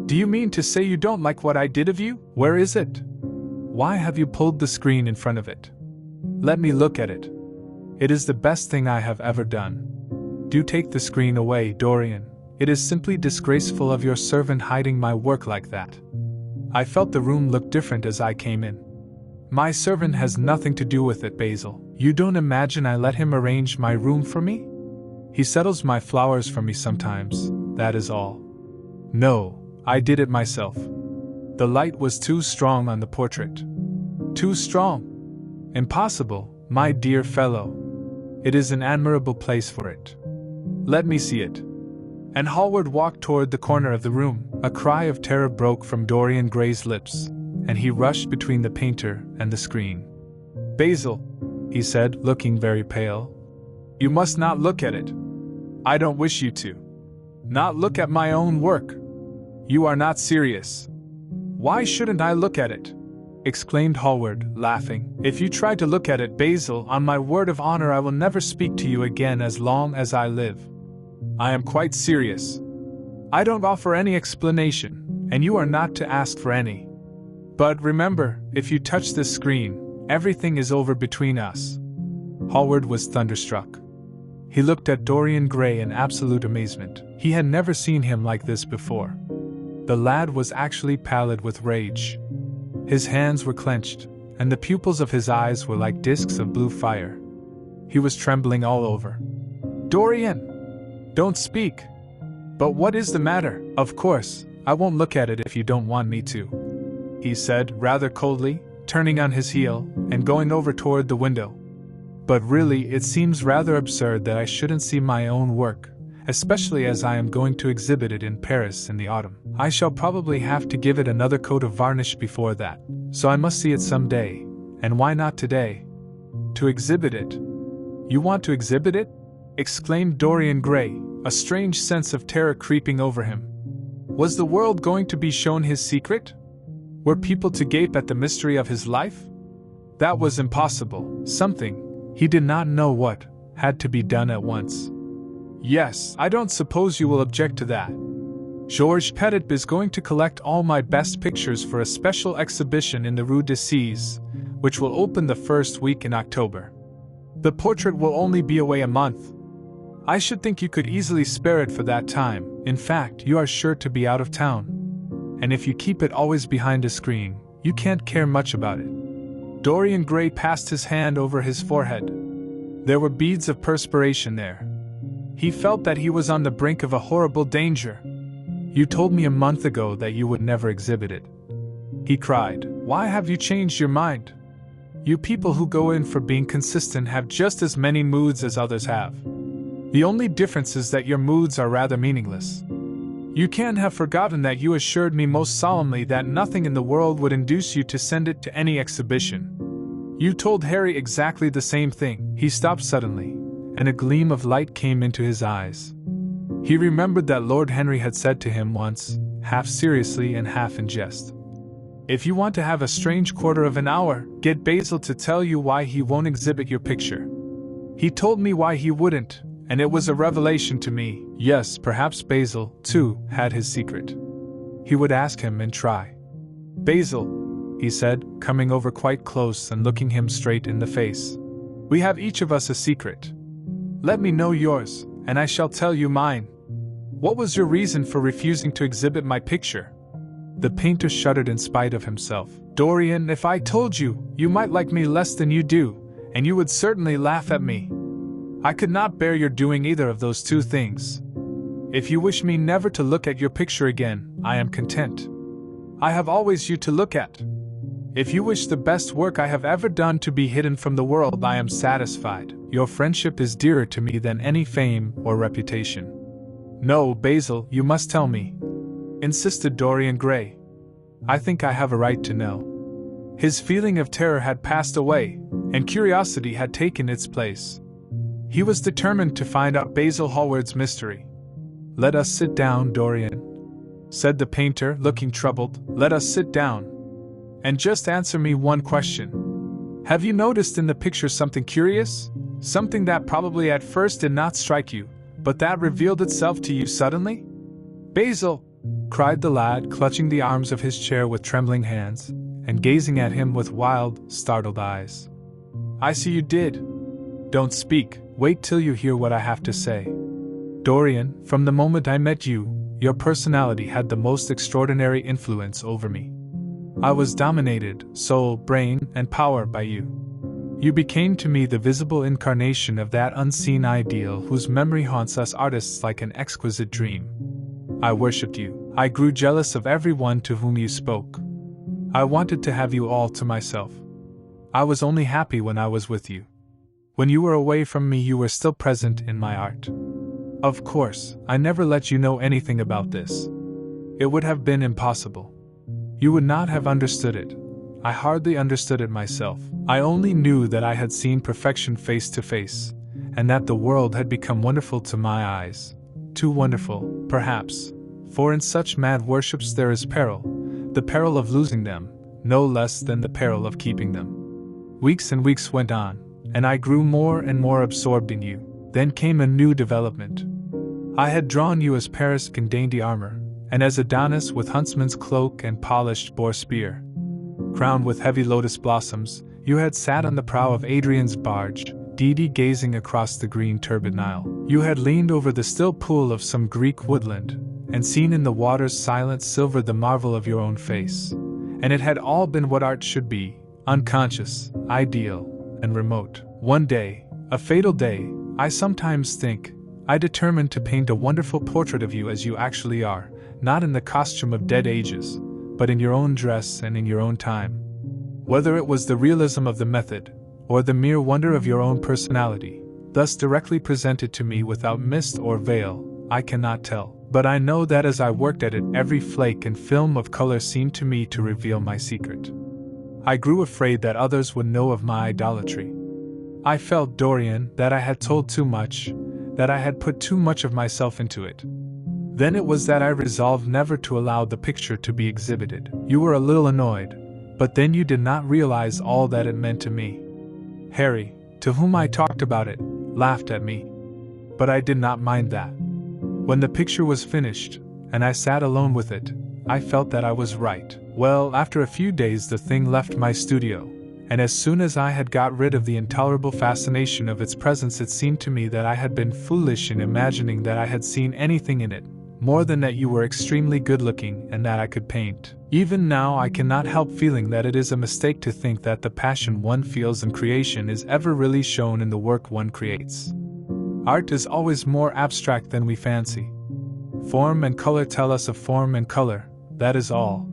Do you mean to say you don't like what I did of you? Where is it? Why have you pulled the screen in front of it? Let me look at it. It is the best thing I have ever done. Do take the screen away, Dorian. It is simply disgraceful of your servant hiding my work like that. I felt the room look different as I came in. My servant has nothing to do with it, Basil. You don't imagine I let him arrange my room for me? He settles my flowers for me sometimes, that is all. No, I did it myself. The light was too strong on the portrait. Too strong? Impossible, my dear fellow. It is an admirable place for it. Let me see it. And Hallward walked toward the corner of the room. A cry of terror broke from Dorian Gray's lips, and he rushed between the painter and the screen. Basil, he said, looking very pale. You must not look at it. I don't wish you to. Not look at my own work. You are not serious. Why shouldn't I look at it? Exclaimed Hallward, laughing. If you try to look at it, Basil, on my word of honor I will never speak to you again as long as I live. I am quite serious. I don't offer any explanation, and you are not to ask for any. But remember, if you touch this screen, everything is over between us. Hallward was thunderstruck. He looked at Dorian Gray in absolute amazement. He had never seen him like this before. The lad was actually pallid with rage. His hands were clenched, and the pupils of his eyes were like discs of blue fire. He was trembling all over. Dorian! Don't speak! But what is the matter? Of course, I won't look at it if you don't want me to, he said rather coldly, turning on his heel and going over toward the window. But really, it seems rather absurd that I shouldn't see my own work, especially as I am going to exhibit it in Paris in the autumn. I shall probably have to give it another coat of varnish before that, so I must see it some day, and why not today? To exhibit it. You want to exhibit it? Exclaimed Dorian Gray, a strange sense of terror creeping over him. Was the world going to be shown his secret? Were people to gape at the mystery of his life? That was impossible. Something, he did not know what, had to be done at once. Yes, I don't suppose you will object to that. Georges Petit is going to collect all my best pictures for a special exhibition in the Rue de Cise, which will open the first week in October. The portrait will only be away a month. I should think you could easily spare it for that time. In fact, you are sure to be out of town. And if you keep it always behind a screen, you can't care much about it. Dorian Gray passed his hand over his forehead. There were beads of perspiration there. He felt that he was on the brink of a horrible danger. You told me a month ago that you would never exhibit it, he cried. Why have you changed your mind? You people who go in for being consistent have just as many moods as others have. The only difference is that your moods are rather meaningless. You can't have forgotten that you assured me most solemnly that nothing in the world would induce you to send it to any exhibition. You told Harry exactly the same thing. He stopped suddenly, and a gleam of light came into his eyes. He remembered that Lord Henry had said to him once, half seriously and half in jest, "If you want to have a strange quarter of an hour, get Basil to tell you why he won't exhibit your picture." He told me why he wouldn't, and it was a revelation to me. Yes, perhaps Basil, too, had his secret. He would ask him and try. "Basil," he said, coming over quite close and looking him straight in the face, "we have each of us a secret. Let me know yours, and I shall tell you mine. What was your reason for refusing to exhibit my picture?" The painter shuddered in spite of himself. "Dorian, if I told you, you might like me less than you do, and you would certainly laugh at me. I could not bear your doing either of those two things. If you wish me never to look at your picture again, I am content. I have always you to look at. If you wish the best work I have ever done to be hidden from the world, I am satisfied. Your friendship is dearer to me than any fame or reputation." "No, Basil, you must tell me," insisted Dorian Gray. "I think I have a right to know." His feeling of terror had passed away, and curiosity had taken its place. He was determined to find out Basil Hallward's mystery. "Let us sit down, Dorian," said the painter, looking troubled. "Let us sit down. And just answer me one question. Have you noticed in the picture something curious? Something that probably at first did not strike you, but that revealed itself to you suddenly?" "Basil!" cried the lad, clutching the arms of his chair with trembling hands, and gazing at him with wild, startled eyes. "I see you did. Don't speak, wait till you hear what I have to say. Dorian, from the moment I met you, your personality had the most extraordinary influence over me. I was dominated, soul, brain, and power by you. You became to me the visible incarnation of that unseen ideal whose memory haunts us artists like an exquisite dream. I worshipped you. I grew jealous of everyone to whom you spoke. I wanted to have you all to myself. I was only happy when I was with you. When you were away from me, you were still present in my art. Of course, I never let you know anything about this. It would have been impossible. You would not have understood it. I hardly understood it myself. I only knew that I had seen perfection face to face, and that the world had become wonderful to my eyes. Too wonderful, perhaps, for in such mad worships there is peril, the peril of losing them, no less than the peril of keeping them. Weeks and weeks went on, and I grew more and more absorbed in you. Then came a new development. I had drawn you as Paris in dainty armor, and as Adonis with huntsman's cloak and polished boar spear. Crowned with heavy lotus blossoms, you had sat on the prow of Adrian's barge, Didi gazing across the green turbid Nile. You had leaned over the still pool of some Greek woodland, and seen in the water's silent silver the marvel of your own face. And it had all been what art should be, unconscious, ideal, and remote. One day, a fatal day, I sometimes think, I determined to paint a wonderful portrait of you as you actually are, not in the costume of dead ages, but in your own dress and in your own time. Whether it was the realism of the method, or the mere wonder of your own personality, thus directly presented to me without mist or veil, I cannot tell. But I know that as I worked at it, every flake and film of color seemed to me to reveal my secret. I grew afraid that others would know of my idolatry. I felt, Dorian, that I had told too much, that I had put too much of myself into it. Then it was that I resolved never to allow the picture to be exhibited. You were a little annoyed, but then you did not realize all that it meant to me. Harry, to whom I talked about it, laughed at me. But I did not mind that. When the picture was finished, and I sat alone with it, I felt that I was right. Well, after a few days the thing left my studio, and as soon as I had got rid of the intolerable fascination of its presence, it seemed to me that I had been foolish in imagining that I had seen anything in it, more than that you were extremely good-looking and that I could paint. Even now I cannot help feeling that it is a mistake to think that the passion one feels in creation is ever really shown in the work one creates. Art is always more abstract than we fancy. Form and color tell us of form and color, that is all.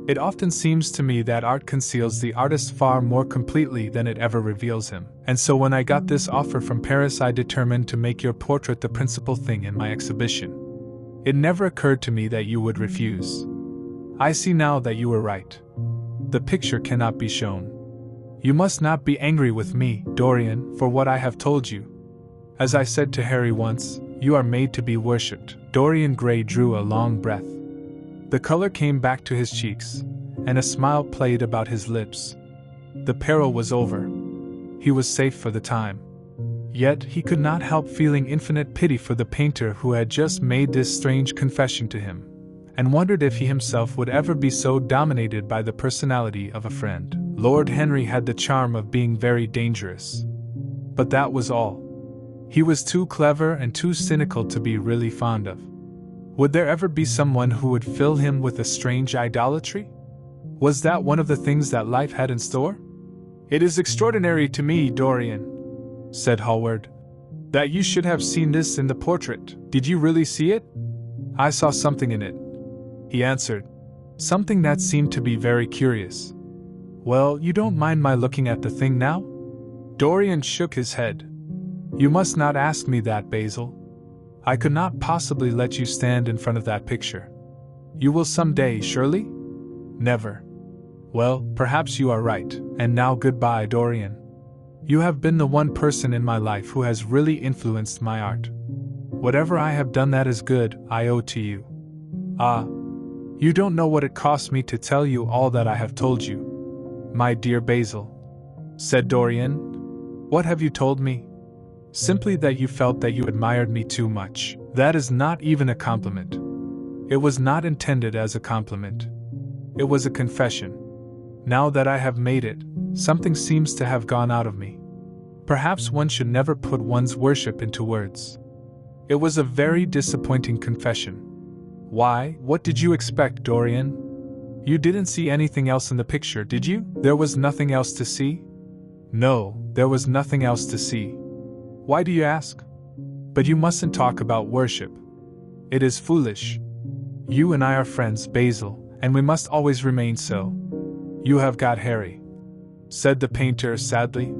It often seems to me that art conceals the artist far more completely than it ever reveals him. And so when I got this offer from Paris, I determined to make your portrait the principal thing in my exhibition. It never occurred to me that you would refuse. I see now that you were right. The picture cannot be shown. You must not be angry with me, Dorian, for what I have told you. As I said to Harry once, you are made to be worshipped. Dorian Gray drew a long breath. The color came back to his cheeks, and a smile played about his lips. The peril was over. He was safe for the time. Yet he could not help feeling infinite pity for the painter who had just made this strange confession to him, and wondered if he himself would ever be so dominated by the personality of a friend. Lord Henry had the charm of being very dangerous. But that was all. He was too clever and too cynical to be really fond of. Would there ever be someone who would fill him with a strange idolatry? Was that one of the things that life had in store? It is extraordinary to me, Dorian, said Hallward, that you should have seen this in the portrait. Did you really see it? I saw something in it, he answered. Something that seemed to be very curious. Well, you don't mind my looking at the thing now? Dorian shook his head. You must not ask me that, Basil. I could not possibly let you stand in front of that picture. You will some day, surely? Never. Well, perhaps you are right, and now goodbye, Dorian. You have been the one person in my life who has really influenced my art. Whatever I have done that is good, I owe to you. Ah, you don't know what it cost me to tell you all that I have told you. My dear Basil, said Dorian. What have you told me? Simply that you felt that you admired me too much. That is not even a compliment. It was not intended as a compliment. It was a confession. Now that I have made it, something seems to have gone out of me. Perhaps one should never put one's worship into words. It was a very disappointing confession. Why, what did you expect, Dorian? You didn't see anything else in the picture, did you? There was nothing else to see? No, there was nothing else to see. Why do you ask? But you mustn't talk about worship. It is foolish. You and I are friends, Basil, and we must always remain so. You have got Harry, said the painter sadly.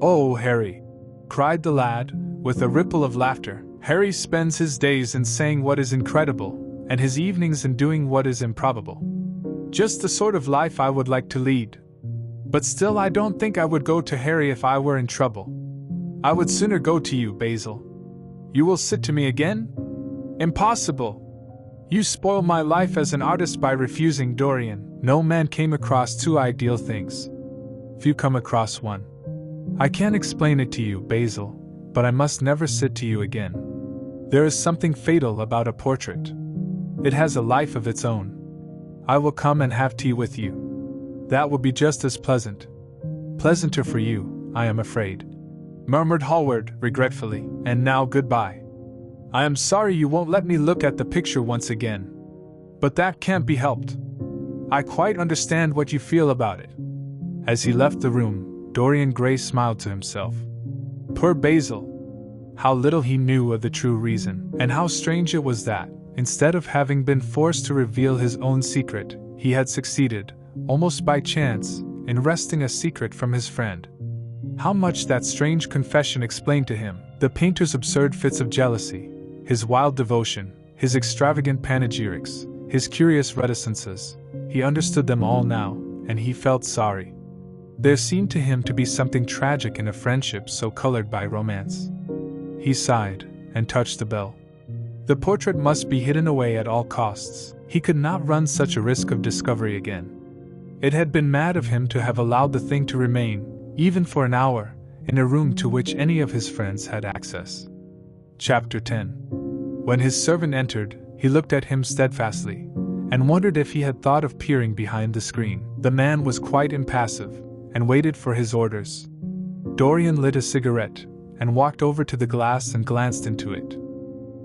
Oh, Harry, cried the lad, with a ripple of laughter. Harry spends his days in saying what is incredible, and his evenings in doing what is improbable. Just the sort of life I would like to lead. But still, I don't think I would go to Harry if I were in trouble. I would sooner go to you, Basil. You will sit to me again? Impossible! You spoil my life as an artist by refusing Dorian. No man came across two ideal things. Few come across one. I can't explain it to you, Basil, but I must never sit to you again. There is something fatal about a portrait. It has a life of its own. I will come and have tea with you. That will be just as pleasant. Pleasanter for you, I am afraid, murmured Hallward regretfully. And now goodbye. I am sorry you won't let me look at the picture once again. But that can't be helped. I quite understand what you feel about it. As he left the room, Dorian Gray smiled to himself. Poor Basil! How little he knew of the true reason, and how strange it was that, instead of having been forced to reveal his own secret, he had succeeded, almost by chance, in wresting a secret from his friend. How much that strange confession explained to him the painter's absurd fits of jealousy, his wild devotion, his extravagant panegyrics, his curious reticences. He understood them all now, and he felt sorry. There seemed to him to be something tragic in a friendship so colored by romance. He sighed, and touched the bell. The portrait must be hidden away at all costs. He could not run such a risk of discovery again. It had been mad of him to have allowed the thing to remain, even for an hour, in a room to which any of his friends had access. Chapter 10. When his servant entered, he looked at him steadfastly, and wondered if he had thought of peering behind the screen. The man was quite impassive, and waited for his orders. Dorian lit a cigarette, and walked over to the glass and glanced into it.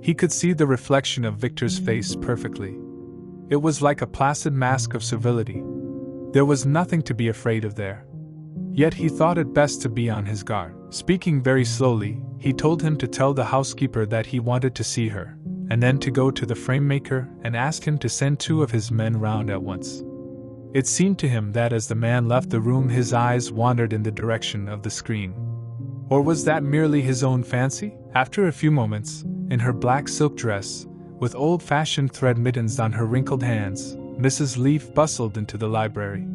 He could see the reflection of Victor's face perfectly. It was like a placid mask of servility. There was nothing to be afraid of there. Yet he thought it best to be on his guard. Speaking very slowly, he told him to tell the housekeeper that he wanted to see her, and then to go to the frame-maker and ask him to send 2 of his men round at once. It seemed to him that as the man left the room his eyes wandered in the direction of the screen. Or was that merely his own fancy? After a few moments, in her black silk dress, with old-fashioned thread mittens on her wrinkled hands, Mrs. Leaf bustled into the library.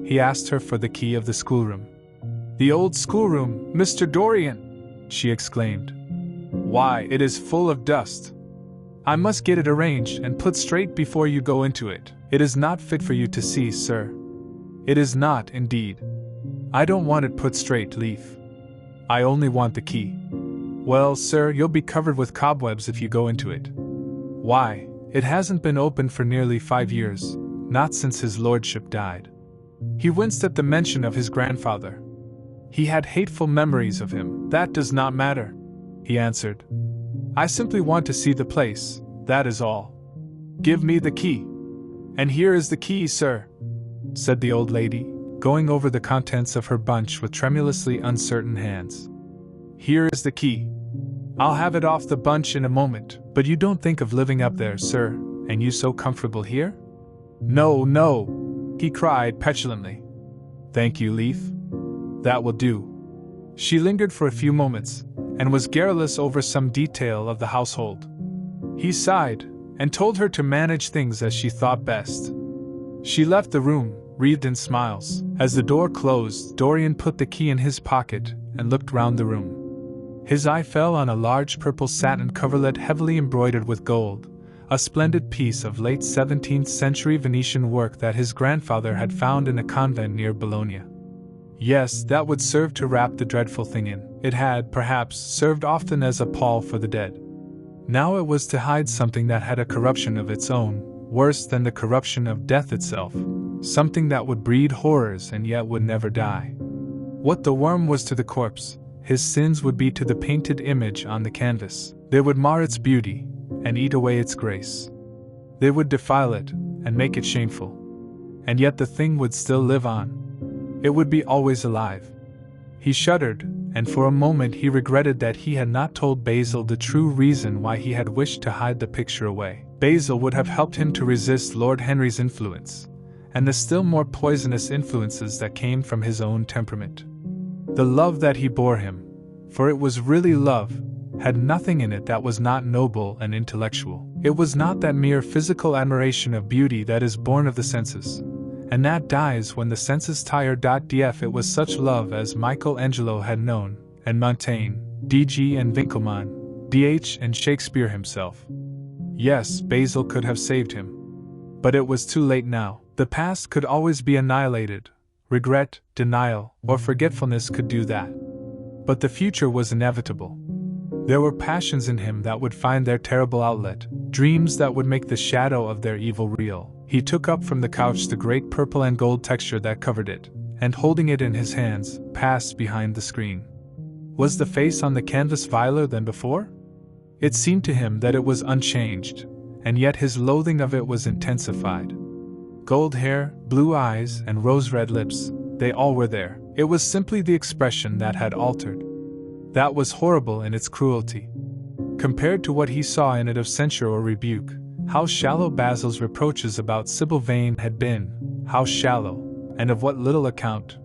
He asked her for the key of the schoolroom. "The old schoolroom, Mr. Dorian!" she exclaimed. "Why, it is full of dust. I must get it arranged and put straight before you go into it. It is not fit for you to see, sir. It is not, indeed. I don't want it put straight, Leaf. I only want the key." "Well, sir, you'll be covered with cobwebs if you go into it. Why, it hasn't been opened for nearly 5 years, not since his lordship died." He winced at the mention of his grandfather. He had hateful memories of him. "That does not matter," he answered. "I simply want to see the place, that is all. Give me the key." "And here is the key, sir," said the old lady, going over the contents of her bunch with tremulously uncertain hands. "Here is the key. I'll have it off the bunch in a moment. But you don't think of living up there, sir, and you so comfortable here?" "No, no," he cried petulantly. "Thank you, Leaf. That will do." She lingered for a few moments, and was garrulous over some detail of the household. He sighed, and told her to manage things as she thought best. She left the room, wreathed in smiles. As the door closed, Dorian put the key in his pocket, and looked round the room. His eye fell on a large purple satin coverlet heavily embroidered with gold, a splendid piece of late 17th century Venetian work that his grandfather had found in a convent near Bologna. Yes, that would serve to wrap the dreadful thing in. It had, perhaps, served often as a pall for the dead. Now it was to hide something that had a corruption of its own, worse than the corruption of death itself, something that would breed horrors and yet would never die. What the worm was to the corpse, his sins would be to the painted image on the canvas. They would mar its beauty, and eat away its grace. They would defile it, and make it shameful. and yet the thing would still live on. It would be always alive. He shuddered, and for a moment he regretted that he had not told Basil the true reason why he had wished to hide the picture away. Basil would have helped him to resist Lord Henry's influence, and the still more poisonous influences that came from his own temperament. The love that he bore him, for it was really love, had nothing in it that was not noble and intellectual. It was not that mere physical admiration of beauty that is born of the senses, and that dies when the senses tire. Df. It was such love as Michelangelo had known, and Montaigne, D.G. and Winckelmann, D.H. and Shakespeare himself. Yes, Basil could have saved him. But it was too late now. The past could always be annihilated. Regret, denial, or forgetfulness could do that. But the future was inevitable. There were passions in him that would find their terrible outlet, dreams that would make the shadow of their evil real. He took up from the couch the great purple and gold texture that covered it, and holding it in his hands, passed behind the screen. Was the face on the canvas viler than before? It seemed to him that it was unchanged, and yet his loathing of it was intensified. Gold hair, blue eyes, and rose-red lips, they all were there. It was simply the expression that had altered. That was horrible in its cruelty. Compared to what he saw in it of censure or rebuke, how shallow Basil's reproaches about Sybil Vane had been, how shallow, and of what little account.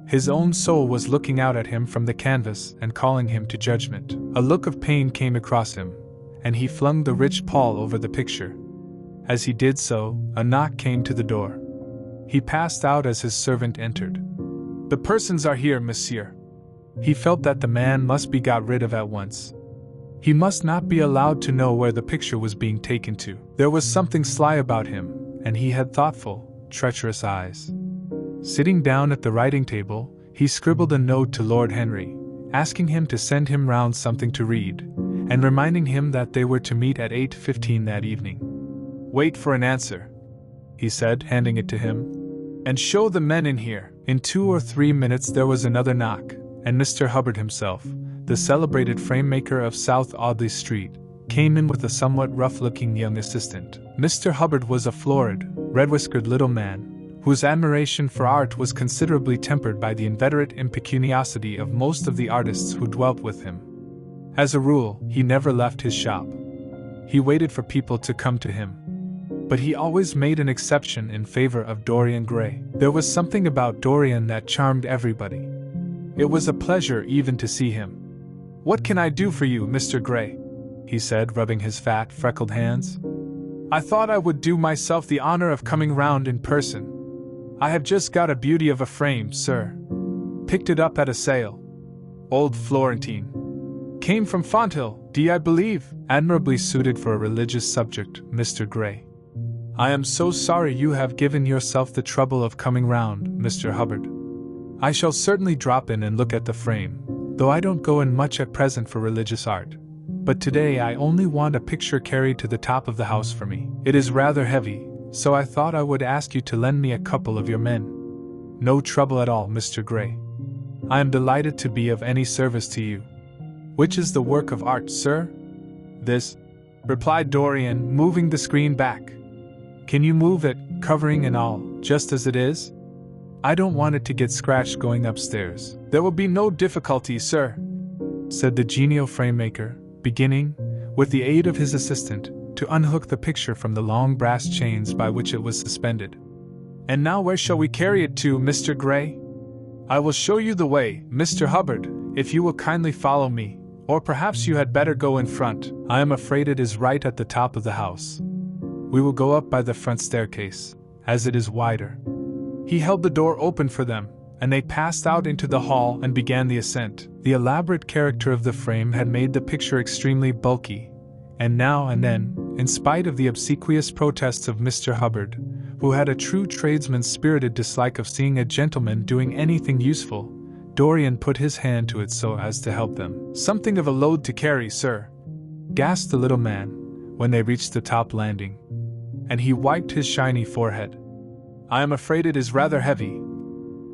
His own soul was looking out at him from the canvas and calling him to judgment. A look of pain came across him, and he flung the rich pall over the picture. As he did so, a knock came to the door. He passed out as his servant entered. "The persons are here, monsieur." He felt that the man must be got rid of at once. He must not be allowed to know where the picture was being taken to. There was something sly about him, and he had thoughtful, treacherous eyes. Sitting down at the writing table, he scribbled a note to Lord Henry, asking him to send him round something to read, and reminding him that they were to meet at 8:15 that evening. "Wait for an answer," he said, handing it to him, "and show the men in here." In 2 or 3 minutes there was another knock, and Mr. Hubbard himself, the celebrated frame-maker of South Audley Street, came in with a somewhat rough-looking young assistant. Mr. Hubbard was a florid, red-whiskered little man, whose admiration for art was considerably tempered by the inveterate impecuniosity of most of the artists who dwelt with him. As a rule, he never left his shop. He waited for people to come to him. But he always made an exception in favor of Dorian Gray. There was something about Dorian that charmed everybody. It was a pleasure even to see him. "What can I do for you, Mr. Gray?" he said, rubbing his fat, freckled hands. "I thought I would do myself the honor of coming round in person. I have just got a beauty of a frame, sir. Picked it up at a sale. Old Florentine. Came from Fonthill, I believe. Admirably suited for a religious subject, Mr. Gray. I am so sorry you have given yourself the trouble of coming round, Mr. Hubbard. I shall certainly drop in and look at the frame, though I don't go in much at present for religious art. But today I only want a picture carried to the top of the house for me. It is rather heavy, so I thought I would ask you to lend me a couple of your men." "No trouble at all, Mr. Gray. I am delighted to be of any service to you." "Which is the work of art, sir?" "This," replied Dorian, moving the screen back. "Can you move it, covering and all, just as it is? I don't want it to get scratched going upstairs." "There will be no difficulty, sir," said the genial frame-maker, beginning, with the aid of his assistant, to unhook the picture from the long brass chains by which it was suspended. "And now where shall we carry it to, Mr. Gray?" "I will show you the way, Mr. Hubbard, if you will kindly follow me, or perhaps you had better go in front. I am afraid it is right at the top of the house. We will go up by the front staircase, as it is wider." He held the door open for them, and they passed out into the hall and began the ascent. The elaborate character of the frame had made the picture extremely bulky, and now and then, in spite of the obsequious protests of Mr. Hubbard, who had a true tradesman's spirited dislike of seeing a gentleman doing anything useful, Dorian put his hand to it so as to help them. "Something of a load to carry, sir," gasped the little man, when they reached the top landing. And he wiped his shiny forehead. "I am afraid it is rather heavy,"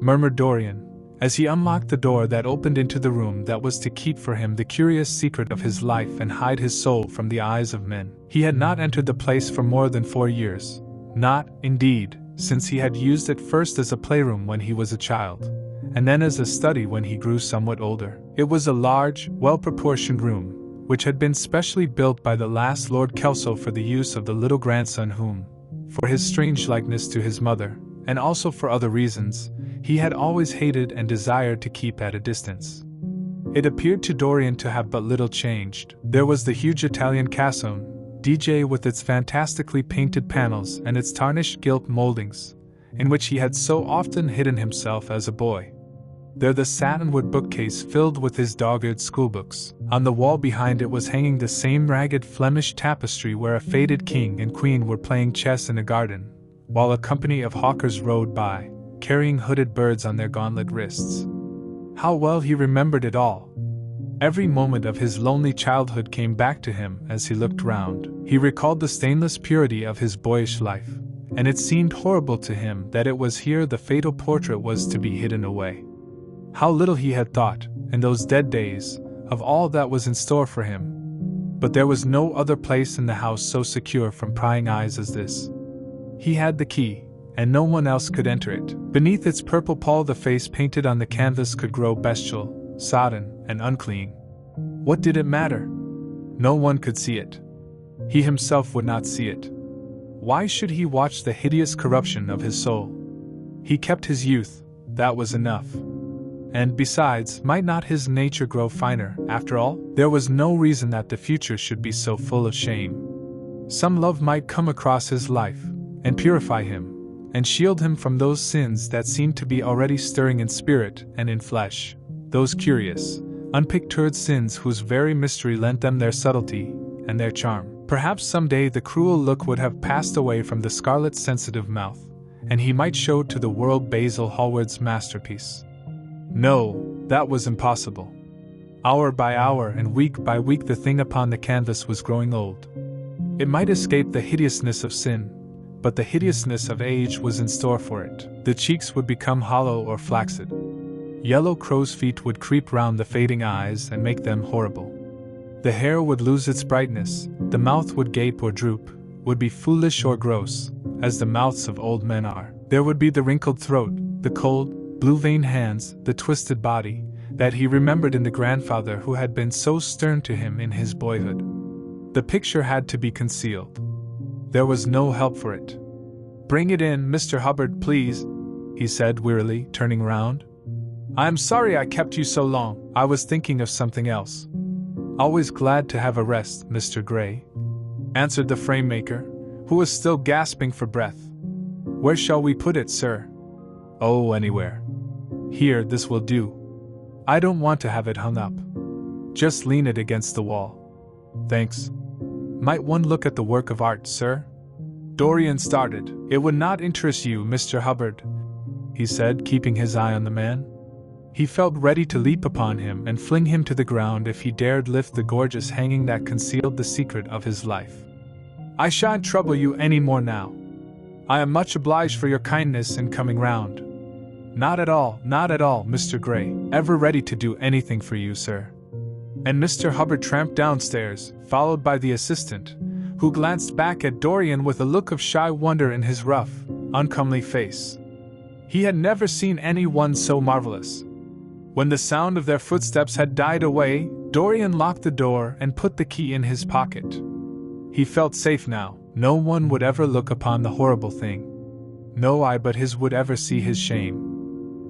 murmured Dorian, as he unlocked the door that opened into the room that was to keep for him the curious secret of his life and hide his soul from the eyes of men. He had not entered the place for more than 4 years, not, indeed, since he had used it first as a playroom when he was a child, and then as a study when he grew somewhat older. It was a large, well-proportioned room, which had been specially built by the last Lord Kelso for the use of the little grandson whom, for his strange likeness to his mother, and also for other reasons, he had always hated and desired to keep at a distance. It appeared to Dorian to have but little changed. There was the huge Italian cassone, DJ with its fantastically painted panels and its tarnished gilt moldings, in which he had so often hidden himself as a boy. There the satinwood bookcase filled with his dog-eared schoolbooks. On the wall behind it was hanging the same ragged Flemish tapestry where a faded king and queen were playing chess in a garden, while a company of hawkers rode by, carrying hooded birds on their gauntlet wrists. How well he remembered it all! Every moment of his lonely childhood came back to him as he looked round. He recalled the stainless purity of his boyish life, and it seemed horrible to him that it was here the fatal portrait was to be hidden away. How little he had thought, in those dead days, of all that was in store for him. But there was no other place in the house so secure from prying eyes as this. He had the key, and no one else could enter it. Beneath its purple pall the face painted on the canvas could grow bestial, sodden, and unclean. What did it matter? No one could see it. He himself would not see it. Why should he watch the hideous corruption of his soul? He kept his youth, that was enough. And besides, might not his nature grow finer, after all? There was no reason that the future should be so full of shame. Some love might come across his life, and purify him, and shield him from those sins that seemed to be already stirring in spirit and in flesh, those curious, unpictured sins whose very mystery lent them their subtlety and their charm. Perhaps someday the cruel look would have passed away from the scarlet sensitive mouth, and he might show to the world Basil Hallward's masterpiece. No, that was impossible. Hour by hour and week by week the thing upon the canvas was growing old. It might escape the hideousness of sin, but the hideousness of age was in store for it. The cheeks would become hollow or flaccid. Yellow crow's feet would creep round the fading eyes and make them horrible. The hair would lose its brightness, the mouth would gape or droop, would be foolish or gross, as the mouths of old men are. There would be the wrinkled throat, the cold, blue-veined hands, the twisted body, that he remembered in the grandfather who had been so stern to him in his boyhood. The picture had to be concealed. There was no help for it. "Bring it in, Mr. Hubbard, please," he said wearily, turning round. "I am sorry I kept you so long. I was thinking of something else." "Always glad to have a rest, Mr. Gray," answered the frame-maker, who was still gasping for breath. "Where shall we put it, sir?" "Oh, anywhere. Here, this will do. I don't want to have it hung up. Just lean it against the wall." "Thanks. Might one look at the work of art, sir?" Dorian started. "It would not interest you, Mr. Hubbard," he said, keeping his eye on the man. He felt ready to leap upon him and fling him to the ground if he dared lift the gorgeous hanging that concealed the secret of his life. "I shan't trouble you any more now. I am much obliged for your kindness in coming round." Not at all, Mr. Gray. Ever ready to do anything for you, sir." And Mr. Hubbard tramped downstairs, followed by the assistant, who glanced back at Dorian with a look of shy wonder in his rough, uncomely face. He had never seen anyone so marvelous. When the sound of their footsteps had died away, Dorian locked the door and put the key in his pocket. He felt safe now. No one would ever look upon the horrible thing. No eye but his would ever see his shame.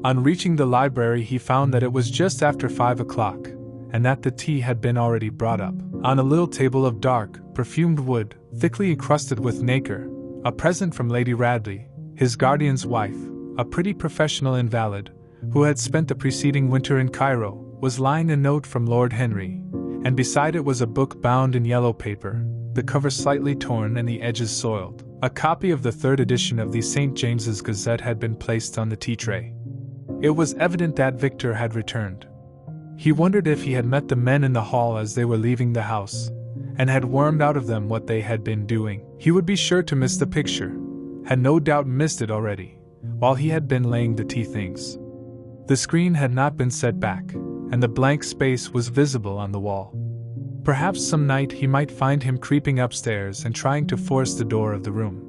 On reaching the library he found that it was just after 5 o'clock, and that the tea had been already brought up. On a little table of dark, perfumed wood, thickly encrusted with nacre, a present from Lady Radley, his guardian's wife, a pretty professional invalid, who had spent the preceding winter in Cairo, was lying a note from Lord Henry, and beside it was a book bound in yellow paper, the cover slightly torn and the edges soiled. A copy of the 3rd edition of the St. James's Gazette had been placed on the tea-tray. It was evident that Victor had returned. He wondered if he had met the men in the hall as they were leaving the house, and had wormed out of them what they had been doing. He would be sure to miss the picture, had no doubt missed it already, while he had been laying the tea things. The screen had not been set back, and the blank space was visible on the wall. Perhaps some night he might find him creeping upstairs and trying to force the door of the room.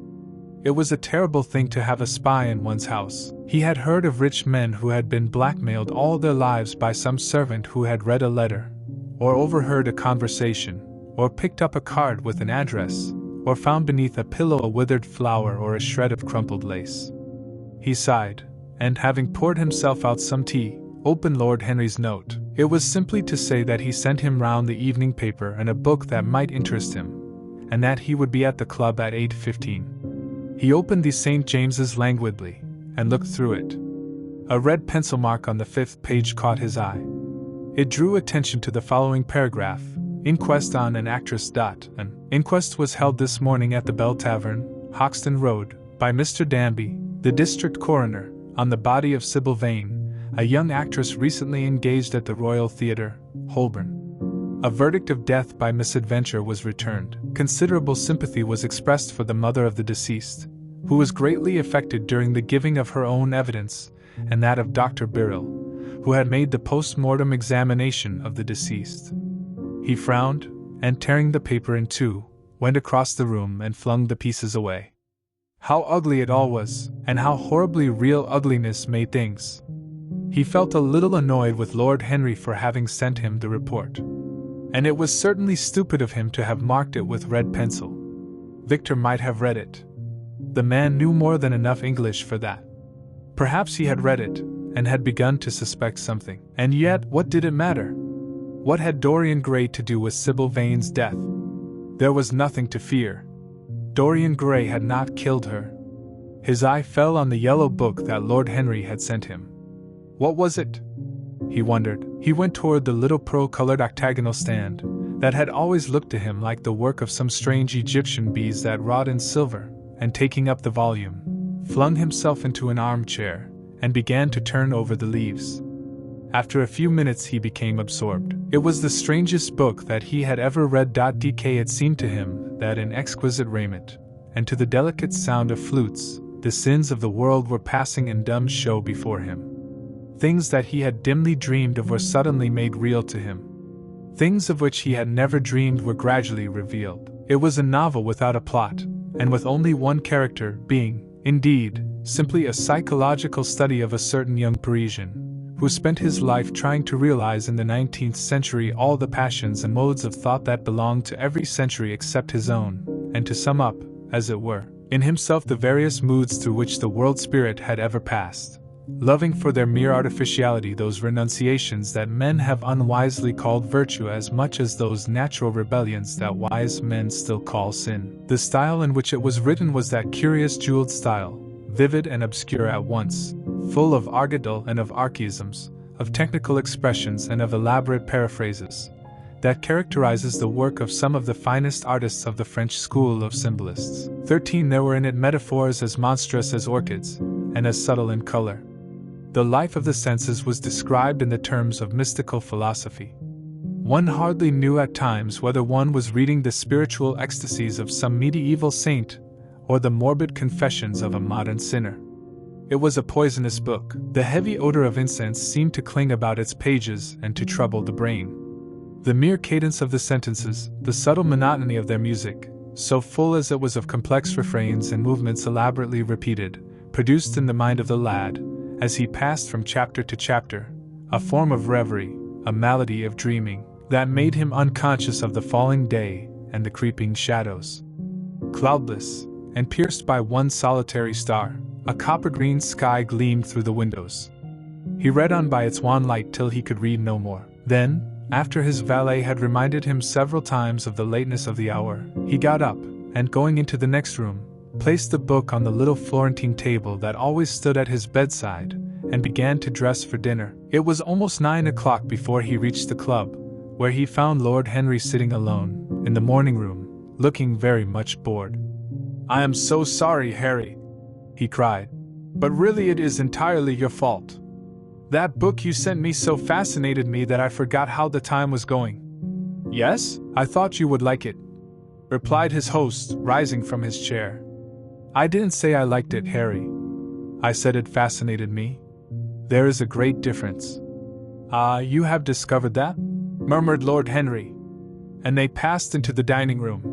It was a terrible thing to have a spy in one's house. He had heard of rich men who had been blackmailed all their lives by some servant who had read a letter, or overheard a conversation, or picked up a card with an address, or found beneath a pillow a withered flower or a shred of crumpled lace. He sighed, and having poured himself out some tea, opened Lord Henry's note. It was simply to say that he sent him round the evening paper and a book that might interest him, and that he would be at the club at 8:15. He opened the St. James's languidly, and looked through it. A red pencil mark on the 5th page caught his eye. It drew attention to the following paragraph: Inquest on an actress. An inquest was held this morning at the Bell Tavern, Hoxton Road, by Mr. Danby, the district coroner, on the body of Sybil Vane, a young actress recently engaged at the Royal Theatre, Holborn. A verdict of death by misadventure was returned. Considerable sympathy was expressed for the mother of the deceased, who was greatly affected during the giving of her own evidence, and that of Dr. Birrell, who had made the post-mortem examination of the deceased. He frowned, and tearing the paper in two, went across the room and flung the pieces away. How ugly it all was, and how horribly real ugliness made things. He felt a little annoyed with Lord Henry for having sent him the report. And it was certainly stupid of him to have marked it with red pencil. Victor might have read it. The man knew more than enough English for that. Perhaps he had read it, and had begun to suspect something. And yet, what did it matter? What had Dorian Gray to do with Sybil Vane's death? There was nothing to fear. Dorian Gray had not killed her. His eye fell on the yellow book that Lord Henry had sent him. What was it? He wondered. He went toward the little pearl-colored octagonal stand that had always looked to him like the work of some strange Egyptian bees that wrought in silver, and taking up the volume, flung himself into an armchair, and began to turn over the leaves. After a few minutes he became absorbed. It was the strangest book that he had ever read. It seemed to him that in exquisite raiment, and to the delicate sound of flutes, the sins of the world were passing in dumb show before him. Things that he had dimly dreamed of were suddenly made real to him. Things of which he had never dreamed were gradually revealed. It was a novel without a plot, and with only one character, being, indeed, simply a psychological study of a certain young Parisian, who spent his life trying to realize in the 19th century all the passions and modes of thought that belonged to every century except his own, and to sum up, as it were, in himself the various moods through which the world spirit had ever passed, loving for their mere artificiality those renunciations that men have unwisely called virtue as much as those natural rebellions that wise men still call sin. The style in which it was written was that curious jeweled style, vivid and obscure at once, full of argot and of archaisms, of technical expressions and of elaborate paraphrases, that characterizes the work of some of the finest artists of the French school of symbolists. 13 There were in it metaphors as monstrous as orchids, and as subtle in color. The life of the senses was described in the terms of mystical philosophy. One hardly knew at times whether one was reading the spiritual ecstasies of some medieval saint, or the morbid confessions of a modern sinner. It was a poisonous book. The heavy odor of incense seemed to cling about its pages and to trouble the brain. The mere cadence of the sentences, the subtle monotony of their music, so full as it was of complex refrains and movements elaborately repeated, produced in the mind of the lad, as he passed from chapter to chapter, a form of reverie, a malady of dreaming, that made him unconscious of the falling day and the creeping shadows. Cloudless, and pierced by one solitary star, a copper-green sky gleamed through the windows. He read on by its wan light till he could read no more. Then, after his valet had reminded him several times of the lateness of the hour, he got up, and going into the next room, placed the book on the little Florentine table that always stood at his bedside, and began to dress for dinner. It was almost 9 o'clock before he reached the club, where he found Lord Henry sitting alone, in the morning room, looking very much bored. "I am so sorry, Harry," he cried, "but really it is entirely your fault. That book you sent me so fascinated me that I forgot how the time was going." "Yes, I thought you would like it," replied his host, rising from his chair. "I didn't say I liked it, Harry. I said it fascinated me. There is a great difference." "Ah, you have discovered that?" murmured Lord Henry. And they passed into the dining room.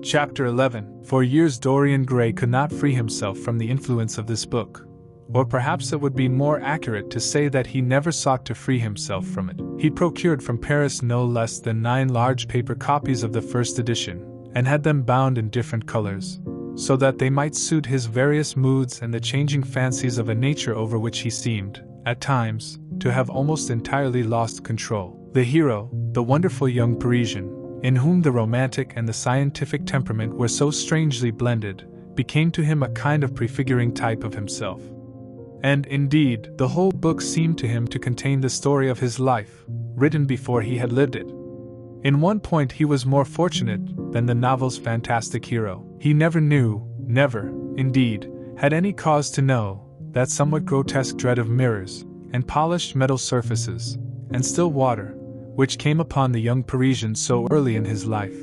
Chapter 11. For years Dorian Gray could not free himself from the influence of this book. Or perhaps it would be more accurate to say that he never sought to free himself from it. He procured from Paris no less than 9 large paper copies of the first edition, and had them bound in different colors, so that they might suit his various moods and the changing fancies of a nature over which he seemed, at times, to have almost entirely lost control. The hero, the wonderful young Parisian, in whom the romantic and the scientific temperament were so strangely blended, became to him a kind of prefiguring type of himself. And, indeed, the whole book seemed to him to contain the story of his life, written before he had lived it. In one point he was more fortunate than the novel's fantastic hero. He never knew, never, indeed, had any cause to know, that somewhat grotesque dread of mirrors, and polished metal surfaces, and still water, which came upon the young Parisian so early in his life,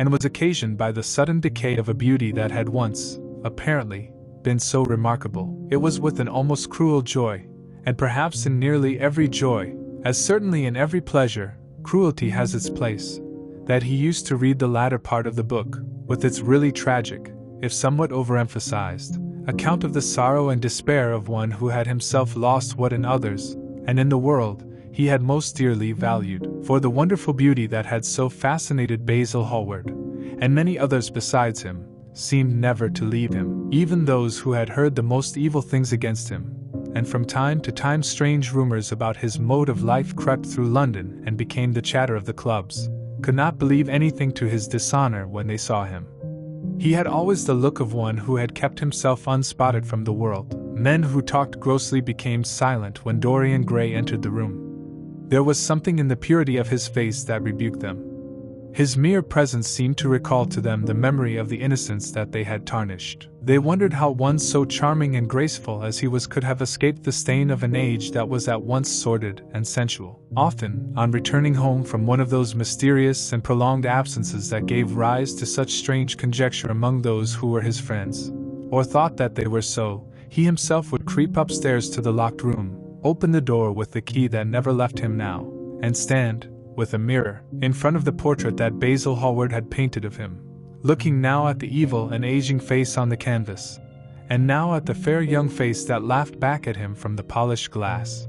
and was occasioned by the sudden decay of a beauty that had once, apparently, been so remarkable. It was with an almost cruel joy, and perhaps in nearly every joy, as certainly in every pleasure, cruelty has its place, that he used to read the latter part of the book, with its really tragic, if somewhat overemphasized, account of the sorrow and despair of one who had himself lost what in others, and in the world, he had most dearly valued. For the wonderful beauty that had so fascinated Basil Hallward, and many others besides him, seemed never to leave him. Even those who had heard the most evil things against him, and from time to time strange rumors about his mode of life crept through London and became the chatter of the clubs, could not believe anything to his dishonor when they saw him. He had always the look of one who had kept himself unspotted from the world. Men who talked grossly became silent when Dorian Gray entered the room. There was something in the purity of his face that rebuked them. His mere presence seemed to recall to them the memory of the innocence that they had tarnished. They wondered how one so charming and graceful as he was could have escaped the stain of an age that was at once sordid and sensual. Often, on returning home from one of those mysterious and prolonged absences that gave rise to such strange conjecture among those who were his friends, or thought that they were so, he himself would creep upstairs to the locked room, open the door with the key that never left him now, and stand, with a mirror, in front of the portrait that Basil Hallward had painted of him, looking now at the evil and aging face on the canvas, and now at the fair young face that laughed back at him from the polished glass.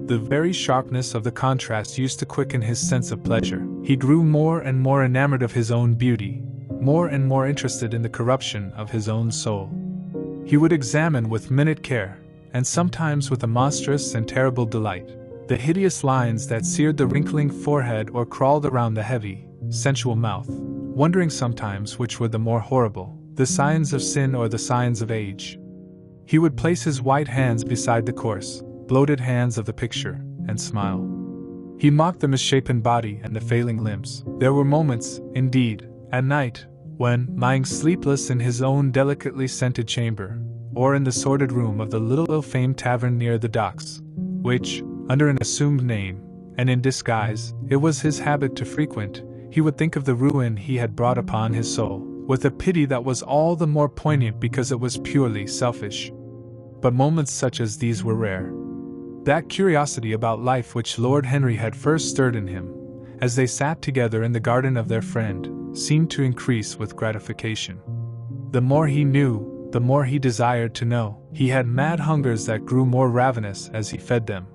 The very sharpness of the contrast used to quicken his sense of pleasure. He grew more and more enamored of his own beauty, more and more interested in the corruption of his own soul. He would examine with minute care, and sometimes with a monstrous and terrible delight, the hideous lines that seared the wrinkling forehead or crawled around the heavy, sensual mouth, wondering sometimes which were the more horrible, the signs of sin or the signs of age. He would place his white hands beside the coarse, bloated hands of the picture, and smile. He mocked the misshapen body and the failing limbs. There were moments, indeed, at night, when, lying sleepless in his own delicately scented chamber, or in the sordid room of the little ill-famed tavern near the docks, which, under an assumed name, and in disguise, it was his habit to frequent, he would think of the ruin he had brought upon his soul, with a pity that was all the more poignant because it was purely selfish. But moments such as these were rare. That curiosity about life which Lord Henry had first stirred in him, as they sat together in the garden of their friend, seemed to increase with gratification. The more he knew, the more he desired to know. He had mad hungers that grew more ravenous as he fed them.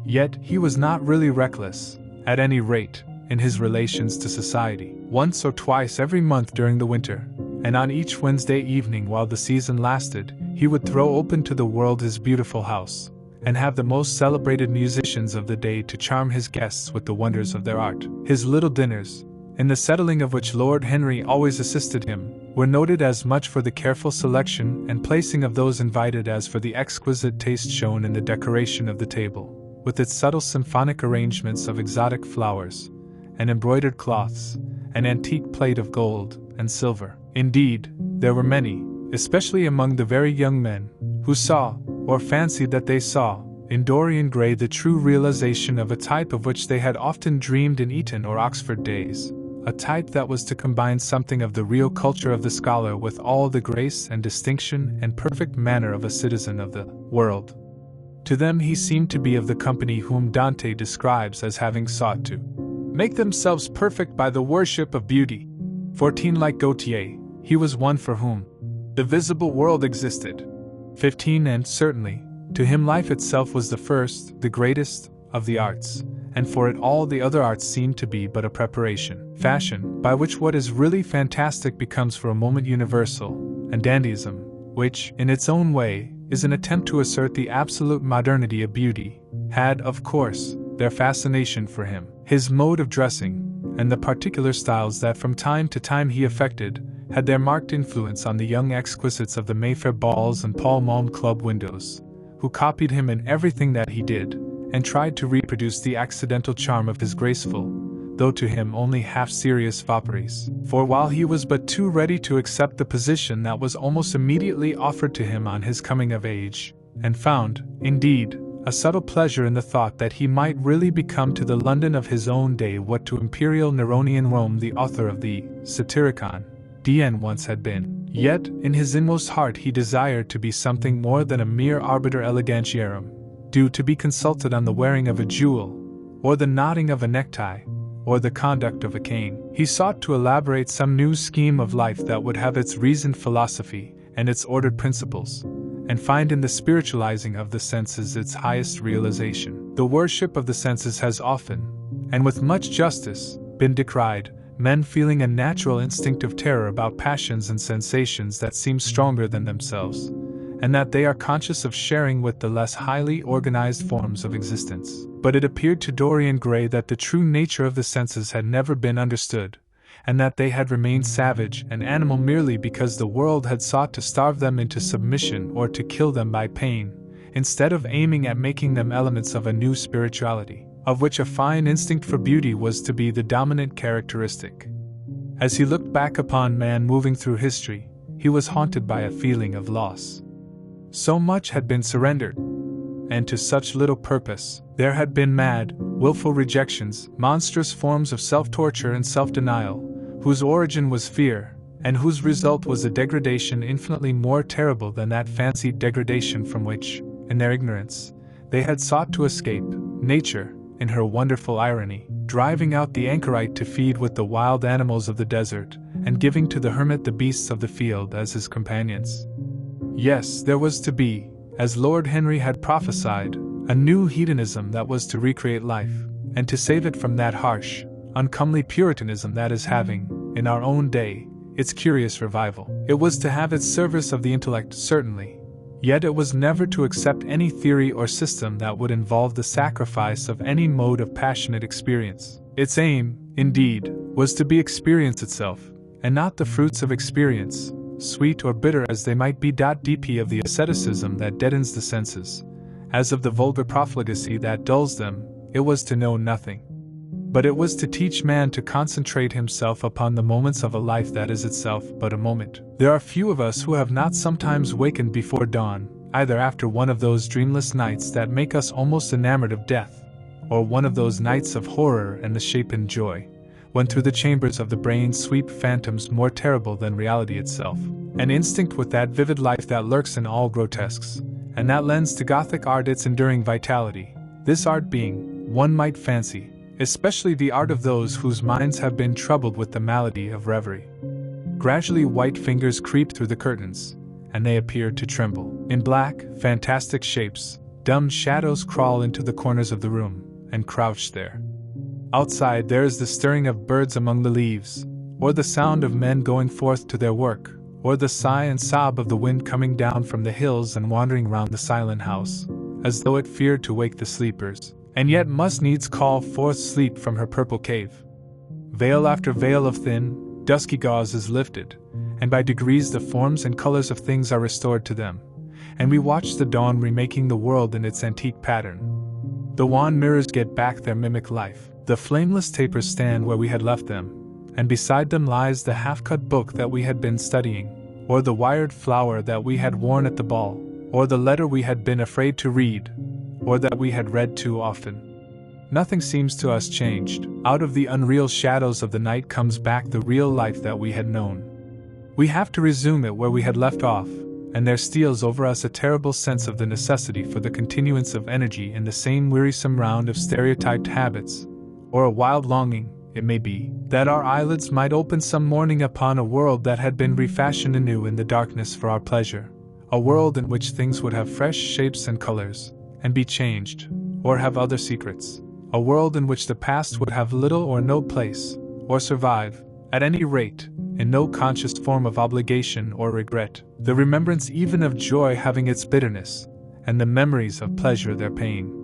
Yet he was not really reckless, at any rate, in his relations to society. Once or twice every month during the winter, and on each Wednesday evening while the season lasted, he would throw open to the world his beautiful house, and have the most celebrated musicians of the day to charm his guests with the wonders of their art. His little dinners, in the settling of which Lord Henry always assisted him, were noted as much for the careful selection and placing of those invited as for the exquisite taste shown in the decoration of the table, with its subtle symphonic arrangements of exotic flowers, and embroidered cloths, and antique plate of gold and silver. Indeed, there were many, especially among the very young men, who saw, or fancied that they saw, in Dorian Gray the true realization of a type of which they had often dreamed in Eton or Oxford days, a type that was to combine something of the real culture of the scholar with all the grace and distinction and perfect manner of a citizen of the world. To them he seemed to be of the company whom Dante describes as having sought to make themselves perfect by the worship of beauty. 14 like Gautier, he was one for whom the visible world existed. 15 and certainly, to him life itself was the first, the greatest, of the arts, and for it all the other arts seemed to be but a preparation, fashion, by which what is really fantastic becomes for a moment universal, and dandyism, which, in its own way, is an attempt to assert the absolute modernity of beauty, had, of course, their fascination for him. His mode of dressing, and the particular styles that from time to time he affected, had their marked influence on the young exquisites of the Mayfair balls and Pall Mall Club windows, who copied him in everything that he did, and tried to reproduce the accidental charm of his graceful, though to him only half-serious fopperies. For while he was but too ready to accept the position that was almost immediately offered to him on his coming of age, and found, indeed, a subtle pleasure in the thought that he might really become to the London of his own day what to imperial Neronian Rome the author of the Satyricon, DN once had been, yet, in his inmost heart he desired to be something more than a mere arbiter elegantiarum, due to be consulted on the wearing of a jewel, or the knotting of a necktie, or the conduct of a cane. He sought to elaborate some new scheme of life that would have its reasoned philosophy and its ordered principles, and find in the spiritualizing of the senses its highest realization. The worship of the senses has often, and with much justice, been decried, men feeling a natural instinctive terror about passions and sensations that seem stronger than themselves, and that they are conscious of sharing with the less highly organized forms of existence. But it appeared to Dorian Gray that the true nature of the senses had never been understood, and that they had remained savage and animal merely because the world had sought to starve them into submission or to kill them by pain, instead of aiming at making them elements of a new spirituality, of which a fine instinct for beauty was to be the dominant characteristic. As he looked back upon man moving through history, he was haunted by a feeling of loss. So much had been surrendered, and to such little purpose. There had been mad, willful rejections, monstrous forms of self-torture and self-denial, whose origin was fear, and whose result was a degradation infinitely more terrible than that fancied degradation from which, in their ignorance, they had sought to escape. Nature, in her wonderful irony, driving out the anchorite to feed with the wild animals of the desert, and giving to the hermit the beasts of the field as his companions. Yes, there was to be, as Lord Henry had prophesied, a new hedonism that was to recreate life, and to save it from that harsh, uncomely Puritanism that is having, in our own day, its curious revival. It was to have its service of the intellect, certainly, yet it was never to accept any theory or system that would involve the sacrifice of any mode of passionate experience. Its aim, indeed, was to be experience itself, and not the fruits of experience, sweet or bitter as they might be. Dp of the asceticism that deadens the senses, as of the vulgar profligacy that dulls them, it was to know nothing. But it was to teach man to concentrate himself upon the moments of a life that is itself but a moment. There are few of us who have not sometimes wakened before dawn, either after one of those dreamless nights that make us almost enamored of death, or one of those nights of horror and the shapen joy, when through the chambers of the brain sweep phantoms more terrible than reality itself. An instinct with that vivid life that lurks in all grotesques, and that lends to Gothic art its enduring vitality, this art being, one might fancy, especially the art of those whose minds have been troubled with the malady of reverie. Gradually white fingers creep through the curtains, and they appear to tremble. In black, fantastic shapes, dumb shadows crawl into the corners of the room, and crouch there. Outside there is the stirring of birds among the leaves, or the sound of men going forth to their work, or the sigh and sob of the wind coming down from the hills and wandering round the silent house, as though it feared to wake the sleepers, and yet must needs call forth sleep from her purple cave. Veil after veil of thin, dusky gauze is lifted, and by degrees the forms and colors of things are restored to them, and we watch the dawn remaking the world in its antique pattern. The wan mirrors get back their mimic life. The flameless tapers stand where we had left them, and beside them lies the half-cut book that we had been studying, or the wired flower that we had worn at the ball, or the letter we had been afraid to read, or that we had read too often. Nothing seems to us changed. Out of the unreal shadows of the night comes back the real life that we had known. We have to resume it where we had left off, and there steals over us a terrible sense of the necessity for the continuance of energy in the same wearisome round of stereotyped habits, or a wild longing, it may be, that our eyelids might open some morning upon a world that had been refashioned anew in the darkness for our pleasure, a world in which things would have fresh shapes and colors, and be changed, or have other secrets, a world in which the past would have little or no place, or survive, at any rate, in no conscious form of obligation or regret, the remembrance even of joy having its bitterness, and the memories of pleasure their pain.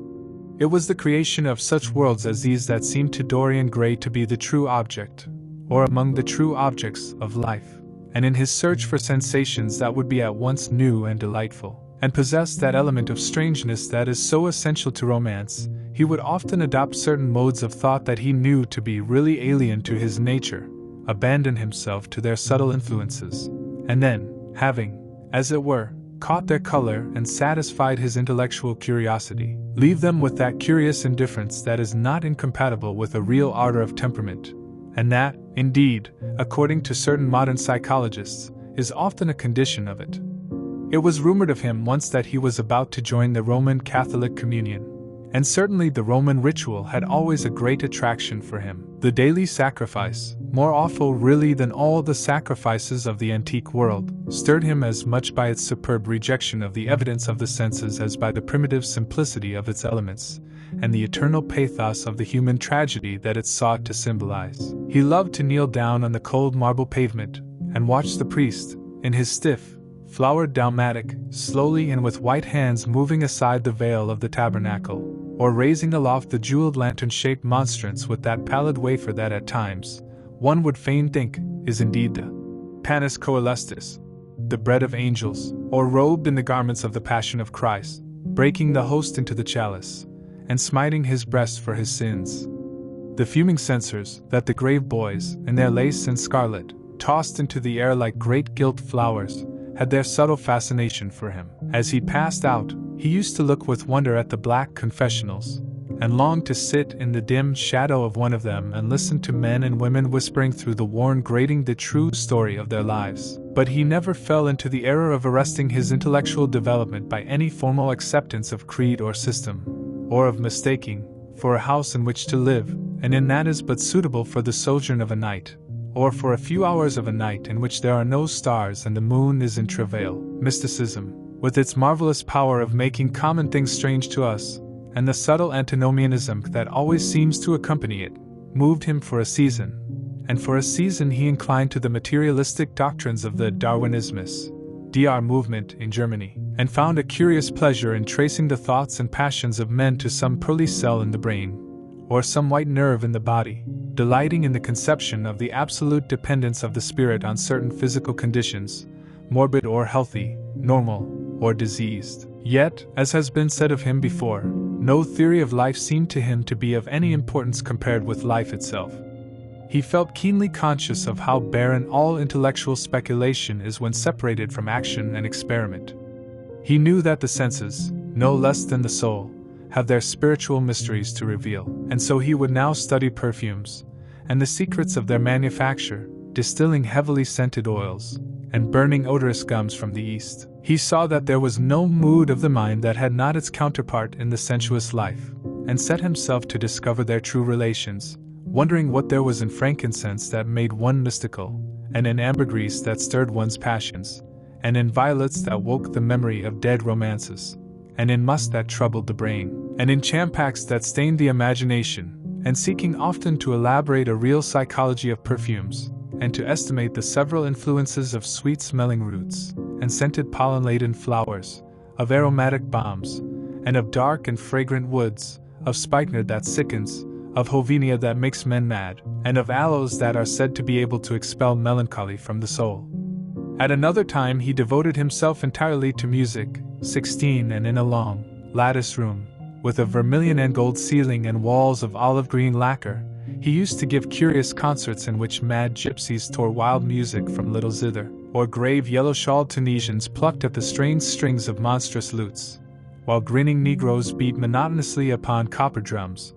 It was the creation of such worlds as these that seemed to Dorian Gray to be the true object, or among the true objects, of life, and in his search for sensations that would be at once new and delightful, and possess that element of strangeness that is so essential to romance, he would often adopt certain modes of thought that he knew to be really alien to his nature, abandon himself to their subtle influences, and then, having, as it were, caught their color and satisfied his intellectual curiosity, leave them with that curious indifference that is not incompatible with a real ardor of temperament, and that, indeed, according to certain modern psychologists, is often a condition of it. It was rumored of him once that he was about to join the Roman Catholic communion, and certainly the Roman ritual had always a great attraction for him. The daily sacrifice, more awful really than all the sacrifices of the antique world, stirred him as much by its superb rejection of the evidence of the senses as by the primitive simplicity of its elements, and the eternal pathos of the human tragedy that it sought to symbolize. He loved to kneel down on the cold marble pavement, and watch the priest, in his stiff, flowered dalmatic, slowly and with white hands moving aside the veil of the tabernacle, or raising aloft the jeweled lantern-shaped monstrance with that pallid wafer that at times, one would fain think, is indeed the panis coelestis, the bread of angels, or robed in the garments of the Passion of Christ, breaking the host into the chalice, and smiting his breast for his sins. The fuming censers, that the grave boys, in their lace and scarlet, tossed into the air like great gilt flowers, had their subtle fascination for him. As he passed out, he used to look with wonder at the black confessionals, and longed to sit in the dim shadow of one of them and listen to men and women whispering through the worn grating the true story of their lives. But he never fell into the error of arresting his intellectual development by any formal acceptance of creed or system, or of mistaking, for a house in which to live, an inn that is but suitable for the sojourn of a night, or for a few hours of a night in which there are no stars and the moon is in travail. Mysticism, with its marvelous power of making common things strange to us, and the subtle antinomianism that always seems to accompany it, moved him for a season, and for a season he inclined to the materialistic doctrines of the Darwinismus, DR movement in Germany, and found a curious pleasure in tracing the thoughts and passions of men to some pearly cell in the brain, or some white nerve in the body, delighting in the conception of the absolute dependence of the spirit on certain physical conditions, morbid or healthy, normal or diseased. Yet, as has been said of him before, no theory of life seemed to him to be of any importance compared with life itself. He felt keenly conscious of how barren all intellectual speculation is when separated from action and experiment. He knew that the senses, no less than the soul, have their spiritual mysteries to reveal, and so he would now study perfumes, and the secrets of their manufacture, distilling heavily scented oils, and burning odorous gums from the east. He saw that there was no mood of the mind that had not its counterpart in the sensuous life, and set himself to discover their true relations, wondering what there was in frankincense that made one mystical, and in ambergris that stirred one's passions, and in violets that woke the memory of dead romances, and in musk that troubled the brain, and in champacs that stained the imagination, and seeking often to elaborate a real psychology of perfumes, and to estimate the several influences of sweet-smelling roots, and scented pollen-laden flowers, of aromatic balms, and of dark and fragrant woods, of spikenard that sickens, of Hovenia that makes men mad, and of aloes that are said to be able to expel melancholy from the soul. At another time he devoted himself entirely to music, 16 and in a long, lattice room, with a vermilion and gold ceiling and walls of olive green lacquer, he used to give curious concerts in which mad gypsies tore wild music from little zither, or grave yellow-shawled Tunisians plucked at the strained strings of monstrous lutes, while grinning Negroes beat monotonously upon copper drums,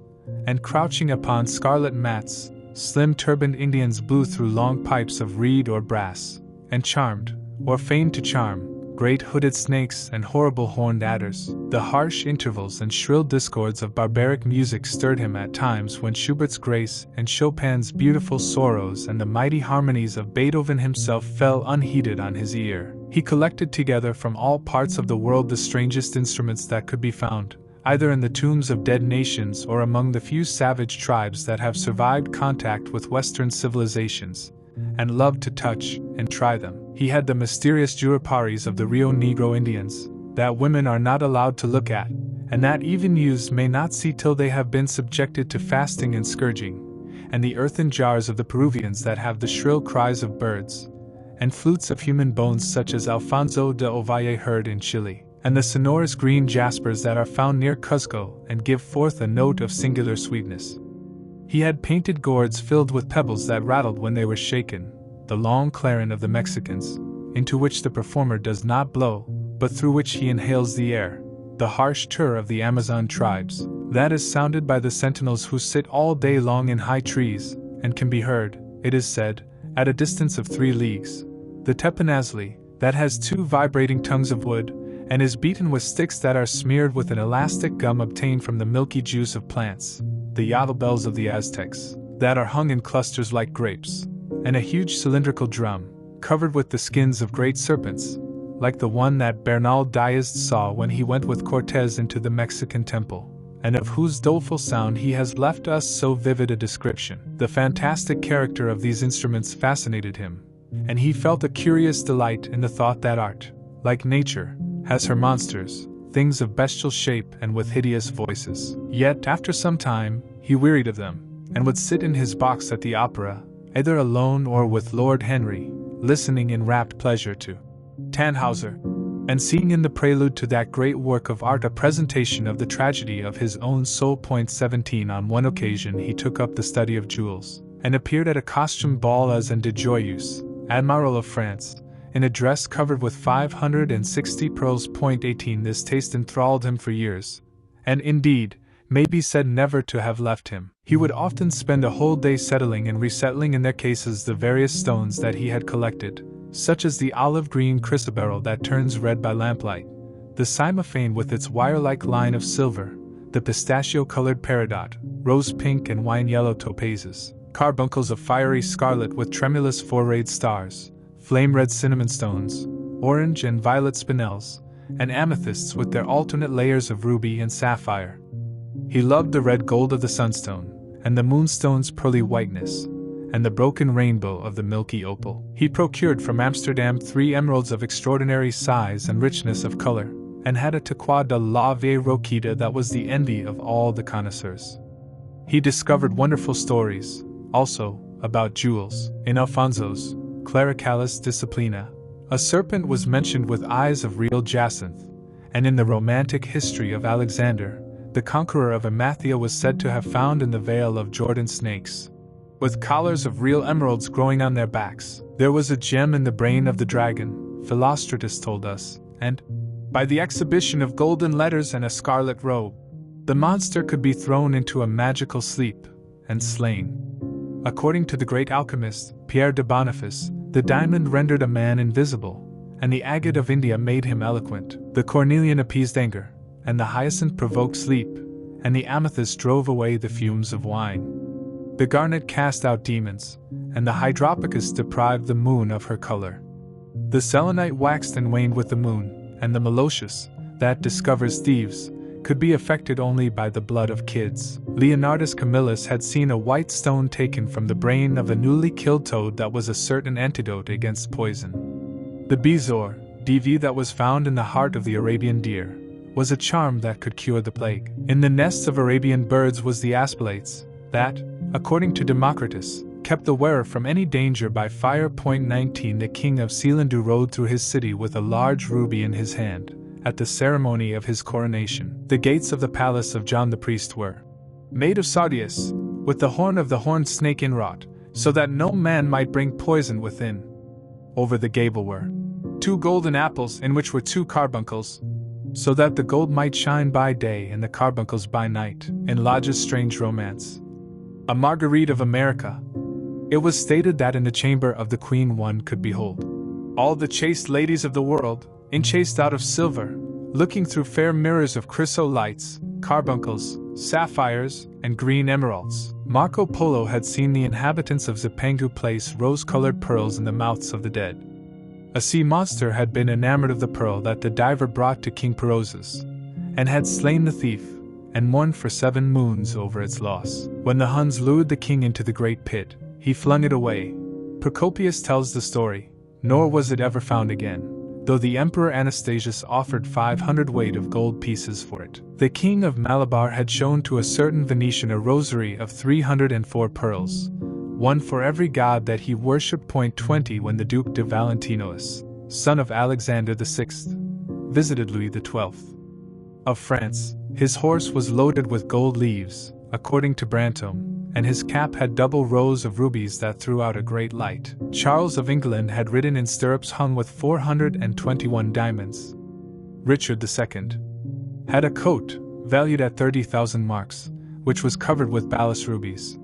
and crouching upon scarlet mats, slim turbaned Indians blew through long pipes of reed or brass, and charmed, or feigned to charm, great hooded snakes and horrible horned adders. The harsh intervals and shrill discords of barbaric music stirred him at times when Schubert's grace and Chopin's beautiful sorrows and the mighty harmonies of Beethoven himself fell unheeded on his ear. He collected together from all parts of the world the strangest instruments that could be found, either in the tombs of dead nations or among the few savage tribes that have survived contact with Western civilizations, and loved to touch and try them. He had the mysterious juriparis of the Rio Negro Indians, that women are not allowed to look at, and that even youths may not see till they have been subjected to fasting and scourging, and the earthen jars of the Peruvians that have the shrill cries of birds, and flutes of human bones such as Alfonso de Ovalle heard in Chile, and the sonorous green jaspers that are found near Cuzco and give forth a note of singular sweetness. He had painted gourds filled with pebbles that rattled when they were shaken, the long clarin of the Mexicans, into which the performer does not blow, but through which he inhales the air, the harsh turr of the Amazon tribes, that is sounded by the sentinels who sit all day long in high trees, and can be heard, it is said, at a distance of 3 leagues, the teponazli, that has 2 vibrating tongues of wood, and is beaten with sticks that are smeared with an elastic gum obtained from the milky juice of plants, the yatl bells of the Aztecs, that are hung in clusters like grapes, and a huge cylindrical drum, covered with the skins of great serpents, like the one that Bernal Diaz saw when he went with Cortez into the Mexican temple, and of whose doleful sound he has left us so vivid a description. The fantastic character of these instruments fascinated him, and he felt a curious delight in the thought that art, like nature, has her monsters, things of bestial shape and with hideous voices. Yet after some time, he wearied of them, and would sit in his box at the opera, either alone or with Lord Henry, listening in rapt pleasure to Tannhauser, and seeing in the prelude to that great work of art a presentation of the tragedy of his own soul. 17 On one occasion he took up the study of jewels, and appeared at a costume ball as an de Joyeuse, Admiral of France, in a dress covered with 560 pearls. 18 This taste enthralled him for years, and indeed, may be said never to have left him. He would often spend a whole day settling and resettling in their cases the various stones that he had collected, such as the olive-green chrysoberyl that turns red by lamplight, the cymophane with its wire-like line of silver, the pistachio-colored peridot, rose-pink and wine-yellow topazes, carbuncles of fiery scarlet with tremulous four-rayed stars, flame-red cinnamon stones, orange and violet spinels, and amethysts with their alternate layers of ruby and sapphire. He loved the red gold of the sunstone, and the moonstone's pearly whiteness, and the broken rainbow of the milky opal. He procured from Amsterdam 3 emeralds of extraordinary size and richness of color, and had a turquoise de la Vieille Roquita that was the envy of all the connoisseurs. He discovered wonderful stories, also, about jewels. In Alfonso's Clericalis Disciplina, a serpent was mentioned with eyes of real jacinth, and in the romantic history of Alexander, the conqueror of Amathia was said to have found in the Vale of Jordan snakes, with collars of real emeralds growing on their backs. There was a gem in the brain of the dragon, Philostratus told us, and, by the exhibition of golden letters and a scarlet robe, the monster could be thrown into a magical sleep, and slain. According to the great alchemist, Pierre de Boniface, the diamond rendered a man invisible, and the agate of India made him eloquent. The cornelian appeased anger, and the hyacinth provoked sleep, and the amethyst drove away the fumes of wine. The garnet cast out demons, and the hydropicus deprived the moon of her color. The selenite waxed and waned with the moon, and the meloceus, that discovers thieves, could be affected only by the blood of kids. Leonardus Camillus had seen a white stone taken from the brain of a newly killed toad that was a certain antidote against poison. The bezoar, DV that was found in the heart of the Arabian deer, was a charm that could cure the plague. In the nests of Arabian birds was the aspilates, that, according to Democritus, kept the wearer from any danger by fire. 19 The king of Sealandu rode through his city with a large ruby in his hand, at the ceremony of his coronation. The gates of the palace of John the priest were made of sardius, with the horn of the horned snake inwrought, so that no man might bring poison within. Over the gable were 2 golden apples in which were 2 carbuncles, so that the gold might shine by day and the carbuncles by night. In Lodge's strange romance, A Marguerite of America, it was stated that in the chamber of the queen one could behold all the chaste ladies of the world, enchased out of silver, looking through fair mirrors of chrysolites, carbuncles, sapphires, and green emeralds. Marco Polo had seen the inhabitants of Zipangu place rose-colored pearls in the mouths of the dead. A sea monster had been enamored of the pearl that the diver brought to King Perozes, and had slain the thief, and mourned for 7 moons over its loss. When the Huns lured the king into the great pit, he flung it away. Procopius tells the story, nor was it ever found again, though the Emperor Anastasius offered 500 weight of gold pieces for it. The King of Malabar had shown to a certain Venetian a rosary of 304 pearls, one for every god that he worshipped. 20 When the Duke de Valentinois, son of Alexander VI, visited Louis XII of France, his horse was loaded with gold leaves, according to Brantome, and his cap had double rows of rubies that threw out a great light. Charles of England had ridden in stirrups hung with 421 diamonds. Richard II had a coat, valued at 30,000 marks, which was covered with balas rubies.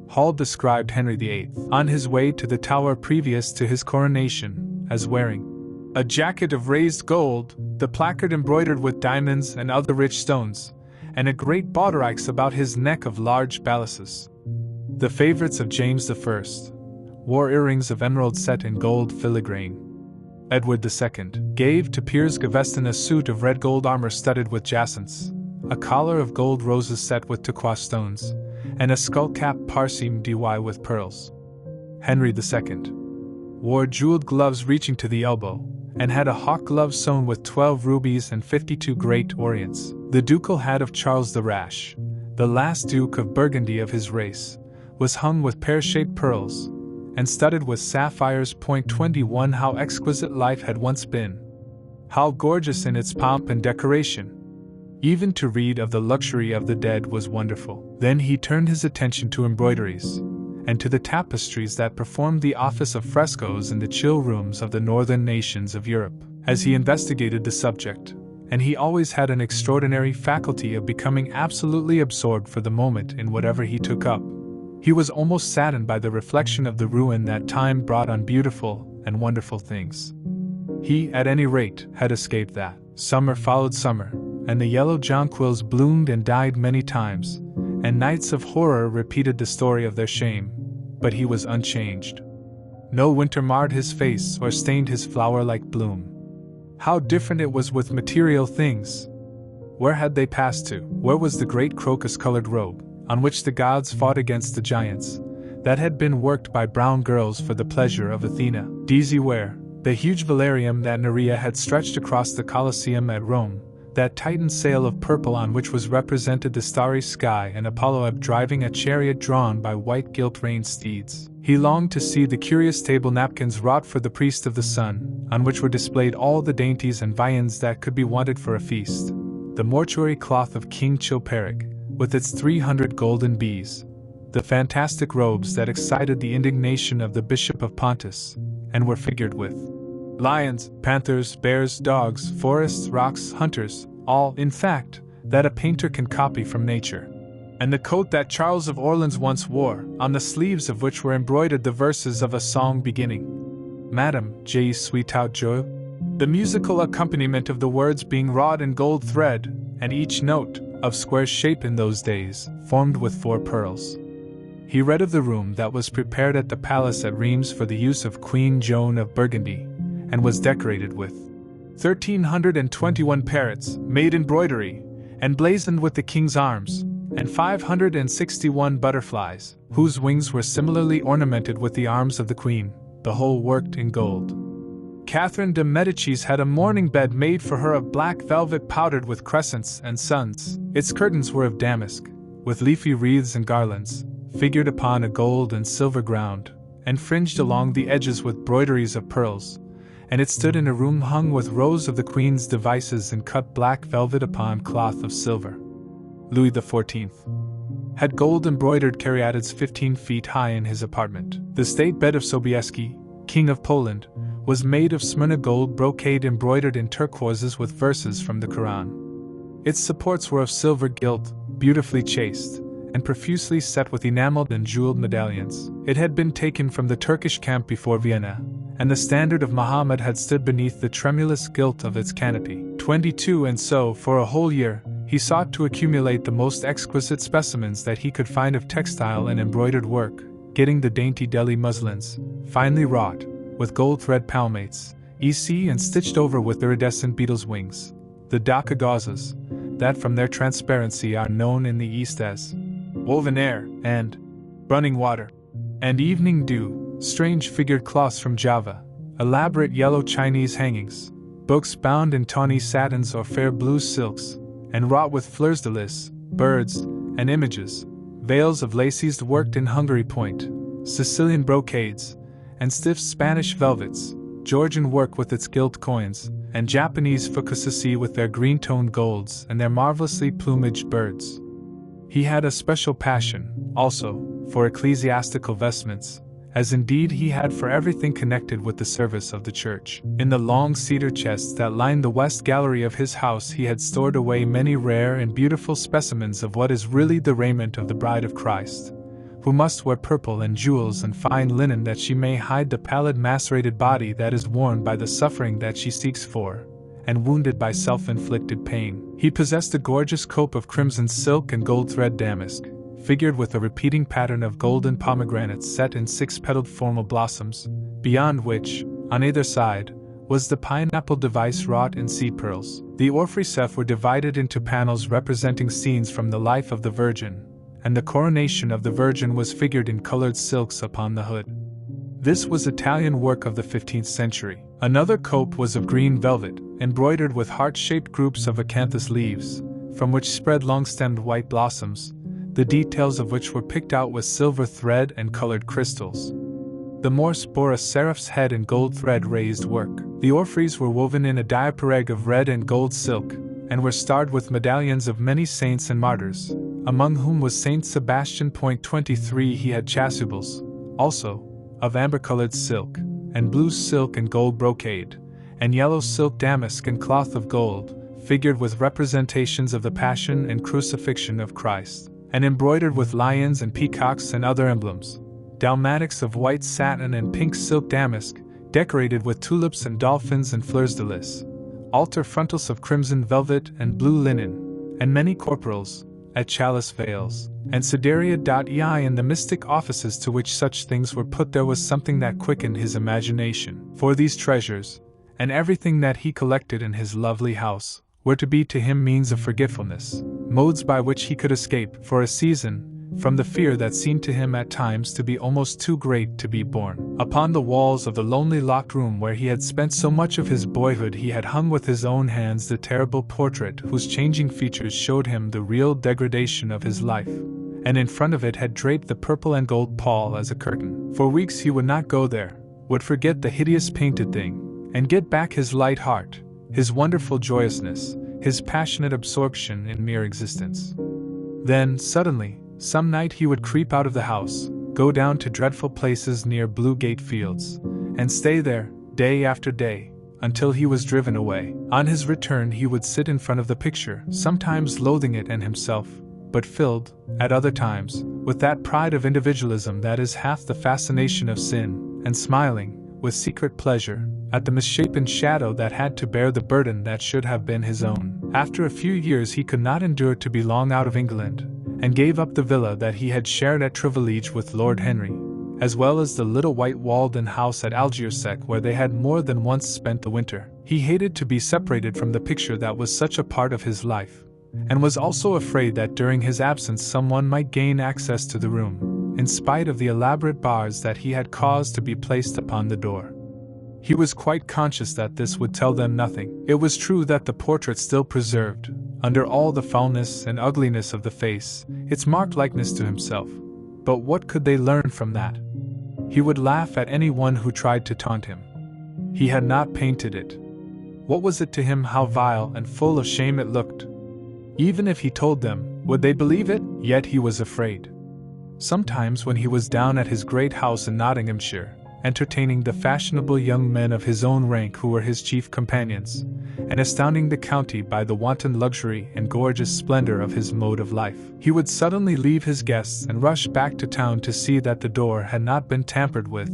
Hall described Henry VIII on his way to the Tower previous to his coronation as wearing a jacket of raised gold, the placard embroidered with diamonds and other rich stones, and a great baldric about his neck of large balasses. The favorites of James I wore earrings of emerald set in gold filigrane. Edward II gave to Piers Gaveston a suit of red gold armor studded with jacinths, a collar of gold roses set with turquoise stones, and a skull-cap parseam dy with pearls. Henry II wore jeweled gloves reaching to the elbow, and had a hawk glove sewn with 12 rubies and 52 great orients. The ducal hat of Charles the Rash, the last Duke of Burgundy of his race, was hung with pear-shaped pearls, and studded with sapphires. 21 How exquisite life had once been! How gorgeous in its pomp and decoration! Even to read of the luxury of the dead was wonderful. Then he turned his attention to embroideries, and to the tapestries that performed the office of frescoes in the chill rooms of the northern nations of Europe. As he investigated the subject, and he always had an extraordinary faculty of becoming absolutely absorbed for the moment in whatever he took up, he was almost saddened by the reflection of the ruin that time brought on beautiful and wonderful things. He, at any rate, had escaped that. Summer followed summer, and the yellow jonquils bloomed and died many times, and nights of horror repeated the story of their shame, but he was unchanged. No winter marred his face or stained his flower-like bloom. How different it was with material things! Where had they passed to? Where was the great crocus-colored robe, on which the gods fought against the giants, that had been worked by brown girls for the pleasure of Athena? Daisy where? The huge velarium that Nerea had stretched across the Colosseum at Rome, that Titan sail of purple on which was represented the starry sky and Apollo driving a chariot drawn by white gilt-reined steeds. He longed to see the curious table napkins wrought for the priest of the sun, on which were displayed all the dainties and viands that could be wanted for a feast. The mortuary cloth of King Chilperic, with its 300 golden bees. The fantastic robes that excited the indignation of the Bishop of Pontus, and were figured with lions, panthers, bears, dogs, forests, rocks, hunters, all, in fact, that a painter can copy from nature. And the coat that Charles of Orleans once wore, on the sleeves of which were embroidered the verses of a song beginning, Madame, je suis tout joyeux, the musical accompaniment of the words being wrought in gold thread, and each note, of square shape in those days, formed with 4 pearls. He read of the room that was prepared at the palace at Reims for the use of Queen Joan of Burgundy, and was decorated with 1,321 parrots, made in broidery, and blazoned with the king's arms, and 561 butterflies, whose wings were similarly ornamented with the arms of the queen, the whole worked in gold. Catherine de Medicis had a mourning bed made for her of black velvet powdered with crescents and suns. Its curtains were of damask, with leafy wreaths and garlands, figured upon a gold and silver ground, and fringed along the edges with broideries of pearls, and it stood in a room hung with rows of the queen's devices in cut black velvet upon cloth of silver. Louis XIV had gold-embroidered caryatids 15 feet high in his apartment. The state bed of Sobieski, King of Poland, was made of Smyrna gold brocade embroidered in turquoises with verses from the Quran. Its supports were of silver gilt, beautifully chased, and profusely set with enameled and jeweled medallions. It had been taken from the Turkish camp before Vienna, and the standard of Muhammad had stood beneath the tremulous gilt of its canopy. 22 And so, for a whole year, he sought to accumulate the most exquisite specimens that he could find of textile and embroidered work, getting the dainty Delhi muslins, finely wrought, with gold thread palmates, and stitched over with iridescent beetles' wings, the Dhaka gauzes, that from their transparency are known in the East as woven air, and running water, and evening dew, strange figured cloths from Java, elaborate yellow Chinese hangings, books bound in tawny satins or fair blue silks, and wrought with fleurs de lis, birds, and images, veils of laces worked in Hungary point, Sicilian brocades, and stiff Spanish velvets, Georgian work with its gilt coins, and Japanese fukasashi with their green-toned golds and their marvelously plumaged birds. He had a special passion, also, for ecclesiastical vestments, as indeed he had for everything connected with the service of the church. In the long cedar chests that lined the west gallery of his house he had stored away many rare and beautiful specimens of what is really the raiment of the Bride of Christ, who must wear purple and jewels and fine linen that she may hide the pallid macerated body that is worn by the suffering that she seeks for, and wounded by self-inflicted pain. He possessed a gorgeous cope of crimson silk and gold thread damask, figured with a repeating pattern of golden pomegranates set in six-petaled formal blossoms, beyond which, on either side, was the pineapple device wrought in seed pearls. The orphreysef were divided into panels representing scenes from the life of the Virgin, and the coronation of the Virgin was figured in colored silks upon the hood. This was Italian work of the 15th century. Another cope was of green velvet, embroidered with heart-shaped groups of acanthus leaves, from which spread long-stemmed white blossoms, the details of which were picked out with silver thread and colored crystals. The Morse bore a seraph's head in gold thread raised work. The orphreys were woven in a diapareg of red and gold silk, and were starred with medallions of many saints and martyrs, among whom was Saint Sebastian. 23 He had chasubles, also, of amber-colored silk, and blue silk and gold brocade, and yellow silk damask and cloth of gold, figured with representations of the Passion and Crucifixion of Christ, and embroidered with lions and peacocks and other emblems, dalmatics of white satin and pink silk damask, decorated with tulips and dolphins and fleurs de lis, altar frontals of crimson velvet and blue linen, and many corporals, at chalice veils, and sideria.ei. In the mystic offices to which such things were put there was something that quickened his imagination, for these treasures, and everything that he collected in his lovely house, were to be to him means of forgetfulness, modes by which he could escape, for a season, from the fear that seemed to him at times to be almost too great to be borne. Upon the walls of the lonely locked room where he had spent so much of his boyhood he had hung with his own hands the terrible portrait whose changing features showed him the real degradation of his life, and in front of it had draped the purple and gold pall as a curtain. For weeks he would not go there, would forget the hideous painted thing, and get back his light heart, his wonderful joyousness, his passionate absorption in mere existence. Then, suddenly, some night he would creep out of the house, go down to dreadful places near Blue Gate Fields, and stay there, day after day, until he was driven away. On his return he would sit in front of the picture, sometimes loathing it and himself, but filled, at other times, with that pride of individualism that is half the fascination of sin, and smiling, with secret pleasure, at the misshapen shadow that had to bear the burden that should have been his own. After a few years he could not endure to be long out of England, and gave up the villa that he had shared at Trevillage with Lord Henry, as well as the little white-walled house at Algersec where they had more than once spent the winter. He hated to be separated from the picture that was such a part of his life, and was also afraid that during his absence someone might gain access to the room, in spite of the elaborate bars that he had caused to be placed upon the door. He was quite conscious that this would tell them nothing. It was true that the portrait still preserved, under all the foulness and ugliness of the face, its marked likeness to himself. But what could they learn from that? He would laugh at anyone who tried to taunt him. He had not painted it. What was it to him how vile and full of shame it looked? Even if he told them, would they believe it? Yet he was afraid. Sometimes when he was down at his great house in Nottinghamshire, entertaining the fashionable young men of his own rank who were his chief companions, and astounding the county by the wanton luxury and gorgeous splendor of his mode of life, he would suddenly leave his guests and rush back to town to see that the door had not been tampered with,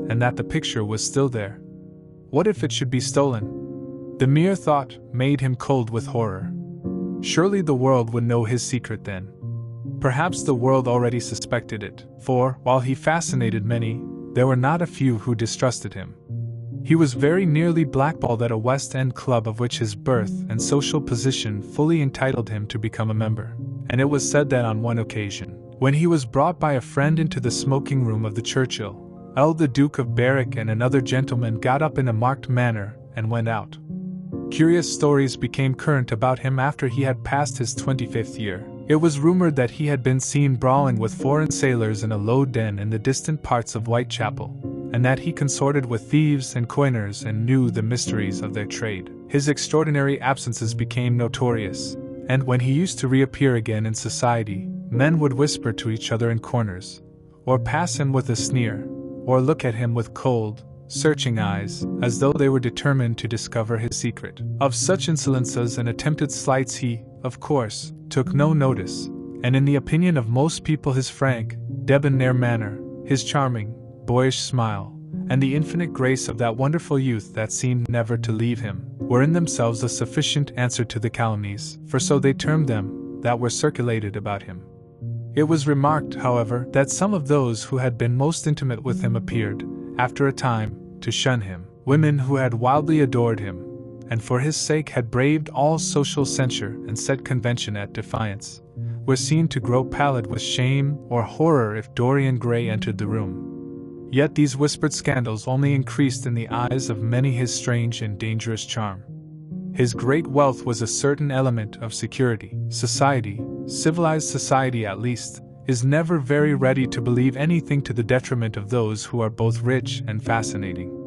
and that the picture was still there. What if it should be stolen? The mere thought made him cold with horror. Surely the world would know his secret then. Perhaps the world already suspected it, for, while he fascinated many, there were not a few who distrusted him. He was very nearly blackballed at a West End club of which his birth and social position fully entitled him to become a member, and it was said that on one occasion, when he was brought by a friend into the smoking room of the Churchill, the Duke of Berwick and another gentleman got up in a marked manner and went out. Curious stories became current about him after he had passed his 25th year. It was rumored that he had been seen brawling with foreign sailors in a low den in the distant parts of Whitechapel, and that he consorted with thieves and coiners and knew the mysteries of their trade. His extraordinary absences became notorious, and when he used to reappear again in society, men would whisper to each other in corners, or pass him with a sneer, or look at him with cold, searching eyes, as though they were determined to discover his secret. Of such insolences and attempted slights he, of course, took no notice, and in the opinion of most people his frank, debonair manner, his charming, boyish smile, and the infinite grace of that wonderful youth that seemed never to leave him, were in themselves a sufficient answer to the calumnies, for so they termed them, that were circulated about him. It was remarked, however, that some of those who had been most intimate with him appeared, after a time, to shun him. Women who had wildly adored him, and for his sake had braved all social censure and set convention at defiance, were seen to grow pallid with shame or horror if Dorian Gray entered the room. Yet these whispered scandals only increased in the eyes of many his strange and dangerous charm. His great wealth was a certain element of security. Society, civilized society at least, is never very ready to believe anything to the detriment of those who are both rich and fascinating.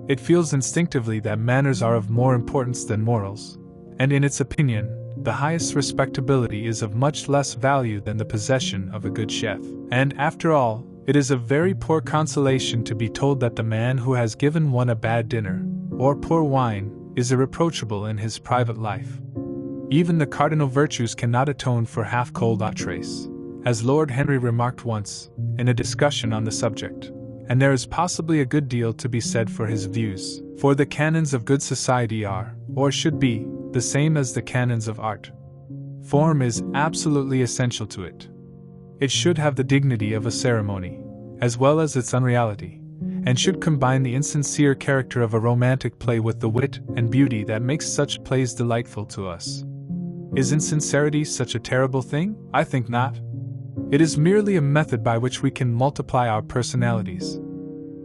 It feels instinctively that manners are of more importance than morals, and in its opinion, the highest respectability is of much less value than the possession of a good chef. And after all, it is a very poor consolation to be told that the man who has given one a bad dinner, or poor wine, is irreproachable in his private life. Even the cardinal virtues cannot atone for half-cold entrees, as Lord Henry remarked once, in a discussion on the subject, and there is possibly a good deal to be said for his views, for the canons of good society are, or should be, the same as the canons of art. Form is absolutely essential to it. It should have the dignity of a ceremony, as well as its unreality, and should combine the insincere character of a romantic play with the wit and beauty that makes such plays delightful to us. Is insincerity such a terrible thing? I think not. It is merely a method by which we can multiply our personalities.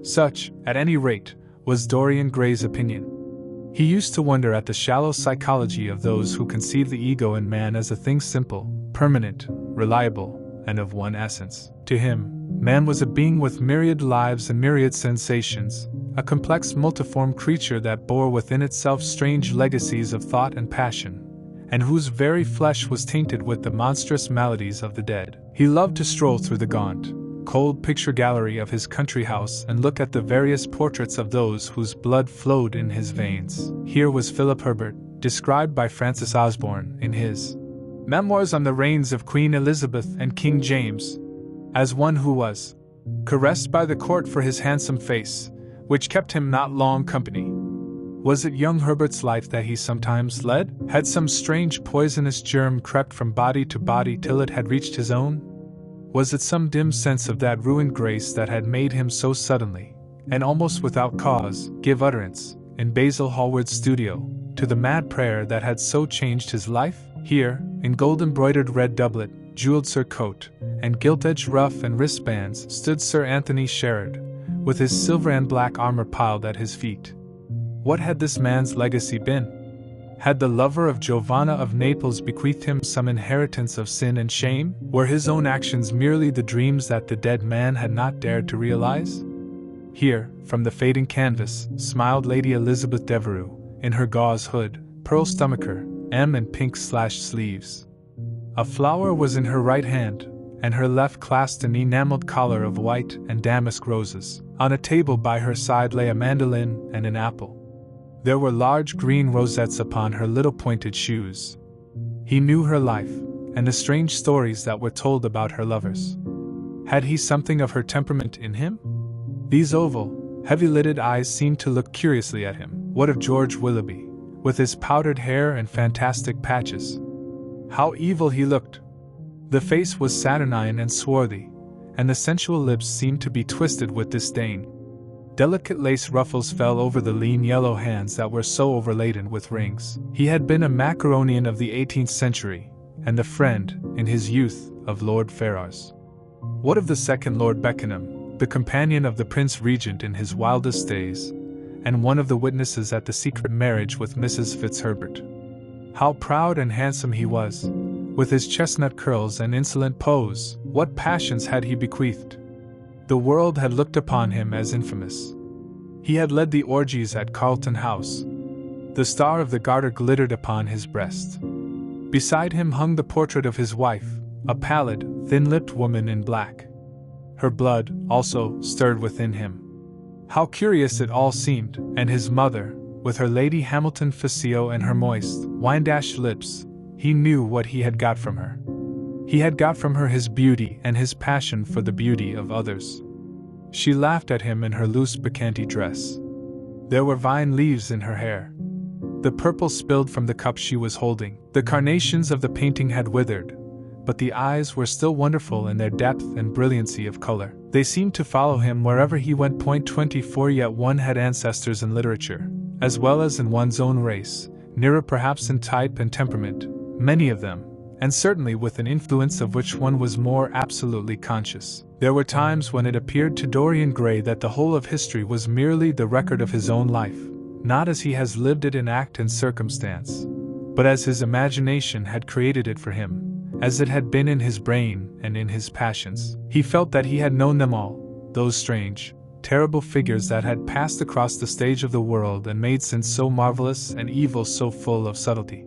Such, at any rate, was Dorian Gray's opinion. He used to wonder at the shallow psychology of those who conceive the ego in man as a thing simple, permanent, reliable, and of one essence. To him, man was a being with myriad lives and myriad sensations, a complex multiform creature that bore within itself strange legacies of thought and passion, and whose very flesh was tainted with the monstrous maladies of the dead. He loved to stroll through the gaunt, cold picture gallery of his country house and look at the various portraits of those whose blood flowed in his veins. Here was Philip Herbert, described by Francis Osborne in his Memoirs on the Reigns of Queen Elizabeth and King James, as one who was caressed by the court for his handsome face, which kept him not long company. Was it young Herbert's life that he sometimes led? Had some strange poisonous germ crept from body to body till it had reached his own? Was it some dim sense of that ruined grace that had made him so suddenly, and almost without cause, give utterance, in Basil Hallward's studio, to the mad prayer that had so changed his life? Here, in gold-embroidered red doublet, jeweled surcoat, and gilt-edged ruff and wristbands, stood Sir Anthony Sherard, with his silver and black armor piled at his feet. What had this man's legacy been? Had the lover of Giovanna of Naples bequeathed him some inheritance of sin and shame? Were his own actions merely the dreams that the dead man had not dared to realize? Here, from the fading canvas, smiled Lady Elizabeth Devereux, in her gauze hood, pearl stomacher, and pink sleeves. A flower was in her right hand, and her left clasped an enameled collar of white and damask roses. On a table by her side lay a mandolin and an apple. There were large green rosettes upon her little pointed shoes. He knew her life, and the strange stories that were told about her lovers. Had he something of her temperament in him? These oval, Heavy-lidded eyes seemed to look curiously at him. What of George Willoughby, with his powdered hair and fantastic patches? How evil he looked! The face was saturnine and swarthy, and the sensual lips seemed to be twisted with disdain. Delicate lace ruffles fell over the lean yellow hands that were so overladen with rings. He had been a Macaronian of the 18th century, and the friend, in his youth, of Lord Ferrars. What of the second Lord Beckenham, the companion of the Prince Regent in his wildest days, and one of the witnesses at the secret marriage with Mrs. Fitzherbert? How proud and handsome he was, with his chestnut curls and insolent pose! What passions had he bequeathed! The world had looked upon him as infamous. He had led the orgies at Carlton House. The Star of the Garter glittered upon his breast. Beside him hung the portrait of his wife, a pallid, thin-lipped woman in black. Her blood, also, stirred within him. How curious it all seemed, and his mother, with her Lady Hamilton facile and her moist, wine-dashed lips, he knew what he had got from her. He had got from her his beauty and his passion for the beauty of others. She laughed at him in her loose bacchanti dress. There were vine leaves in her hair. The purple spilled from the cup she was holding. The carnations of the painting had withered, but the eyes were still wonderful in their depth and brilliancy of color. They seemed to follow him wherever he went. 24 Yet one had ancestors in literature, as well as in one's own race, nearer perhaps in type and temperament, many of them, and certainly with an influence of which one was more absolutely conscious. There were times when it appeared to Dorian Gray that the whole of history was merely the record of his own life, not as he has lived it in act and circumstance, but as his imagination had created it for him, as it had been in his brain and in his passions. He felt that he had known them all, those strange, terrible figures that had passed across the stage of the world and made sin so marvelous and evil so full of subtlety.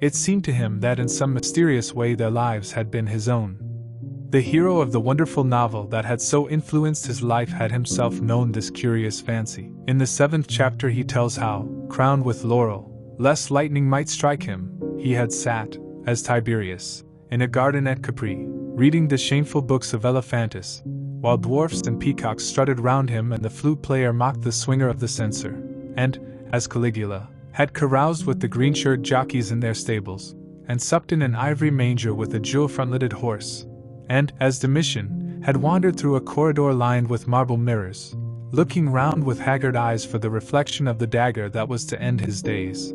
It seemed to him that in some mysterious way their lives had been his own. The hero of the wonderful novel that had so influenced his life had himself known this curious fancy. In the 7th chapter he tells how, crowned with laurel, lest lightning might strike him, he had sat, as Tiberius, in a garden at Capri, reading the shameful books of Elephantis, while dwarfs and peacocks strutted round him and the flute player mocked the swinger of the censer, and, as Caligula, had caroused with the green-shirted jockeys in their stables, and supped in an ivory manger with a jewel-frontleted horse, and, as Domitian, had wandered through a corridor lined with marble mirrors, looking round with haggard eyes for the reflection of the dagger that was to end his days,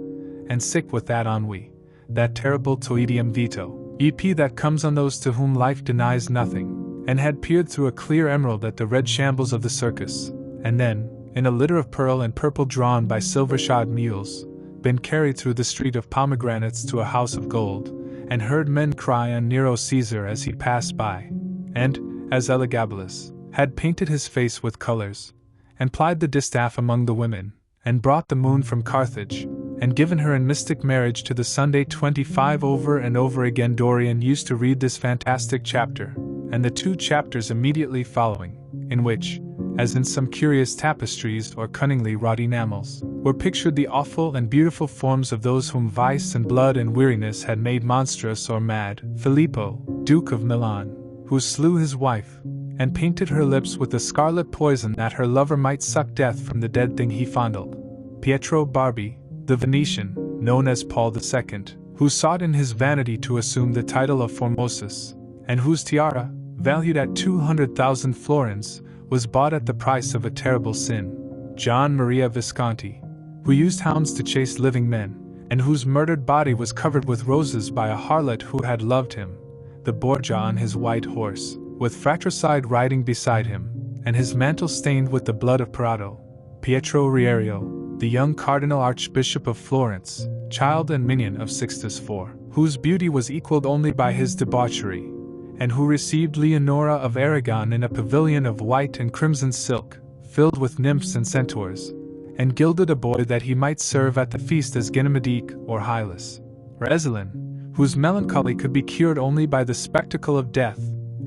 and sick with that ennui, that terrible toedium vitae, EP that comes on those to whom life denies nothing, and had peered through a clear emerald at the red shambles of the circus, and then, in a litter of pearl and purple drawn by silver-shod mules, been carried through the street of pomegranates to a house of gold, and heard men cry on Nero Caesar as he passed by, and, as Elagabalus, had painted his face with colors, and plied the distaff among the women, and brought the moon from Carthage, and given her in mystic marriage to the Sunday 25 over and over again. Dorian used to read this fantastic chapter, and the 2 chapters immediately following, in which, as in some curious tapestries or cunningly wrought enamels, were pictured the awful and beautiful forms of those whom vice and blood and weariness had made monstrous or mad. Filippo, Duke of Milan, who slew his wife, and painted her lips with the scarlet poison that her lover might suck death from the dead thing he fondled. Pietro Barbi, the Venetian, known as Paul II, who sought in his vanity to assume the title of Formosus, and whose tiara, valued at 200,000 florins, was bought at the price of a terrible sin. John Maria Visconti, who used hounds to chase living men, and whose murdered body was covered with roses by a harlot who had loved him. The Borgia on his white horse, with fratricide riding beside him, and his mantle stained with the blood of Perato. Pietro Riario, the young Cardinal Archbishop of Florence, child and minion of Sixtus IV, whose beauty was equalled only by his debauchery, and who received Leonora of Aragon in a pavilion of white and crimson silk, filled with nymphs and centaurs, and gilded a boy that he might serve at the feast as Ganymede or Hylas. Rezelin, whose melancholy could be cured only by the spectacle of death,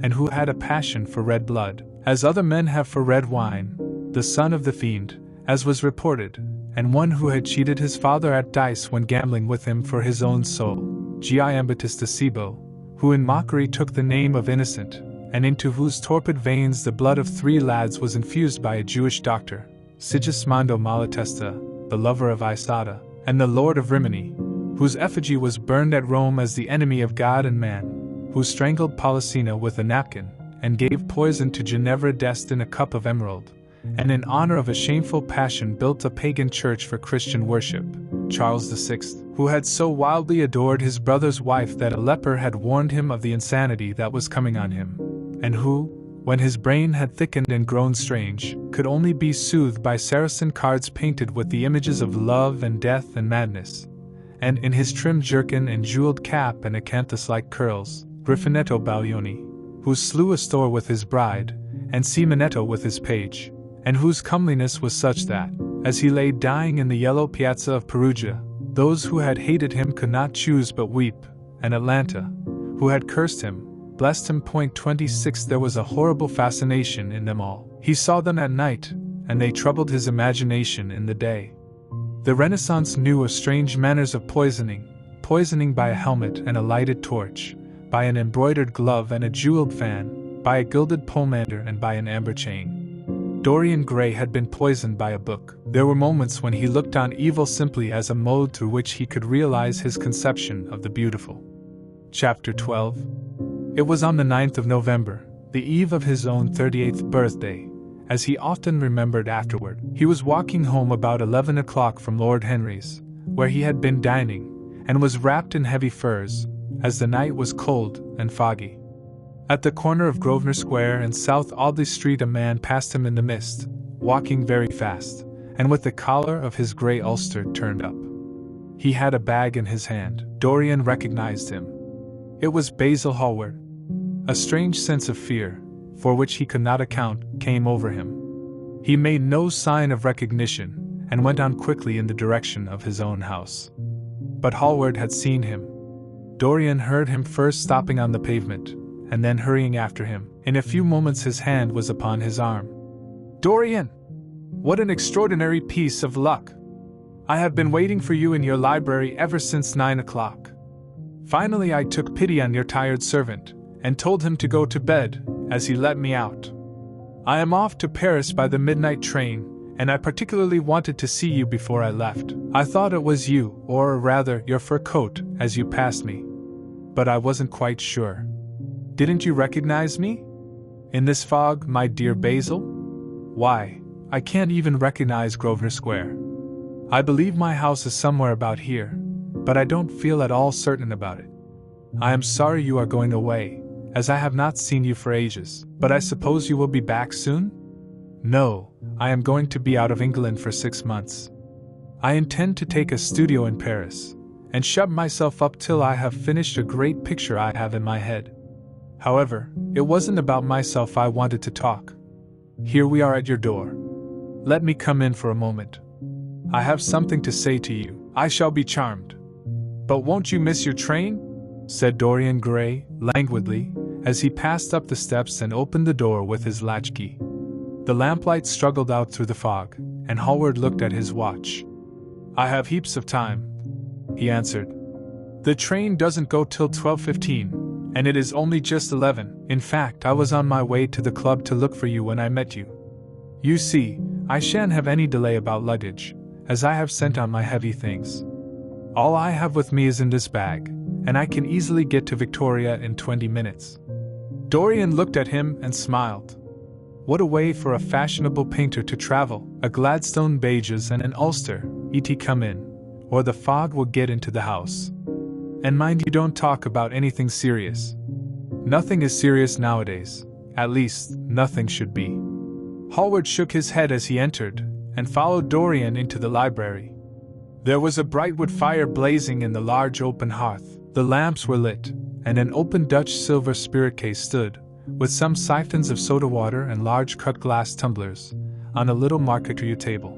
and who had a passion for red blood, as other men have for red wine, the son of the fiend, as was reported, and one who had cheated his father at dice when gambling with him for his own soul, Giambattista Cibo, who in mockery took the name of Innocent, and into whose torpid veins the blood of 3 lads was infused by a Jewish doctor, Sigismondo Malatesta, the lover of Isata, and the lord of Rimini, whose effigy was burned at Rome as the enemy of God and man, who strangled Polissena with a napkin, and gave poison to Ginevra d'Este in a cup of emerald, and in honor of a shameful passion built a pagan church for Christian worship, Charles VI, who had so wildly adored his brother's wife that a leper had warned him of the insanity that was coming on him, and who, when his brain had thickened and grown strange, could only be soothed by Saracen cards painted with the images of love and death and madness, and in his trim jerkin and jeweled cap and acanthus-like curls, Griffinetto Baglioni, who slew Astor with his bride, and Simonetto with his page, and whose comeliness was such that, as he lay dying in the yellow piazza of Perugia, those who had hated him could not choose but weep, and Atlanta, who had cursed him, blessed him. 26 There was a horrible fascination in them all. He saw them at night, and they troubled his imagination in the day. The Renaissance knew of strange manners of poisoning by a helmet and a lighted torch, by an embroidered glove and a jeweled fan, by a gilded pomander and by an amber chain. Dorian Gray had been poisoned by a book. There were moments when he looked on evil simply as a mode through which he could realize his conception of the beautiful. Chapter 12. It was on the 9th of November, the eve of his own 38th birthday, as he often remembered afterward. He was walking home about 11 o'clock from Lord Henry's, where he had been dining, and was wrapped in heavy furs, as the night was cold and foggy. At the corner of Grosvenor Square and South Audley Street a man passed him in the mist, walking very fast, and with the collar of his grey ulster turned up. He had a bag in his hand. Dorian recognized him. It was Basil Hallward. A strange sense of fear, for which he could not account, came over him. He made no sign of recognition, and went on quickly in the direction of his own house. But Hallward had seen him. Dorian heard him first stopping on the pavement, and then hurrying after him. In a few moments his hand was upon his arm. "Dorian! What an extraordinary piece of luck! I have been waiting for you in your library ever since 9 o'clock. Finally I took pity on your tired servant, and told him to go to bed, as he let me out. I am off to Paris by the midnight train, and I particularly wanted to see you before I left. I thought it was you, or rather your fur coat, as you passed me. But I wasn't quite sure. Didn't you recognize me? In this fog, my dear Basil? Why, I can't even recognize Grosvenor Square. I believe my house is somewhere about here, but I don't feel at all certain about it. I am sorry you are going away, as I have not seen you for ages, but I suppose you will be back soon? No, I am going to be out of England for 6 months. I intend to take a studio in Paris, and shut myself up till I have finished a great picture I have in my head. However, it wasn't about myself I wanted to talk. Here we are at your door. Let me come in for a moment. I have something to say to you. I shall be charmed. But won't you miss your train? Said Dorian Gray, languidly, as he passed up the steps and opened the door with his latchkey. The lamplight struggled out through the fog, and Hallward looked at his watch. I have heaps of time, he answered. The train doesn't go till 12:15. And it is only just 11. In fact, I was on my way to the club to look for you when I met you. You see, I shan't have any delay about luggage, as I have sent on my heavy things. All I have with me is in this bag, and I can easily get to Victoria in 20 minutes. Dorian looked at him and smiled. What a way for a fashionable painter to travel, a Gladstone baiges and an ulster, et come in, or the fog will get into the house. And mind you don't talk about anything serious. Nothing is serious nowadays, at least, nothing should be. Hallward shook his head as he entered, and followed Dorian into the library. There was a bright wood fire blazing in the large open hearth. The lamps were lit, and an open Dutch silver spirit case stood, with some siphons of soda water and large cut glass tumblers, on a little marquetry table.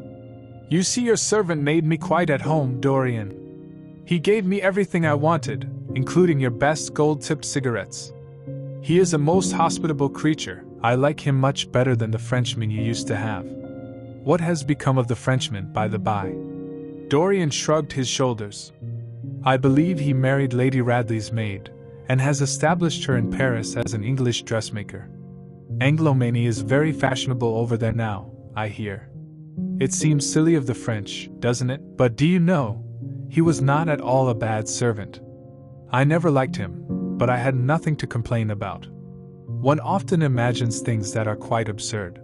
You see, your servant made me quite at home, Dorian. He gave me everything I wanted, including your best gold-tipped cigarettes. He is a most hospitable creature. I like him much better than the Frenchman you used to have. What has become of the Frenchman, by the by? Dorian shrugged his shoulders. I believe he married Lady Radley's maid, and has established her in Paris as an English dressmaker. Anglomania is very fashionable over there now, I hear. It seems silly of the French, doesn't it? But do you know, he was not at all a bad servant. I never liked him, but I had nothing to complain about. One often imagines things that are quite absurd.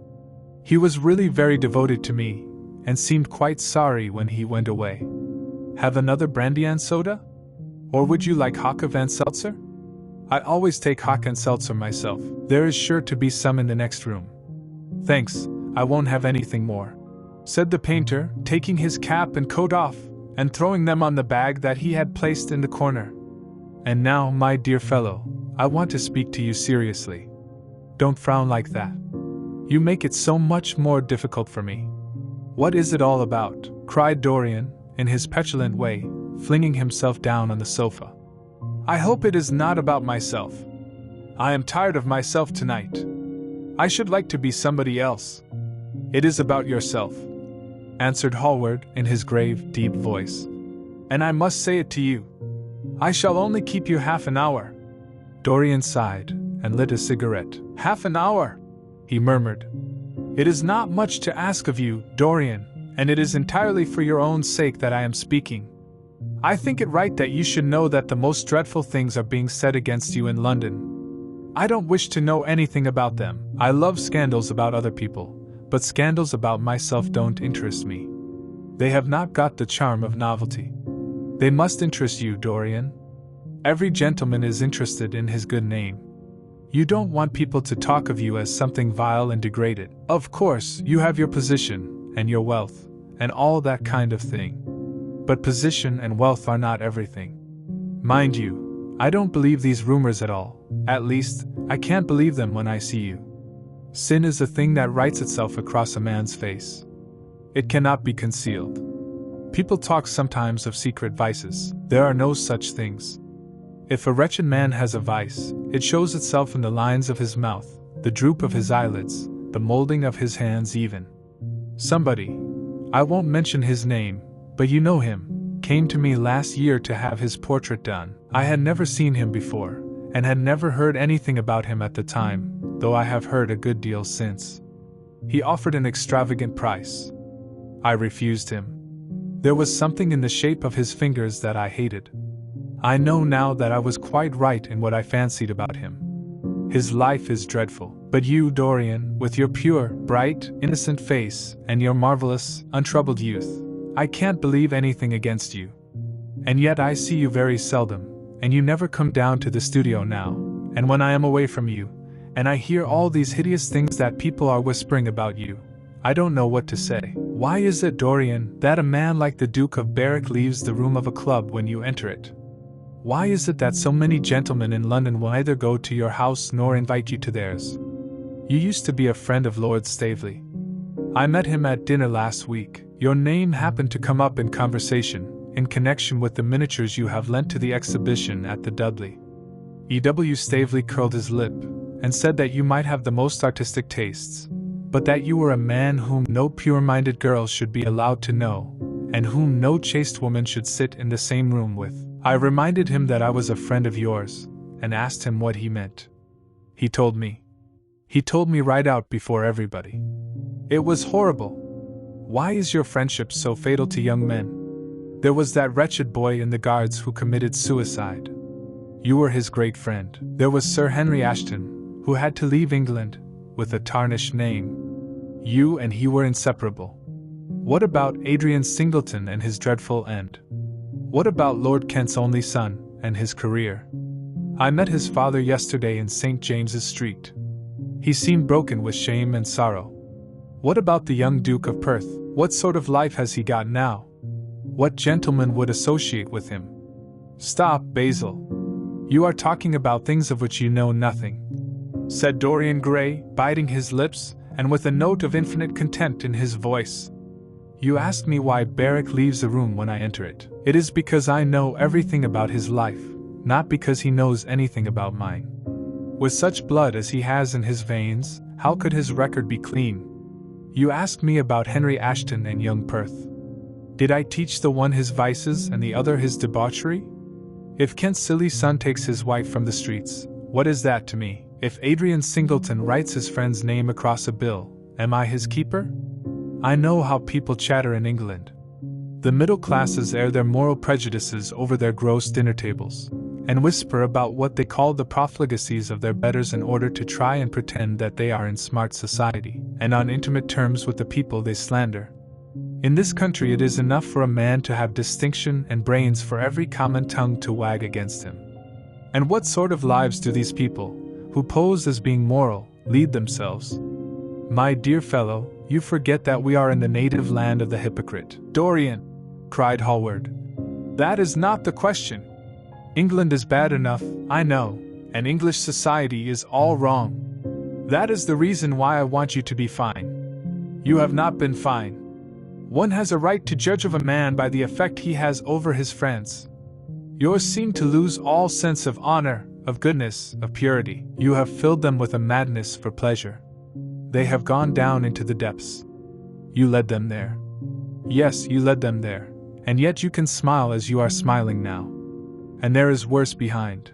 He was really very devoted to me, and seemed quite sorry when he went away. Have another brandy and soda? Or would you like hock and seltzer? I always take hock and seltzer myself. There is sure to be some in the next room. Thanks, I won't have anything more, said the painter, taking his cap and coat off, and throwing them on the bag that he had placed in the corner. And now, my dear fellow, I want to speak to you seriously. Don't frown like that. You make it so much more difficult for me. What is it all about? Cried Dorian, in his petulant way, flinging himself down on the sofa. I hope it is not about myself. I am tired of myself tonight. I should like to be somebody else. It is about yourself, answered Hallward in his grave, deep voice. And I must say it to you. I shall only keep you half an hour. Dorian sighed and lit a cigarette. Half an hour, he murmured. It is not much to ask of you, Dorian, and it is entirely for your own sake that I am speaking. I think it right that you should know that the most dreadful things are being said against you in London. I don't wish to know anything about them. I love scandals about other people, but scandals about myself don't interest me. They have not got the charm of novelty. They must interest you, Dorian. Every gentleman is interested in his good name. You don't want people to talk of you as something vile and degraded. Of course, you have your position, and your wealth, and all that kind of thing. But position and wealth are not everything. Mind you, I don't believe these rumors at all. At least, I can't believe them when I see you. Sin is a thing that writes itself across a man's face. It cannot be concealed. People talk sometimes of secret vices. There are no such things. If a wretched man has a vice, it shows itself in the lines of his mouth, the droop of his eyelids, the molding of his hands even. Somebody, I won't mention his name, but you know him, came to me last year to have his portrait done. I had never seen him before, and had never heard anything about him at the time, though I have heard a good deal since. He offered an extravagant price. I refused him. There was something in the shape of his fingers that I hated. I know now that I was quite right in what I fancied about him. His life is dreadful, but you, Dorian, with your pure, bright, innocent face, and your marvelous, untroubled youth, I can't believe anything against you. And yet I see you very seldom, and you never come down to the studio now, and when I am away from you, and I hear all these hideous things that people are whispering about you, I don't know what to say. Why is it, Dorian, that a man like the Duke of Berwick leaves the room of a club when you enter it? Why is it that so many gentlemen in London will neither go to your house nor invite you to theirs? You used to be a friend of Lord Staveley. I met him at dinner last week. Your name happened to come up in conversation, in connection with the miniatures you have lent to the exhibition at the Dudley. E.W. Staveley curled his lip, and said that you might have the most artistic tastes, but that you were a man whom no pure-minded girl should be allowed to know, and whom no chaste woman should sit in the same room with. I reminded him that I was a friend of yours, and asked him what he meant. He told me. He told me right out before everybody. It was horrible. Why is your friendship so fatal to young men? There was that wretched boy in the Guards who committed suicide. You were his great friend. There was Sir Henry Ashton, who had to leave England, with a tarnished name. You and he were inseparable. What about Adrian Singleton and his dreadful end? What about Lord Kent's only son, and his career? I met his father yesterday in St. James's Street. He seemed broken with shame and sorrow. What about the young Duke of Perth? What sort of life has he got now? What gentleman would associate with him? Stop, Basil. You are talking about things of which you know nothing, said Dorian Gray, biting his lips, and with a note of infinite contempt in his voice. You ask me why Berwick leaves the room when I enter it. It is because I know everything about his life, not because he knows anything about mine. With such blood as he has in his veins, how could his record be clean? You ask me about Henry Ashton and young Perth. Did I teach the one his vices and the other his debauchery? If Kent's silly son takes his wife from the streets, what is that to me? If Adrian Singleton writes his friend's name across a bill, am I his keeper? I know how people chatter in England. The middle classes air their moral prejudices over their gross dinner tables, and whisper about what they call the profligacies of their betters in order to try and pretend that they are in smart society, and on intimate terms with the people they slander. In this country it is enough for a man to have distinction and brains for every common tongue to wag against him. And what sort of lives do these people, who pose as being moral, lead themselves? My dear fellow, you forget that we are in the native land of the hypocrite. Dorian, cried Hallward. That is not the question. England is bad enough, I know, and English society is all wrong. That is the reason why I want you to be fine. You have not been fine. One has a right to judge of a man by the effect he has over his friends. Yours seem to lose all sense of honor, of goodness, of purity. You have filled them with a madness for pleasure. They have gone down into the depths. You led them there. Yes, you led them there, and yet you can smile as you are smiling now. And there is worse behind.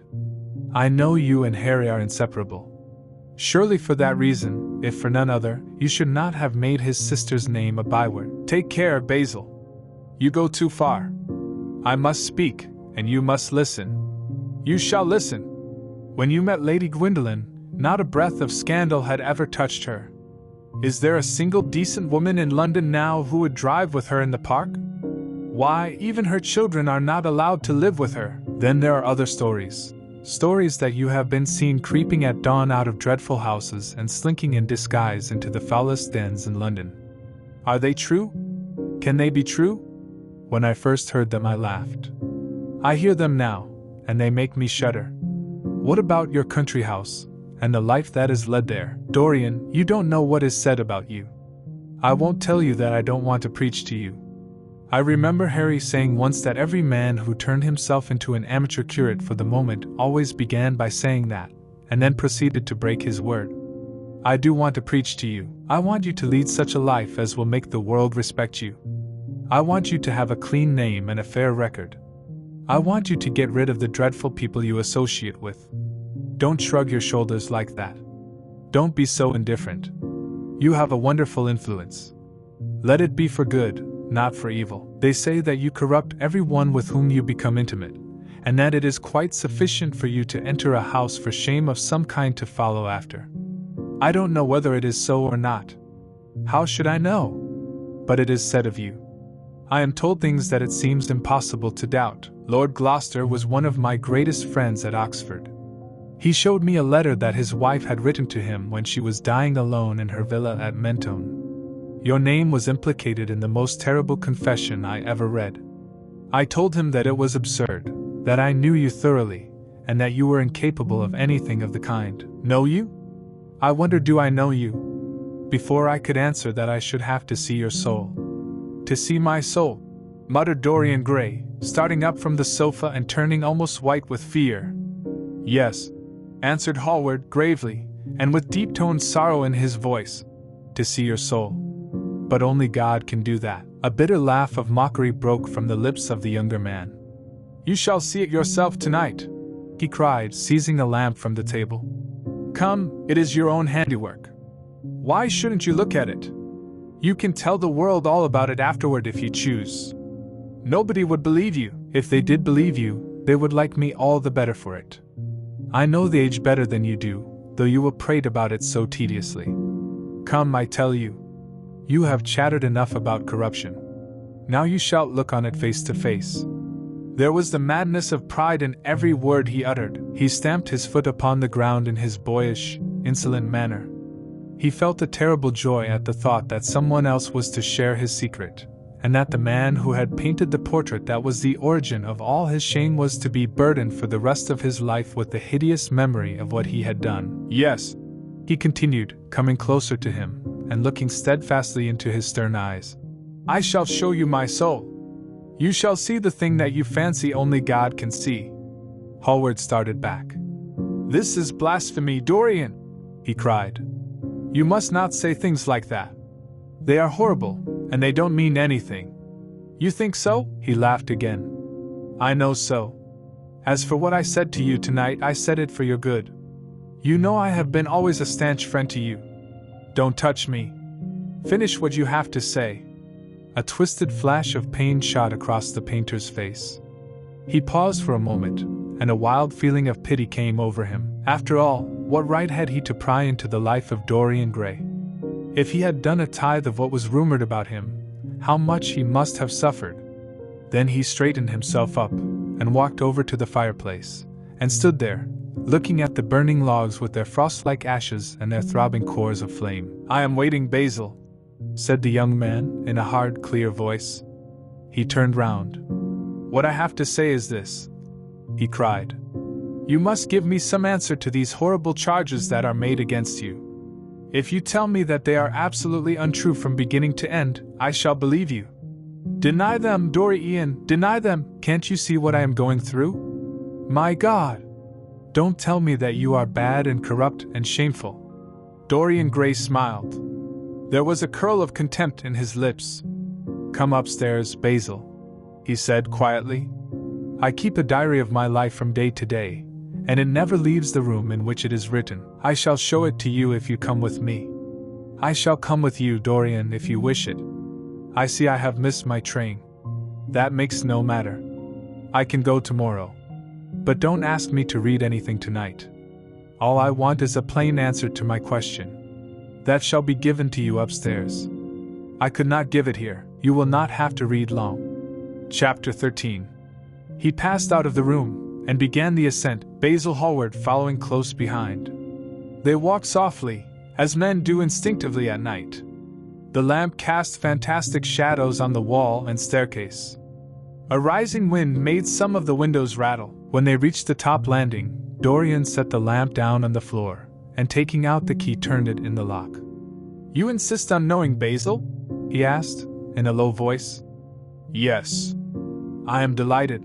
I know you and Harry are inseparable. Surely for that reason, if for none other, you should not have made his sister's name a byword. Take care, Basil. You go too far. I must speak, and you must listen. You shall listen. When you met Lady Gwendolen, not a breath of scandal had ever touched her. Is there a single decent woman in London now who would drive with her in the park? Why, even her children are not allowed to live with her. Then there are other stories. Stories that you have been seen creeping at dawn out of dreadful houses and slinking in disguise into the foulest dens in London. Are they true? Can they be true? When I first heard them I laughed. I hear them now, and they make me shudder. What about your country house, and the life that is led there? Dorian, you don't know what is said about you. I won't tell you that I don't want to preach to you. I remember Harry saying once that every man who turned himself into an amateur curate for the moment always began by saying that, and then proceeded to break his word. I do want to preach to you. I want you to lead such a life as will make the world respect you. I want you to have a clean name and a fair record. I want you to get rid of the dreadful people you associate with. Don't shrug your shoulders like that. Don't be so indifferent. You have a wonderful influence. Let it be for good, not for evil. They say that you corrupt everyone with whom you become intimate, and that it is quite sufficient for you to enter a house for shame of some kind to follow after. I don't know whether it is so or not. How should I know? But it is said of you. I am told things that it seems impossible to doubt. Lord Gloucester was one of my greatest friends at Oxford. He showed me a letter that his wife had written to him when she was dying alone in her villa at Mentone. Your name was implicated in the most terrible confession I ever read. I told him that it was absurd, that I knew you thoroughly, and that you were incapable of anything of the kind. Know you? I wonder, do I know you? Before I could answer that, I should have to see your soul. To see my soul, muttered Dorian Gray, starting up from the sofa and turning almost white with fear. Yes, answered Hallward gravely, and with deep-toned sorrow in his voice. To see your soul. But only God can do that. A bitter laugh of mockery broke from the lips of the younger man. You shall see it yourself tonight, he cried, seizing a lamp from the table. Come, it is your own handiwork. Why shouldn't you look at it? You can tell the world all about it afterward if you choose. Nobody would believe you. If they did believe you, they would like me all the better for it. I know the age better than you do, though you will prate about it so tediously. Come, I tell you. You have chattered enough about corruption. Now you shall look on it face to face. There was the madness of pride in every word he uttered. He stamped his foot upon the ground in his boyish, insolent manner. He felt a terrible joy at the thought that someone else was to share his secret, and that the man who had painted the portrait that was the origin of all his shame was to be burdened for the rest of his life with the hideous memory of what he had done. Yes, he continued, coming closer to him, and looking steadfastly into his stern eyes. I shall show you my soul. You shall see the thing that you fancy only God can see. Hallward started back. This is blasphemy, Dorian, he cried. You must not say things like that. They are horrible, and they don't mean anything. You think so? He laughed again. I know so. As for what I said to you tonight, I said it for your good. You know I have been always a stanch friend to you. Don't touch me. Finish what you have to say." A twisted flash of pain shot across the painter's face. He paused for a moment, and a wild feeling of pity came over him. After all, what right had he to pry into the life of Dorian Gray? If he had done a tithe of what was rumored about him, how much he must have suffered. Then he straightened himself up, and walked over to the fireplace, and stood there, looking at the burning logs with their frost-like ashes and their throbbing cores of flame. "I am waiting, Basil," said the young man, in a hard, clear voice. He turned round. "What I have to say is this," he cried. "You must give me some answer to these horrible charges that are made against you. If you tell me that they are absolutely untrue from beginning to end, I shall believe you. Deny them, Dorian, deny them. Can't you see what I am going through? My God! Don't tell me that you are bad and corrupt and shameful." Dorian Gray smiled. There was a curl of contempt in his lips. "Come upstairs, Basil," he said quietly. "I keep a diary of my life from day to day, and it never leaves the room in which it is written. I shall show it to you if you come with me. I shall come with you, Dorian, if you wish it. I see I have missed my train. That makes no matter. I can go tomorrow. But don't ask me to read anything tonight. All I want is a plain answer to my question. That shall be given to you upstairs. I could not give it here. You will not have to read long." Chapter 13. He passed out of the room, and began the ascent, Basil Hallward following close behind. They walked softly, as men do instinctively at night. The lamp cast fantastic shadows on the wall and staircase. A rising wind made some of the windows rattle. When they reached the top landing, Dorian set the lamp down on the floor, and taking out the key turned it in the lock. "You insist on knowing, Basil?" he asked, in a low voice. "Yes. I am delighted,"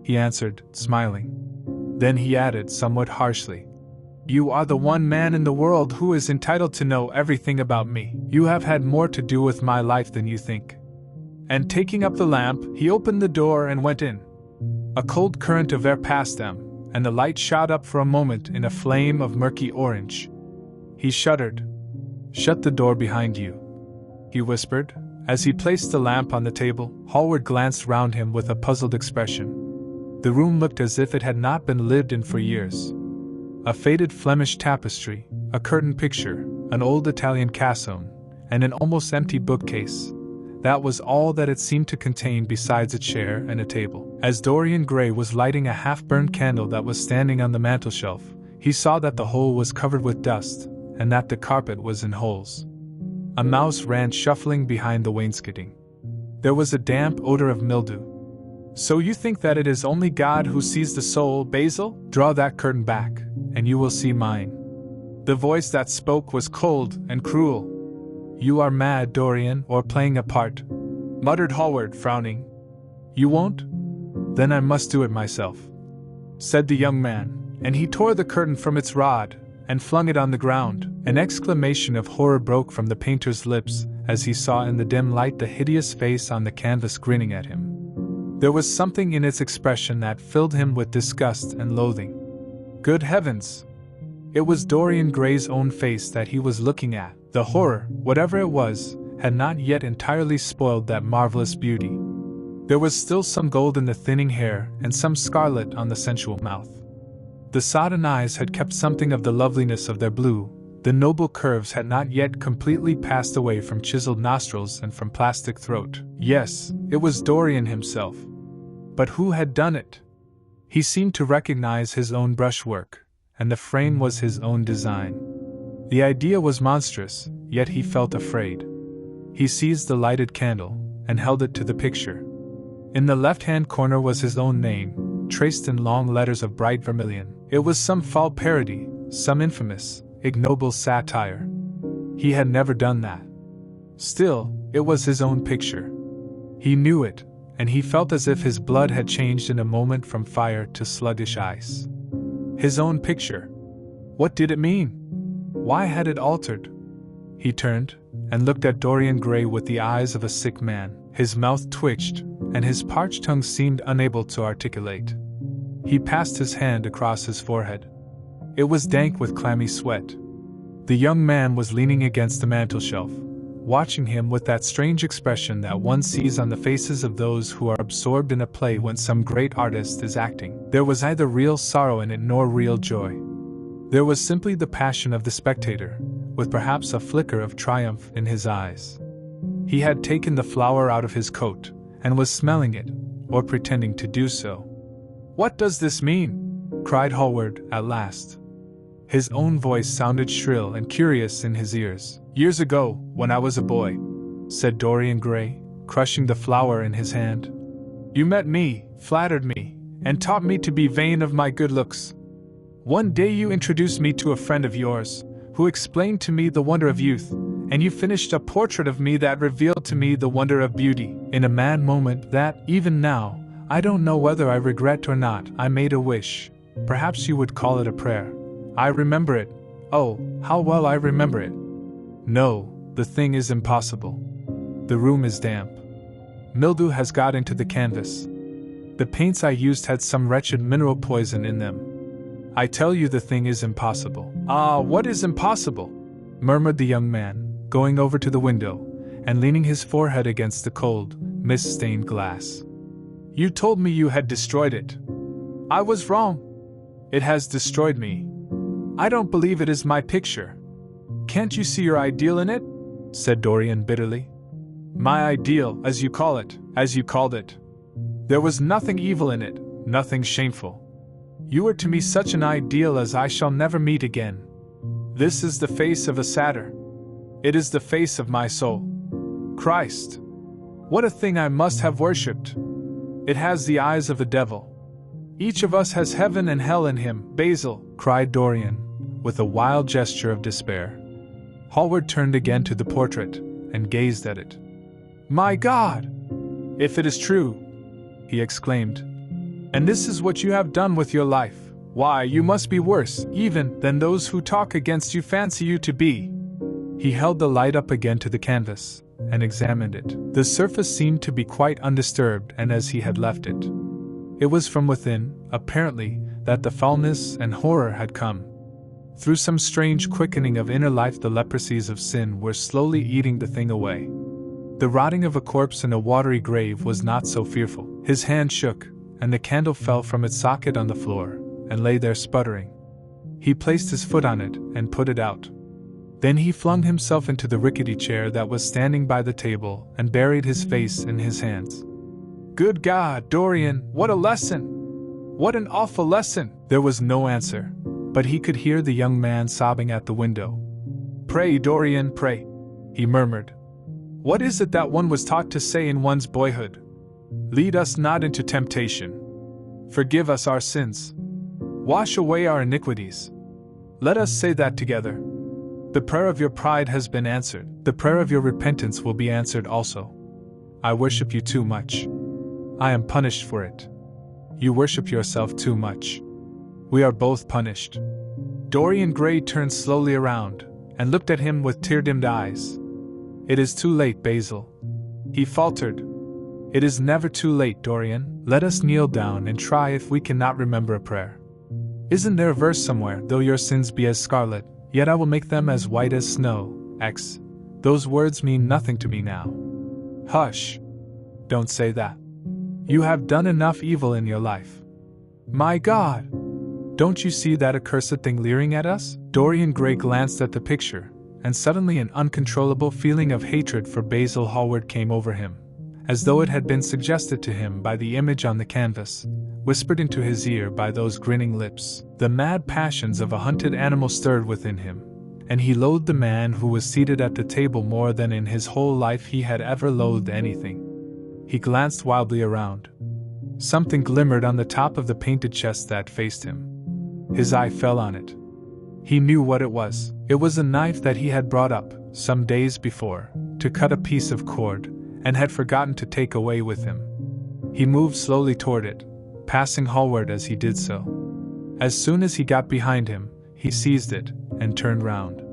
he answered, smiling. Then he added somewhat harshly, "You are the one man in the world who is entitled to know everything about me. You have had more to do with my life than you think." And taking up the lamp, he opened the door and went in. A cold current of air passed them, and the light shot up for a moment in a flame of murky orange. He shuddered. "Shut the door behind you," he whispered. As he placed the lamp on the table, Hallward glanced round him with a puzzled expression. The room looked as if it had not been lived in for years. A faded Flemish tapestry, a curtain picture, an old Italian cassone, and an almost empty bookcase. That was all that it seemed to contain besides a chair and a table. As Dorian Gray was lighting a half-burned candle that was standing on the mantelshelf, he saw that the whole was covered with dust, and that the carpet was in holes. A mouse ran shuffling behind the wainscoting. There was a damp odor of mildew. "So you think that it is only God who sees the soul, Basil? Draw that curtain back, and you will see mine." The voice that spoke was cold and cruel. "You are mad, Dorian, or playing a part," muttered Hallward, frowning. "You won't? Then I must do it myself," said the young man, and he tore the curtain from its rod, and flung it on the ground. An exclamation of horror broke from the painter's lips, as he saw in the dim light the hideous face on the canvas grinning at him. There was something in its expression that filled him with disgust and loathing. Good heavens! It was Dorian Gray's own face that he was looking at. The horror, whatever it was, had not yet entirely spoiled that marvelous beauty. There was still some gold in the thinning hair and some scarlet on the sensual mouth. The sodden eyes had kept something of the loveliness of their blue. The noble curves had not yet completely passed away from chiseled nostrils and from plastic throat. Yes, it was Dorian himself. But who had done it? He seemed to recognize his own brushwork, and the frame was his own design. The idea was monstrous, yet he felt afraid. He seized the lighted candle, and held it to the picture. In the left-hand corner was his own name, traced in long letters of bright vermilion. It was some foul parody, some infamous, ignoble satire. He had never done that. Still, it was his own picture. He knew it, and he felt as if his blood had changed in a moment from fire to sluggish ice. His own picture. What did it mean? Why had it altered? He turned, and looked at Dorian Gray with the eyes of a sick man. His mouth twitched, and his parched tongue seemed unable to articulate. He passed his hand across his forehead. It was dank with clammy sweat. The young man was leaning against the mantelshelf, watching him with that strange expression that one sees on the faces of those who are absorbed in a play when some great artist is acting. There was neither real sorrow in it nor real joy. There was simply the passion of the spectator, with perhaps a flicker of triumph in his eyes. He had taken the flower out of his coat, and was smelling it, or pretending to do so. "What does this mean?" cried Hallward at last. His own voice sounded shrill and curious in his ears. "Years ago, when I was a boy," said Dorian Gray, crushing the flower in his hand, "you met me, flattered me, and taught me to be vain of my good looks. One day you introduced me to a friend of yours, who explained to me the wonder of youth, and you finished a portrait of me that revealed to me the wonder of beauty. In a mad moment that, even now, I don't know whether I regret or not, I made a wish. Perhaps you would call it a prayer. I remember it. Oh, how well I remember it. No, the thing is impossible. The room is damp. Mildew has got into the canvas. The paints I used had some wretched mineral poison in them. I tell you the thing is impossible." "Ah, what is impossible?" murmured the young man, going over to the window, and leaning his forehead against the cold, mist-stained glass. "You told me you had destroyed it. I was wrong. It has destroyed me. I don't believe it is my picture." "Can't you see your ideal in it?" said Dorian bitterly. "My ideal, as you call it, as you called it. There was nothing evil in it, nothing shameful. You were to me such an ideal as I shall never meet again. This is the face of a satyr. It is the face of my soul. Christ! What a thing I must have worshipped! It has the eyes of the devil. Each of us has heaven and hell in him." "Basil!" cried Dorian, with a wild gesture of despair. Hallward turned again to the portrait, and gazed at it. "My God! If it is true," he exclaimed, "and this is what you have done with your life, why, you must be worse, even, than those who talk against you fancy you to be." He held the light up again to the canvas, and examined it. The surface seemed to be quite undisturbed and as he had left it. It was from within, apparently, that the foulness and horror had come. Through some strange quickening of inner life the leprosies of sin were slowly eating the thing away. The rotting of a corpse in a watery grave was not so fearful. His hand shook, and the candle fell from its socket on the floor, and lay there sputtering. He placed his foot on it, and put it out. Then he flung himself into the rickety chair that was standing by the table, and buried his face in his hands. "Good God, Dorian, what a lesson! What an awful lesson!" There was no answer, but he could hear the young man sobbing at the window. "Pray, Dorian, pray," he murmured. "What is it that one was taught to say in one's boyhood? Lead us not into temptation. Forgive us our sins. Wash away our iniquities. Let us say that together. The prayer of your pride has been answered. The prayer of your repentance will be answered also. I worship you too much. I am punished for it. You worship yourself too much. We are both punished." Dorian Gray turned slowly around, and looked at him with tear-dimmed eyes. "It is too late, Basil," he faltered. "It is never too late, Dorian. Let us kneel down and try if we cannot remember a prayer. Isn't there a verse somewhere, though your sins be as scarlet, yet I will make them as white as snow, X. Those words mean nothing to me now." "Hush! Don't say that. You have done enough evil in your life." "My God! Don't you see that accursed thing leering at us?" Dorian Gray glanced at the picture, and suddenly an uncontrollable feeling of hatred for Basil Hallward came over him, as though it had been suggested to him by the image on the canvas, whispered into his ear by those grinning lips. The mad passions of a hunted animal stirred within him, and he loathed the man who was seated at the table more than in his whole life he had ever loathed anything. He glanced wildly around. Something glimmered on the top of the painted chest that faced him. His eye fell on it. He knew what it was. It was a knife that he had brought up, some days before, to cut a piece of cord, and had forgotten to take away with him. He moved slowly toward it, passing Hallward as he did so. As soon as he got behind him, he seized it, and turned round.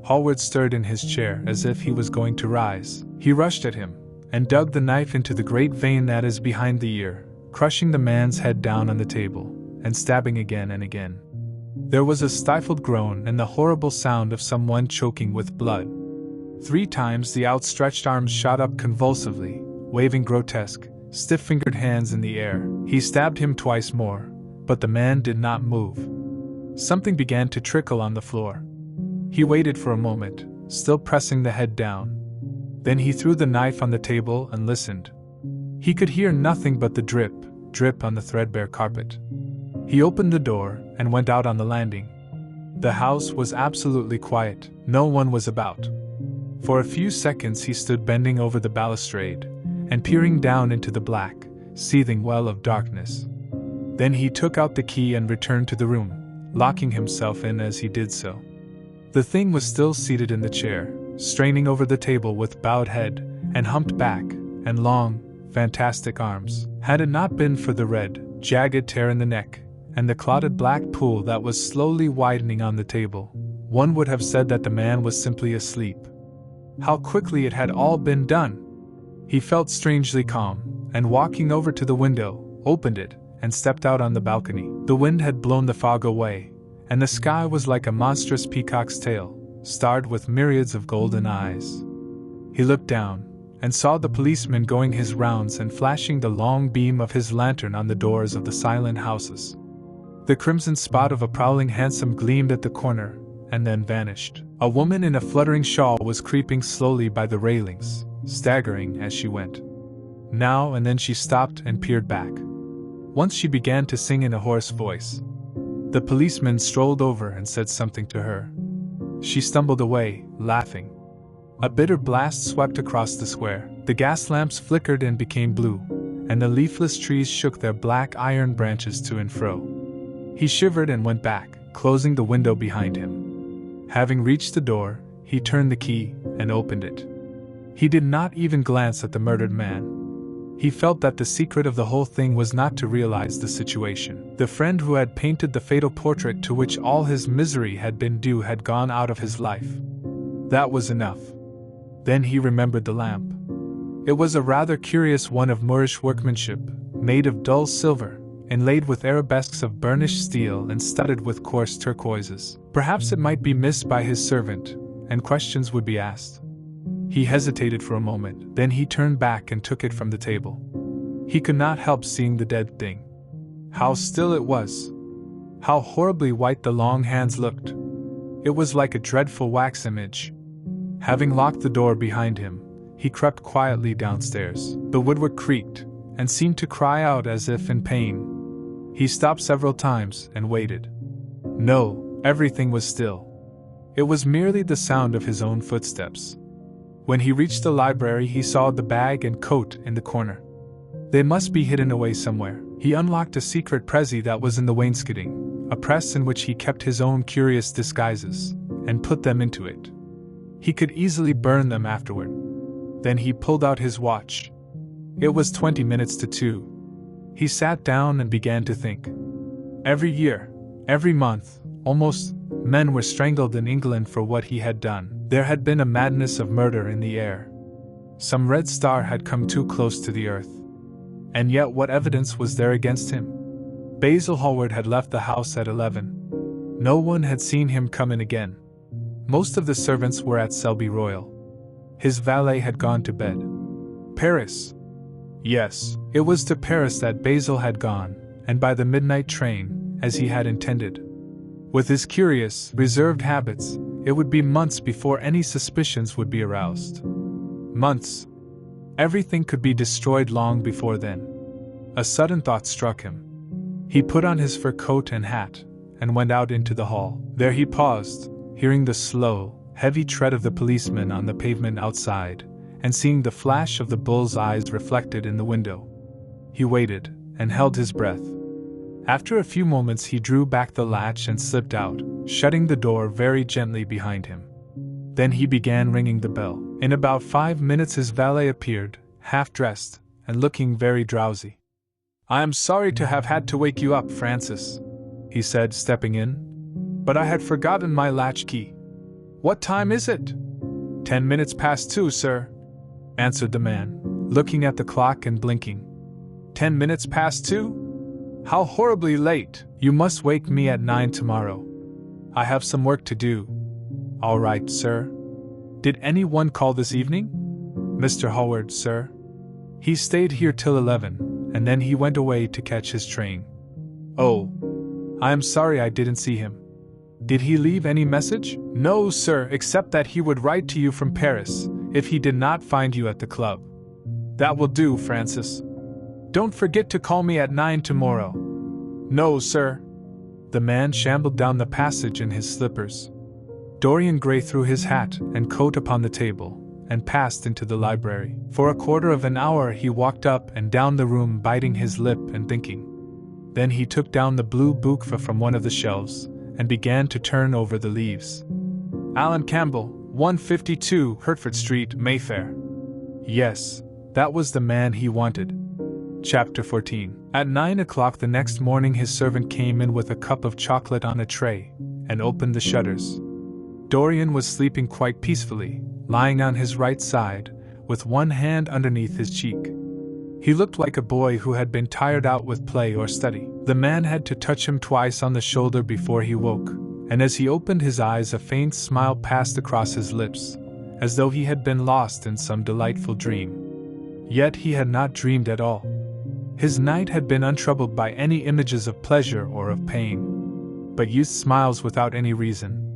Hallward stirred in his chair as if he was going to rise. He rushed at him, and dug the knife into the great vein that is behind the ear, crushing the man's head down on the table, and stabbing again and again. There was a stifled groan and the horrible sound of someone choking with blood. 3 times the outstretched arms shot up convulsively, waving grotesque, stiff-fingered hands in the air. He stabbed him twice more, but the man did not move. Something began to trickle on the floor. He waited for a moment, still pressing the head down. Then he threw the knife on the table and listened. He could hear nothing but the drip, drip on the threadbare carpet. He opened the door and went out on the landing. The house was absolutely quiet. No one was about. For a few seconds he stood bending over the balustrade and peering down into the black, seething well of darkness. Then he took out the key and returned to the room, locking himself in as he did so. The thing was still seated in the chair, straining over the table with bowed head and humped back and long, fantastic arms. Had it not been for the red, jagged tear in the neck and the clotted black pool that was slowly widening on the table, one would have said that the man was simply asleep. How quickly it had all been done! He felt strangely calm, and walking over to the window, opened it, and stepped out on the balcony. The wind had blown the fog away, and the sky was like a monstrous peacock's tail, starred with myriads of golden eyes. He looked down, and saw the policeman going his rounds and flashing the long beam of his lantern on the doors of the silent houses. The crimson spot of a prowling hansom gleamed at the corner, and then vanished. A woman in a fluttering shawl was creeping slowly by the railings, staggering as she went. Now and then she stopped and peered back. Once she began to sing in a hoarse voice. The policeman strolled over and said something to her. She stumbled away, laughing. A bitter blast swept across the square. The gas lamps flickered and became blue, and the leafless trees shook their black iron branches to and fro. He shivered and went back, closing the window behind him. Having reached the door, he turned the key and opened it. He did not even glance at the murdered man. He felt that the secret of the whole thing was not to realize the situation. The friend who had painted the fatal portrait to which all his misery had been due had gone out of his life. That was enough. Then he remembered the lamp. It was a rather curious one of Moorish workmanship, made of dull silver, inlaid with arabesques of burnished steel and studded with coarse turquoises. Perhaps it might be missed by his servant, and questions would be asked. He hesitated for a moment, then he turned back and took it from the table. He could not help seeing the dead thing. How still it was! How horribly white the long hands looked! It was like a dreadful wax image. Having locked the door behind him, he crept quietly downstairs. The woodwork creaked, and seemed to cry out as if in pain. He stopped several times and waited. No, everything was still. It was merely the sound of his own footsteps. When he reached the library, he saw the bag and coat in the corner. They must be hidden away somewhere. He unlocked a secret pressy that was in the wainscoting, a press in which he kept his own curious disguises, and put them into it. He could easily burn them afterward. Then he pulled out his watch. It was 20 minutes to 2. He sat down and began to think. Every year, every month, almost, men were strangled in England for what he had done. There had been a madness of murder in the air. Some red star had come too close to the earth. And yet what evidence was there against him? Basil Hallward had left the house at 11. No one had seen him come in again. Most of the servants were at Selby Royal. His valet had gone to bed. Paris. Yes, it was to Paris that Basil had gone, and by the midnight train, as he had intended. With his curious, reserved habits, it would be months before any suspicions would be aroused. Months. Everything could be destroyed long before then. A sudden thought struck him. He put on his fur coat and hat, and went out into the hall. There he paused, hearing the slow, heavy tread of the policeman on the pavement outside, and seeing the flash of the bull's eyes reflected in the window. He waited, and held his breath. After a few moments he drew back the latch and slipped out, shutting the door very gently behind him. Then he began ringing the bell. In about 5 minutes his valet appeared, half-dressed, and looking very drowsy. "I am sorry to have had to wake you up, Francis," he said, stepping in. "But I had forgotten my latchkey. What time is it?" 10 minutes past 2, sir," answered the man, looking at the clock and blinking. 10 minutes past 2? How horribly late! You must wake me at 9 tomorrow. I have some work to do." "All right, sir." Did anyone call this evening? Mr. Howard, sir. He stayed here till 11, and then he went away to catch his train. Oh. I am sorry I didn't see him. Did he leave any message? No, sir, except that he would write to you from Paris, if he did not find you at the club. That will do, Francis. Don't forget to call me at 9 tomorrow. No, sir. The man shambled down the passage in his slippers. Dorian Gray threw his hat and coat upon the table, and passed into the library. For a quarter of an hour he walked up and down the room, biting his lip and thinking. Then he took down the blue book from one of the shelves, and began to turn over the leaves. Alan Campbell, 152 Hertford Street, Mayfair. Yes, that was the man he wanted. Chapter 14. At 9 o'clock the next morning his servant came in with a cup of chocolate on a tray, and opened the shutters. Dorian was sleeping quite peacefully, lying on his right side, with one hand underneath his cheek. He looked like a boy who had been tired out with play or study. The man had to touch him twice on the shoulder before he woke, and as he opened his eyes a faint smile passed across his lips, as though he had been lost in some delightful dream. Yet he had not dreamed at all. His night had been untroubled by any images of pleasure or of pain. But youth smiles without any reason.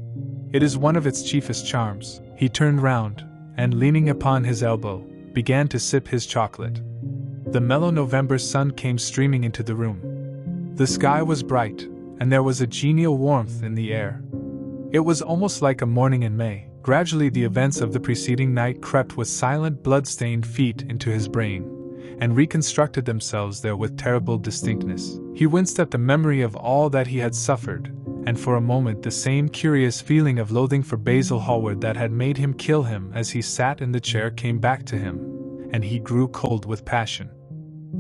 It is one of its chiefest charms. He turned round, and leaning upon his elbow, began to sip his chocolate. The mellow November sun came streaming into the room. The sky was bright, and there was a genial warmth in the air. It was almost like a morning in May. Gradually the events of the preceding night crept with silent blood-stained feet into his brain, and reconstructed themselves there with terrible distinctness. He winced at the memory of all that he had suffered, and for a moment the same curious feeling of loathing for Basil Hallward that had made him kill him as he sat in the chair came back to him, and he grew cold with passion.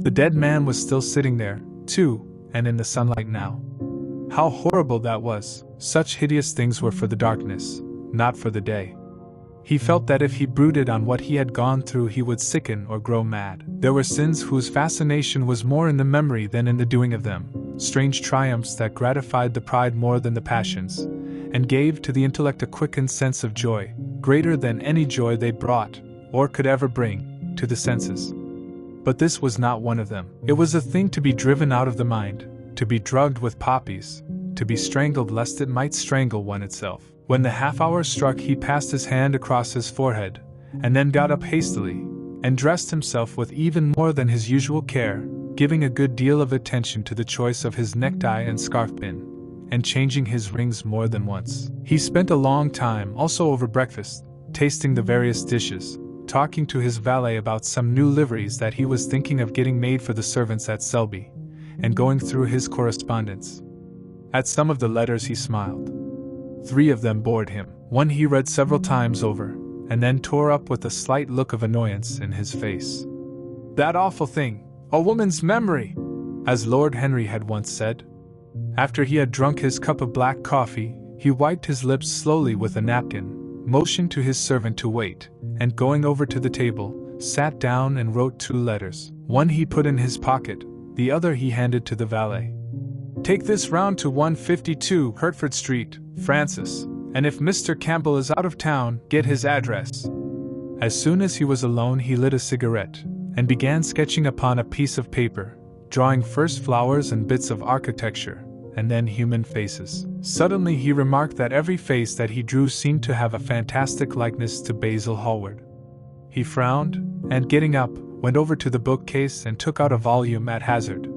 The dead man was still sitting there, too, and in the sunlight now. How horrible that was! Such hideous things were for the darkness, not for the day. He felt that if he brooded on what he had gone through he would sicken or grow mad. There were sins whose fascination was more in the memory than in the doing of them, strange triumphs that gratified the pride more than the passions, and gave to the intellect a quickened sense of joy, greater than any joy they brought, or could ever bring, to the senses. But this was not one of them. It was a thing to be driven out of the mind, to be drugged with poppies, to be strangled lest it might strangle one itself. When the half-hour struck he passed his hand across his forehead, and then got up hastily, and dressed himself with even more than his usual care, giving a good deal of attention to the choice of his necktie and scarf-pin, and changing his rings more than once. He spent a long time also over breakfast, tasting the various dishes, talking to his valet about some new liveries that he was thinking of getting made for the servants at Selby, and going through his correspondence. At some of the letters he smiled. 3 of them bored him. One he read several times over, and then tore up with a slight look of annoyance in his face. That awful thing, a woman's memory, as Lord Henry had once said. After he had drunk his cup of black coffee, he wiped his lips slowly with a napkin, motioned to his servant to wait, and going over to the table, sat down and wrote 2 letters. One he put in his pocket, the other he handed to the valet. Take this round to 152 Hertford Street, Francis, and if Mr. Campbell is out of town, get his address. As soon as he was alone he lit a cigarette, and began sketching upon a piece of paper, drawing first flowers and bits of architecture, and then human faces. Suddenly he remarked that every face that he drew seemed to have a fantastic likeness to Basil Hallward. He frowned, and getting up, went over to the bookcase and took out a volume at hazard.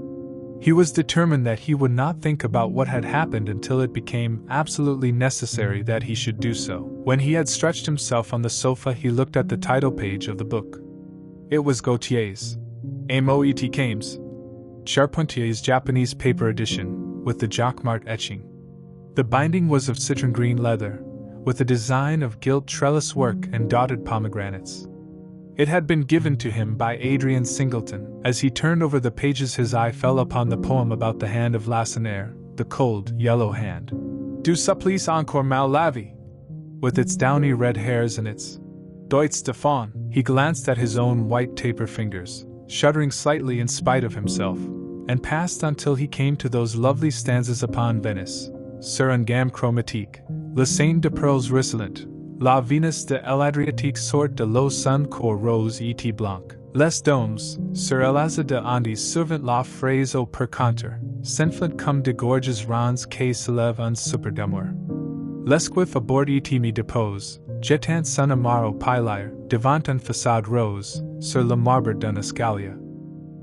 He was determined that he would not think about what had happened until it became absolutely necessary that he should do so. When he had stretched himself on the sofa he looked at the title page of the book. It was Gautier's Moet Kames, Charpentier's Japanese paper edition, with the Jacquemart etching. The binding was of citron green leather, with a design of gilt trellis work and dotted pomegranates. It had been given to him by Adrian Singleton. As he turned over the pages his eye fell upon the poem about the hand of Lacenaire, the cold, yellow hand. Du supplice encore mal lavé, with its downy red hairs and its doigts de faune. He glanced at his own white taper fingers, shuddering slightly in spite of himself, and passed on till he came to those lovely stanzas upon Venice, Sur une gamme chromatique, le sein de perles ruisselant, La Venus de l'Adriatique sort de l'eau sun cour rose et blanc. Les domes, sur l'asa de Andes servant la phrase au per canter, s'enflant comme de gorges rondes qui s'élèvent un super d'amour. L'esquif à bord et me depose, jetant son amaro pilaire, devant une façade rose, sur le marbre d'un escalier.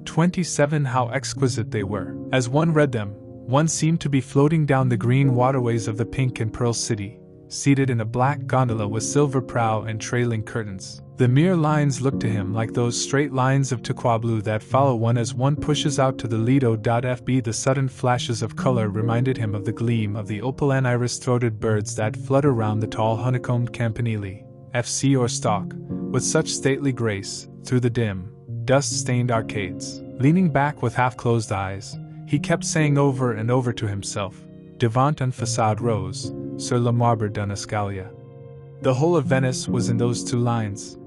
27 How exquisite they were. As one read them, one seemed to be floating down the green waterways of the pink and pearl city, seated in a black gondola with silver prow and trailing curtains. The mere lines looked to him like those straight lines of turquoise blue that follow one as one pushes out to the Lido.fb. The sudden flashes of color reminded him of the gleam of the opal and iris-throated birds that flutter round the tall honeycombed campanile, FC or stalk, with such stately grace, through the dim, dust-stained arcades. Leaning back with half-closed eyes, he kept saying over and over to himself, Devant une façade rose, sur le marbre d'un escalier. The whole of Venice was in those two lines.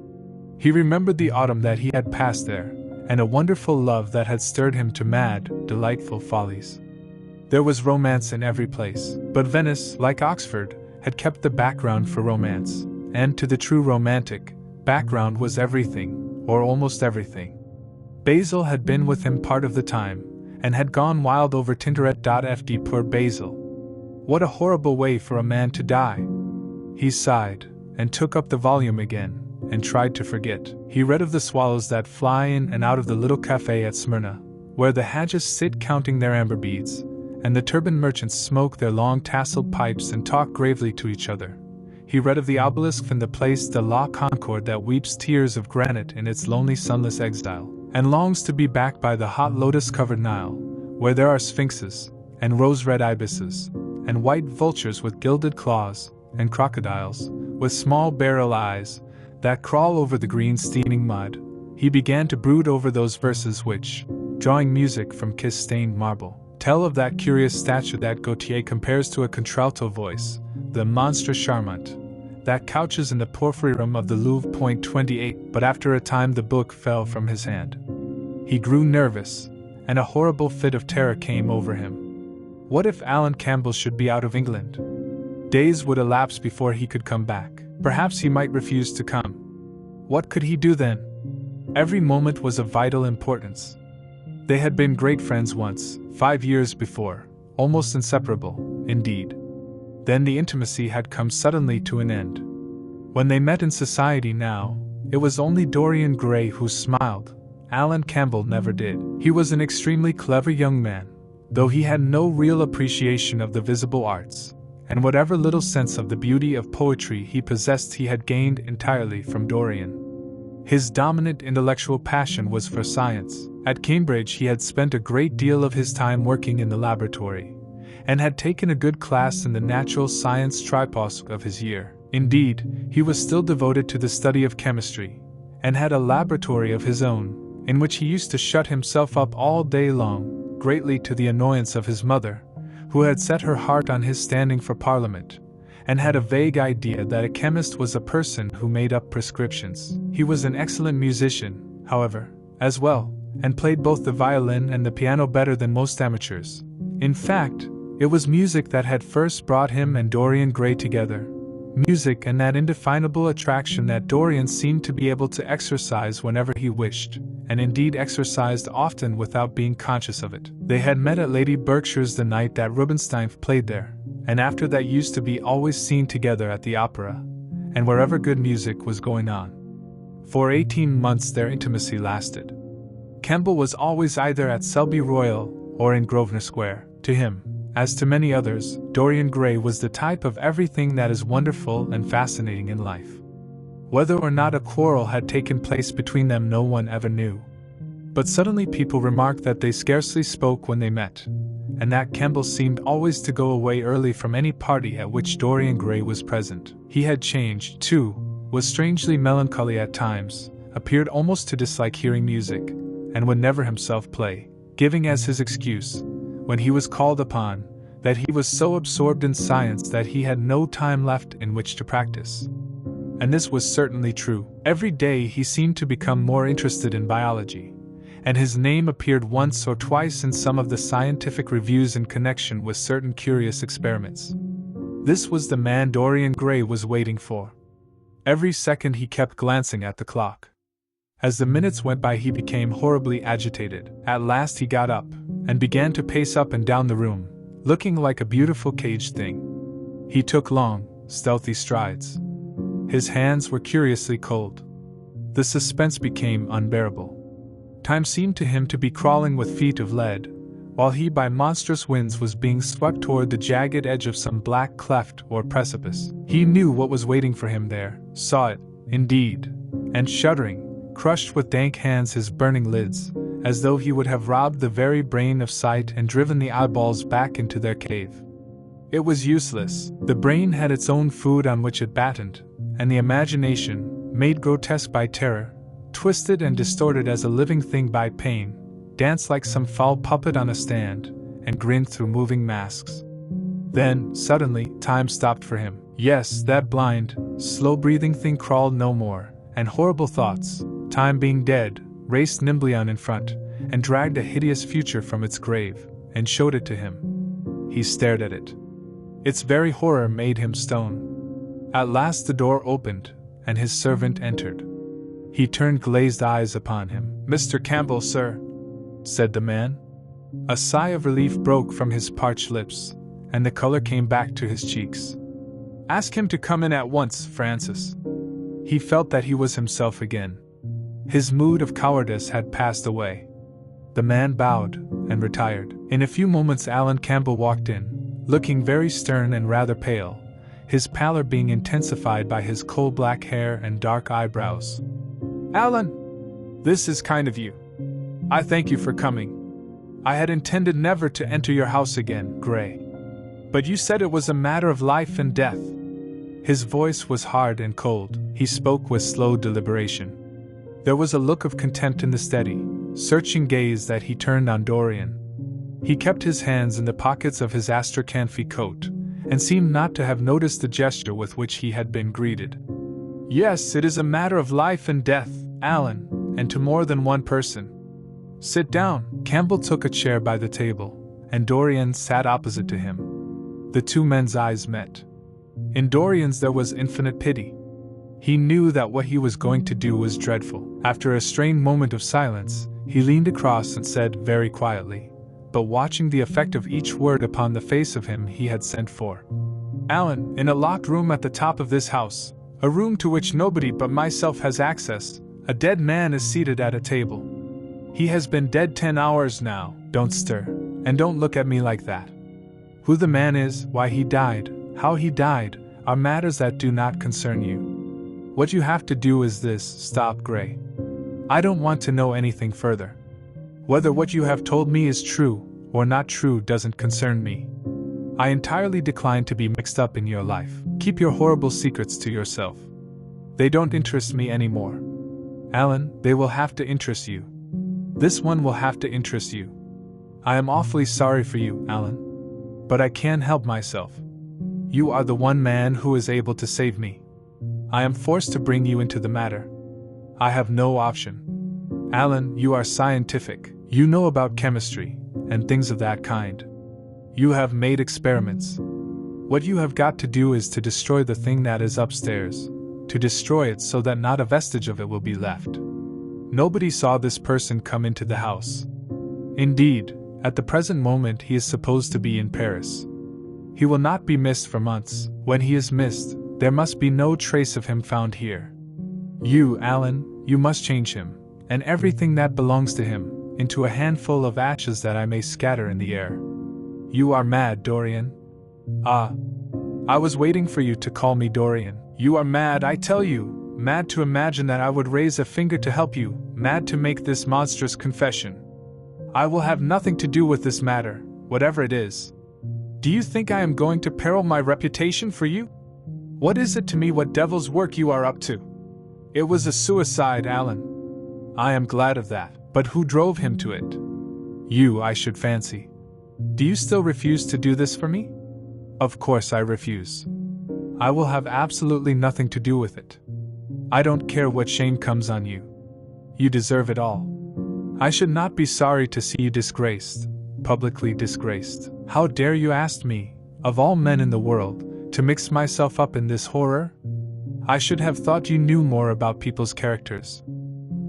He remembered the autumn that he had passed there, and a wonderful love that had stirred him to mad, delightful follies. There was romance in every place, but Venice, like Oxford, had kept the background for romance, and to the true romantic, background was everything, or almost everything. Basil had been with him part of the time, and had gone wild over Tintoret.fd. Poor Basil. What a horrible way for a man to die! He sighed, and took up the volume again, and tried to forget. He read of the swallows that fly in and out of the little cafe at Smyrna, where the Hadjis sit counting their amber beads, and the turbaned merchants smoke their long tasseled pipes and talk gravely to each other. He read of the obelisk in the Place de la Concorde that weeps tears of granite in its lonely sunless exile, and longs to be back by the hot lotus-covered Nile, where there are sphinxes, and rose-red ibises, and white vultures with gilded claws, and crocodiles, with small beryl eyes, that crawl over the green steaming mud. He began to brood over those verses which, drawing music from kiss-stained marble, tell of that curious statue that Gautier compares to a contralto voice, the monstre charmant, that couches in the porphyry room of the Louvre. 28. But after a time the book fell from his hand. He grew nervous, and a horrible fit of terror came over him. What if Alan Campbell should be out of England? Days would elapse before he could come back. Perhaps he might refuse to come. What could he do then? Every moment was of vital importance. They had been great friends once, 5 years before, almost inseparable, indeed. Then the intimacy had come suddenly to an end. When they met in society now, it was only Dorian Gray who smiled. Alan Campbell never did. He was an extremely clever young man, though he had no real appreciation of the visible arts, and whatever little sense of the beauty of poetry he possessed he had gained entirely from Dorian. His dominant intellectual passion was for science. At Cambridge he had spent a great deal of his time working in the laboratory, and had taken a good class in the natural science tripos of his year. Indeed, he was still devoted to the study of chemistry, and had a laboratory of his own, in which he used to shut himself up all day long, greatly to the annoyance of his mother, who had set her heart on his standing for Parliament, and had a vague idea that a chemist was a person who made up prescriptions. He was an excellent musician, however, as well, and played both the violin and the piano better than most amateurs. In fact, it was music that had first brought him and Dorian Gray together. Music and that indefinable attraction that Dorian seemed to be able to exercise whenever he wished, and indeed exercised often without being conscious of it. They had met at Lady Berkshire's the night that Rubinstein played there, and after that used to be always seen together at the opera, and wherever good music was going on. For 18 months their intimacy lasted. Campbell was always either at Selby Royal or in Grosvenor Square. To him, as to many others, Dorian Gray was the type of everything that is wonderful and fascinating in life. Whether or not a quarrel had taken place between them no one ever knew. But suddenly people remarked that they scarcely spoke when they met, and that Campbell seemed always to go away early from any party at which Dorian Gray was present. He had changed, too, was strangely melancholy at times, appeared almost to dislike hearing music, and would never himself play, giving as his excuse, when he was called upon, that he was so absorbed in science that he had no time left in which to practice. And this was certainly true. Every day he seemed to become more interested in biology, and his name appeared once or twice in some of the scientific reviews in connection with certain curious experiments. This was the man Dorian Gray was waiting for. Every second he kept glancing at the clock. As the minutes went by, he became horribly agitated. At last he got up and began to pace up and down the room, looking like a beautiful caged thing. He took long, stealthy strides. His hands were curiously cold. The suspense became unbearable. Time seemed to him to be crawling with feet of lead, while he by monstrous winds was being swept toward the jagged edge of some black cleft or precipice. He knew what was waiting for him there, saw it, indeed, and shuddering, crushed with dank hands his burning lids, as though he would have robbed the very brain of sight and driven the eyeballs back into their cave. It was useless. The brain had its own food on which it battened, and the imagination, made grotesque by terror, twisted and distorted as a living thing by pain, danced like some foul puppet on a stand, and grinned through moving masks. Then, suddenly, time stopped for him. Yes, that blind, slow-breathing thing crawled no more, and horrible thoughts, time being dead, raced nimbly on in front, and dragged a hideous future from its grave, and showed it to him. He stared at it. Its very horror made him stone. At last the door opened, and his servant entered. He turned glazed eyes upon him. "Mr. Campbell, sir," said the man. A sigh of relief broke from his parched lips, and the color came back to his cheeks. "Ask him to come in at once, Francis." He felt that he was himself again. His mood of cowardice had passed away. The man bowed and retired. In a few moments Alan Campbell walked in, looking very stern and rather pale, his pallor being intensified by his coal-black hair and dark eyebrows. "Alan, this is kind of you. I thank you for coming. I had intended never to enter your house again, Gray. But you said it was a matter of life and death." His voice was hard and cold. He spoke with slow deliberation. There was a look of contempt in the steady, searching gaze that he turned on Dorian. He kept his hands in the pockets of his astrakhanfy coat, and seemed not to have noticed the gesture with which he had been greeted. "Yes, it is a matter of life and death, Alan, and to more than one person. Sit down." Campbell took a chair by the table, and Dorian sat opposite to him. The two men's eyes met. In Dorian's there was infinite pity. He knew that what he was going to do was dreadful. After a strained moment of silence, he leaned across and said very quietly, but watching the effect of each word upon the face of him he had sent for, "Alan, in a locked room at the top of this house, a room to which nobody but myself has access, a dead man is seated at a table. He has been dead 10 hours now. Don't stir, and don't look at me like that. Who the man is, why he died, how he died, are matters that do not concern you. What you have to do is this: stop, Gray. I don't want to know anything further. Whether what you have told me is true or not true doesn't concern me. I entirely decline to be mixed up in your life. Keep your horrible secrets to yourself. They don't interest me anymore. Alan, they will have to interest you. This one will have to interest you. I am awfully sorry for you, Alan. But I can't help myself. You are the one man who is able to save me. I am forced to bring you into the matter. I have no option. Alan, you are scientific. You know about chemistry, and things of that kind. You have made experiments. What you have got to do is to destroy the thing that is upstairs, to destroy it so that not a vestige of it will be left. Nobody saw this person come into the house. Indeed, at the present moment he is supposed to be in Paris. He will not be missed for months. When he is missed, there must be no trace of him found here. You, Alan, you must change him, and everything that belongs to him, into a handful of ashes that I may scatter in the air. You are mad, Dorian. Ah, I was waiting for you to call me Dorian. You are mad, I tell you. Mad to imagine that I would raise a finger to help you, mad to make this monstrous confession. I will have nothing to do with this matter, whatever it is. Do you think I am going to peril my reputation for you? What is it to me what devil's work you are up to? It was a suicide, Alan. I am glad of that, but who drove him to it? You, I should fancy. Do you still refuse to do this for me? Of course I refuse. I will have absolutely nothing to do with it. I don't care what shame comes on you. You deserve it all. I should not be sorry to see you disgraced, publicly disgraced. How dare you ask me, of all men in the world, to mix myself up in this horror? I should have thought you knew more about people's characters.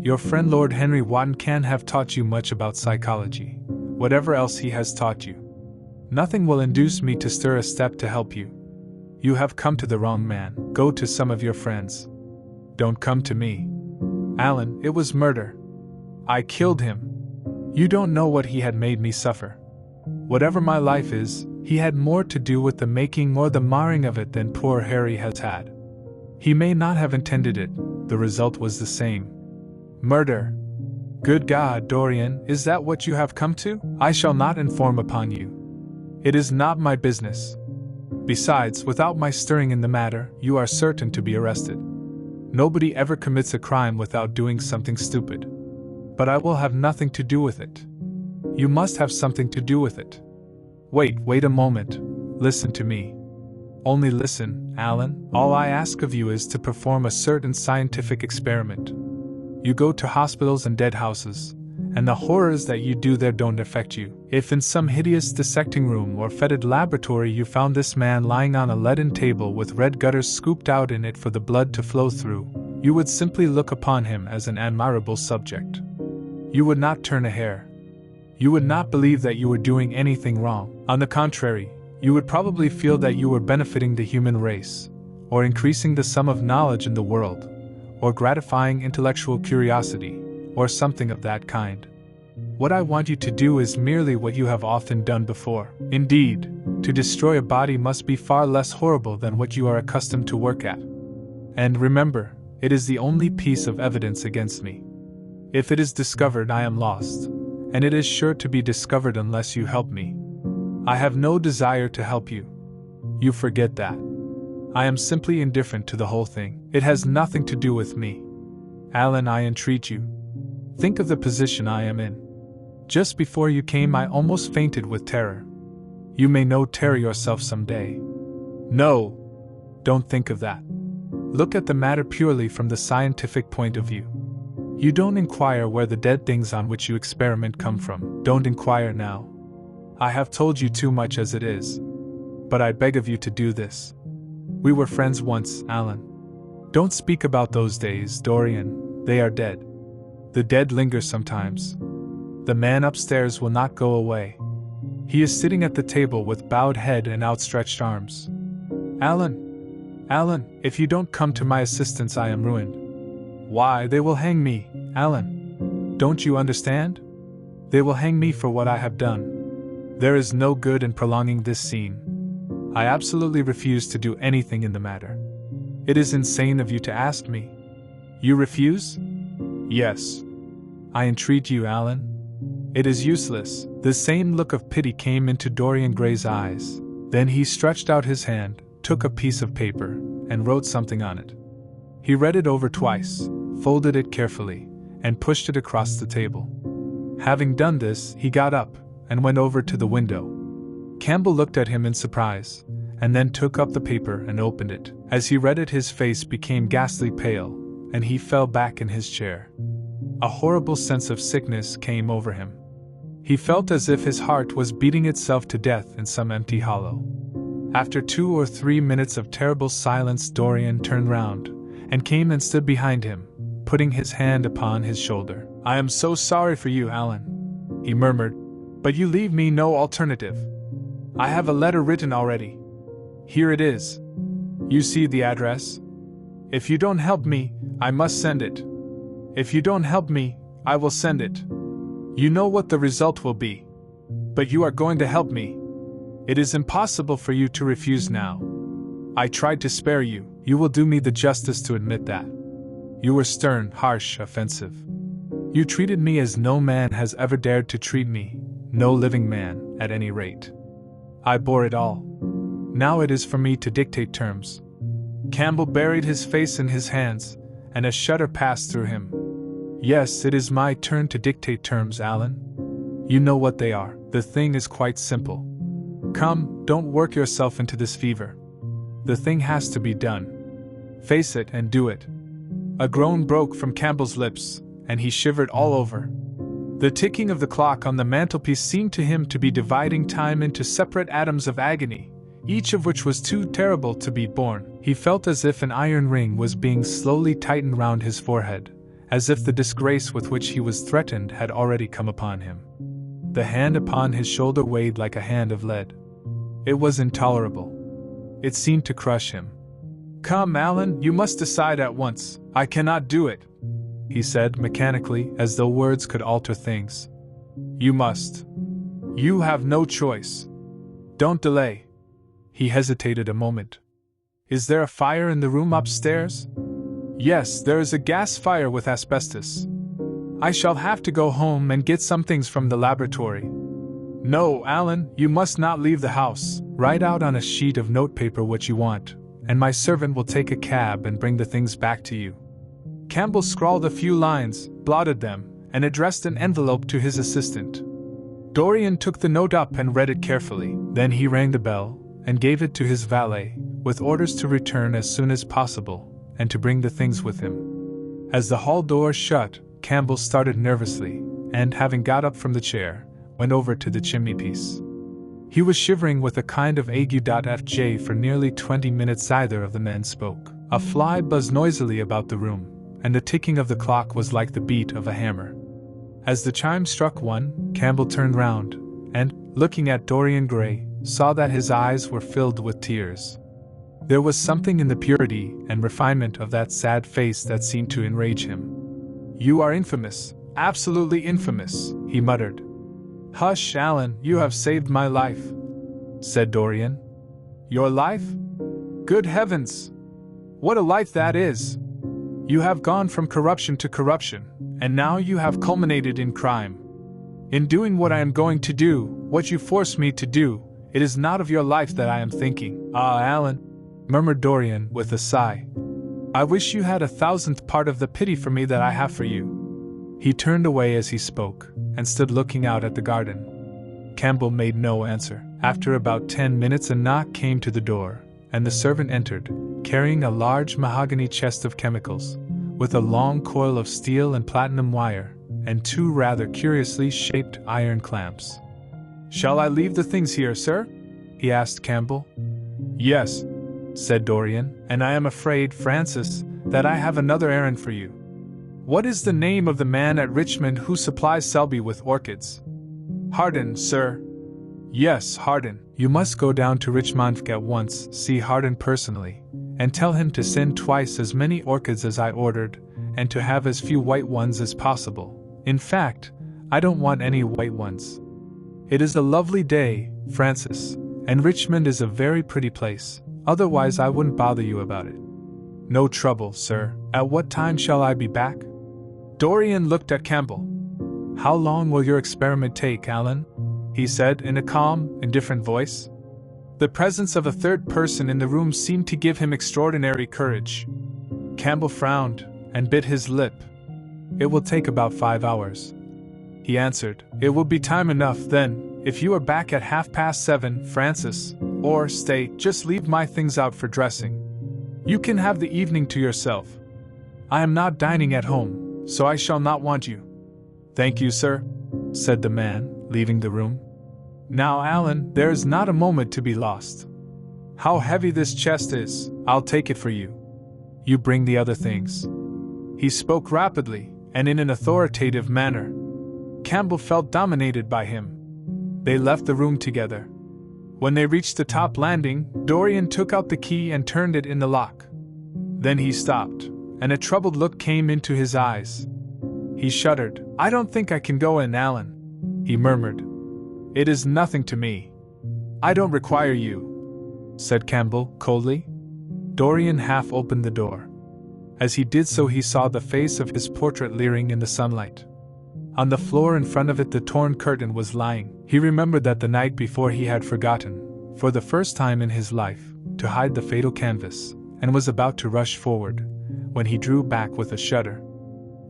Your friend Lord Henry Wotton can't have taught you much about psychology, whatever else he has taught you. Nothing will induce me to stir a step to help you. You have come to the wrong man. Go to some of your friends. Don't come to me. Alan, it was murder. I killed him. You don't know what he had made me suffer. Whatever my life is, he had more to do with the making or the marring of it than poor Harry has had. He may not have intended it, the result was the same. Murder. Good God, Dorian, is that what you have come to? I shall not inform upon you. It is not my business. Besides, without my stirring in the matter, you are certain to be arrested. Nobody ever commits a crime without doing something stupid. But I will have nothing to do with it. You must have something to do with it. Wait a moment. Listen to me. Only listen, Alan. All I ask of you is to perform a certain scientific experiment. You go to hospitals and dead houses, and the horrors that you do there don't affect you. If in some hideous dissecting room or fetid laboratory you found this man lying on a leaden table with red gutters scooped out in it for the blood to flow through, you would simply look upon him as an admirable subject. You would not turn a hair. You would not believe that you were doing anything wrong. On the contrary, you would probably feel that you were benefiting the human race, or increasing the sum of knowledge in the world, or gratifying intellectual curiosity, or something of that kind. What I want you to do is merely what you have often done before. Indeed, to destroy a body must be far less horrible than what you are accustomed to work at. And remember, it is the only piece of evidence against me. If it is discovered, I am lost, and it is sure to be discovered unless you help me. I have no desire to help you. You forget that. I am simply indifferent to the whole thing. It has nothing to do with me. Alan, I entreat you. Think of the position I am in. Just before you came, I almost fainted with terror. You may know terror yourself some day. No, don't think of that. Look at the matter purely from the scientific point of view. You don't inquire where the dead things on which you experiment come from. Don't inquire now. I have told you too much as it is. But I beg of you to do this. We were friends once, Alan. Don't speak about those days, Dorian. They are dead. The dead linger sometimes. The man upstairs will not go away. He is sitting at the table with bowed head and outstretched arms. Alan, if you don't come to my assistance, I am ruined. Why, they will hang me, Alan. Don't you understand? They will hang me for what I have done. There is no good in prolonging this scene. I absolutely refuse to do anything in the matter. It is insane of you to ask me. You refuse? Yes. I entreat you, Alan. It is useless. The same look of pity came into Dorian Gray's eyes. Then he stretched out his hand, took a piece of paper, and wrote something on it. He read it over twice, folded it carefully, and pushed it across the table. Having done this, he got up and went over to the window. Campbell looked at him in surprise, and then took up the paper and opened it. As he read it, his face became ghastly pale, and he fell back in his chair. A horrible sense of sickness came over him. He felt as if his heart was beating itself to death in some empty hollow. After 2 or 3 minutes of terrible silence, Dorian turned round, and came and stood behind him, putting his hand upon his shoulder. "I am so sorry for you, Alan," he murmured, "but you leave me no alternative. I have a letter written already. Here it is. You see the address? If you don't help me, I must send it. If you don't help me, I will send it. You know what the result will be. But you are going to help me. It is impossible for you to refuse now. I tried to spare you. You will do me the justice to admit that. You were stern, harsh, offensive. You treated me as no man has ever dared to treat me, no living man, at any rate. I bore it all. Now it is for me to dictate terms." Campbell buried his face in his hands, and a shudder passed through him. "Yes, it is my turn to dictate terms, Alan. You know what they are. The thing is quite simple. Come, don't work yourself into this fever. The thing has to be done. Face it and do it." A groan broke from Campbell's lips, and he shivered all over. The ticking of the clock on the mantelpiece seemed to him to be dividing time into separate atoms of agony, each of which was too terrible to be borne. He felt as if an iron ring was being slowly tightened round his forehead, as if the disgrace with which he was threatened had already come upon him. The hand upon his shoulder weighed like a hand of lead. It was intolerable. It seemed to crush him. "Come, Alan, you must decide at once. I cannot do it," he said mechanically, as though words could alter things. "You must. You have no choice. Don't delay." He hesitated a moment. "Is there a fire in the room upstairs?" "Yes, there is a gas fire with asbestos. I shall have to go home and get some things from the laboratory." "No, Alan, you must not leave the house. Write out on a sheet of notepaper what you want, and my servant will take a cab and bring the things back to you." Campbell scrawled a few lines, blotted them, and addressed an envelope to his assistant. Dorian took the note up and read it carefully. Then he rang the bell and gave it to his valet, with orders to return as soon as possible and to bring the things with him. As the hall door shut, Campbell started nervously, and having got up from the chair, went over to the chimney-piece. He was shivering with a kind of ague. For nearly 20 minutes neither of the men spoke. A fly buzzed noisily about the room, and the ticking of the clock was like the beat of a hammer. As the chime struck 1, Campbell turned round, and, looking at Dorian Gray, saw that his eyes were filled with tears. There was something in the purity and refinement of that sad face that seemed to enrage him. "You are infamous, absolutely infamous," he muttered. "Hush, Alan, you have saved my life," said Dorian. "Your life? Good heavens! What a life that is! You have gone from corruption to corruption, and now you have culminated in crime. In doing what I am going to do, what you force me to do, it is not of your life that I am thinking." "Ah, Alan," murmured Dorian with a sigh. "I wish you had 1,000th part of the pity for me that I have for you." He turned away as he spoke, and stood looking out at the garden. Campbell made no answer. After about 10 minutes a knock came to the door, and the servant entered, carrying a large mahogany chest of chemicals, with a long coil of steel and platinum wire, and 2 rather curiously shaped iron clamps. "Shall I leave the things here, sir?" he asked Campbell. "Yes," said Dorian, "and I am afraid, Francis, that I have another errand for you." "What is the name of the man at Richmond who supplies Selby with orchids?" "Harden, sir." "Yes, Harden. You must go down to Richmond at once, see Harden personally, and tell him to send twice as many orchids as I ordered, and to have as few white ones as possible. In fact, I don't want any white ones. It is a lovely day, Francis, and Richmond is a very pretty place, otherwise I wouldn't bother you about it." "No trouble, sir. At what time shall I be back?" Dorian looked at Campbell. "How long will your experiment take, Alan?" he said in a calm, indifferent voice. The presence of a third person in the room seemed to give him extraordinary courage. Campbell frowned and bit his lip. "It will take about 5 hours," he answered. "It will be time enough then, if you are back at 7:30, Francis, or stay, just leave my things out for dressing. You can have the evening to yourself. I am not dining at home, so I shall not want you." "Thank you, sir," said the man, leaving the room. "Now, Alan, there is not a moment to be lost. How heavy this chest is, I'll take it for you. You bring the other things." He spoke rapidly, and in an authoritative manner. Campbell felt dominated by him. They left the room together. When they reached the top landing, Dorian took out the key and turned it in the lock. Then he stopped, and a troubled look came into his eyes. He shuddered. "I don't think I can go in, Alan," he murmured. "It is nothing to me." "I don't require you," said Campbell coldly. Dorian half opened the door. As he did so, he saw the face of his portrait leering in the sunlight. On the floor in front of it the torn curtain was lying. He remembered that the night before he had forgotten, for the first time in his life, to hide the fatal canvas, and was about to rush forward, when he drew back with a shudder.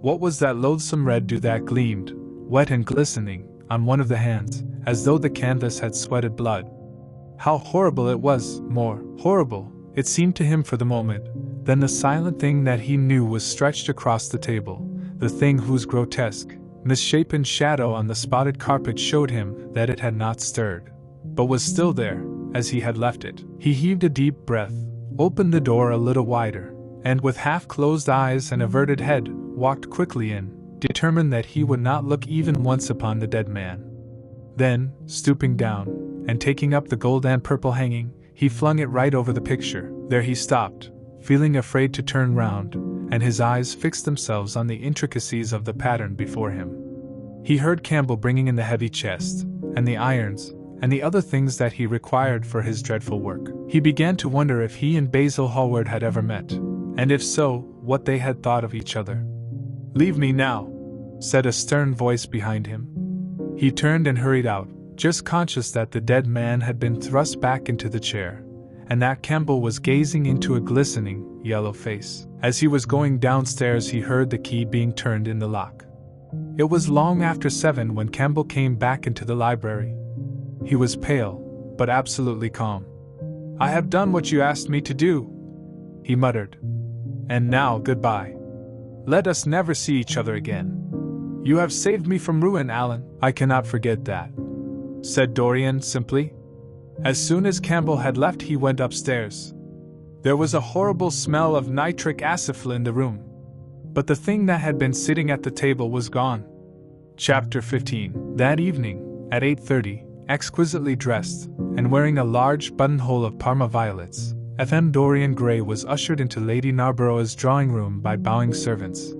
What was that loathsome red dew that gleamed, wet and glistening, on one of the hands, as though the canvas had sweated blood? How horrible it was, more horrible, it seemed to him for the moment, than the silent thing that he knew was stretched across the table, the thing whose grotesque, misshapen shadow on the spotted carpet showed him that it had not stirred, but was still there, as he had left it. He heaved a deep breath, opened the door a little wider, and with half-closed eyes and averted head, walked quickly in, determined that he would not look even once upon the dead man. Then, stooping down, and taking up the gold and purple hanging, he flung it right over the picture. There he stopped, feeling afraid to turn round, and his eyes fixed themselves on the intricacies of the pattern before him. He heard Campbell bringing in the heavy chest, and the irons, and the other things that he required for his dreadful work. He began to wonder if he and Basil Hallward had ever met, and if so, what they had thought of each other. "Leave me now," said a stern voice behind him. He turned and hurried out, just conscious that the dead man had been thrust back into the chair, and that Campbell was gazing into a glistening, yellow face. As he was going downstairs, he heard the key being turned in the lock. It was long after 7 when Campbell came back into the library. He was pale, but absolutely calm. "I have done what you asked me to do," he muttered. "And now, goodbye. Let us never see each other again. You have saved me from ruin, Alan." "I cannot forget that," said Dorian simply. As soon as Campbell had left, he went upstairs. There was a horrible smell of nitric acid in the room, but the thing that had been sitting at the table was gone. Chapter 15. That evening, at 8:30, exquisitely dressed, and wearing a large buttonhole of Parma violets, F.M. Dorian Gray was ushered into Lady Narborough's drawing-room by bowing servants.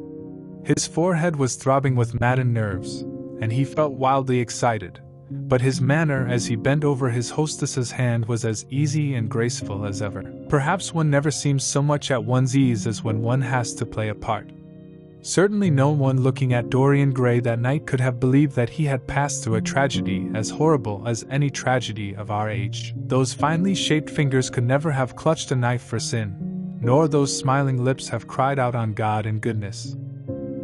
His forehead was throbbing with maddened nerves, and he felt wildly excited, but his manner as he bent over his hostess's hand was as easy and graceful as ever. Perhaps one never seems so much at one's ease as when one has to play a part. Certainly no one looking at Dorian Gray that night could have believed that he had passed through a tragedy as horrible as any tragedy of our age. Those finely shaped fingers could never have clutched a knife for sin, nor those smiling lips have cried out on God and goodness.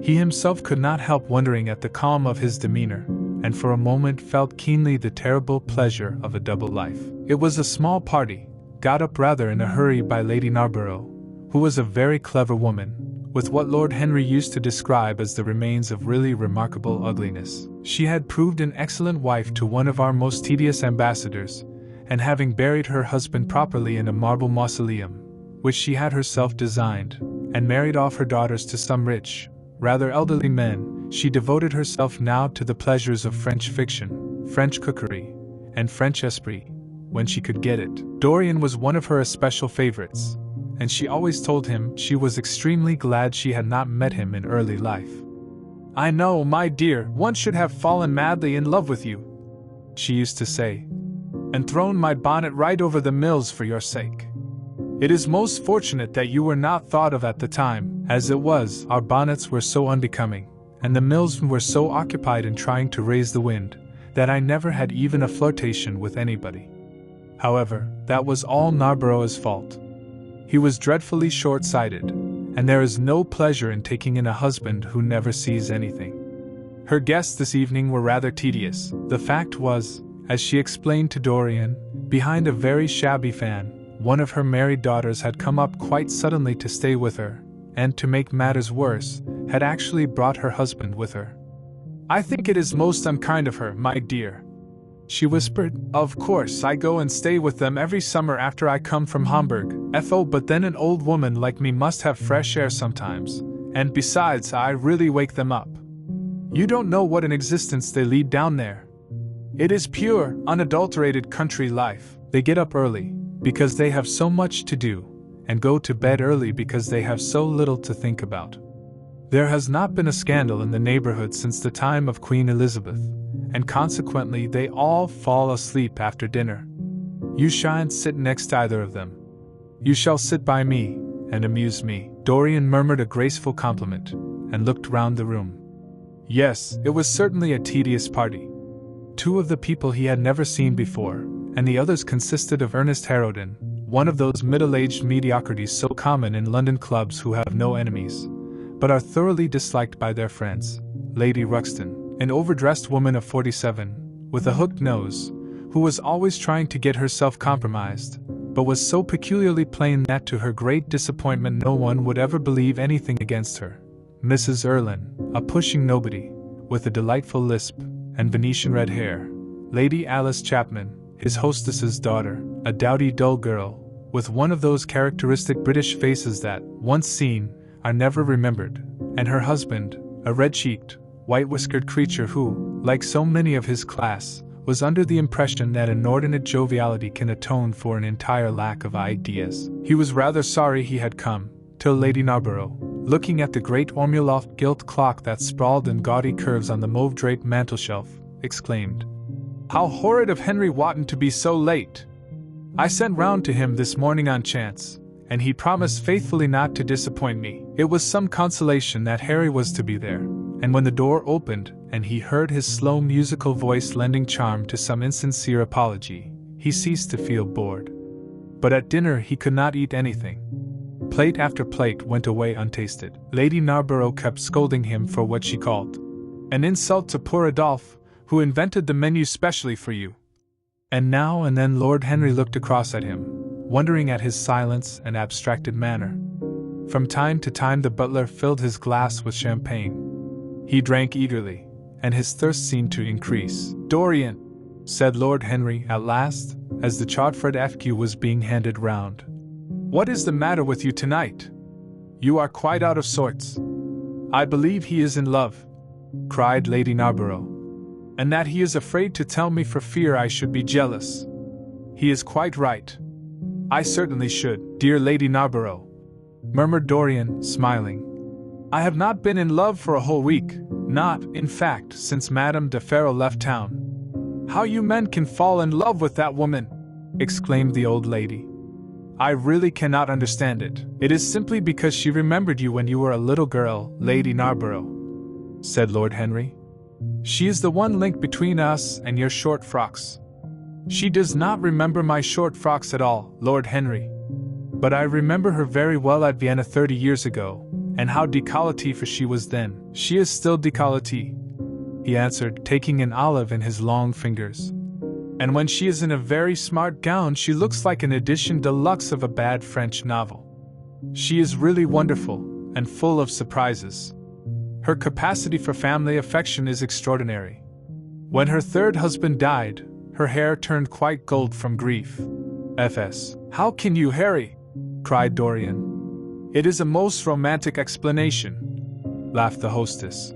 He himself could not help wondering at the calm of his demeanor, and for a moment felt keenly the terrible pleasure of a double life. It was a small party, got up rather in a hurry by Lady Narborough, who was a very clever woman, with what Lord Henry used to describe as the remains of really remarkable ugliness. She had proved an excellent wife to one of our most tedious ambassadors, and having buried her husband properly in a marble mausoleum, which she had herself designed, and married off her daughters to some rich, rather elderly men, she devoted herself now to the pleasures of French fiction, French cookery, and French esprit, when she could get it. Dorian was one of her especial favorites, and she always told him she was extremely glad she had not met him in early life. "I know, my dear, one should have fallen madly in love with you," she used to say, "and thrown my bonnet right over the mills for your sake. It is most fortunate that you were not thought of at the time. As it was, our bonnets were so unbecoming, and the mills were so occupied in trying to raise the wind, that I never had even a flirtation with anybody." However, that was all Narborough's fault. He was dreadfully short-sighted, and there is no pleasure in taking in a husband who never sees anything. Her guests this evening were rather tedious. The fact was, as she explained to Dorian, behind a very shabby fan, one of her married daughters had come up quite suddenly to stay with her, and to make matters worse, had actually brought her husband with her. "I think it is most unkind of her, my dear," she whispered. "Of course I go and stay with them every summer after I come from Hamburg, but then an old woman like me must have fresh air sometimes, and besides I really wake them up. You don't know what an existence they lead down there. It is pure, unadulterated country life. They get up early, because they have so much to do, and go to bed early because they have so little to think about. There has not been a scandal in the neighborhood since the time of Queen Elizabeth, and consequently they all fall asleep after dinner. You shan't sit next either of them. You shall sit by me, and amuse me." Dorian murmured a graceful compliment, and looked round the room. Yes, it was certainly a tedious party. 2 of the people he had never seen before, and the others consisted of Ernest Harrowden, one of those middle-aged mediocrities so common in London clubs who have no enemies, but are thoroughly disliked by their friends, Lady Ruxton, an overdressed woman of 47, with a hooked nose, who was always trying to get herself compromised, but was so peculiarly plain that to her great disappointment no one would ever believe anything against her. Mrs. Erlyn, a pushing nobody, with a delightful lisp, and Venetian red hair. Lady Alice Chapman, his hostess's daughter, a dowdy dull girl, with one of those characteristic British faces that, once seen, are never remembered, and her husband, a red-cheeked, white-whiskered creature who, like so many of his class, was under the impression that inordinate joviality can atone for an entire lack of ideas. He was rather sorry he had come, till Lady Narborough, looking at the great ormuluft gilt clock that sprawled in gaudy curves on the mauve-draped mantelshelf, exclaimed, "How horrid of Henry Wotton to be so late! I sent round to him this morning on chance, and he promised faithfully not to disappoint me." It was some consolation that Harry was to be there, and when the door opened and he heard his slow musical voice lending charm to some insincere apology, he ceased to feel bored. But at dinner he could not eat anything. Plate after plate went away untasted. Lady Narborough kept scolding him for what she called an insult to poor Adolphe, who invented the menu specially for you. And now and then Lord Henry looked across at him, wondering at his silence and abstracted manner. From time to time the butler filled his glass with champagne. He drank eagerly, and his thirst seemed to increase. "Dorian," said Lord Henry at last, as the Chartford FQ was being handed round, "what is the matter with you tonight? You are quite out of sorts." "I believe he is in love," cried Lady Narborough, "and that he is afraid to tell me for fear I should be jealous. He is quite right. I certainly should." "Dear Lady Narborough," murmured Dorian, smiling, "I have not been in love for a whole week, not, in fact, since Madame de Ferrol left town." "How you men can fall in love with that woman!" exclaimed the old lady. "I really cannot understand it." "It is simply because she remembered you when you were a little girl, Lady Narborough," said Lord Henry. "She is the one link between us and your short frocks." "She does not remember my short frocks at all, Lord Henry. But I remember her very well at Vienna 30 years ago, and how décolletée for she was then." "She is still décolletée," he answered, taking an olive in his long fingers. "And when she is in a very smart gown she looks like an edition deluxe of a bad French novel. She is really wonderful, and full of surprises. Her capacity for family affection is extraordinary. When her third husband died, her hair turned quite gold from grief." "F.S. How can you, Harry?" cried Dorian. "It is a most romantic explanation," laughed the hostess.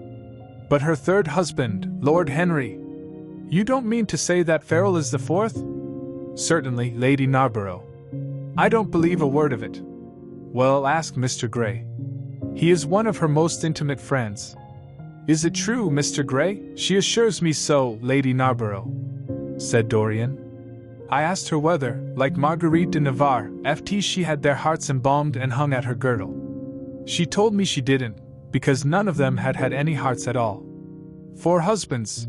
"But her third husband, Lord Henry? You don't mean to say that Ferrol is the fourth?" "Certainly, Lady Narborough. I don't believe a word of it." "Well, ask Mr. Gray. He is one of her most intimate friends." "Is it true, Mr. Gray?" "She assures me so, Lady Narborough," said Dorian. "I asked her whether, like Marguerite de Navarre, she had their hearts embalmed and hung at her girdle. She told me she didn't, because none of them had had any hearts at all. 4 husbands.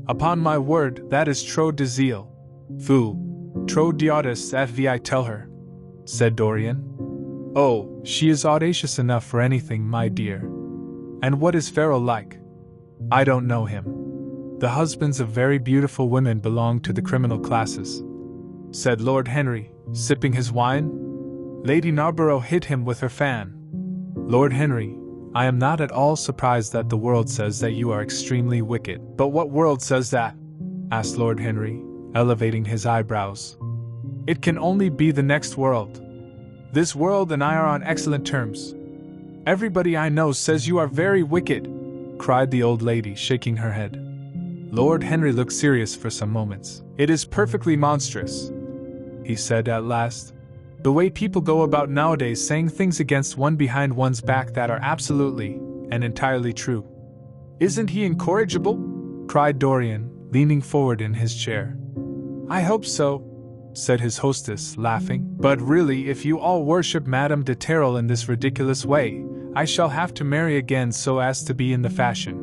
Upon my word, that is trop de zèle. Fou, trop d'audace I tell her," said Dorian. "Oh, she is audacious enough for anything, my dear. And what is Ferrol like?" "I don't know him. The husbands of very beautiful women belong to the criminal classes," said Lord Henry, sipping his wine. Lady Narborough hit him with her fan. "Lord Henry, I am not at all surprised that the world says that you are extremely wicked." "But what world says that?" asked Lord Henry, elevating his eyebrows. "It can only be the next world. This world and I are on excellent terms." "Everybody I know says you are very wicked," cried the old lady, shaking her head. Lord Henry looked serious for some moments. "It is perfectly monstrous," he said at last. "The way people go about nowadays saying things against one behind one's back that are absolutely and entirely true." "Isn't he incorrigible?" cried Dorian, leaning forward in his chair. "I hope so," said his hostess, laughing. "But really, if you all worship Madame de Terrell in this ridiculous way, I shall have to marry again so as to be in the fashion."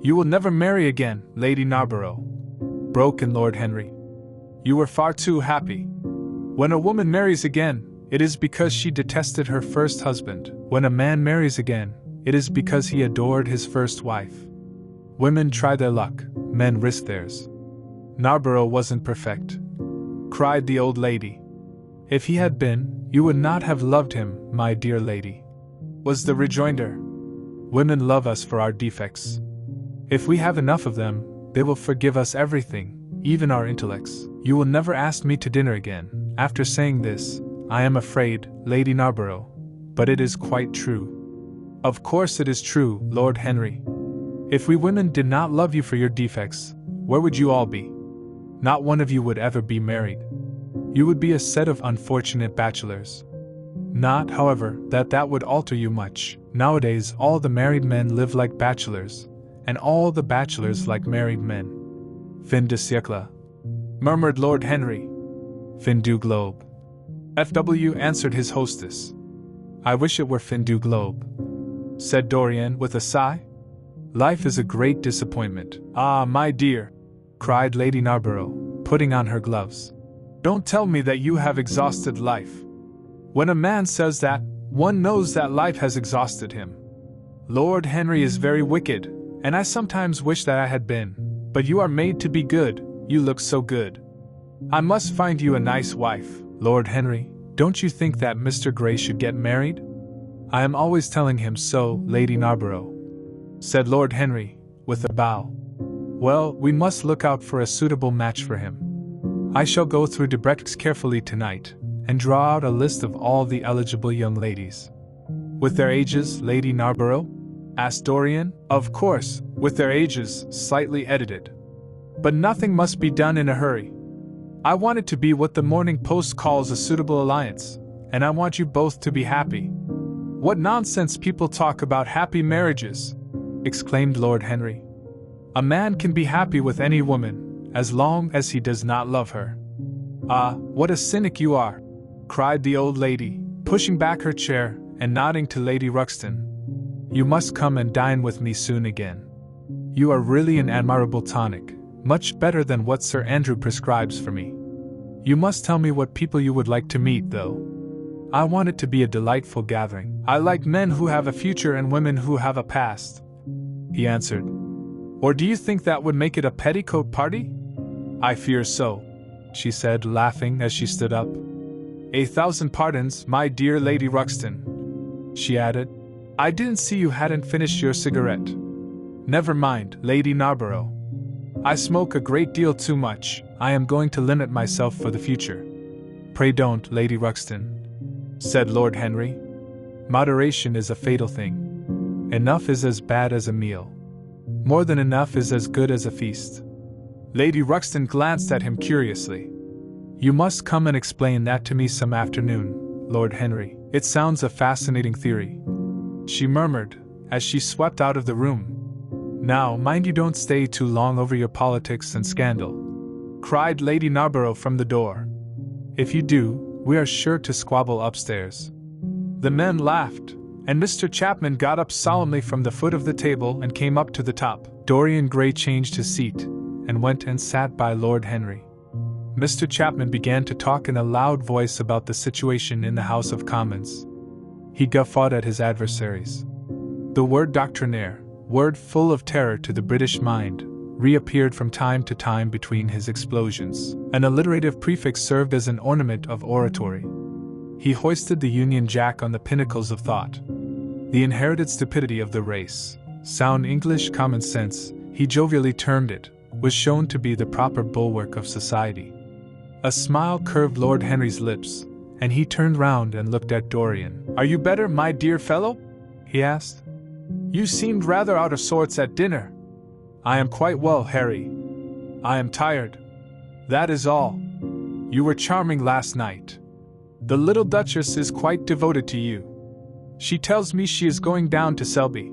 "You will never marry again, Lady Narborough," broke in Lord Henry. "You were far too happy. When a woman marries again, it is because she detested her first husband. When a man marries again, it is because he adored his first wife. Women try their luck, men risk theirs. Narborough wasn't perfect," cried the old lady. "If he had been, you would not have loved him, my dear lady," was the rejoinder. "Women love us for our defects. If we have enough of them, they will forgive us everything, even our intellects. You will never ask me to dinner again. After saying this, I am afraid, Lady Narborough, but it is quite true. Of course it is true, Lord Henry. If we women did not love you for your defects, where would you all be? Not one of you would ever be married. You would be a set of unfortunate bachelors. Not, however, that would alter you much. Nowadays all the married men live like bachelors, and all the bachelors like married men. Fin de siècle, murmured Lord Henry. Fin du globe. FW answered his hostess. I wish it were fin du globe, said Dorian with a sigh. Life is a great disappointment. Ah, my dear, cried Lady Narborough, putting on her gloves. Don't tell me that you have exhausted life. When a man says that, one knows that life has exhausted him. Lord Henry is very wicked, and I sometimes wish that I had been, but you are made to be good, you look so good. I must find you a nice wife. Lord Henry, don't you think that Mr. Gray should get married? I am always telling him so, Lady Narborough, said Lord Henry, with a bow. Well, we must look out for a suitable match for him. I shall go through Debrett's carefully tonight, and draw out a list of all the eligible young ladies. With their ages, Lady Narborough? Asked Dorian. Of course, with their ages, slightly edited. But nothing must be done in a hurry. I want it to be what the Morning Post calls a suitable alliance, and I want you both to be happy. What nonsense people talk about happy marriages, exclaimed Lord Henry. A man can be happy with any woman, as long as he does not love her. Ah, what a cynic you are, cried the old lady, pushing back her chair and nodding to Lady Ruxton. You must come and dine with me soon again. You are really an admirable tonic, much better than what Sir Andrew prescribes for me. You must tell me what people you would like to meet, though. I want it to be a delightful gathering. I like men who have a future and women who have a past, he answered. Or do you think that would make it a petticoat party? I fear so, she said, laughing as she stood up. 1,000 pardons, my dear Lady Ruxton, she added. I didn't see you hadn't finished your cigarette. Never mind, Lady Narborough. I smoke a great deal too much. I am going to limit myself for the future. Pray don't, Lady Ruxton, said Lord Henry. Moderation is a fatal thing. Enough is as bad as a meal. More than enough is as good as a feast. Lady Ruxton glanced at him curiously. You must come and explain that to me some afternoon, Lord Henry. It sounds a fascinating theory, she murmured, as she swept out of the room. Now, mind you don't stay too long over your politics and scandal, cried Lady Narborough from the door. If you do, we are sure to squabble upstairs. The men laughed, and Mr. Chapman got up solemnly from the foot of the table and came up to the top. Dorian Gray changed his seat, and went and sat by Lord Henry. Mr. Chapman began to talk in a loud voice about the situation in the House of Commons. He guffawed at his adversaries. The word doctrinaire, word full of terror to the British mind, reappeared from time to time between his explosions. An alliterative prefix served as an ornament of oratory. He hoisted the Union Jack on the pinnacles of thought. The inherited stupidity of the race, sound English common sense, he jovially termed it, was shown to be the proper bulwark of society. A smile curved Lord Henry's lips, and he turned round and looked at Dorian. Are you better, my dear fellow? He asked. You seemed rather out of sorts at dinner. I am quite well, Harry. I am tired. That is all. You were charming last night. The little Duchess is quite devoted to you. She tells me she is going down to Selby.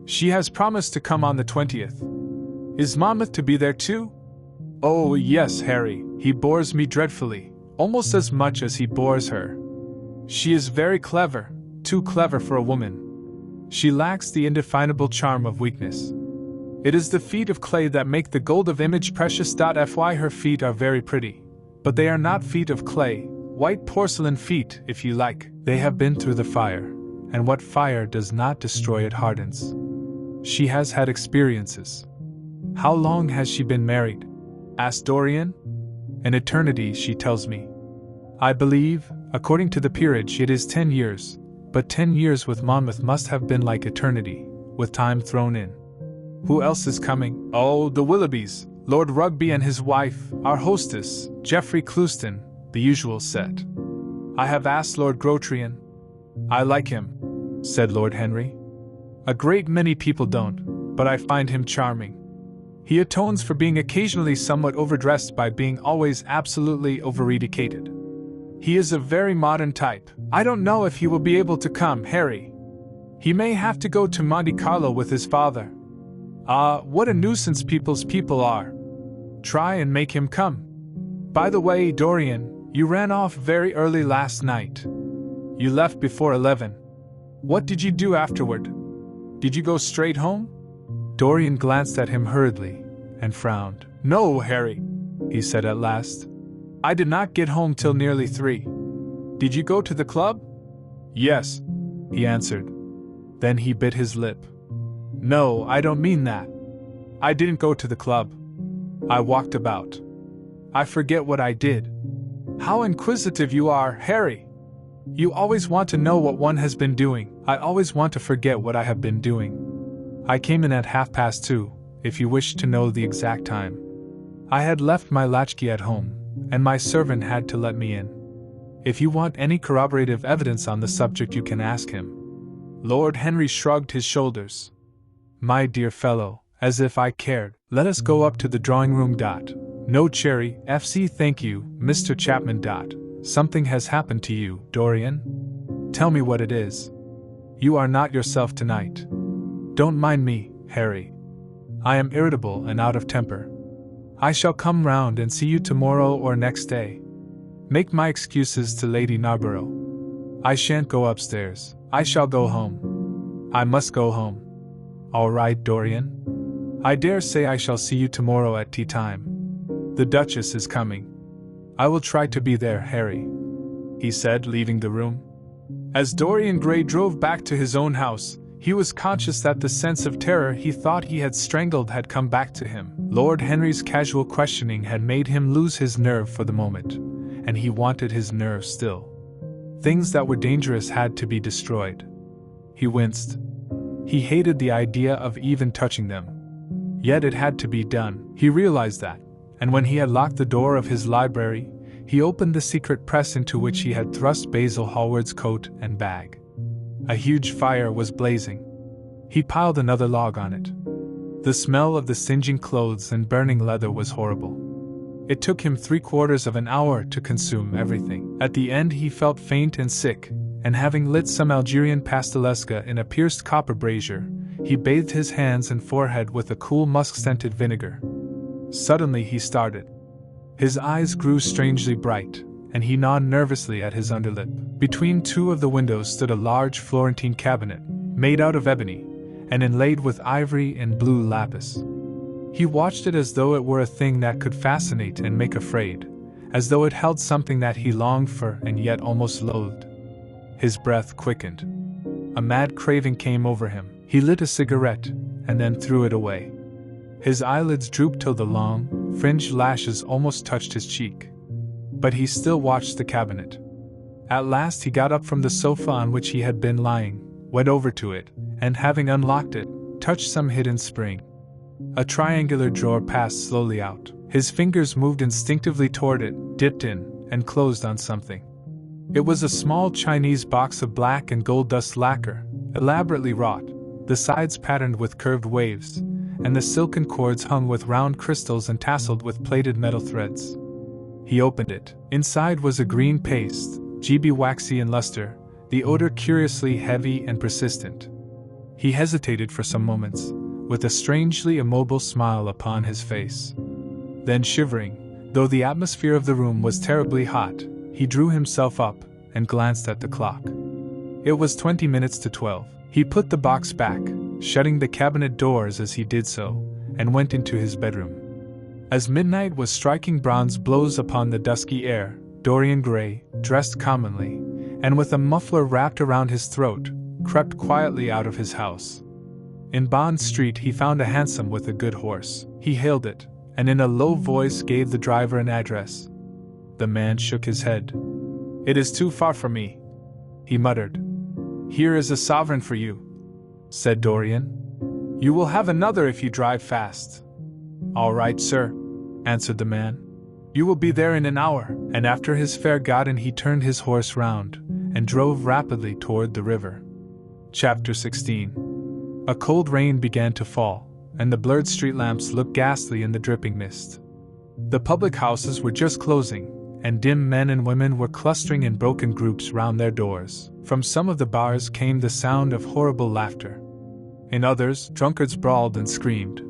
She has promised to come on the 20th. Is Monmouth to be there too? Oh, yes, Harry. He bores me dreadfully, almost as much as he bores her. She is very clever, too clever for a woman. She lacks the indefinable charm of weakness. It is the feet of clay that make the gold of image precious. Fy her feet are very pretty, but they are not feet of clay, white porcelain feet, if you like. They have been through the fire, and what fire does not destroy it hardens. She has had experiences. How long has she been married? Asked Dorian. An eternity, she tells me. I believe, according to the peerage, it is 10 years, but 10 years with Monmouth must have been like eternity, with time thrown in. Who else is coming? Oh, the Willoughbys, Lord Rugby and his wife, our hostess, Geoffrey Clouston, the usual set. I have asked Lord Grotrian. I like him, said Lord Henry. A great many people don't, but I find him charming. He atones for being occasionally somewhat overdressed by being always absolutely over-educated. He is a very modern type. I don't know if he will be able to come, Harry. He may have to go to Monte Carlo with his father. What a nuisance people's people are. Try and make him come. By the way, Dorian, you ran off very early last night. You left before 11. What did you do afterward? Did you go straight home? Dorian glanced at him hurriedly and frowned. No, Harry, he said at last. I did not get home till nearly 3. Did you go to the club? Yes, he answered. Then he bit his lip. No, I don't mean that. I didn't go to the club. I walked about. I forget what I did. How inquisitive you are, Harry! You always want to know what one has been doing. I always want to forget what I have been doing. I came in at 2:30, if you wish to know the exact time. I had left my latchkey at home, and my servant had to let me in. If you want any corroborative evidence on the subject, you can ask him. Lord Henry shrugged his shoulders. My dear fellow, as if I cared. Let us go up to the drawing room. No, Cherry, FC, thank you, Mr. Chapman. Something has happened to you, Dorian. Tell me what it is. You are not yourself tonight. Don't mind me, Harry. I am irritable and out of temper. I shall come round and see you tomorrow or next day. Make my excuses to Lady Narborough. I shan't go upstairs. I shall go home. I must go home. All right, Dorian. I dare say I shall see you tomorrow at tea time. The Duchess is coming. I will try to be there, Harry, he said, leaving the room. As Dorian Gray drove back to his own house, he was conscious that the sense of terror he thought he had strangled had come back to him. Lord Henry's casual questioning had made him lose his nerve for the moment, and he wanted his nerve still. Things that were dangerous had to be destroyed. He winced. He hated the idea of even touching them. Yet it had to be done. He realized that, and when he had locked the door of his library, he opened the secret press into which he had thrust Basil Hallward's coat and bag. A huge fire was blazing. He piled another log on it. The smell of the singeing clothes and burning leather was horrible. It took him 3/4 of an hour to consume everything. At the end he felt faint and sick, and having lit some Algerian pastelesca in a pierced copper brazier, he bathed his hands and forehead with a cool musk-scented vinegar. Suddenly he started. His eyes grew strangely bright, and he gnawed nervously at his underlip. Between 2 of the windows stood a large Florentine cabinet, made out of ebony, and inlaid with ivory and blue lapis. He watched it as though it were a thing that could fascinate and make afraid, as though it held something that he longed for and yet almost loathed. His breath quickened. A mad craving came over him. He lit a cigarette, and then threw it away. His eyelids drooped till the long, fringed lashes almost touched his cheek. But he still watched the cabinet. At last he got up from the sofa on which he had been lying, went over to it, and having unlocked it, touched some hidden spring. A triangular drawer passed slowly out. His fingers moved instinctively toward it, dipped in, and closed on something. It was a small Chinese box of black and gold dust lacquer, elaborately wrought, the sides patterned with curved waves, and the silken cords hung with round crystals and tasseled with plated metal threads. He opened it. Inside was a green paste, GB waxy in luster, the odor curiously heavy and persistent. He hesitated for some moments, with a strangely immobile smile upon his face. Then, shivering, though the atmosphere of the room was terribly hot, he drew himself up and glanced at the clock. It was 20 minutes to 12. He put the box back, shutting the cabinet doors as he did so, and went into his bedroom. As midnight was striking bronze blows upon the dusky air, Dorian Gray, dressed commonly, and with a muffler wrapped around his throat, crept quietly out of his house. In Bond Street he found a hansom with a good horse. He hailed it, and in a low voice gave the driver an address. The man shook his head. "It is too far for me," he muttered. "Here is a sovereign for you," said Dorian. "You will have another if you drive fast." "All right, sir," answered the man. "You will be there in an hour." And after his fare gotten, he turned his horse round and drove rapidly toward the river. Chapter 16. A cold rain began to fall, and the blurred street lamps looked ghastly in the dripping mist. The public houses were just closing, and dim men and women were clustering in broken groups round their doors. From some of the bars came the sound of horrible laughter. In others, drunkards brawled and screamed.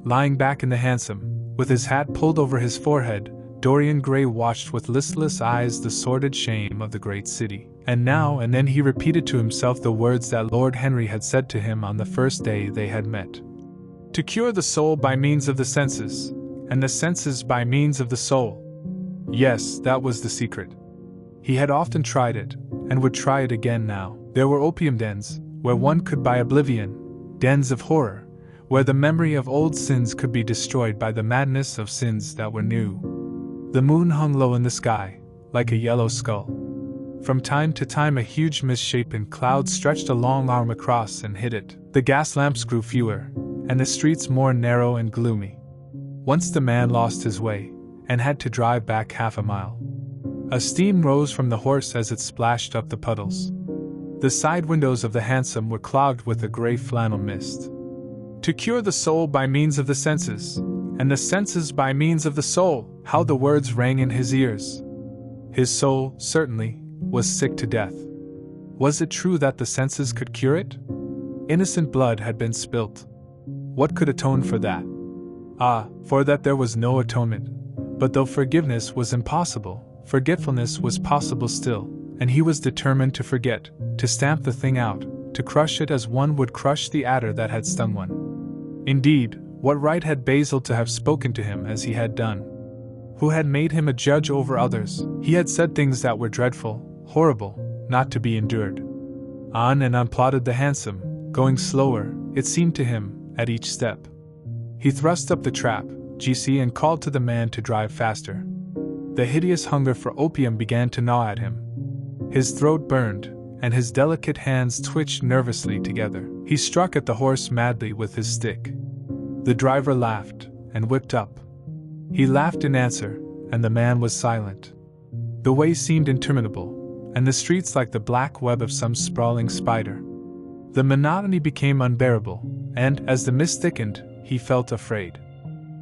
Lying back in the hansom, with his hat pulled over his forehead, Dorian Gray watched with listless eyes the sordid shame of the great city. And now and then he repeated to himself the words that Lord Henry had said to him on the first day they had met. To cure the soul by means of the senses, and the senses by means of the soul. Yes, that was the secret. He had often tried it, and would try it again now. There were opium dens, where one could buy oblivion, dens of horror, where the memory of old sins could be destroyed by the madness of sins that were new. The moon hung low in the sky, like a yellow skull. From time to time a huge misshapen cloud stretched a long arm across and hid it. The gas lamps grew fewer, and the streets more narrow and gloomy. Once the man lost his way, and had to drive back half a mile. A steam rose from the horse as it splashed up the puddles. The side windows of the hansom were clogged with a gray flannel mist. To cure the soul by means of the senses, and the senses by means of the soul, how the words rang in his ears. His soul, certainly, was sick to death. Was it true that the senses could cure it? Innocent blood had been spilt. What could atone for that? Ah, for that there was no atonement. But though forgiveness was impossible, forgetfulness was possible still, and he was determined to forget, to stamp the thing out, to crush it as one would crush the adder that had stung one. Indeed, what right had Basil to have spoken to him as he had done? Who had made him a judge over others? He had said things that were dreadful, horrible, not to be endured. On and on plodded the hansom, going slower, it seemed to him, at each step. He thrust up the trap, GC, and called to the man to drive faster. The hideous hunger for opium began to gnaw at him. His throat burned, and his delicate hands twitched nervously together. He struck at the horse madly with his stick. The driver laughed, and whipped up. He laughed in answer, and the man was silent. The way seemed interminable, and the streets like the black web of some sprawling spider. The monotony became unbearable, and, as the mist thickened, he felt afraid.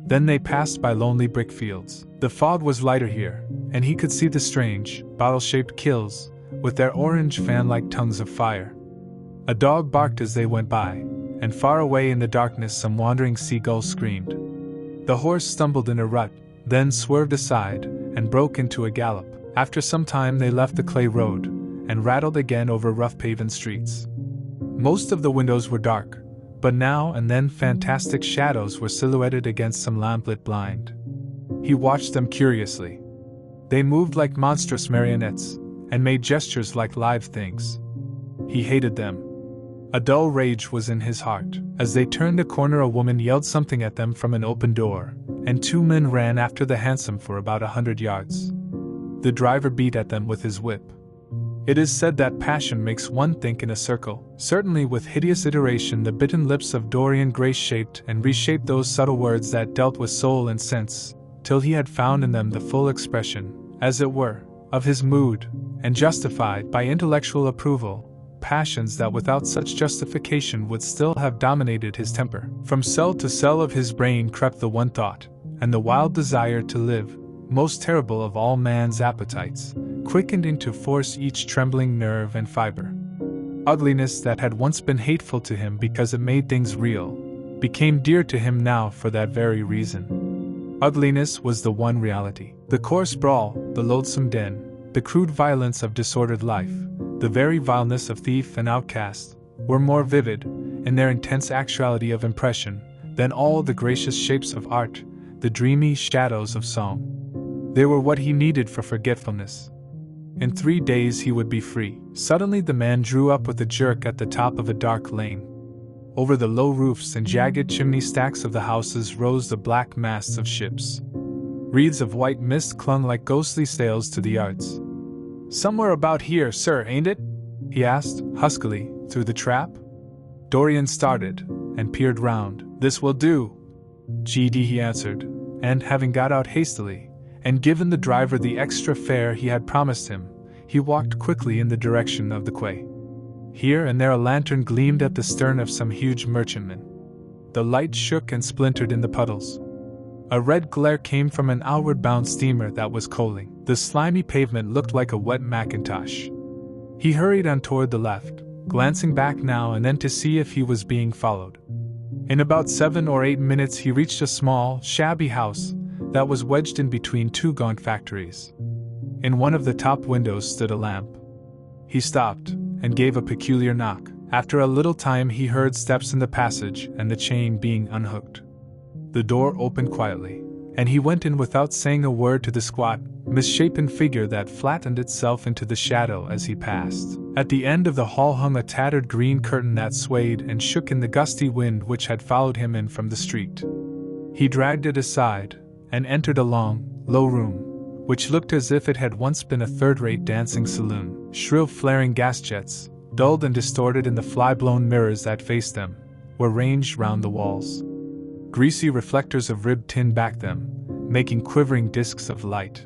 Then they passed by lonely brick fields. The fog was lighter here, and he could see the strange, bottle-shaped kilns, with their orange fan-like tongues of fire. A dog barked as they went by, and far away in the darkness some wandering seagull screamed. The horse stumbled in a rut, then swerved aside, and broke into a gallop. After some time they left the clay road, and rattled again over rough paven streets. Most of the windows were dark, but now and then fantastic shadows were silhouetted against some lamplit blind. He watched them curiously. They moved like monstrous marionettes, and made gestures like live things. He hated them. A dull rage was in his heart. As they turned a corner, a woman yelled something at them from an open door, and two men ran after the hansom for about 100 yards. The driver beat at them with his whip. It is said that passion makes one think in a circle. Certainly with hideous iteration the bitten lips of Dorian Gray shaped and reshaped those subtle words that dealt with soul and sense, till he had found in them the full expression, as it were, of his mood, and justified by intellectual approval passions that without such justification would still have dominated his temper. From cell to cell of his brain crept the one thought, and the wild desire to live, most terrible of all man's appetites, quickened into force each trembling nerve and fiber. Ugliness that had once been hateful to him because it made things real, became dear to him now for that very reason. Ugliness was the one reality. The coarse brawl, the loathsome den, the crude violence of disordered life, the very vileness of thief and outcast, were more vivid, in their intense actuality of impression, than all the gracious shapes of art, the dreamy shadows of song. They were what he needed for forgetfulness. In 3 days he would be free. Suddenly the man drew up with a jerk at the top of a dark lane. Over the low roofs and jagged chimney stacks of the houses rose the black masts of ships. Wreaths of white mist clung like ghostly sails to the yards. "Somewhere about here, sir, ain't it?" he asked, huskily, through the trap. Dorian started, and peered round. "This will do," GD, he answered, and having got out hastily, and given the driver the extra fare he had promised him, he walked quickly in the direction of the quay. Here and there a lantern gleamed at the stern of some huge merchantman. The light shook and splintered in the puddles. A red glare came from an outward-bound steamer that was coaling. The slimy pavement looked like a wet mackintosh. He hurried on toward the left, glancing back now and then to see if he was being followed. In about 7 or 8 minutes he reached a small, shabby house that was wedged in between two gaunt factories. In one of the top windows stood a lamp. He stopped and gave a peculiar knock. After a little time he heard steps in the passage and the chain being unhooked. The door opened quietly, and he went in without saying a word to the squat, misshapen figure that flattened itself into the shadow as he passed. At the end of the hall hung a tattered green curtain that swayed and shook in the gusty wind which had followed him in from the street. He dragged it aside and entered a long, low room, which looked as if it had once been a third-rate dancing saloon. Shrill flaring gas jets, dulled and distorted in the fly-blown mirrors that faced them, were ranged round the walls. Greasy reflectors of ribbed tin backed them, making quivering discs of light.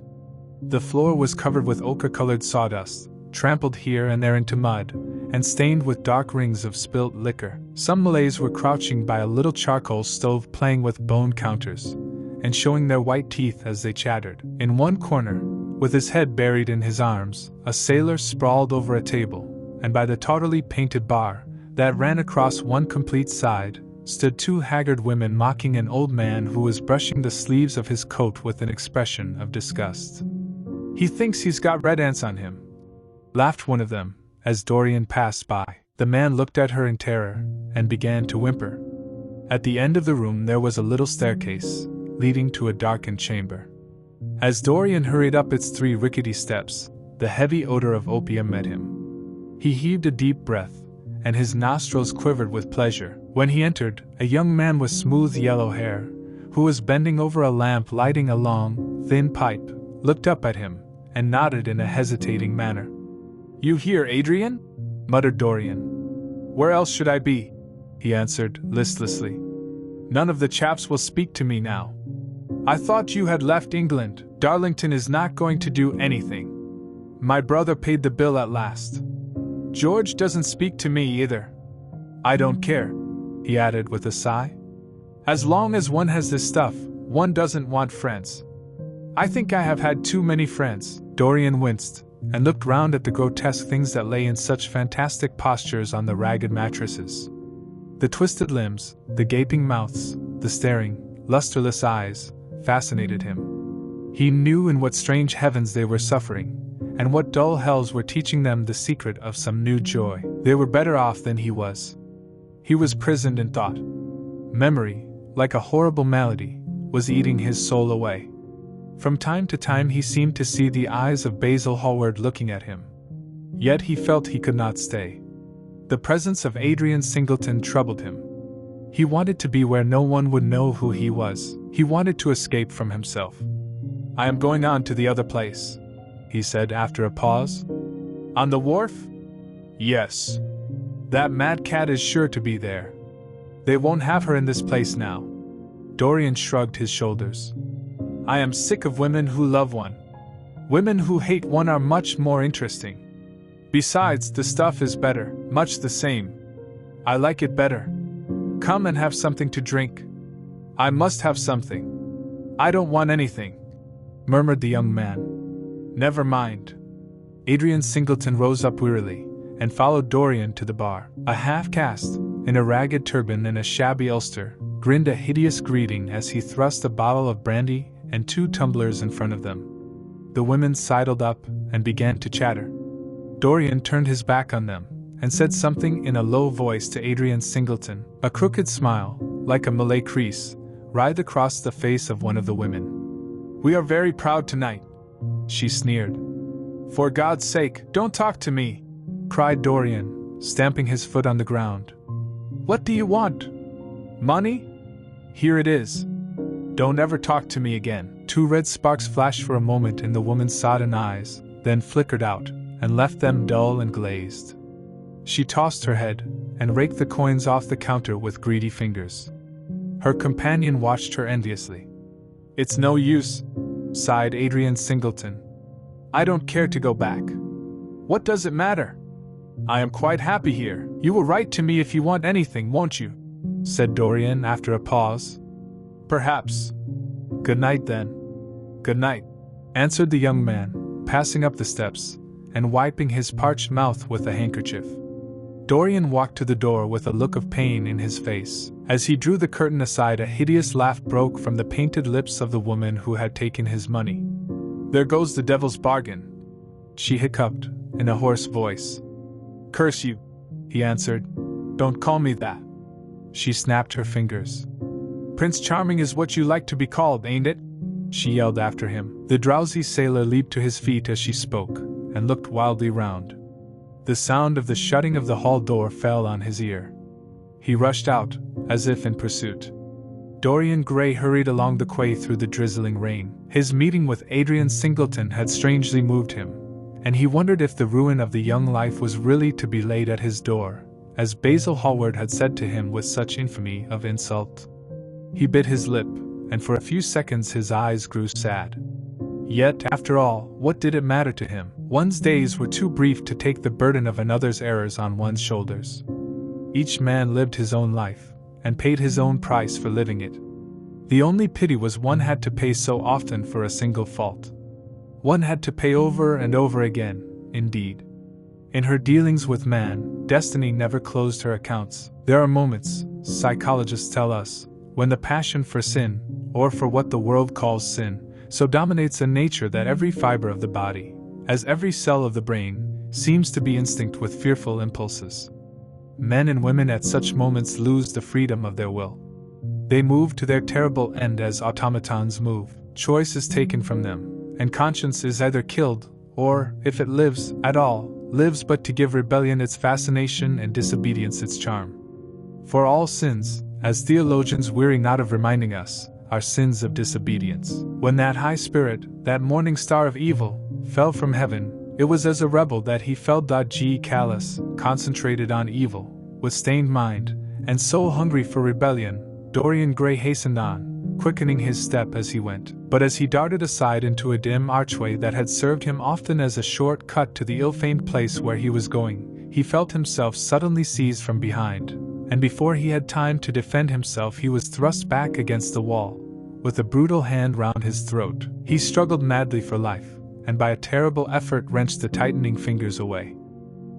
The floor was covered with ochre-colored sawdust, trampled here and there into mud, and stained with dark rings of spilt liquor. Some Malays were crouching by a little charcoal stove playing with bone counters, and showing their white teeth as they chattered. In one corner, with his head buried in his arms, a sailor sprawled over a table, and by the tautily painted bar that ran across one complete side, stood two haggard women mocking an old man who was brushing the sleeves of his coat with an expression of disgust. "He thinks he's got red ants on him," laughed one of them, as Dorian passed by. The man looked at her in terror, and began to whimper. At the end of the room there was a little staircase, leading to a darkened chamber. As Dorian hurried up its 3 rickety steps, the heavy odor of opium met him. He heaved a deep breath, and his nostrils quivered with pleasure. When he entered, a young man with smooth yellow hair, who was bending over a lamp lighting a long, thin pipe, looked up at him, and nodded in a hesitating manner. "You here, Adrian?" muttered Dorian. "Where else should I be?" he answered, listlessly. "None of the chaps will speak to me now. I thought you had left England. Darlington is not going to do anything. My brother paid the bill at last. George doesn't speak to me either. I don't care," he added with a sigh. "As long as one has this stuff, one doesn't want friends. I think I have had too many friends." Dorian winced, and looked round at the grotesque things that lay in such fantastic postures on the ragged mattresses. The twisted limbs, the gaping mouths, the staring, lusterless eyes, fascinated him. He knew in what strange heavens they were suffering, and what dull hells were teaching them the secret of some new joy. They were better off than he was. He was prisoned in thought. Memory, like a horrible malady, was eating his soul away. From time to time he seemed to see the eyes of Basil Hallward looking at him. Yet he felt he could not stay. The presence of Adrian Singleton troubled him. He wanted to be where no one would know who he was. He wanted to escape from himself. "I am going on to the other place," he said after a pause. "On the wharf?" "Yes. That mad cat is sure to be there. They won't have her in this place now." Dorian shrugged his shoulders. "I am sick of women who love one. Women who hate one are much more interesting. Besides, the stuff is better, much the same. I like it better. Come and have something to drink." "I must have something." "I don't want anything," murmured the young man. "Never mind." Adrian Singleton rose up wearily, and followed Dorian to the bar. A half-caste, in a ragged turban and a shabby ulster, grinned a hideous greeting as he thrust a bottle of brandy and 2 tumblers in front of them. The women sidled up and began to chatter. Dorian turned his back on them, and said something in a low voice to Adrian Singleton. A crooked smile, like a Malay crease, writhed across the face of one of the women. "We are very proud tonight," she sneered. "For God's sake, don't talk to me," cried Dorian, stamping his foot on the ground. "What do you want? Money? Here it is. Don't ever talk to me again." 2 red sparks flashed for a moment in the woman's sodden eyes, then flickered out, and left them dull and glazed. She tossed her head, and raked the coins off the counter with greedy fingers. Her companion watched her enviously. "It's no use," sighed Adrian Singleton. "I don't care to go back." "What does it matter? I am quite happy here. You will write to me if you want anything, won't you?" said Dorian after a pause. "Perhaps." "Good night then." "Good night," answered the young man, passing up the steps and wiping his parched mouth with a handkerchief. Dorian walked to the door with a look of pain in his face. As he drew the curtain aside, a hideous laugh broke from the painted lips of the woman who had taken his money. "There goes the devil's bargain," she hiccuped in a hoarse voice. "Curse you," he answered. "Don't call me that." She snapped her fingers. "Prince Charming is what you like to be called, ain't it?" she yelled after him. The drowsy sailor leaped to his feet as she spoke, and looked wildly round. The sound of the shutting of the hall door fell on his ear. He rushed out, as if in pursuit. Dorian Gray hurried along the quay through the drizzling rain. His meeting with Adrian Singleton had strangely moved him, and he wondered if the ruin of the young life was really to be laid at his door, as Basil Hallward had said to him with such infamy of insult. He bit his lip, and for a few seconds his eyes grew sad. Yet, after all, what did it matter to him? One's days were too brief to take the burden of another's errors on one's shoulders. Each man lived his own life, and paid his own price for living it. The only pity was one had to pay so often for a single fault. One had to pay over and over again, indeed. In her dealings with man, destiny never closed her accounts. There are moments, psychologists tell us, when the passion for sin, or for what the world calls sin, so dominates a nature that every fiber of the body, as every cell of the brain, seems to be instinct with fearful impulses. Men and women at such moments lose the freedom of their will. They move to their terrible end as automatons move. Choice is taken from them, and conscience is either killed, or, if it lives at all, lives but to give rebellion its fascination and disobedience its charm. For all sins, as theologians weary not of reminding us, are sins of disobedience. When that high spirit, that morning star of evil, fell from heaven, it was as a rebel that he fell. Callous, concentrated on evil, with stained mind, and soul hungry for rebellion, Dorian Gray hastened on, quickening his step as he went. But as he darted aside into a dim archway that had served him often as a short cut to the ill-famed place where he was going, he felt himself suddenly seized from behind, and before he had time to defend himself he was thrust back against the wall, with a brutal hand round his throat. He struggled madly for life, and by a terrible effort wrenched the tightening fingers away.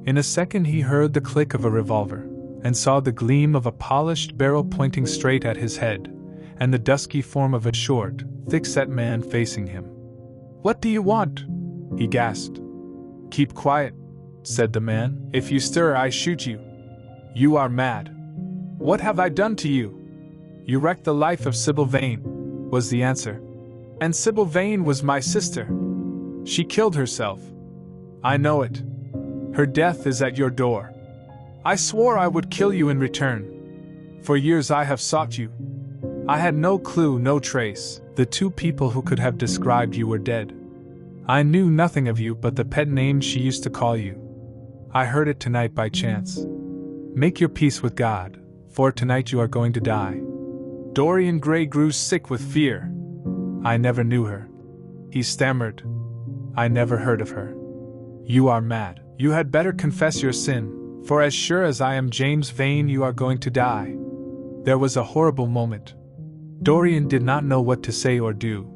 In a second he heard the click of a revolver, and saw the gleam of a polished barrel pointing straight at his head, and the dusky form of a short, thick-set man facing him. "What do you want?" he gasped. "Keep quiet," said the man. "If you stir, I shoot you." "You are mad." "What have I done to you?" "You wrecked the life of Sybil Vane," was the answer. "And Sybil Vane was my sister. She killed herself. I know it. Her death is at your door. I swore I would kill you in return. For years I have sought you. I had no clue, no trace. The two people who could have described you were dead. I knew nothing of you but the pet name she used to call you. I heard it tonight by chance. Make your peace with God, for tonight you are going to die." Dorian Gray grew sick with fear. "I never knew her," he stammered. "I never heard of her." "You are mad. You had better confess your sin, for as sure as I am James Vane you are going to die." There was a horrible moment. Dorian did not know what to say or do.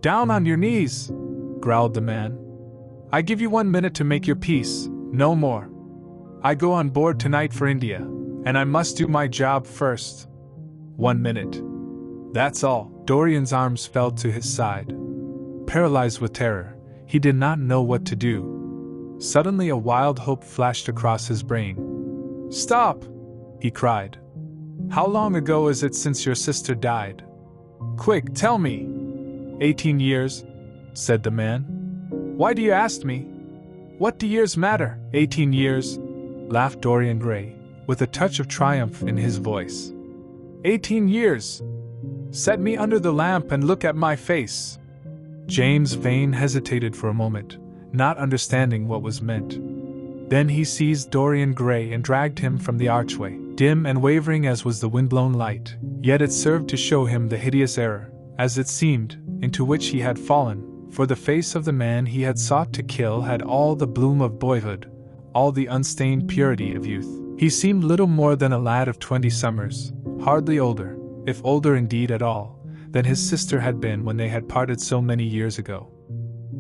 "Down on your knees," growled the man. "I give you 1 minute to make your peace, no more. I go on board tonight for India, and I must do my job first. 1 minute. That's all." Dorian's arms fell to his side. Paralyzed with terror, he did not know what to do. Suddenly a wild hope flashed across his brain. "Stop!" he cried. "How long ago is it since your sister died? Quick, tell me." 18 years, said the man. "Why do you ask me? What do years matter?" 18 years, laughed Dorian Gray, with a touch of triumph in his voice. 18 years! Set me under the lamp and look at my face." James Vane hesitated for a moment, not understanding what was meant. Then he seized Dorian Gray and dragged him from the archway. dim and wavering as was the wind-blown light, yet it served to show him the hideous error, as it seemed, into which he had fallen, for the face of the man he had sought to kill had all the bloom of boyhood, all the unstained purity of youth. He seemed little more than a lad of 20 summers, hardly older, if older indeed at all, than his sister had been when they had parted so many years ago.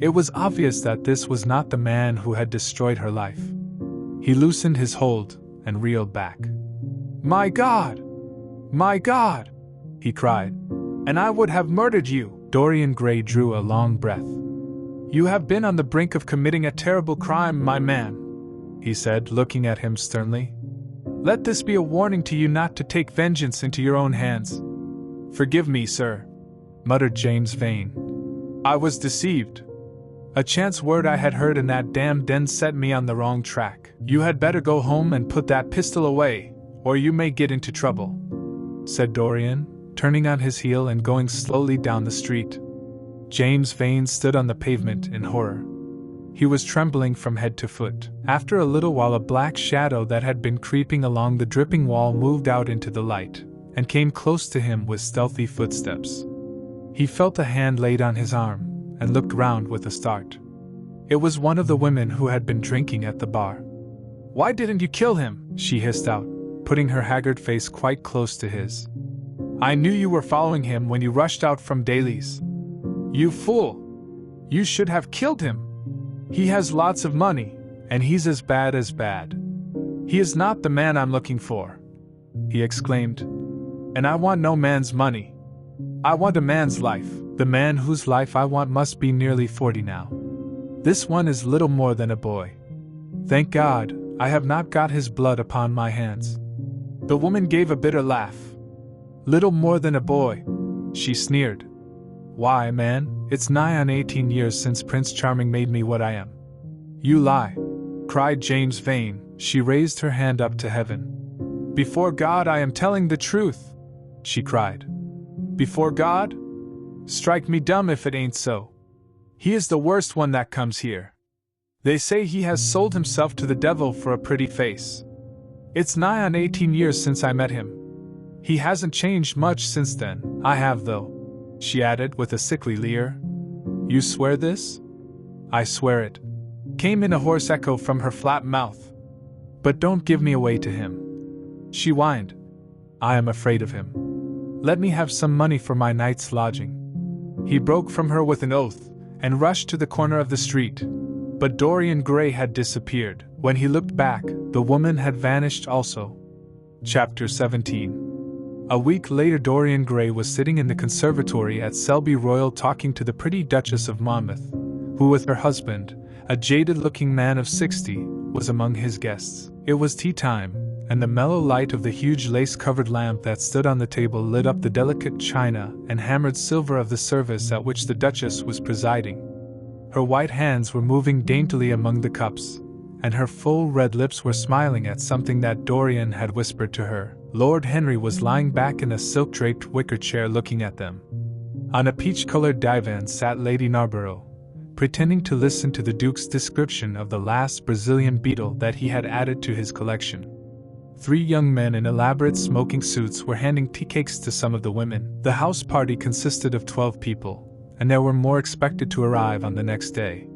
It was obvious that this was not the man who had destroyed her life. He loosened his hold and reeled back. "My God! My God!" he cried. "And I would have murdered you!" Dorian Gray drew a long breath. "You have been on the brink of committing a terrible crime, my man," he said, looking at him sternly. "Let this be a warning to you not to take vengeance into your own hands." "Forgive me, sir," muttered James Vane. "I was deceived. A chance word I had heard in that damned den set me on the wrong track. You had better go home and put that pistol away, or you may get into trouble," said Dorian, turning on his heel and going slowly down the street. James Vane stood on the pavement in horror. He was trembling from head to foot. After a little while, a black shadow that had been creeping along the dripping wall moved out into the light, and came close to him with stealthy footsteps. He felt a hand laid on his arm, and looked round with a start. It was one of the women who had been drinking at the bar. "Why didn't you kill him?" she hissed out, putting her haggard face quite close to his. "I knew you were following him when you rushed out from Daly's. You fool! You should have killed him. He has lots of money, and he's as bad as bad. He is not the man I'm looking for," he exclaimed. "And I want no man's money. I want a man's life. The man whose life I want must be nearly 40 now. This one is little more than a boy. Thank God, I have not got his blood upon my hands." The woman gave a bitter laugh. "Little more than a boy," she sneered. "Why, man, it's nigh on 18 years since Prince Charming made me what I am." "You lie," cried James Vane. She raised her hand up to heaven. "Before God, I am telling the truth," she cried. "Before God? Strike me dumb if it ain't so. He is the worst one that comes here. They say he has sold himself to the devil for a pretty face. It's nigh on 18 years since I met him. He hasn't changed much since then. I have, though," she added with a sickly leer. "You swear this?" "I swear it," came in a hoarse echo from her flat mouth. "But don't give me away to him," she whined. "I am afraid of him. Let me have some money for my night's lodging." He broke from her with an oath, and rushed to the corner of the street. But Dorian Gray had disappeared. When he looked back, the woman had vanished also. Chapter 17. A week later, Dorian Gray was sitting in the conservatory at Selby Royal talking to the pretty Duchess of Monmouth, who with her husband, a jaded-looking man of 60, was among his guests. It was tea time, and the mellow light of the huge lace-covered lamp that stood on the table lit up the delicate china and hammered silver of the service at which the Duchess was presiding. Her white hands were moving daintily among the cups, and her full red lips were smiling at something that Dorian had whispered to her. Lord Henry was lying back in a silk-draped wicker chair looking at them. On a peach-colored divan sat Lady Narborough, pretending to listen to the Duke's description of the last Brazilian beetle that he had added to his collection. 3 young men in elaborate smoking suits were handing tea cakes to some of the women. The house party consisted of 12 people, and there were more expected to arrive on the next day.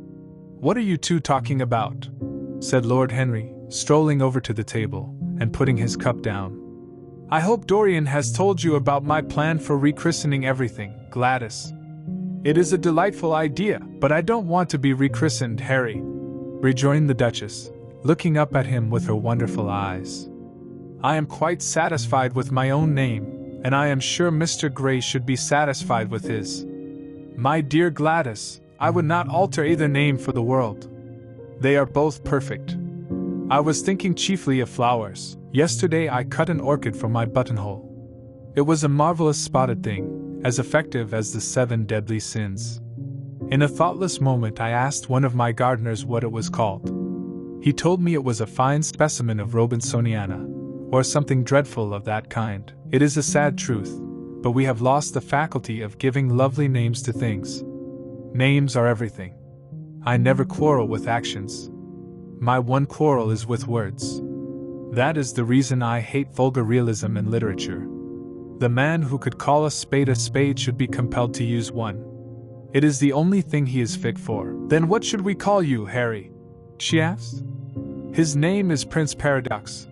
"What are you two talking about?" said Lord Henry, strolling over to the table and putting his cup down. "I hope Dorian has told you about my plan for rechristening everything, Gladys. It is a delightful idea, but I don't want to be rechristened, Harry," rejoined the Duchess, looking up at him with her wonderful eyes. "I am quite satisfied with my own name, and I am sure Mr. Gray should be satisfied with his. My dear Gladys, I would not alter either name for the world. They are both perfect. I was thinking chiefly of flowers. Yesterday I cut an orchid from my buttonhole. It was a marvelous spotted thing, as effective as the 7 deadly sins. In a thoughtless moment I asked one of my gardeners what it was called. He told me it was a fine specimen of Robinsoniana, or something dreadful of that kind. It is a sad truth, but we have lost the faculty of giving lovely names to things. Names are everything. I never quarrel with actions. My one quarrel is with words. That is the reason I hate vulgar realism in literature. The man who could call a spade should be compelled to use one. It is the only thing he is fit for. Then what should we call you, Harry? She asked. His name is Prince Paradox,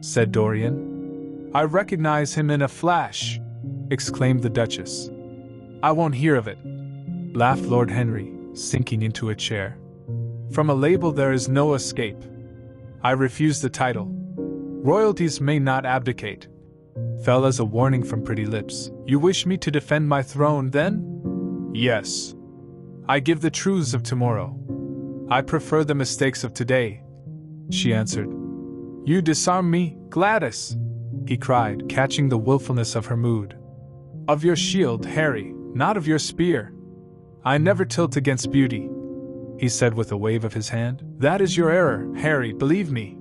said Dorian. I recognize him in a flash, exclaimed the Duchess. I won't hear of it, laughed Lord Henry, sinking into a chair. From a label there is no escape. I refuse the title. Royalties may not abdicate, fell as a warning from pretty lips. You wish me to defend my throne, then? Yes. I give the truths of tomorrow. I prefer the mistakes of today, she answered. You disarm me, Gladys, he cried, catching the willfulness of her mood. Of your shield, Harry, not of your spear. I never tilt against beauty, he said with a wave of his hand. That is your error, Harry, believe me.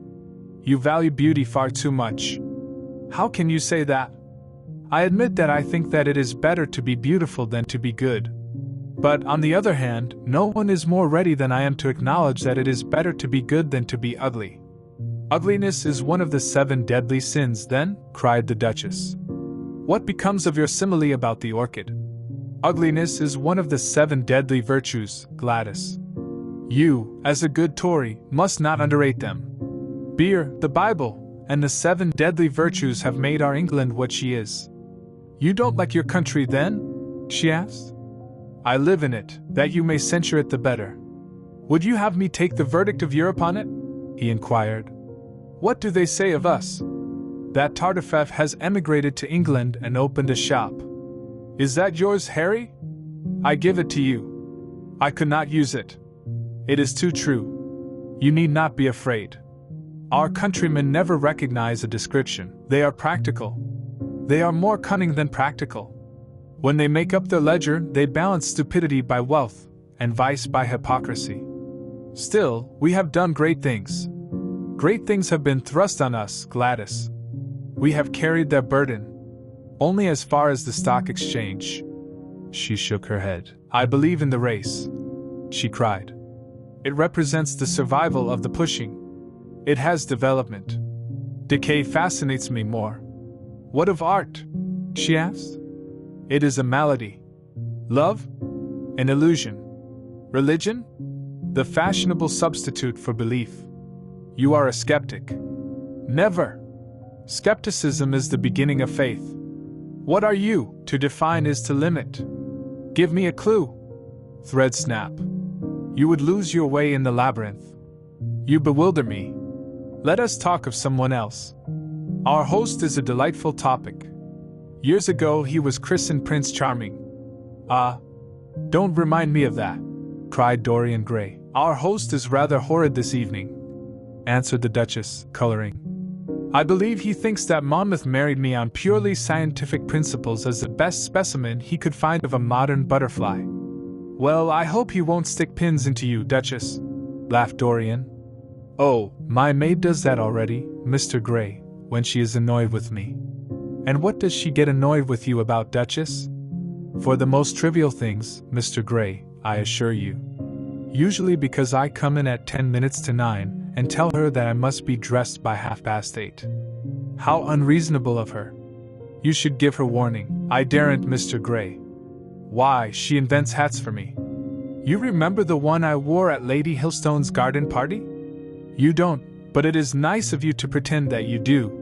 You value beauty far too much. How can you say that? I admit that I think that it is better to be beautiful than to be good. But, on the other hand, no one is more ready than I am to acknowledge that it is better to be good than to be ugly. Ugliness is one of the 7 deadly sins, then? Cried the Duchess. What becomes of your simile about the orchid? Ugliness is one of the 7 deadly virtues, Gladys. You, as a good Tory, must not underrate them. Beer, the Bible, and the 7 deadly virtues have made our England what she is. You don't like your country, then? She asked. I live in it, that you may censure it the better. Would you have me take the verdict of Europe on it? He inquired. What do they say of us? That Tartuffe has emigrated to England and opened a shop. Is that yours, Harry? I give it to you. I could not use it. It is too true. You need not be afraid. Our countrymen never recognize a description. They are practical. They are more cunning than practical. When they make up their ledger, they balance stupidity by wealth, and vice by hypocrisy. Still, we have done great things. Great things have been thrust on us, Gladys. We have carried their burden. Only as far as the stock exchange. She shook her head. I believe in the race, she cried. It represents the survival of the pushing. It has development. Decay fascinates me more. What of art? She asked. It is a malady. Love? An illusion. Religion? The fashionable substitute for belief. You are a skeptic. Never. Skepticism is the beginning of faith. What are you? To define is to limit. Give me a clue. Thread snap. You would lose your way in the labyrinth. You bewilder me. Let us talk of someone else. Our host is a delightful topic. Years ago he was christened Prince Charming. Don't remind me of that, cried Dorian Gray. Our host is rather horrid this evening, answered the Duchess, coloring. I believe he thinks that Monmouth married me on purely scientific principles as the best specimen he could find of a modern butterfly. Well, I hope he won't stick pins into you, Duchess, laughed Dorian. Oh, my maid does that already, Mr. Gray, when she is annoyed with me. And what does she get annoyed with you about, Duchess? For the most trivial things, Mr. Gray, I assure you. Usually because I come in at 10 minutes to 9 and tell her that I must be dressed by 8:30. How unreasonable of her. You should give her warning. I daren't, Mr. Gray. Why, she invents hats for me. You remember the one I wore at Lady Hillstone's garden party? You don't, but it is nice of you to pretend that you do.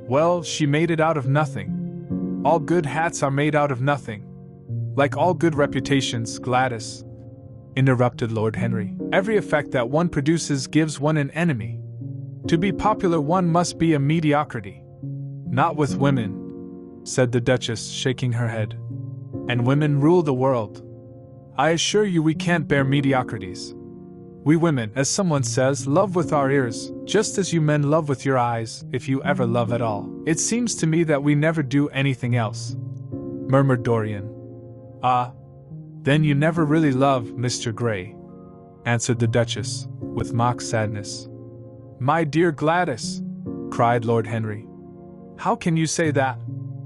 Well, she made it out of nothing. All good hats are made out of nothing. Like all good reputations, Gladys, interrupted Lord Henry. Every effect that one produces gives one an enemy. To be popular one must be a mediocrity. Not with women, said the Duchess, shaking her head. And women rule the world. I assure you we can't bear mediocrities. We women, as someone says, love with our ears, just as you men love with your eyes, if you ever love at all. It seems to me that we never do anything else, murmured Dorian. Then you never really love, Mr. Gray, answered the Duchess, with mock sadness. My dear Gladys, cried Lord Henry. How can you say that?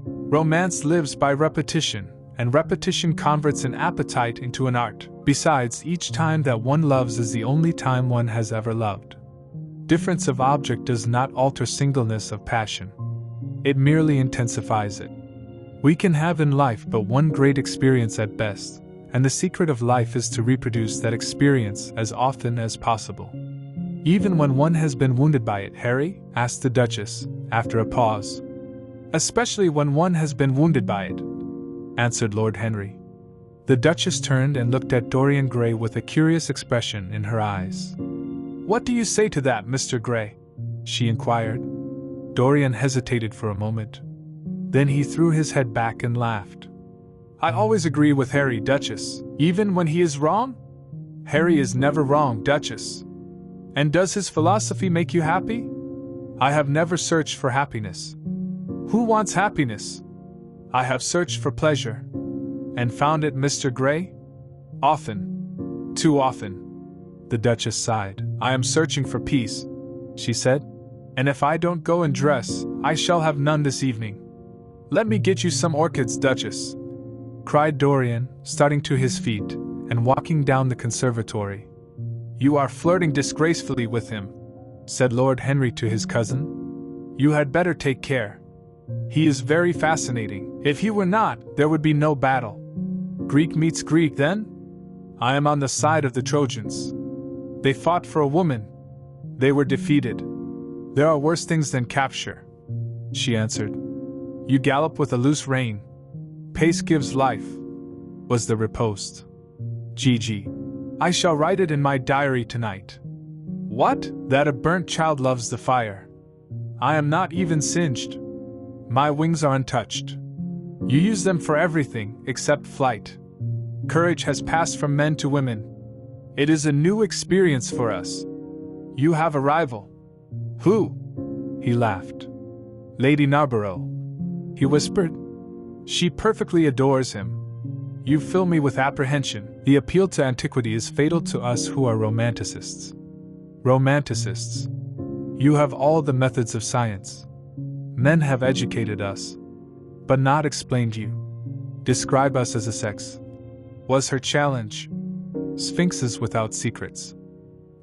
Romance lives by repetition, and repetition converts an appetite into an art. Besides, each time that one loves is the only time one has ever loved. Difference of object does not alter singleness of passion. It merely intensifies it. We can have in life but one great experience at best, and the secret of life is to reproduce that experience as often as possible. Even when one has been wounded by it, Harry? Asked the Duchess, after a pause. Especially when one has been wounded by it, answered Lord Henry. The Duchess turned and looked at Dorian Gray with a curious expression in her eyes. What do you say to that, Mr. Gray? She inquired. Dorian hesitated for a moment. Then he threw his head back and laughed. I always agree with Harry, Duchess, even when he is wrong? Harry is never wrong, Duchess. And does his philosophy make you happy? I have never searched for happiness. Who wants happiness? I have searched for pleasure. And found it, Mr. Gray? Often. Too often. The Duchess sighed. I am searching for peace, she said. And if I don't go and dress, I shall have none this evening. Let me get you some orchids, Duchess, cried Dorian, starting to his feet and walking down the conservatory. You are flirting disgracefully with him, said Lord Henry to his cousin. You had better take care. He is very fascinating. If he were not, there would be no battle. Greek meets Greek, then? I am on the side of the Trojans. They fought for a woman. They were defeated. There are worse things than capture, she answered. You gallop with a loose rein. Pace gives life, was the riposte. Gigi. I shall write it in my diary tonight. What? That a burnt child loves the fire. I am not even singed. My wings are untouched. You use them for everything except flight. Courage has passed from men to women. It is a new experience for us. You have a rival. Who? He laughed. Lady Narborough. He whispered. She perfectly adores him. You fill me with apprehension. The appeal to antiquity is fatal to us who are romanticists. Romanticists. You have all the methods of science. Men have educated us, but not explained you. Describe us as a sex, was her challenge. Sphinxes without secrets.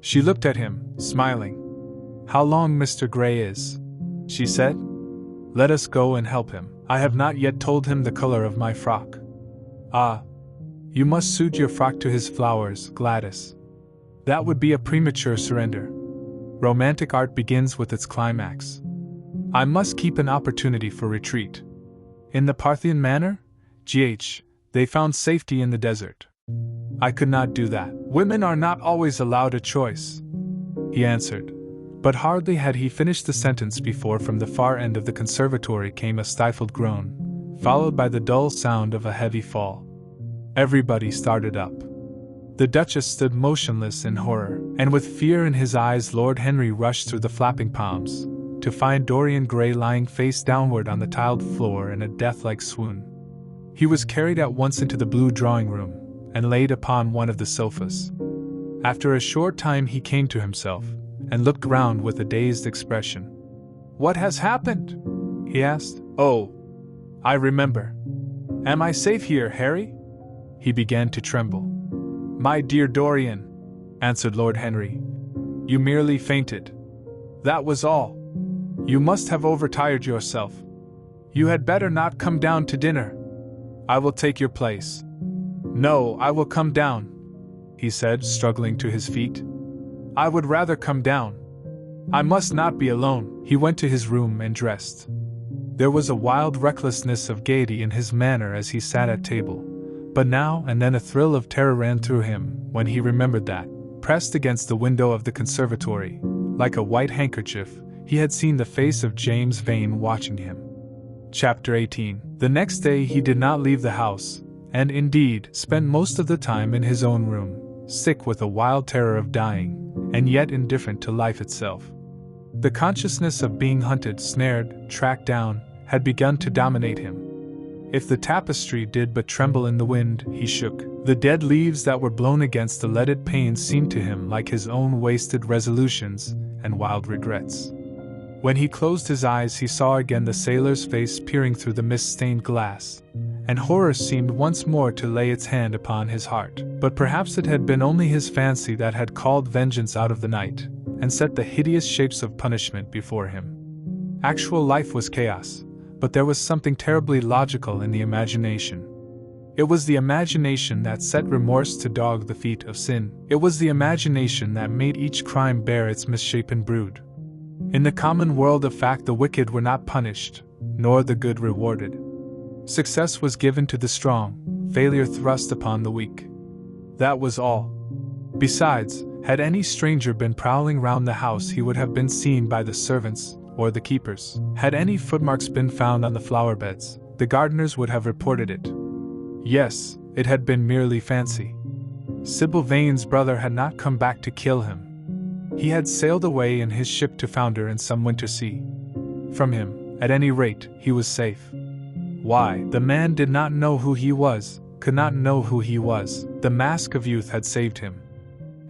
She looked at him, smiling. How long Mr. Gray is, she said. Let us go and help him. I have not yet told him the color of my frock. Ah, you must suit your frock to his flowers, Gladys. That would be a premature surrender. Romantic art begins with its climax. I must keep an opportunity for retreat. In the Parthian manner, they found safety in the desert. I could not do that. Women are not always allowed a choice, he answered. But hardly had he finished the sentence before from the far end of the conservatory came a stifled groan, followed by the dull sound of a heavy fall. Everybody started up. The Duchess stood motionless in horror, and with fear in his eyes Lord Henry rushed through the flapping palms, to find Dorian Gray lying face downward on the tiled floor in a death-like swoon. He was carried at once into the blue drawing-room, and laid upon one of the sofas. After a short time he came to himself, and looked round with a dazed expression. What has happened? He asked. Oh, I remember. Am I safe here, Harry? He began to tremble. My dear Dorian, answered Lord Henry. You merely fainted. That was all. You must have overtired yourself. You had better not come down to dinner. I will take your place. No, I will come down, he said, struggling to his feet. I would rather come down. I must not be alone. He went to his room and dressed. There was a wild recklessness of gaiety in his manner as he sat at table, but now and then a thrill of terror ran through him when he remembered that, pressed against the window of the conservatory, like a white handkerchief, he had seen the face of James Vane watching him. Chapter 18. The next day he did not leave the house, and indeed spent most of the time in his own room, sick with a wild terror of dying, and yet indifferent to life itself. The consciousness of being hunted, snared, tracked down, had begun to dominate him. If the tapestry did but tremble in the wind, he shook. The dead leaves that were blown against the leaded panes seemed to him like his own wasted resolutions and wild regrets. When he closed his eyes he saw again the sailor's face peering through the mist-stained glass, and horror seemed once more to lay its hand upon his heart. But perhaps it had been only his fancy that had called vengeance out of the night, and set the hideous shapes of punishment before him. Actual life was chaos, but there was something terribly logical in the imagination. It was the imagination that set remorse to dog the feet of sin. It was the imagination that made each crime bear its misshapen brood. In the common world of fact, the wicked were not punished, nor the good rewarded. Success was given to the strong, failure thrust upon the weak. That was all. Besides, had any stranger been prowling round the house, he would have been seen by the servants or the keepers. Had any footmarks been found on the flower beds, the gardeners would have reported it. Yes, it had been merely fancy. Sybil Vane's brother had not come back to kill him. He had sailed away in his ship to founder in some winter sea. From him, at any rate, he was safe. Why, the man did not know who he was, could not know who he was. The mask of youth had saved him.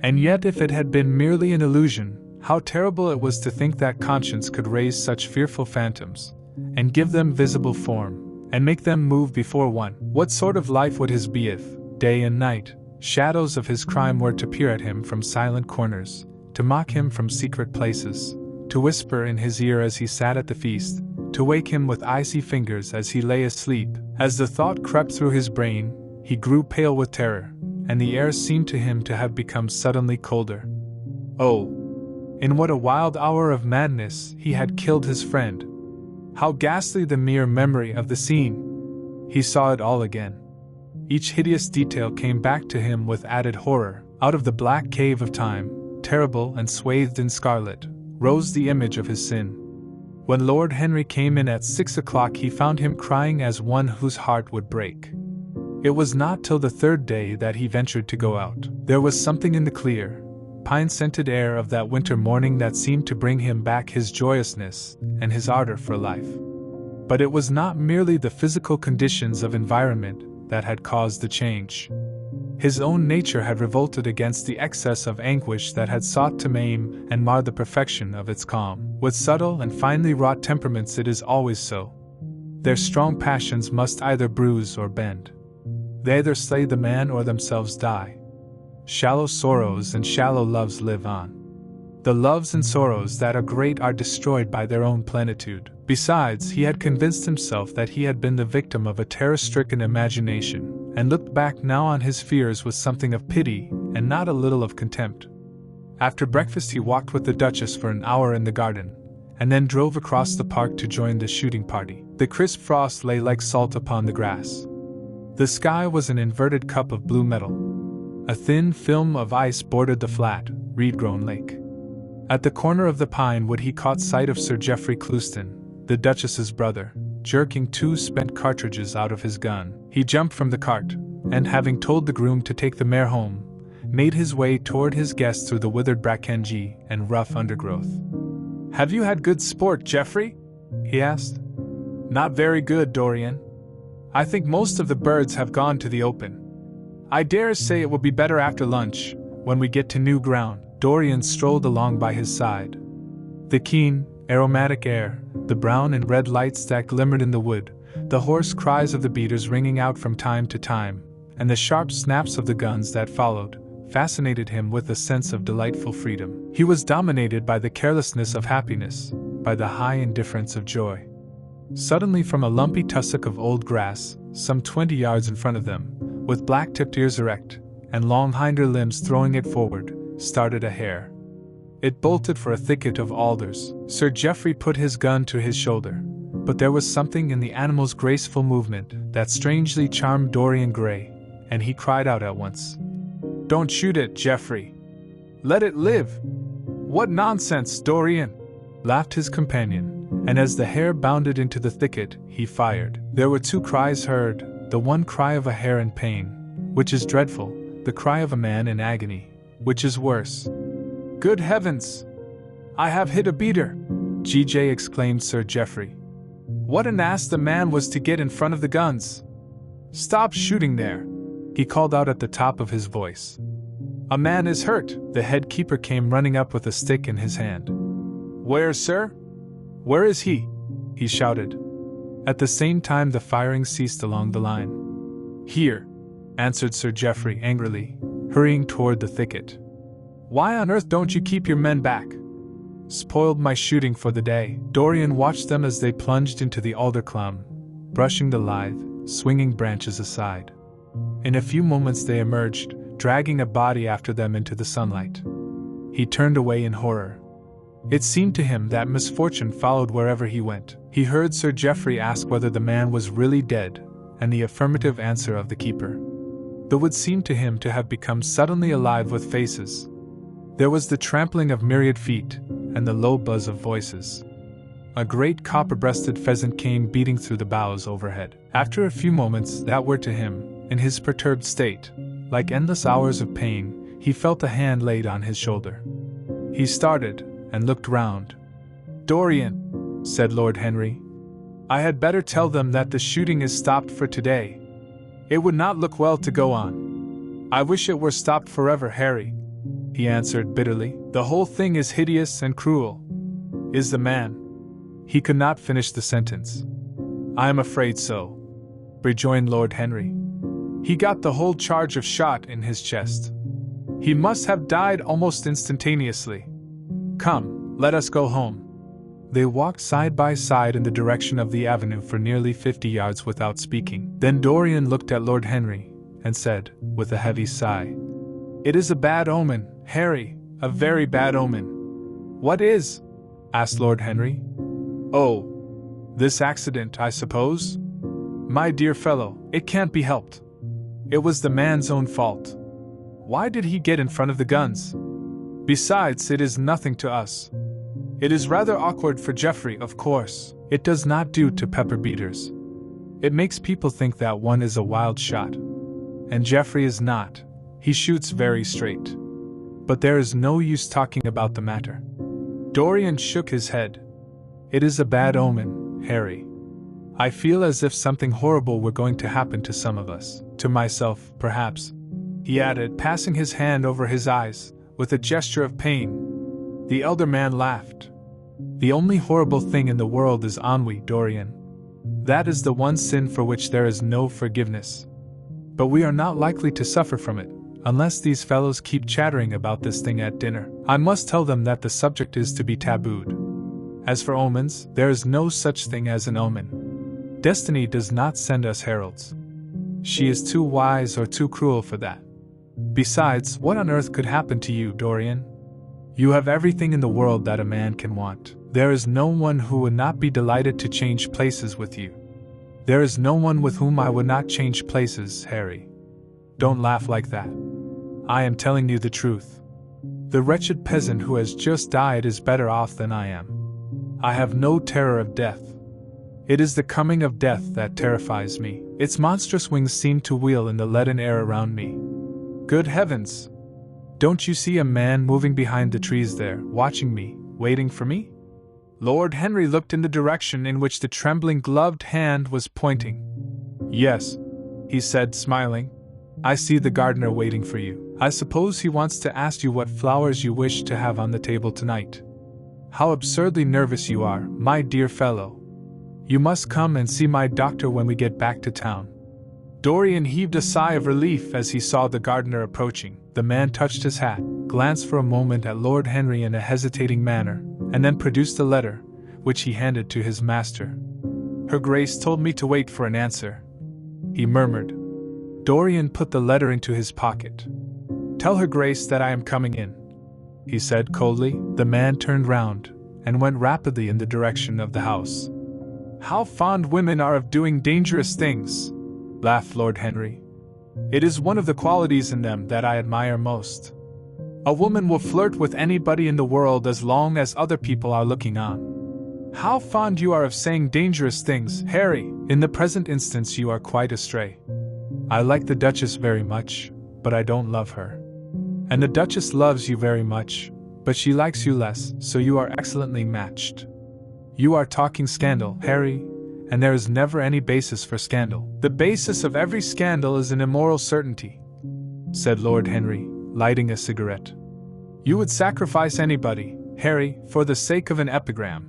And yet, if it had been merely an illusion, how terrible it was to think that conscience could raise such fearful phantoms, and give them visible form, and make them move before one. What sort of life would his be if, day and night, shadows of his crime were to peer at him from silent corners, to mock him from secret places, to whisper in his ear as he sat at the feast, to wake him with icy fingers as he lay asleep? As the thought crept through his brain, he grew pale with terror, and the air seemed to him to have become suddenly colder. Oh! In what a wild hour of madness he had killed his friend! How ghastly the mere memory of the scene! He saw it all again. Each hideous detail came back to him with added horror. Out of the black cave of time, terrible and swathed in scarlet, rose the image of his sin. When Lord Henry came in at 6 o'clock, he found him crying as one whose heart would break. It was not till the third day that he ventured to go out. There was something in the clear, pine-scented air of that winter morning that seemed to bring him back his joyousness and his ardor for life. But it was not merely the physical conditions of environment that had caused the change. His own nature had revolted against the excess of anguish that had sought to maim and mar the perfection of its calm. With subtle and finely wrought temperaments it is always so. Their strong passions must either bruise or bend. They either slay the man or themselves die. Shallow sorrows and shallow loves live on. The loves and sorrows that are great are destroyed by their own plenitude. Besides, he had convinced himself that he had been the victim of a terror-stricken imagination, and looked back now on his fears with something of pity and not a little of contempt. After breakfast he walked with the Duchess for an hour in the garden, and then drove across the park to join the shooting party. The crisp frost lay like salt upon the grass. The sky was an inverted cup of blue metal. A thin film of ice bordered the flat, reed-grown lake. At the corner of the pine wood he caught sight of Sir Geoffrey Clouston, the Duchess's brother, jerking 2 spent cartridges out of his gun. He jumped from the cart, and having told the groom to take the mare home, made his way toward his guest through the withered bracken and rough undergrowth. "Have you had good sport, Geoffrey?" he asked. "Not very good, Dorian. I think most of the birds have gone to the open. I dare say it will be better after lunch, when we get to new ground." Dorian strolled along by his side. The keen, aromatic air, the brown and red lights that glimmered in the wood, the hoarse cries of the beaters ringing out from time to time, and the sharp snaps of the guns that followed, fascinated him with a sense of delightful freedom. He was dominated by the carelessness of happiness, by the high indifference of joy. Suddenly, from a lumpy tussock of old grass, some 20 yards in front of them, with black-tipped ears erect, and long hinder limbs throwing it forward, started a hare. It bolted for a thicket of alders. Sir Geoffrey put his gun to his shoulder, but there was something in the animal's graceful movement that strangely charmed Dorian Gray, and he cried out at once. "Don't shoot it, Geoffrey! Let it live!" "What nonsense, Dorian!" laughed his companion, and as the hare bounded into the thicket, he fired. There were 2 cries heard, the one cry of a hare in pain, which is dreadful, the cry of a man in agony, which is worse. "Good heavens! I have hit a beater!" G.J. exclaimed Sir Geoffrey. "What an ass the man was to get in front of the guns! Stop shooting there!" he called out at the top of his voice. "A man is hurt!" The head keeper came running up with a stick in his hand. "Where, sir? Where is he?" he shouted. At the same time the firing ceased along the line. "Here," answered Sir Geoffrey angrily, hurrying toward the thicket. Why on earth don't you keep your men back? Spoiled my shooting for the day. Dorian watched them as they plunged into the alder clumb, brushing the lithe, swinging branches aside. In a few moments they emerged, dragging a body after them into the sunlight. He turned away in horror. It seemed to him that misfortune followed wherever he went. He heard Sir Geoffrey ask whether the man was really dead, and the affirmative answer of the keeper. The wood seemed to him to have become suddenly alive with faces. There was the trampling of myriad feet, and the low buzz of voices. A great copper-breasted pheasant came beating through the boughs overhead. After a few moments that were to him, in his perturbed state, like endless hours of pain, he felt a hand laid on his shoulder. He started, and looked round. "Dorian," said Lord Henry, "I had better tell them that the shooting is stopped for today. It would not look well to go on." "I wish it were stopped forever, Harry," he answered bitterly. "The whole thing is hideous and cruel." "Is the man—" He could not finish the sentence. "I am afraid so," rejoined Lord Henry. "He got the whole charge of shot in his chest. He must have died almost instantaneously. Come, let us go home." They walked side by side in the direction of the avenue for nearly 50 yards without speaking. Then Dorian looked at Lord Henry, and said, with a heavy sigh, "It is a bad omen, Harry, a very bad omen." "What is?" asked Lord Henry. "Oh, this accident, I suppose? My dear fellow, it can't be helped. It was the man's own fault. Why did he get in front of the guns? Besides, it is nothing to us. It is rather awkward for Geoffrey, of course. It does not do to pepper beaters. It makes people think that one is a wild shot. And Geoffrey is not. He shoots very straight. But there is no use talking about the matter." Dorian shook his head. "It is a bad omen, Harry. I feel as if something horrible were going to happen to some of us. To myself, perhaps," he added, passing his hand over his eyes, with a gesture of pain. The elder man laughed. "The only horrible thing in the world is ennui, Dorian. That is the one sin for which there is no forgiveness. But we are not likely to suffer from it, unless these fellows keep chattering about this thing at dinner. I must tell them that the subject is to be tabooed. As for omens, there is no such thing as an omen. Destiny does not send us heralds. She is too wise or too cruel for that. Besides, what on earth could happen to you, Dorian? You have everything in the world that a man can want. There is no one who would not be delighted to change places with you. There is no one with whom I would not change places, Harry. Don't laugh like that. I am telling you the truth. The wretched peasant who has just died is better off than I am. I have no terror of death. It is the coming of death that terrifies me. Its monstrous wings seem to wheel in the leaden air around me. Good heavens! Don't you see a man moving behind the trees there, watching me, waiting for me?" Lord Henry looked in the direction in which the trembling gloved hand was pointing. "Yes," he said, smiling. "I see the gardener waiting for you. I suppose he wants to ask you what flowers you wish to have on the table tonight. How absurdly nervous you are, my dear fellow. You must come and see my doctor when we get back to town." Dorian heaved a sigh of relief as he saw the gardener approaching. The man touched his hat, glanced for a moment at Lord Henry in a hesitating manner, and then produced a letter, which he handed to his master. "Her Grace told me to wait for an answer," he murmured. Dorian put the letter into his pocket. "Tell Her Grace that I am coming in," he said coldly. The man turned round, and went rapidly in the direction of the house. "How fond women are of doing dangerous things!" laughed Lord Henry. "It is one of the qualities in them that I admire most. A woman will flirt with anybody in the world as long as other people are looking on. How fond you are of saying dangerous things, Harry! In the present instance you are quite astray. I like the Duchess very much, but I don't love her. And the Duchess loves you very much, but she likes you less, so you are excellently matched. You are talking scandal, Harry, and there is never any basis for scandal. The basis of every scandal is an immoral certainty," said Lord Henry, lighting a cigarette. "You would sacrifice anybody, Harry, for the sake of an epigram.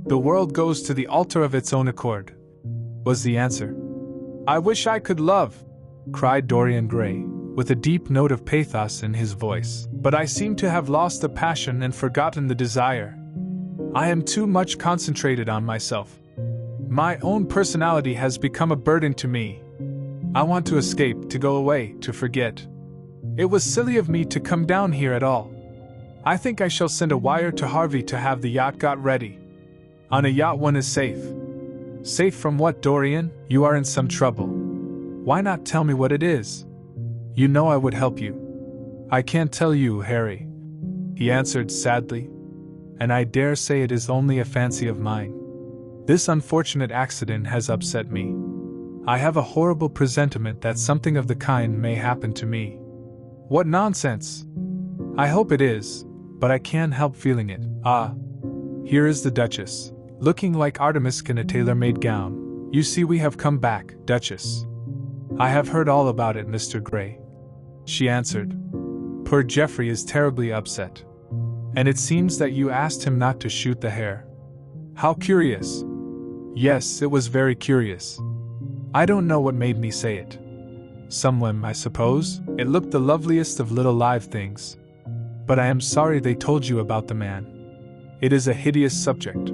The world goes to the altar of its own accord," was the answer. "I wish I could love," cried Dorian Gray, with a deep note of pathos in his voice. But I seem to have lost the passion and forgotten the desire. I am too much concentrated on myself. My own personality has become a burden to me. I want to escape, to go away, to forget. It was silly of me to come down here at all. I think I shall send a wire to Harvey to have the yacht got ready. On a yacht one is safe. Safe from what, Dorian? You are in some trouble. Why not tell me what it is? You know I would help you. I can't tell you, Harry, he answered sadly, and I dare say it is only a fancy of mine. This unfortunate accident has upset me. I have a horrible presentiment that something of the kind may happen to me. What nonsense! I hope it is, but I can't help feeling it. Ah, here is the Duchess, looking like Artemis in a tailor-made gown. You see we have come back, Duchess. I have heard all about it, Mr. Gray, she answered. Poor Geoffrey is terribly upset. And it seems that you asked him not to shoot the hare. How curious! Yes, it was very curious. I don't know what made me say it. Some whim, I suppose. It looked the loveliest of little live things. But I am sorry they told you about the man. It is a hideous subject.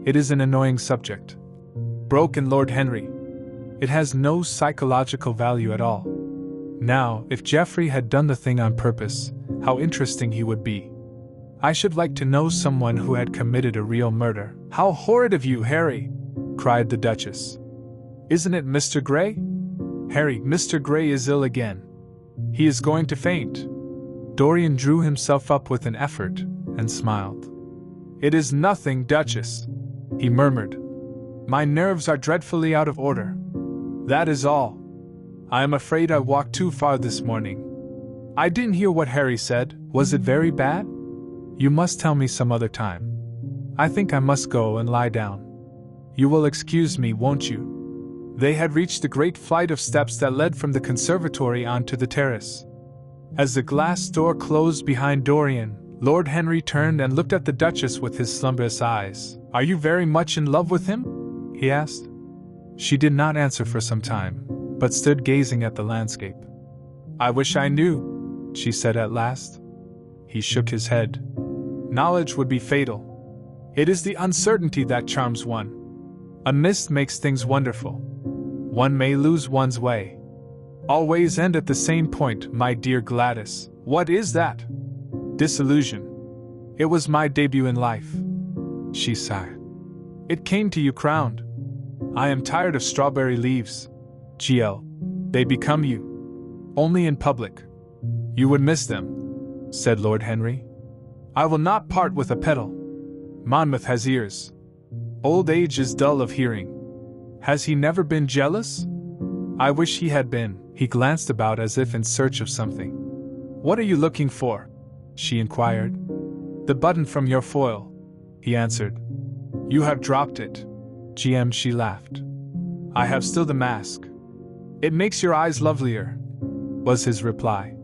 It is an annoying subject. Broke in Lord Henry. It has no psychological value at all. Now, if Geoffrey had done the thing on purpose, how interesting he would be. I should like to know someone who had committed a real murder. How horrid of you, Harry! Cried the Duchess. Isn't it Mr. Gray? Harry, Mr. Gray is ill again. He is going to faint. Dorian drew himself up with an effort and smiled. It is nothing, Duchess, he murmured. My nerves are dreadfully out of order. That is all. I am afraid I walked too far this morning. I didn't hear what Harry said. Was it very bad? You must tell me some other time. I think I must go and lie down. You will excuse me, won't you? They had reached the great flight of steps that led from the conservatory onto the terrace. As the glass door closed behind Dorian, Lord Henry turned and looked at the Duchess with his slumberous eyes. Are you very much in love with him? He asked. She did not answer for some time, but stood gazing at the landscape. I wish I knew, she said at last. He shook his head. Knowledge would be fatal. It is the uncertainty that charms one. A mist makes things wonderful. One may lose one's way. Always end at the same point, my dear Gladys. What is that? Disillusion. It was my debut in life. She sighed. It came to you crowned. I am tired of strawberry leaves. GL. They become you. Only in public. You would miss them, said Lord Henry. I will not part with a petal. Monmouth has ears. Old age is dull of hearing. Has he never been jealous? I wish he had been. He glanced about as if in search of something. What are you looking for? She inquired. The button from your foil, he answered. You have dropped it. GM, she laughed. I have still the mask. It makes your eyes lovelier, was his reply.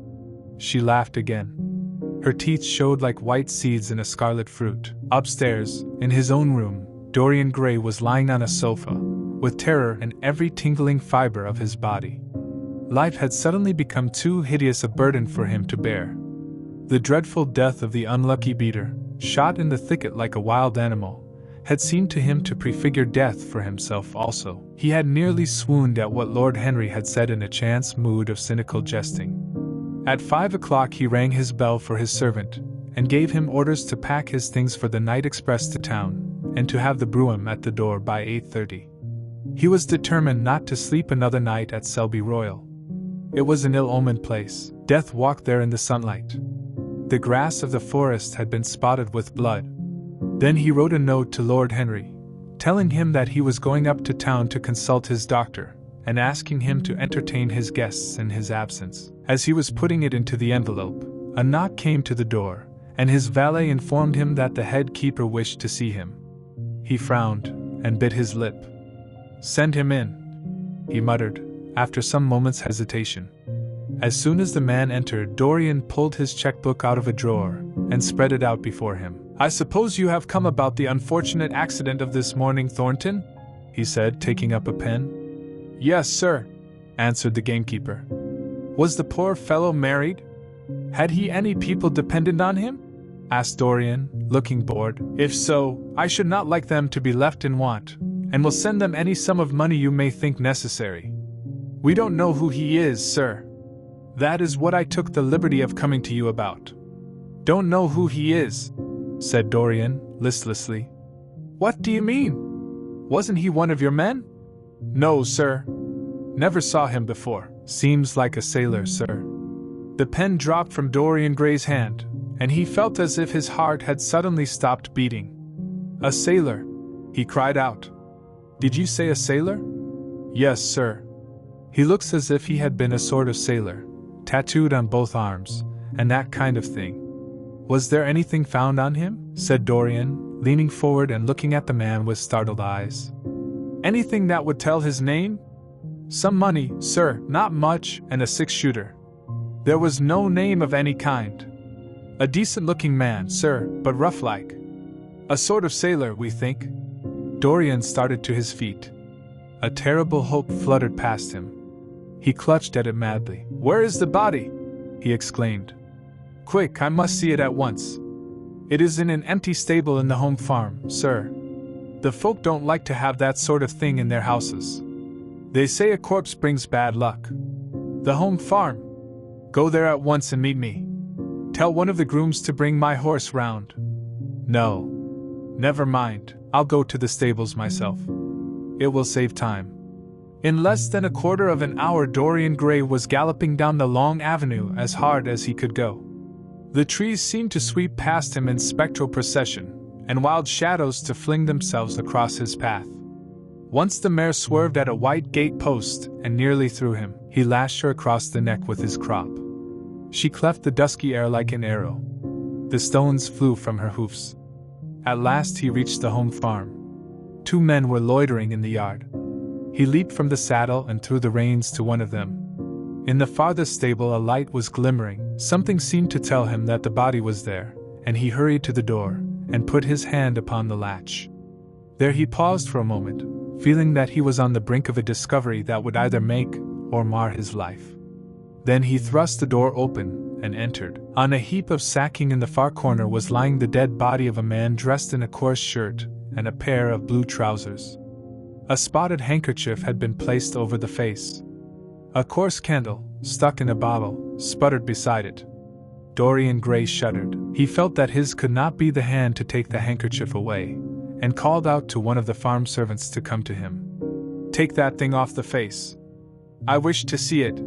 She laughed again. Her teeth showed like white seeds in a scarlet fruit. Upstairs, in his own room, Dorian Gray was lying on a sofa, with terror in every tingling fiber of his body. Life had suddenly become too hideous a burden for him to bear. The dreadful death of the unlucky beater, shot in the thicket like a wild animal, had seemed to him to prefigure death for himself also. He had nearly swooned at what Lord Henry had said in a chance mood of cynical jesting. At 5 o'clock he rang his bell for his servant, and gave him orders to pack his things for the night express to town, and to have the brougham at the door by 8:30. He was determined not to sleep another night at Selby Royal. It was an ill-omened place. Death walked there in the sunlight. The grass of the forest had been spotted with blood. Then he wrote a note to Lord Henry, telling him that he was going up to town to consult his doctor, and asking him to entertain his guests in his absence. As he was putting it into the envelope, a knock came to the door, and his valet informed him that the head keeper wished to see him. He frowned, and bit his lip. Send him in, he muttered, after some moments' hesitation. As soon as the man entered, Dorian pulled his checkbook out of a drawer, and spread it out before him. I suppose you have come about the unfortunate accident of this morning, Thornton? He said, taking up a pen. Yes, sir, answered the gamekeeper. Was the poor fellow married? Had he any people dependent on him? Asked Dorian, looking bored. If so, I should not like them to be left in want, and will send them any sum of money you may think necessary. We don't know who he is, sir. That is what I took the liberty of coming to you about. Don't know who he is, said Dorian, listlessly. What do you mean? Wasn't he one of your men? No, sir. Never saw him before. Seems like a sailor, sir. The pen dropped from Dorian Gray's hand, and he felt as if his heart had suddenly stopped beating. A sailor, he cried out. Did you say a sailor? Yes, sir. He looks as if he had been a sort of sailor, tattooed on both arms, and that kind of thing. Was there anything found on him? Said Dorian, leaning forward and looking at the man with startled eyes. Anything that would tell his name? Some money, sir, not much, and a 6-shooter. There was no name of any kind. A decent-looking man, sir, but rough-like. A sort of sailor, we think. Dorian started to his feet. A terrible hope fluttered past him. He clutched at it madly. Where is the body? He exclaimed. Quick, I must see it at once. It is in an empty stable in the home farm, sir. The folk don't like to have that sort of thing in their houses. They say a corpse brings bad luck. The home farm. Go there at once and meet me. Tell one of the grooms to bring my horse round. No. Never mind, I'll go to the stables myself. It will save time. In less than a quarter of an hour Dorian Gray was galloping down the long avenue as hard as he could go. The trees seemed to sweep past him in spectral procession, and wild shadows to fling themselves across his path. Once the mare swerved at a white gate post and nearly threw him. He lashed her across the neck with his crop. She cleft the dusky air like an arrow. The stones flew from her hoofs. At last he reached the home farm. 2 men were loitering in the yard. He leaped from the saddle and threw the reins to one of them. In the farthest stable a light was glimmering. Something seemed to tell him that the body was there, and he hurried to the door and put his hand upon the latch. There he paused for a moment, feeling that he was on the brink of a discovery that would either make or mar his life. Then he thrust the door open and entered. On a heap of sacking in the far corner was lying the dead body of a man dressed in a coarse shirt and a pair of blue trousers. A spotted handkerchief had been placed over the face. A coarse candle, stuck in a bottle, sputtered beside it. Dorian Gray shuddered. He felt that his could not be the hand to take the handkerchief away, and called out to one of the farm servants to come to him. Take that thing off the face. I wish to see it,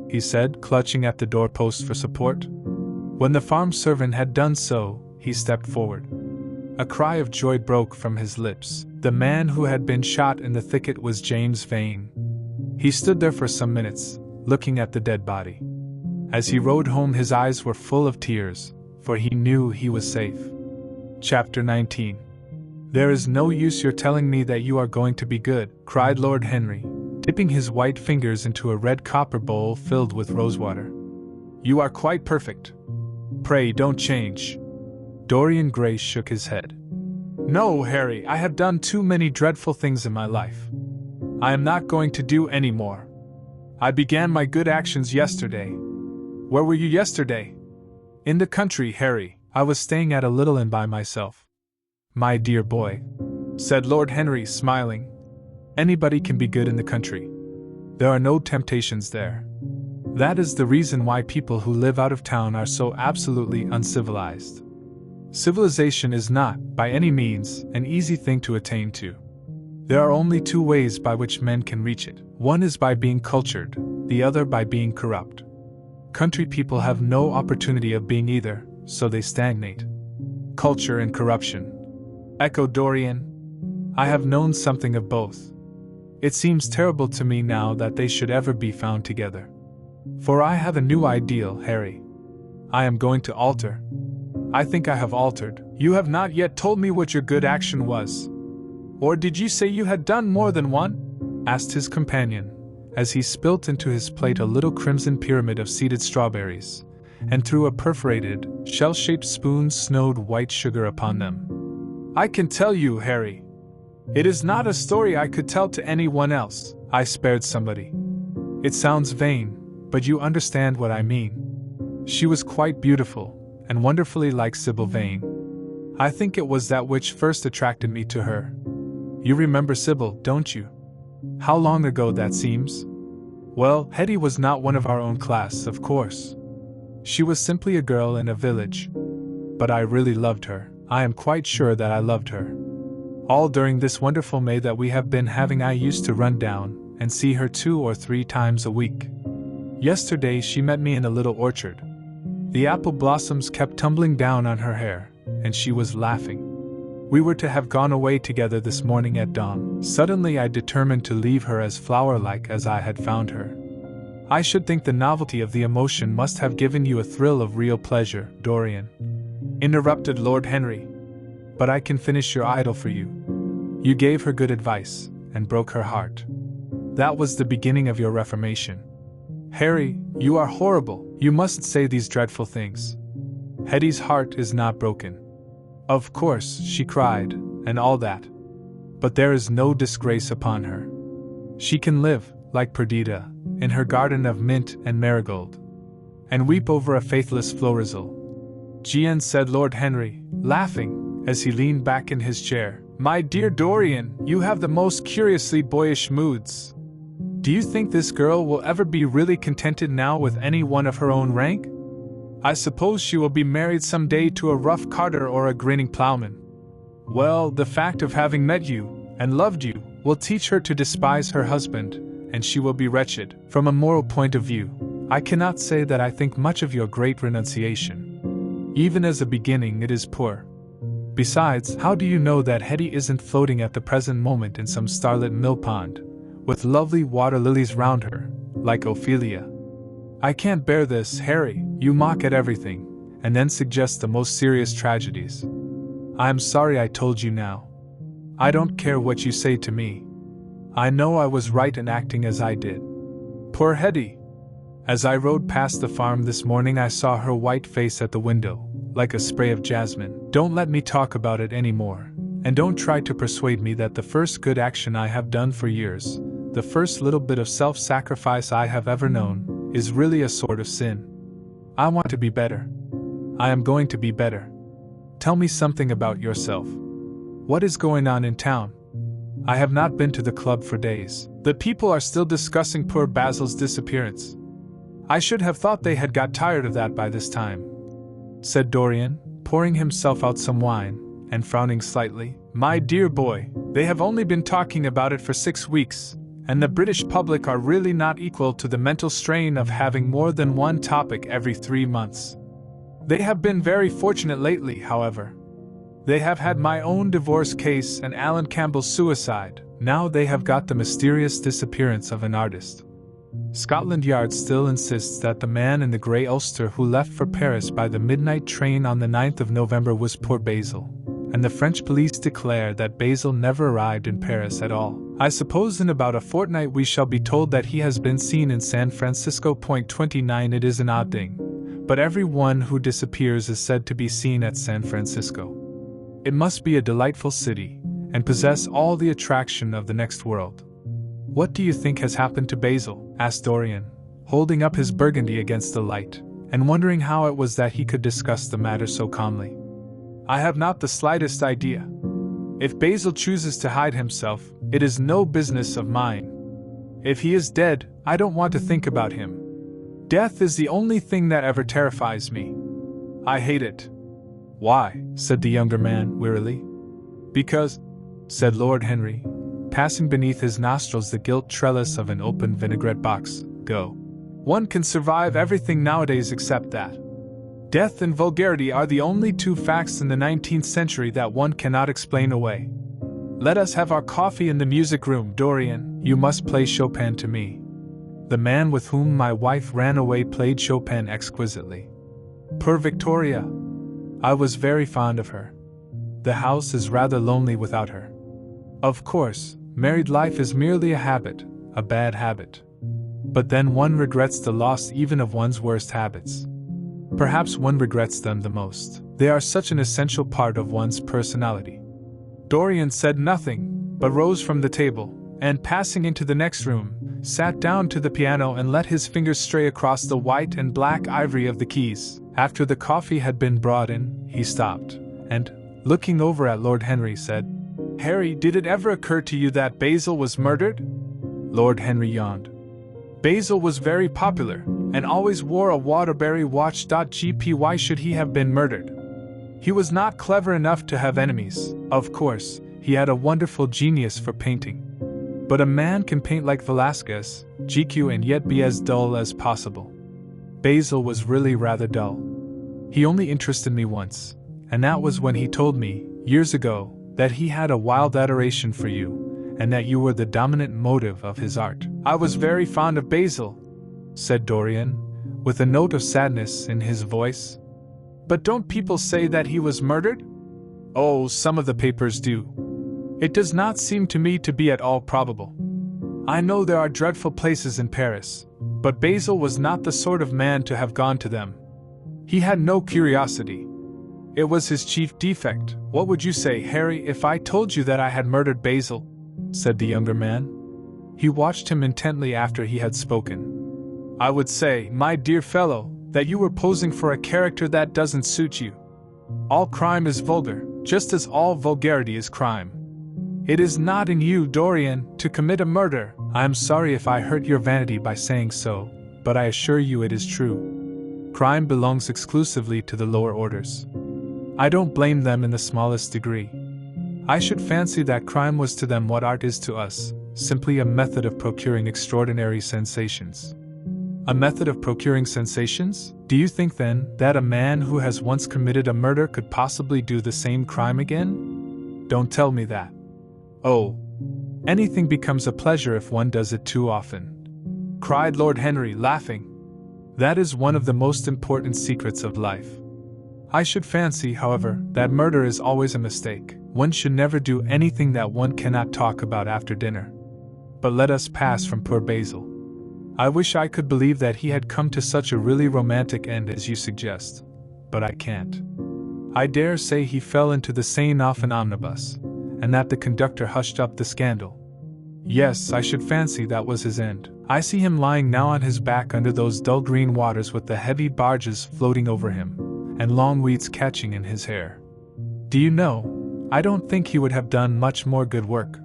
he said, clutching at the doorpost for support. When the farm servant had done so, he stepped forward. A cry of joy broke from his lips. The man who had been shot in the thicket was James Vane. He stood there for some minutes, looking at the dead body. As he rode home his eyes were full of tears, for he knew he was safe. Chapter 19. There is no use your telling me that you are going to be good, cried Lord Henry, dipping his white fingers into a red copper bowl filled with rosewater. You are quite perfect. Pray don't change. Dorian Gray shook his head. No, Harry, I have done too many dreadful things in my life. I am not going to do any more. I began my good actions yesterday. Where were you yesterday? In the country, Harry. I was staying at a little inn by myself. My dear boy, said Lord Henry, smiling. Anybody can be good in the country. There are no temptations there. That is the reason why people who live out of town are so absolutely uncivilized. Civilization is not, by any means, an easy thing to attain to. There are only 2 ways by which men can reach it. One is by being cultured, the other by being corrupt. Country people have no opportunity of being either, so they stagnate. Culture and corruption, echoed Dorian. I have known something of both. It seems terrible to me now that they should ever be found together. For I have a new ideal, Harry. I am going to alter. I think I have altered. You have not yet told me what your good action was. Or did you say you had done more than one? Asked his companion, as he spilt into his plate a little crimson pyramid of seeded strawberries, and threw a perforated, shell-shaped spoon snowed white sugar upon them. I can tell you, Harry. It is not a story I could tell to anyone else. I spared somebody. It sounds vain, but you understand what I mean. She was quite beautiful, and wonderfully like Sybil Vane. I think it was that which first attracted me to her. You remember Sybil, don't you? How long ago that seems? Well, Hetty was not one of our own class, of course. She was simply a girl in a village. But I really loved her. I am quite sure that I loved her. All during this wonderful May that we have been having, I used to run down and see her 2 or 3 times a week. Yesterday she met me in a little orchard. The apple blossoms kept tumbling down on her hair, and she was laughing. We were to have gone away together this morning at dawn. Suddenly I determined to leave her as flower-like as I had found her. I should think the novelty of the emotion must have given you a thrill of real pleasure, Dorian," interrupted Lord Henry. "But I can finish your idyll for you. You gave her good advice, and broke her heart. That was the beginning of your reformation. Harry, you are horrible. You mustn't say these dreadful things. Hetty's heart is not broken. Of course, she cried, and all that. But there is no disgrace upon her. She can live, like Perdita, in her garden of mint and marigold, and weep over a faithless Florizel." "Gian," said Lord Henry, laughing, as he leaned back in his chair. "My dear Dorian, you have the most curiously boyish moods. Do you think this girl will ever be really contented now with any one of her own rank? I suppose she will be married some day to a rough carter or a grinning plowman. Well, the fact of having met you, and loved you, will teach her to despise her husband, and she will be wretched. From a moral point of view, I cannot say that I think much of your great renunciation. Even as a beginning it is poor. Besides, how do you know that Hetty isn't floating at the present moment in some starlit mill pond, with lovely water lilies round her, like Ophelia? I can't bear this, Harry. You mock at everything, and then suggest the most serious tragedies. I am sorry I told you now. I don't care what you say to me. I know I was right in acting as I did. Poor Hetty! As I rode past the farm this morning I saw her white face at the window, like a spray of jasmine. Don't let me talk about it any more, and don't try to persuade me that the first good action I have done for years, the first little bit of self-sacrifice I have ever known, is really a sort of sin. I want to be better. I am going to be better. Tell me something about yourself. What is going on in town? I have not been to the club for days. The people are still discussing poor Basil's disappearance. I should have thought they had got tired of that by this time," said Dorian, pouring himself out some wine, and frowning slightly. "My dear boy, they have only been talking about it for 6 weeks. And the British public are really not equal to the mental strain of having more than one topic every 3 months. They have been very fortunate lately, however. They have had my own divorce case and Alan Campbell's suicide. Now they have got the mysterious disappearance of an artist. Scotland Yard still insists that the man in the grey ulster who left for Paris by the midnight train on the 9th of November was poor Basil, and the French police declare that Basil never arrived in Paris at all. I suppose in about a fortnight we shall be told that he has been seen in San Francisco. 29. It is an odd thing, but every one who disappears is said to be seen at San Francisco. It must be a delightful city, and possess all the attraction of the next world." "What do you think has happened to Basil?" asked Dorian, holding up his burgundy against the light, and wondering how it was that he could discuss the matter so calmly. "I have not the slightest idea. If Basil chooses to hide himself, it is no business of mine. If he is dead, I don't want to think about him. Death is the only thing that ever terrifies me. I hate it." "Why?" said the younger man, wearily. "Because," said Lord Henry, passing beneath his nostrils the gilt trellis of an open vinaigrette box, "go. One can survive everything nowadays except that. Death and vulgarity are the only 2 facts in the 19th century that one cannot explain away. Let us have our coffee in the music room, Dorian. You must play Chopin to me. The man with whom my wife ran away played Chopin exquisitely. Poor Victoria! I was very fond of her. The house is rather lonely without her. Of course, married life is merely a habit, a bad habit. But then one regrets the loss even of one's worst habits. Perhaps one regrets them the most. They are such an essential part of one's personality." Dorian said nothing, but rose from the table, and passing into the next room, sat down to the piano and let his fingers stray across the white and black ivory of the keys. After the coffee had been brought in, he stopped, and, looking over at Lord Henry, said, "Harry, did it ever occur to you that Basil was murdered?" Lord Henry yawned. "Basil was very popular, and always wore a Waterbury watch. Gp. Why should he have been murdered? He was not clever enough to have enemies. Of course, he had a wonderful genius for painting. But a man can paint like Velasquez, GQ, and yet be as dull as possible. Basil was really rather dull. He only interested me once, and that was when he told me, years ago, that he had a wild adoration for you, and that you were the dominant motive of his art." "I was very fond of Basil," said Dorian, with a note of sadness in his voice. "But don't people say that he was murdered?" "Oh, some of the papers do. It does not seem to me to be at all probable. I know there are dreadful places in Paris, but Basil was not the sort of man to have gone to them. He had no curiosity. It was his chief defect." "What would you say, Harry, if I told you that I had murdered Basil?" said the younger man. He watched him intently after he had spoken. "I would say, my dear fellow, that you were posing for a character that doesn't suit you. All crime is vulgar, just as all vulgarity is crime. It is not in you, Dorian, to commit a murder. I am sorry if I hurt your vanity by saying so, but I assure you it is true. Crime belongs exclusively to the lower orders. I don't blame them in the smallest degree. I should fancy that crime was to them what art is to us, simply a method of procuring extraordinary sensations." "A method of procuring sensations? Do you think, then, that a man who has once committed a murder could possibly do the same crime again? Don't tell me that. Oh, anything becomes a pleasure if one does it too often," cried Lord Henry, laughing. "That is one of the most important secrets of life. I should fancy, however, that murder is always a mistake. One should never do anything that one cannot talk about after dinner. But let us pass from poor Basil. I wish I could believe that he had come to such a really romantic end as you suggest, but I can't. I dare say he fell into the Seine off an omnibus, and that the conductor hushed up the scandal. Yes, I should fancy that was his end. I see him lying now on his back under those dull green waters with the heavy barges floating over him, and long weeds catching in his hair. Do you know, I don't think he would have done much more good work.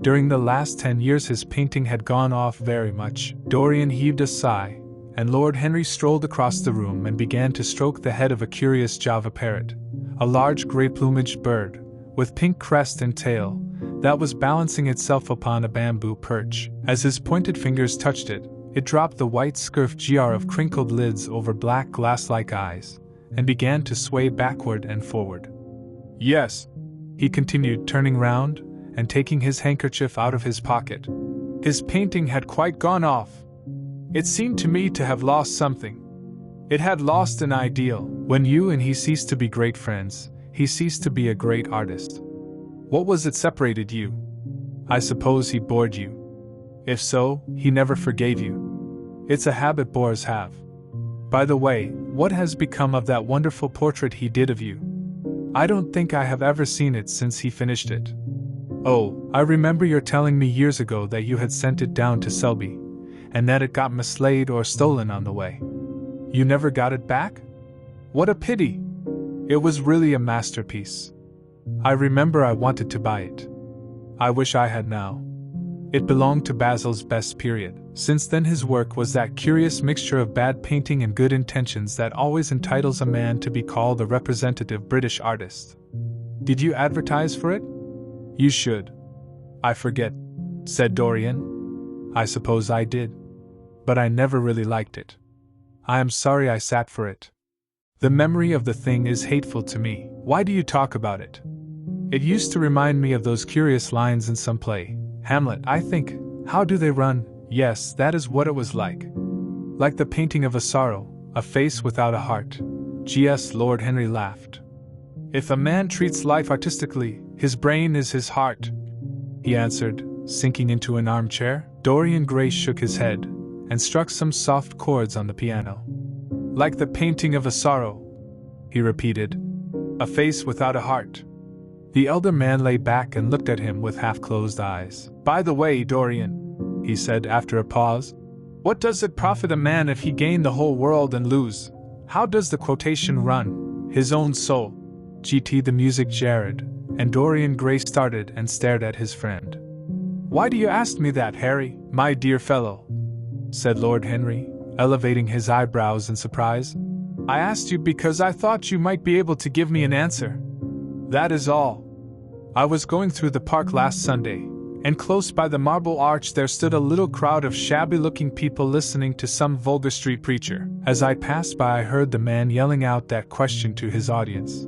During the last 10 years his painting had gone off very much." Dorian heaved a sigh, and Lord Henry strolled across the room and began to stroke the head of a curious Java parrot, a large grey-plumaged bird, with pink crest and tail, that was balancing itself upon a bamboo perch. As his pointed fingers touched it, it dropped the white scurf jar of crinkled lids over black glass-like eyes, and began to sway backward and forward. "Yes," he continued, turning round, and taking his handkerchief out of his pocket. "His painting had quite gone off. It seemed to me to have lost something. It had lost an ideal. When you and he ceased to be great friends, he ceased to be a great artist. What was it separated you? I suppose he bored you. If so, he never forgave you. It's a habit bores have. By the way, what has become of that wonderful portrait he did of you? I don't think I have ever seen it since he finished it. Oh, I remember your telling me years ago that you had sent it down to Selby, and that it got mislaid or stolen on the way. You never got it back? What a pity! It was really a masterpiece. I remember I wanted to buy it. I wish I had now. It belonged to Basil's best period. Since then his work was that curious mixture of bad painting and good intentions that always entitles a man to be called a representative British artist. Did you advertise for it? You should. I forget, said Dorian. I suppose I did. But I never really liked it. I am sorry I sat for it. The memory of the thing is hateful to me. Why do you talk about it? It used to remind me of those curious lines in some play. Hamlet, I think. How do they run? Yes, that is what it was like. Like the painting of a sorrow, a face without a heart. G.S. Lord Henry laughed. If a man treats life artistically, his brain is his heart, he answered, sinking into an armchair. Dorian Gray shook his head, and struck some soft chords on the piano. Like the painting of a sorrow, he repeated. A face without a heart. The elder man lay back and looked at him with half-closed eyes. By the way, Dorian, he said after a pause. What does it profit a man if he gain the whole world and lose? How does the quotation run? His own soul. GT the music jarred, and Dorian Gray started and stared at his friend. Why do you ask me that, Harry, my dear fellow? Said Lord Henry, elevating his eyebrows in surprise. I asked you because I thought you might be able to give me an answer. That is all. I was going through the park last Sunday, and close by the Marble Arch there stood a little crowd of shabby-looking people listening to some vulgar street preacher. As I passed by I heard the man yelling out that question to his audience.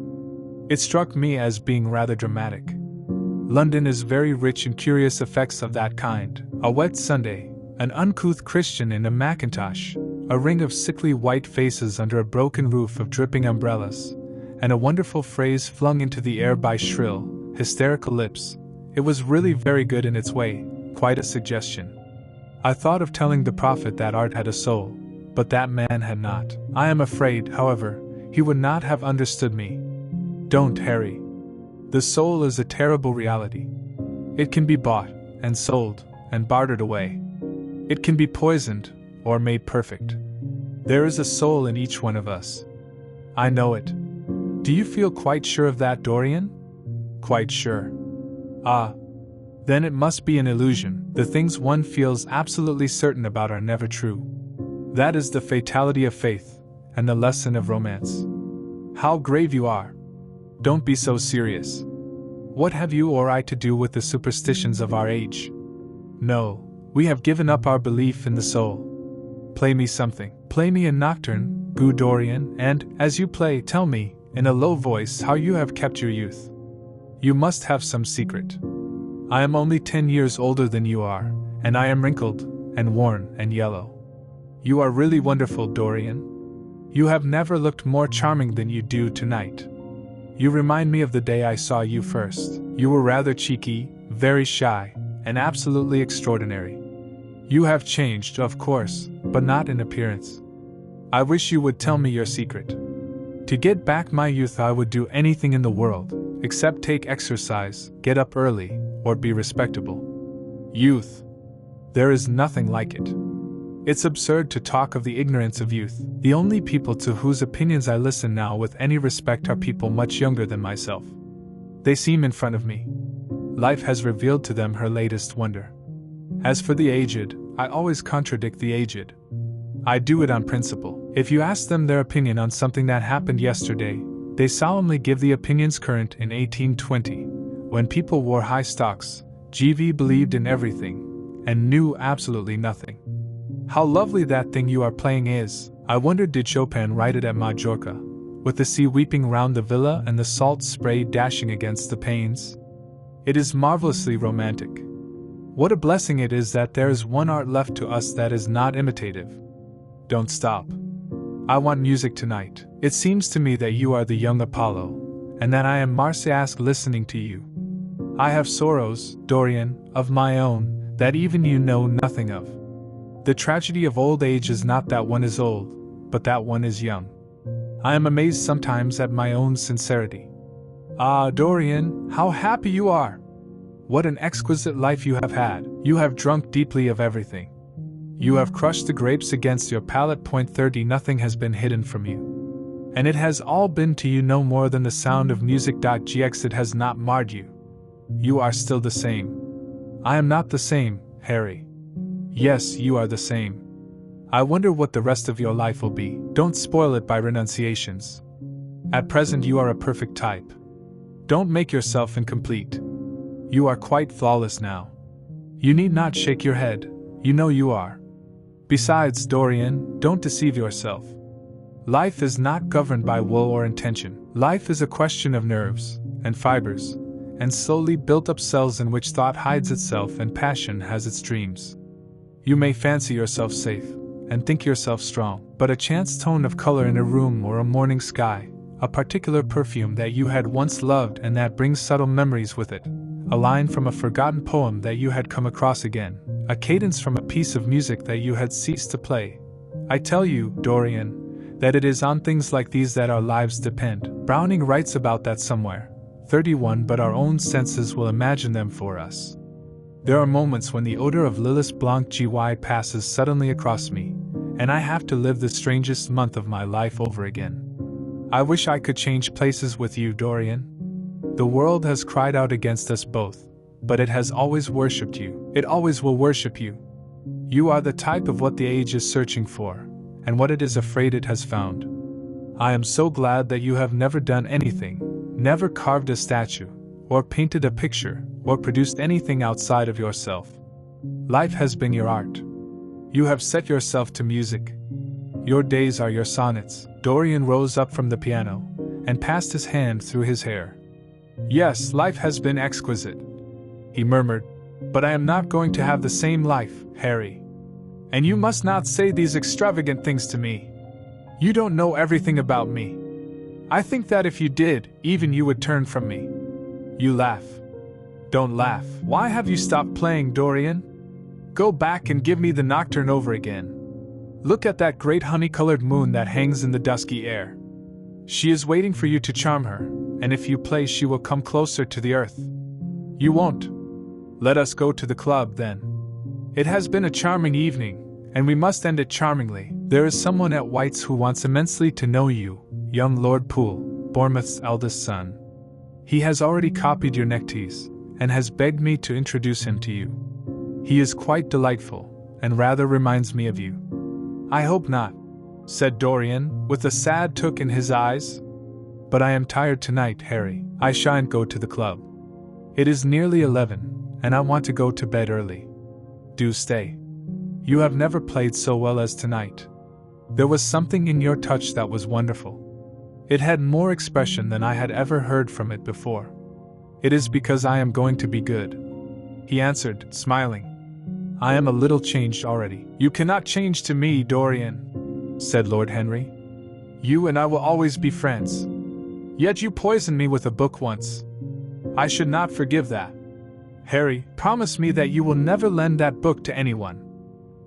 It struck me as being rather dramatic. London is very rich in curious effects of that kind. A wet Sunday, an uncouth Christian in a mackintosh, a ring of sickly white faces under a broken roof of dripping umbrellas, and a wonderful phrase flung into the air by shrill, hysterical lips. It was really very good in its way, quite a suggestion. I thought of telling the prophet that art had a soul, but that man had not. I am afraid, however, he would not have understood me. Don't, Harry. The soul is a terrible reality. It can be bought, and sold, and bartered away. It can be poisoned, or made perfect. There is a soul in each one of us. I know it. Do you feel quite sure of that, Dorian? Quite sure. Ah. Then it must be an illusion. The things one feels absolutely certain about are never true. That is the fatality of faith, and the lesson of romance. How grave you are. Don't be so serious. What have you or I to do with the superstitions of our age? No, we have given up our belief in the soul. Play me something. Play me a nocturne, Goo Dorian, and, as you play, tell me, in a low voice, how you have kept your youth. You must have some secret. I am only 10 years older than you are, and I am wrinkled, and worn, and yellow. You are really wonderful, Dorian. You have never looked more charming than you do tonight. You remind me of the day I saw you first. You were rather cheeky, very shy, and absolutely extraordinary. You have changed, of course, but not in appearance. I wish you would tell me your secret. To get back my youth I would do anything in the world, except take exercise, get up early, or be respectable. Youth. There is nothing like it. It's absurd to talk of the ignorance of youth. The only people to whose opinions I listen now with any respect are people much younger than myself. They seem in front of me. Life has revealed to them her latest wonder. As for the aged, I always contradict the aged. I do it on principle. If you ask them their opinion on something that happened yesterday, they solemnly give the opinions current in 1820, when people wore high stocks, GV believed in everything, and knew absolutely nothing. How lovely that thing you are playing is. I wonder did Chopin write it at Majorca, with the sea weeping round the villa and the salt spray dashing against the panes? It is marvelously romantic. What a blessing it is that there is one art left to us that is not imitative. Don't stop. I want music tonight. It seems to me that you are the young Apollo, and that I am Marsyas listening to you. I have sorrows, Dorian, of my own, that even you know nothing of. The tragedy of old age is not that one is old, but that one is young. I am amazed sometimes at my own sincerity. Ah, Dorian, how happy you are! What an exquisite life you have had. You have drunk deeply of everything. You have crushed the grapes against your palate. .30 Nothing has been hidden from you. And it has all been to you no more than the sound of music. Gx It has not marred you. You are still the same. I am not the same, Harry. Yes, you are the same. I wonder what the rest of your life will be. Don't spoil it by renunciations. At present you are a perfect type. Don't make yourself incomplete. You are quite flawless now. You need not shake your head, you know you are. Besides, Dorian, don't deceive yourself. Life is not governed by will or intention. Life is a question of nerves, and fibers, and slowly built up cells in which thought hides itself and passion has its dreams. You may fancy yourself safe, and think yourself strong, but a chance tone of color in a room or a morning sky, a particular perfume that you had once loved and that brings subtle memories with it, a line from a forgotten poem that you had come across again, a cadence from a piece of music that you had ceased to play. I tell you, Dorian, that it is on things like these that our lives depend. Browning writes about that somewhere. 31 But our own senses will imagine them for us. There are moments when the odor of Lilas Blanc GY passes suddenly across me, and I have to live the strangest month of my life over again. I wish I could change places with you, Dorian. The world has cried out against us both, but it has always worshipped you. It always will worship you. You are the type of what the age is searching for, and what it is afraid it has found. I am so glad that you have never done anything, never carved a statue, or painted a picture, or produced anything outside of yourself. Life has been your art. You have set yourself to music. Your days are your sonnets. Dorian rose up from the piano, and passed his hand through his hair. Yes, life has been exquisite, he murmured, but I am not going to have the same life, Harry. And you must not say these extravagant things to me. You don't know everything about me. I think that if you did, even you would turn from me. You laugh. Don't laugh. Why have you stopped playing, Dorian? Go back and give me the nocturne over again. Look at that great honey-colored moon that hangs in the dusky air. She is waiting for you to charm her, and if you play she will come closer to the earth. You won't. Let us go to the club, then. It has been a charming evening, and we must end it charmingly. There is someone at White's who wants immensely to know you, young Lord Poole, Bournemouth's eldest son. He has already copied your neckties, and has begged me to introduce him to you. He is quite delightful, and rather reminds me of you. I hope not, said Dorian, with a sad look in his eyes. But I am tired tonight, Harry. I shan't go to the club. It is nearly 11, and I want to go to bed early. Do stay. You have never played so well as tonight. There was something in your touch that was wonderful. It had more expression than I had ever heard from it before. It is because I am going to be good, he answered, smiling. I am a little changed already. You cannot change to me, Dorian, said Lord Henry. You and I will always be friends. Yet you poisoned me with a book once. I should not forgive that. Harry, promise me that you will never lend that book to anyone.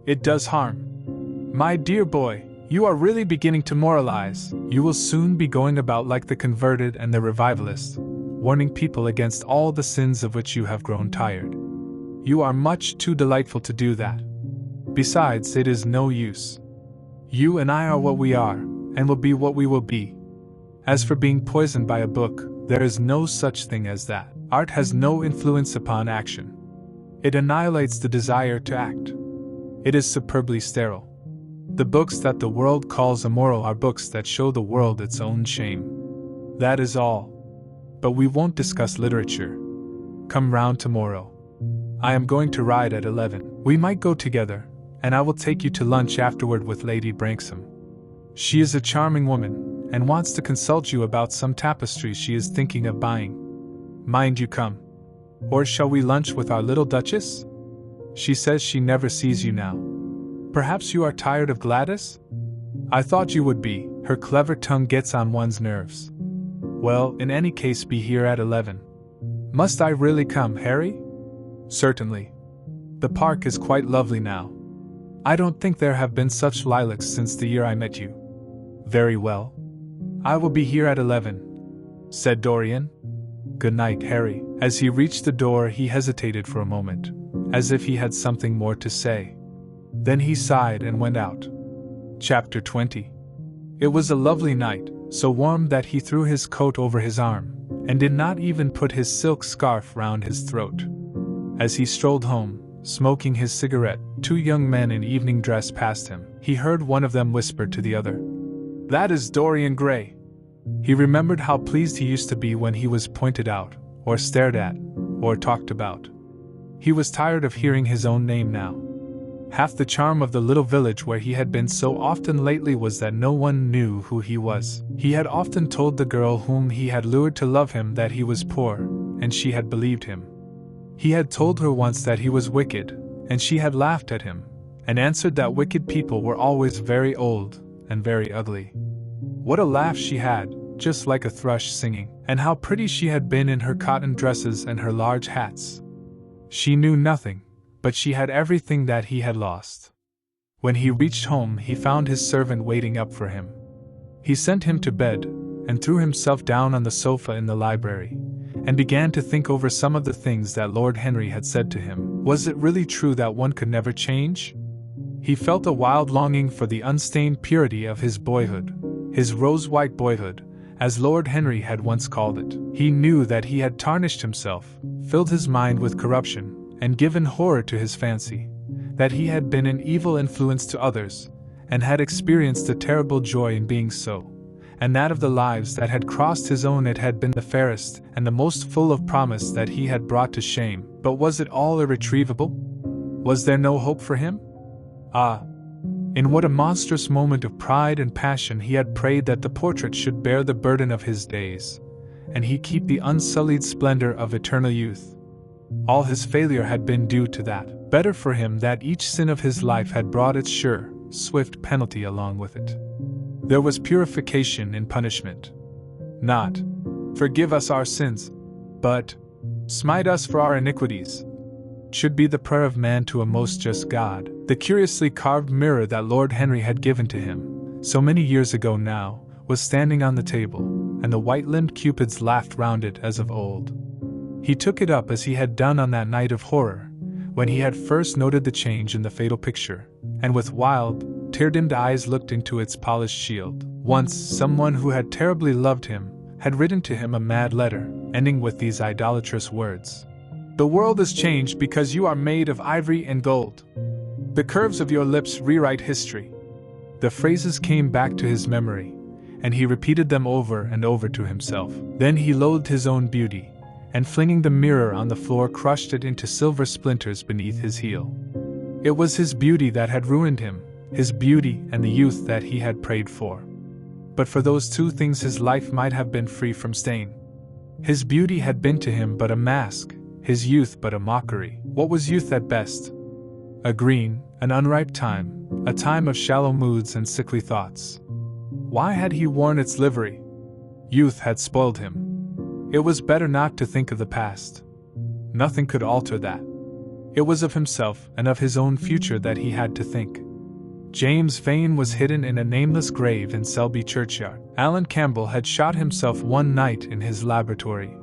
It does harm. My dear boy, you are really beginning to moralize. You will soon be going about like the converted and the revivalist, warning people against all the sins of which you have grown tired. You are much too delightful to do that. Besides, it is no use. You and I are what we are, and will be what we will be. As for being poisoned by a book, there is no such thing as that. Art has no influence upon action. It annihilates the desire to act. It is superbly sterile. The books that the world calls immoral are books that show the world its own shame. That is all. But we won't discuss literature. Come round tomorrow. I am going to ride at 11. We might go together, and I will take you to lunch afterward with Lady Branksome. She is a charming woman, and wants to consult you about some tapestries she is thinking of buying. Mind you come. Or shall we lunch with our little Duchess? She says she never sees you now. Perhaps you are tired of Gladys? I thought you would be. Her clever tongue gets on one's nerves. Well, in any case, be here at 11. Must I really come, Harry? Certainly. The park is quite lovely now. I don't think there have been such lilacs since the year I met you. Very well. I will be here at 11, said Dorian. Good night, Harry. As he reached the door, he hesitated for a moment, as if he had something more to say. Then he sighed and went out. Chapter 20. It was a lovely night, so warm that he threw his coat over his arm, and did not even put his silk scarf round his throat. As he strolled home, smoking his cigarette, two young men in evening dress passed him. He heard one of them whisper to the other, "That is Dorian Gray." He remembered how pleased he used to be when he was pointed out, or stared at, or talked about. He was tired of hearing his own name now. Half the charm of the little village where he had been so often lately was that no one knew who he was. He had often told the girl whom he had lured to love him that he was poor, and she had believed him. He had told her once that he was wicked, and she had laughed at him, and answered that wicked people were always very old and very ugly. What a laugh she had, just like a thrush singing, and how pretty she had been in her cotton dresses and her large hats. She knew nothing, but she had everything that he had lost. When he reached home, he found his servant waiting up for him. He sent him to bed, and threw himself down on the sofa in the library, and began to think over some of the things that Lord Henry had said to him. Was it really true that one could never change? He felt a wild longing for the unstained purity of his boyhood, his rose-white boyhood, as Lord Henry had once called it. He knew that he had tarnished himself, filled his mind with corruption, and given horror to his fancy, that he had been an evil influence to others, and had experienced a terrible joy in being so, and that of the lives that had crossed his own it had been the fairest and the most full of promise that he had brought to shame. But was it all irretrievable? Was there no hope for him? Ah! In what a monstrous moment of pride and passion he had prayed that the portrait should bear the burden of his days, and he keep the unsullied splendor of eternal youth. All his failure had been due to that. Better for him that each sin of his life had brought its sure, swift penalty along with it. There was purification in punishment. Not, "Forgive us our sins," but, "Smite us for our iniquities," should be the prayer of man to a most just God. The curiously carved mirror that Lord Henry had given to him, so many years ago now, was standing on the table, and the white-limbed cupids laughed round it as of old. He took it up as he had done on that night of horror, when he had first noted the change in the fatal picture, and with wild, tear-dimmed eyes looked into its polished shield. Once, someone who had terribly loved him had written to him a mad letter, ending with these idolatrous words: "The world is changed because you are made of ivory and gold. The curves of your lips rewrite history." The phrases came back to his memory, and he repeated them over and over to himself. Then he loathed his own beauty, and flinging the mirror on the floor crushed it into silver splinters beneath his heel. It was his beauty that had ruined him, his beauty and the youth that he had prayed for. But for those two things his life might have been free from stain. His beauty had been to him but a mask, his youth but a mockery. What was youth at best? A green, an unripe time, a time of shallow moods and sickly thoughts. Why had he worn its livery? Youth had spoiled him. It was better not to think of the past. Nothing could alter that. It was of himself and of his own future that he had to think. James Vane was hidden in a nameless grave in Selby churchyard. Alan Campbell had shot himself one night in his laboratory,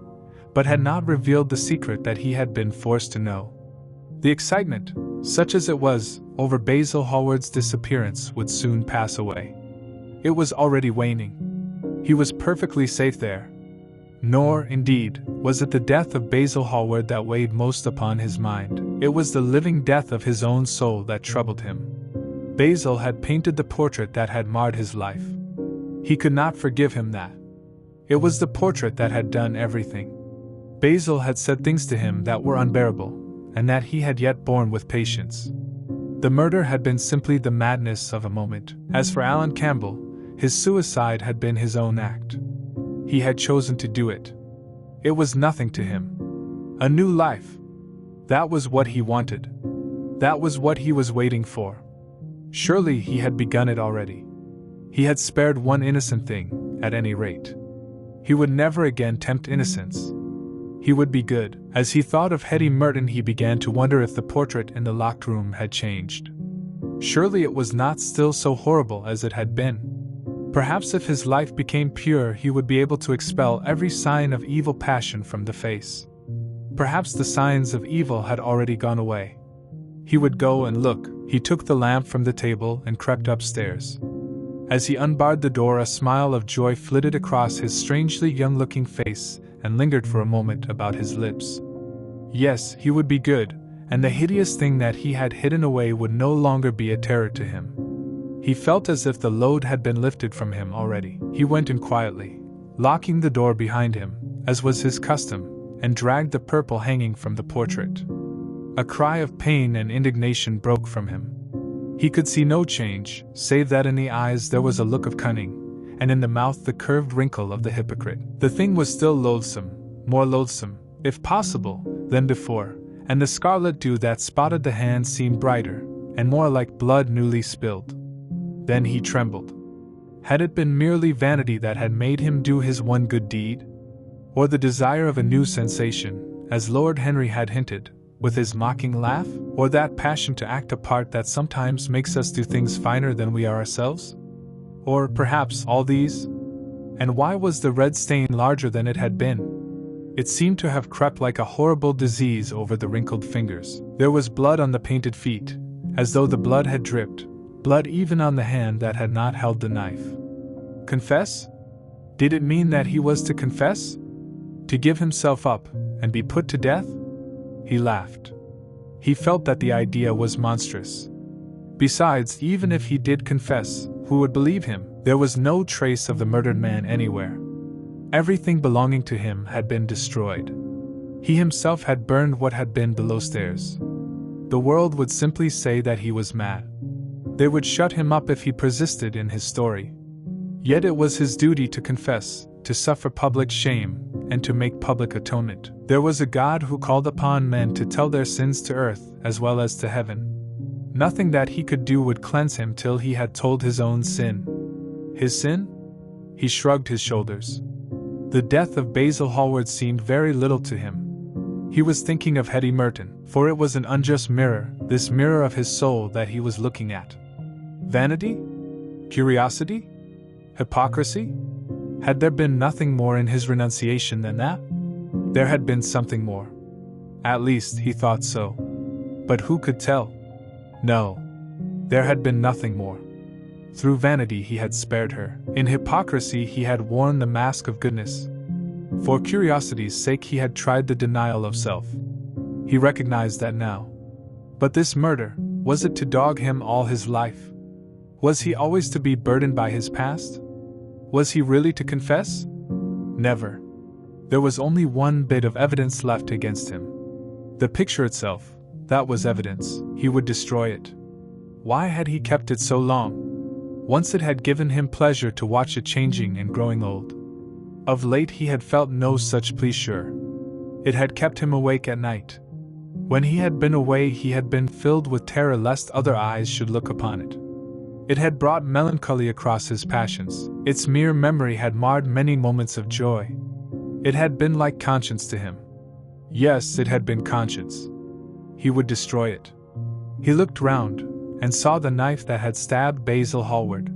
but had not revealed the secret that he had been forced to know. The excitement, such as it was, over Basil Hallward's disappearance would soon pass away. It was already waning. He was perfectly safe there. Nor, indeed, was it the death of Basil Hallward that weighed most upon his mind. It was the living death of his own soul that troubled him. Basil had painted the portrait that had marred his life. He could not forgive him that. It was the portrait that had done everything. Basil had said things to him that were unbearable, and that he had yet borne with patience. The murder had been simply the madness of a moment. As for Alan Campbell, his suicide had been his own act. He had chosen to do it. It was nothing to him. A new life. That was what he wanted. That was what he was waiting for. Surely he had begun it already. He had spared one innocent thing, at any rate. He would never again tempt innocence. He would be good. As he thought of Hetty Merton, he began to wonder if the portrait in the locked room had changed. Surely it was not still so horrible as it had been. Perhaps if his life became pure, he would be able to expel every sign of evil passion from the face. Perhaps the signs of evil had already gone away. He would go and look. He took the lamp from the table and crept upstairs. As he unbarred the door, a smile of joy flitted across his strangely young-looking face and lingered for a moment about his lips. Yes, he would be good, and the hideous thing that he had hidden away would no longer be a terror to him. He felt as if the load had been lifted from him already. He went in quietly, locking the door behind him, as was his custom, and dragged the purple hanging from the portrait. A cry of pain and indignation broke from him. He could see no change, save that in the eyes there was a look of cunning, and in the mouth the curved wrinkle of the hypocrite. The thing was still loathsome, more loathsome, if possible, than before, and the scarlet dew that spotted the hand seemed brighter, and more like blood newly spilled. Then he trembled. Had it been merely vanity that had made him do his one good deed? Or the desire of a new sensation, as Lord Henry had hinted, with his mocking laugh? Or that passion to act a part that sometimes makes us do things finer than we are ourselves? Or, perhaps, all these? And why was the red stain larger than it had been? It seemed to have crept like a horrible disease over the wrinkled fingers. There was blood on the painted feet, as though the blood had dripped, blood even on the hand that had not held the knife. Confess? Did it mean that he was to confess? To give himself up and be put to death? He laughed. He felt that the idea was monstrous. Besides, even if he did confess, who would believe him? There was no trace of the murdered man anywhere. Everything belonging to him had been destroyed. He himself had burned what had been below stairs. The world would simply say that he was mad. They would shut him up if he persisted in his story. Yet it was his duty to confess, to suffer public shame, and to make public atonement. There was a God who called upon men to tell their sins to earth as well as to heaven. Nothing that he could do would cleanse him till he had told his own sin. His sin? He shrugged his shoulders. The death of Basil Hallward seemed very little to him. He was thinking of Hetty Merton, for it was an unjust mirror, this mirror of his soul that he was looking at. Vanity? Curiosity? Hypocrisy? Had there been nothing more in his renunciation than that? There had been something more. At least, he thought so. But who could tell? No. There had been nothing more. Through vanity he had spared her. In hypocrisy he had worn the mask of goodness. For curiosity's sake he had tried the denial of self. He recognized that now. But this murder, was it to dog him all his life? Was he always to be burdened by his past? Was he really to confess? Never. There was only one bit of evidence left against him. The picture itself, that was evidence. He would destroy it. Why had he kept it so long? Once it had given him pleasure to watch it changing and growing old. Of late he had felt no such pleasure. It had kept him awake at night. When he had been away he had been filled with terror lest other eyes should look upon it. It had brought melancholy across his passions. Its mere memory had marred many moments of joy. It had been like conscience to him. Yes, it had been conscience. He would destroy it. He looked round, and saw the knife that had stabbed Basil Hallward.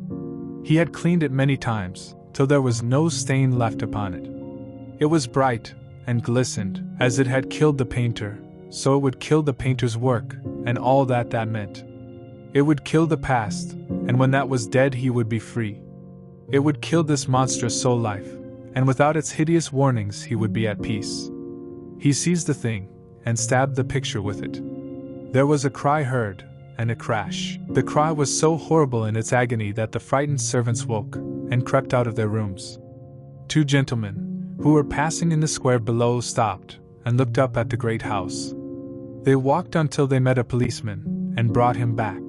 He had cleaned it many times, till there was no stain left upon it. It was bright, and glistened. As it had killed the painter, so it would kill the painter's work, and all that meant. It would kill the past, and when that was dead he would be free. It would kill this monstrous soul life, and without its hideous warnings he would be at peace. He seized the thing, and stabbed the picture with it. There was a cry heard, and a crash. The cry was so horrible in its agony that the frightened servants woke, and crept out of their rooms. Two gentlemen, who were passing in the square below, stopped, and looked up at the great house. They walked until they met a policeman, and brought him back.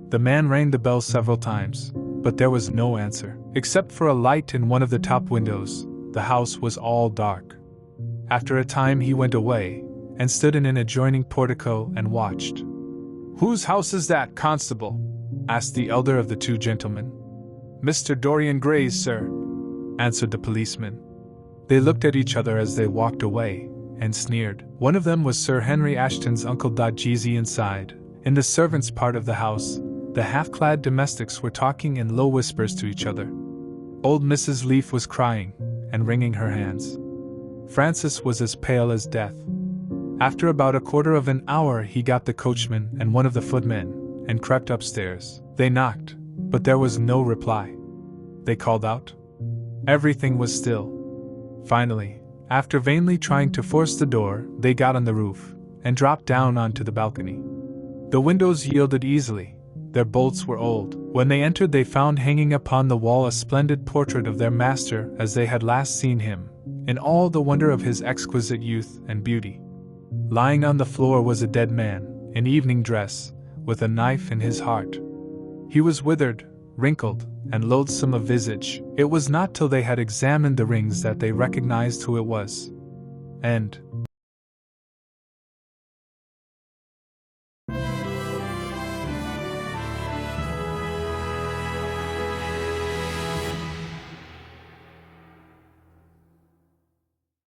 The man rang the bell several times, but there was no answer. Except for a light in one of the top windows, the house was all dark. After a time he went away, and stood in an adjoining portico and watched. "Whose house is that, constable?" asked the elder of the two gentlemen. "Mr. Dorian Gray's, sir," answered the policeman. They looked at each other as they walked away, and sneered. One of them was Sir Henry Ashton's uncle. Jeezy inside, in the servants' part of the house, the half-clad domestics were talking in low whispers to each other. Old Mrs. Leaf was crying, and wringing her hands. Francis was as pale as death. After about a quarter of an hour he got the coachman and one of the footmen, and crept upstairs. They knocked, but there was no reply. They called out. Everything was still. Finally, after vainly trying to force the door, they got on the roof, and dropped down onto the balcony. The windows yielded easily. Their bolts were old. When they entered they found hanging upon the wall a splendid portrait of their master as they had last seen him, in all the wonder of his exquisite youth and beauty. Lying on the floor was a dead man, in evening dress, with a knife in his heart. He was withered, wrinkled, and loathsome of visage. It was not till they had examined the rings that they recognized who it was. And,